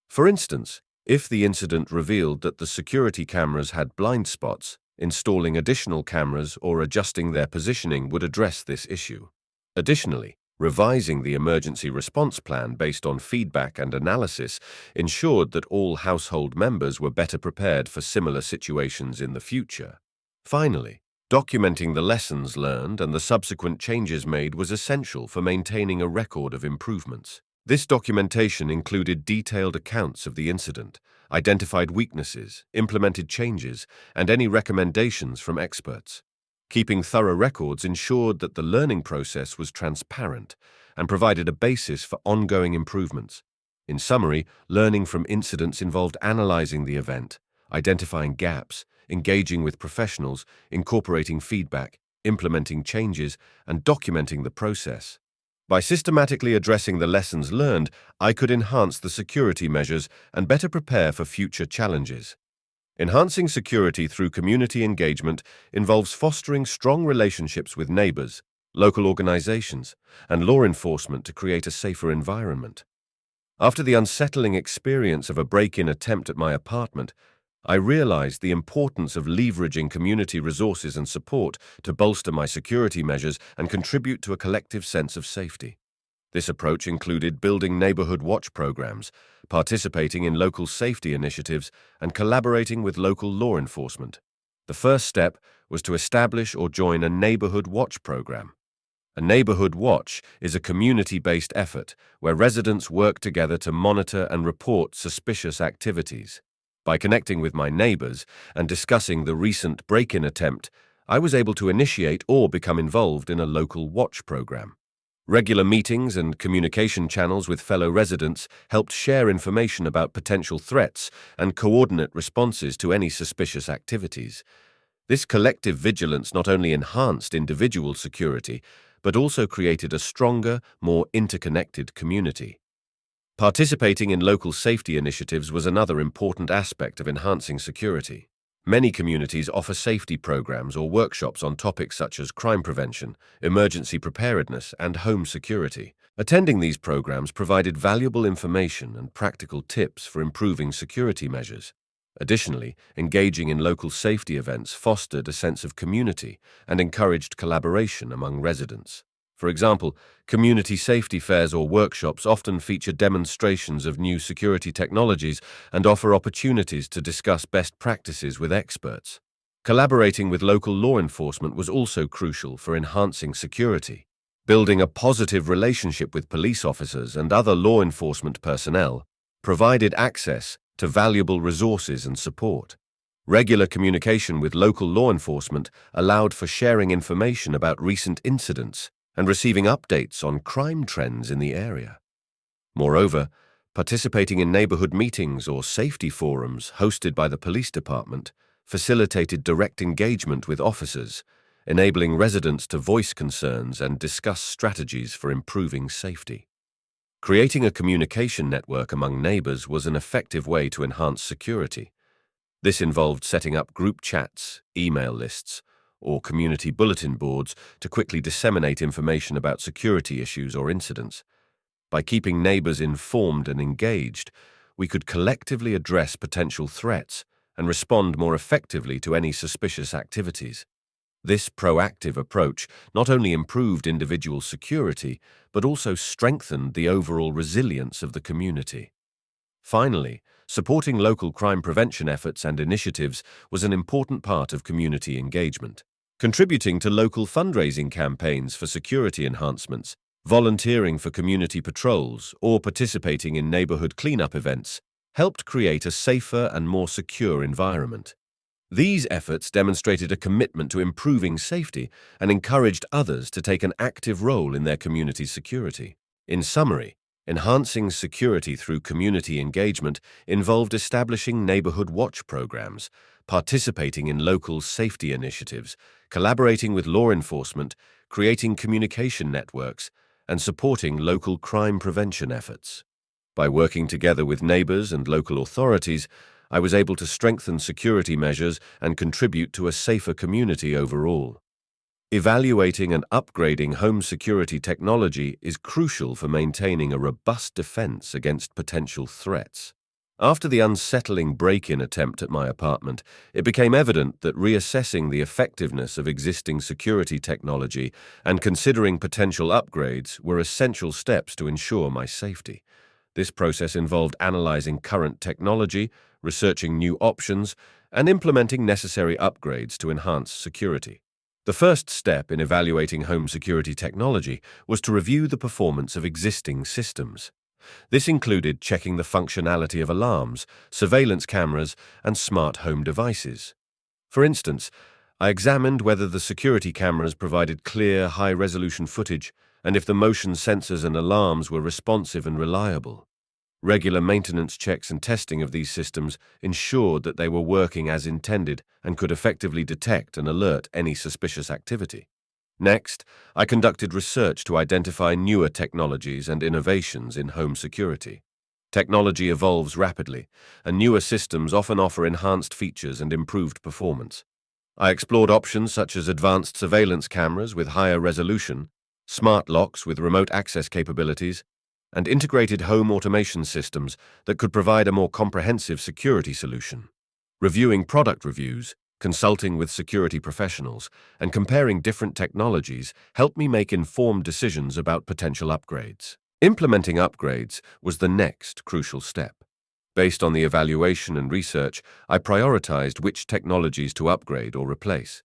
For instance, if the incident revealed that the security cameras had blind spots, installing additional cameras or adjusting their positioning would address this issue. Additionally, revising the emergency response plan based on feedback and analysis ensured that all household members were better prepared for similar situations in the future. Finally, Documenting the lessons learned and the subsequent changes made was essential for maintaining a record of improvements. This documentation included detailed accounts of the incident, identified weaknesses, implemented changes, and any recommendations from experts. Keeping thorough records ensured that the learning process was transparent and provided a basis for ongoing improvements. In summary, learning from incidents involved analyzing the event, identifying gaps, engaging with professionals, incorporating feedback, implementing changes, and documenting the process. By systematically addressing the lessons learned, I could enhance the security measures and better prepare for future challenges. Enhancing security through community engagement involves fostering strong relationships with neighbors, local organizations, and law enforcement to create a safer environment. After the unsettling experience of a break-in attempt at my apartment, I realized the importance of leveraging community resources and support to bolster my security measures and contribute to a collective sense of safety. This approach included building neighborhood watch programs, participating in local safety initiatives, and collaborating with local law enforcement. The first step was to establish or join a neighborhood watch program. A neighborhood watch is a community-based effort where residents work together to monitor and report suspicious activities. By connecting with my neighbors and discussing the recent break-in attempt, I was able to initiate or become involved in a local watch program. Regular meetings and communication channels with fellow residents helped share information about potential threats and coordinate responses to any suspicious activities. This collective vigilance not only enhanced individual security, but also created a stronger, more interconnected community. Participating in local safety initiatives was another important aspect of enhancing security. Many communities offer safety programs or workshops on topics such as crime prevention, emergency preparedness, and home security. Attending these programs provided valuable information and practical tips for improving security measures. Additionally, engaging in local safety events fostered a sense of community and encouraged collaboration among residents. For example, community safety fairs or workshops often feature demonstrations of new security technologies and offer opportunities to discuss best practices with experts. Collaborating with local law enforcement was also crucial for enhancing security. Building a positive relationship with police officers and other law enforcement personnel provided access to valuable resources and support. Regular communication with local law enforcement allowed for sharing information about recent incidents and receiving updates on crime trends in the area. Moreover, participating in neighborhood meetings or safety forums hosted by the police department facilitated direct engagement with officers, enabling residents to voice concerns and discuss strategies for improving safety. Creating a communication network among neighbors was an effective way to enhance security. This involved setting up group chats, email lists, or community bulletin boards to quickly disseminate information about security issues or incidents. By keeping neighbors informed and engaged, we could collectively address potential threats and respond more effectively to any suspicious activities. This proactive approach not only improved individual security, but also strengthened the overall resilience of the community. Finally, supporting local crime prevention efforts and initiatives was an important part of community engagement. Contributing to local fundraising campaigns for security enhancements, volunteering for community patrols, or participating in neighborhood cleanup events helped create a safer and more secure environment. These efforts demonstrated a commitment to improving safety and encouraged others to take an active role in their community's security. In summary, enhancing security through community engagement involved establishing neighborhood watch programs, participating in local safety initiatives, collaborating with law enforcement, creating communication networks, and supporting local crime prevention efforts. By working together with neighbors and local authorities, I was able to strengthen security measures and contribute to a safer community overall. Evaluating and upgrading home security technology is crucial for maintaining a robust defense against potential threats. After the unsettling break-in attempt at my apartment, it became evident that reassessing the effectiveness of existing security technology and considering potential upgrades were essential steps to ensure my safety. This process involved analyzing current technology, researching new options, and implementing necessary upgrades to enhance security. The first step in evaluating home security technology was to review the performance of existing systems. This included checking the functionality of alarms, surveillance cameras, and smart home devices. For instance, I examined whether the security cameras provided clear, high-resolution footage and if the motion sensors and alarms were responsive and reliable. Regular maintenance checks and testing of these systems ensured that they were working as intended and could effectively detect and alert any suspicious activity. Next, I conducted research to identify newer technologies and innovations in home security. Technology evolves rapidly, and newer systems often offer enhanced features and improved performance. I explored options such as advanced surveillance cameras with higher resolution, smart locks with remote access capabilities, and integrated home automation systems that could provide a more comprehensive security solution. Reviewing product reviews, consulting with security professionals, and comparing different technologies helped me make informed decisions about potential upgrades. Implementing upgrades was the next crucial step. Based on the evaluation and research, I prioritized which technologies to upgrade or replace.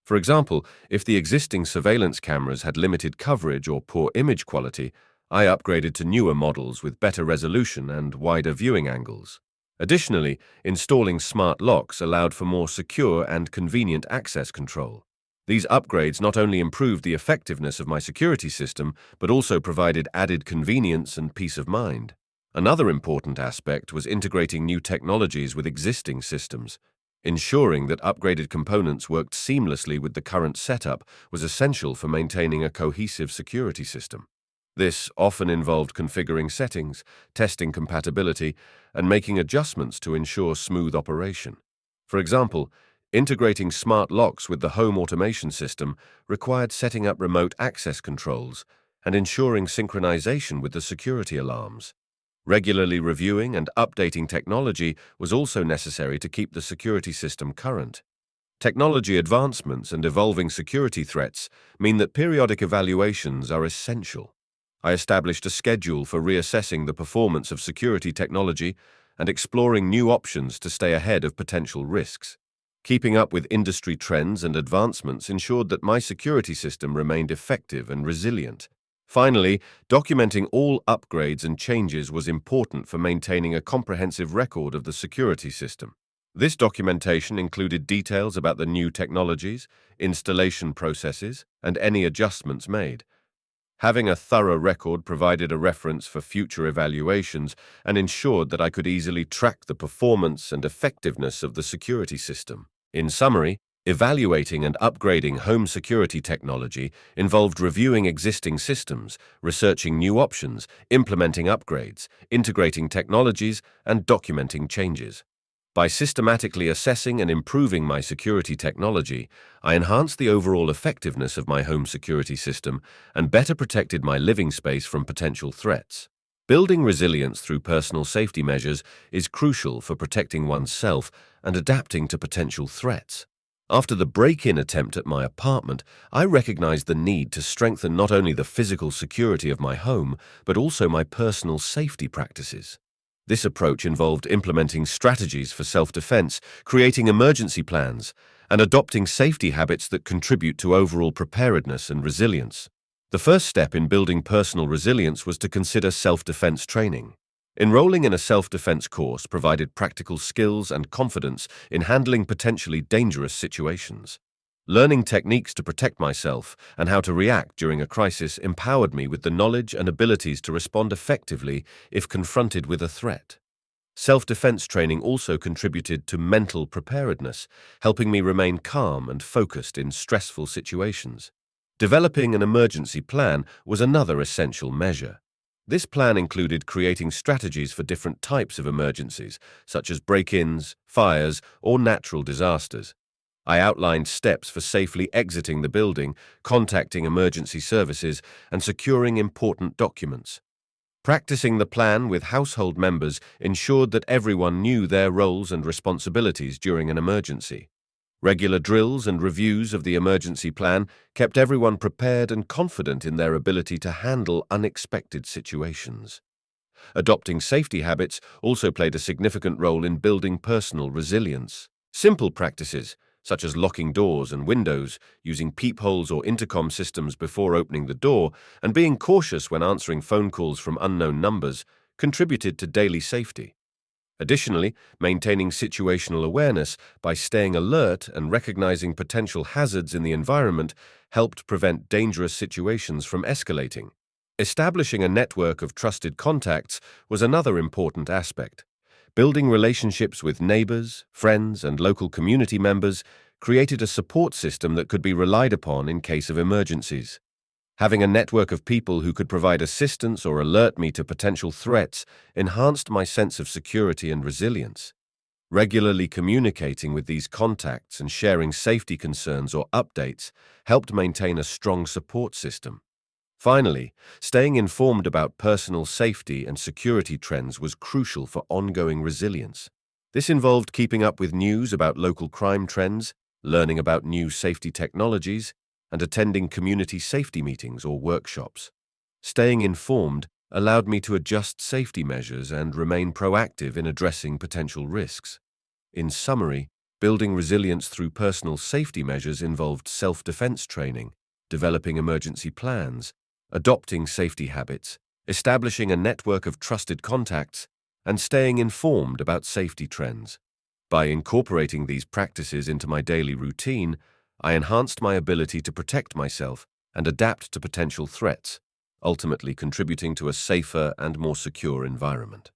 For example, if the existing surveillance cameras had limited coverage or poor image quality, I upgraded to newer models with better resolution and wider viewing angles. Additionally, installing smart locks allowed for more secure and convenient access control. These upgrades not only improved the effectiveness of my security system, but also provided added convenience and peace of mind. Another important aspect was integrating new technologies with existing systems. Ensuring that upgraded components worked seamlessly with the current setup was essential for maintaining a cohesive security system. This often involved configuring settings, testing compatibility, and making adjustments to ensure smooth operation. For example, integrating smart locks with the home automation system required setting up remote access controls and ensuring synchronization with the security alarms. Regularly reviewing and updating technology was also necessary to keep the security system current. Technology advancements and evolving security threats mean that periodic evaluations are essential. I established a schedule for reassessing the performance of security technology and exploring new options to stay ahead of potential risks. Keeping up with industry trends and advancements ensured that my security system remained effective and resilient. Finally, documenting all upgrades and changes was important for maintaining a comprehensive record of the security system. This documentation included details about the new technologies, installation processes, and any adjustments made. Having a thorough record provided a reference for future evaluations and ensured that I could easily track the performance and effectiveness of the security system. In summary, evaluating and upgrading home security technology involved reviewing existing systems, researching new options, implementing upgrades, integrating technologies, and documenting changes. By systematically assessing and improving my security technology, I enhanced the overall effectiveness of my home security system and better protected my living space from potential threats. Building resilience through personal safety measures is crucial for protecting oneself and adapting to potential threats. After the break-in attempt at my apartment, I recognized the need to strengthen not only the physical security of my home, but also my personal safety practices. This approach involved implementing strategies for self-defense, creating emergency plans, and adopting safety habits that contribute to overall preparedness and resilience. The first step in building personal resilience was to consider self-defense training. Enrolling in a self-defense course provided practical skills and confidence in handling potentially dangerous situations. Learning techniques to protect myself and how to react during a crisis empowered me with the knowledge and abilities to respond effectively if confronted with a threat. Self-defense training also contributed to mental preparedness, helping me remain calm and focused in stressful situations. Developing an emergency plan was another essential measure. This plan included creating strategies for different types of emergencies, such as break-ins, fires, or natural disasters. I outlined steps for safely exiting the building, contacting emergency services, and securing important documents. Practicing the plan with household members ensured that everyone knew their roles and responsibilities during an emergency. Regular drills and reviews of the emergency plan kept everyone prepared and confident in their ability to handle unexpected situations. Adopting safety habits also played a significant role in building personal resilience. Simple practices, such as locking doors and windows, using peepholes or intercom systems before opening the door, and being cautious when answering phone calls from unknown numbers, contributed to daily safety. Additionally, maintaining situational awareness by staying alert and recognizing potential hazards in the environment helped prevent dangerous situations from escalating. Establishing a network of trusted contacts was another important aspect. Building relationships with neighbors, friends, and local community members created a support system that could be relied upon in case of emergencies. Having a network of people who could provide assistance or alert me to potential threats enhanced my sense of security and resilience. Regularly communicating with these contacts and sharing safety concerns or updates helped maintain a strong support system. Finally, staying informed about personal safety and security trends was crucial for ongoing resilience. This involved keeping up with news about local crime trends, learning about new safety technologies, and attending community safety meetings or workshops. Staying informed allowed me to adjust safety measures and remain proactive in addressing potential risks. In summary, building resilience through personal safety measures involved self-defense training, developing emergency plans, adopting safety habits, establishing a network of trusted contacts, and staying informed about safety trends. By incorporating these practices into my daily routine, I enhanced my ability to protect myself and adapt to potential threats, ultimately contributing to a safer and more secure environment.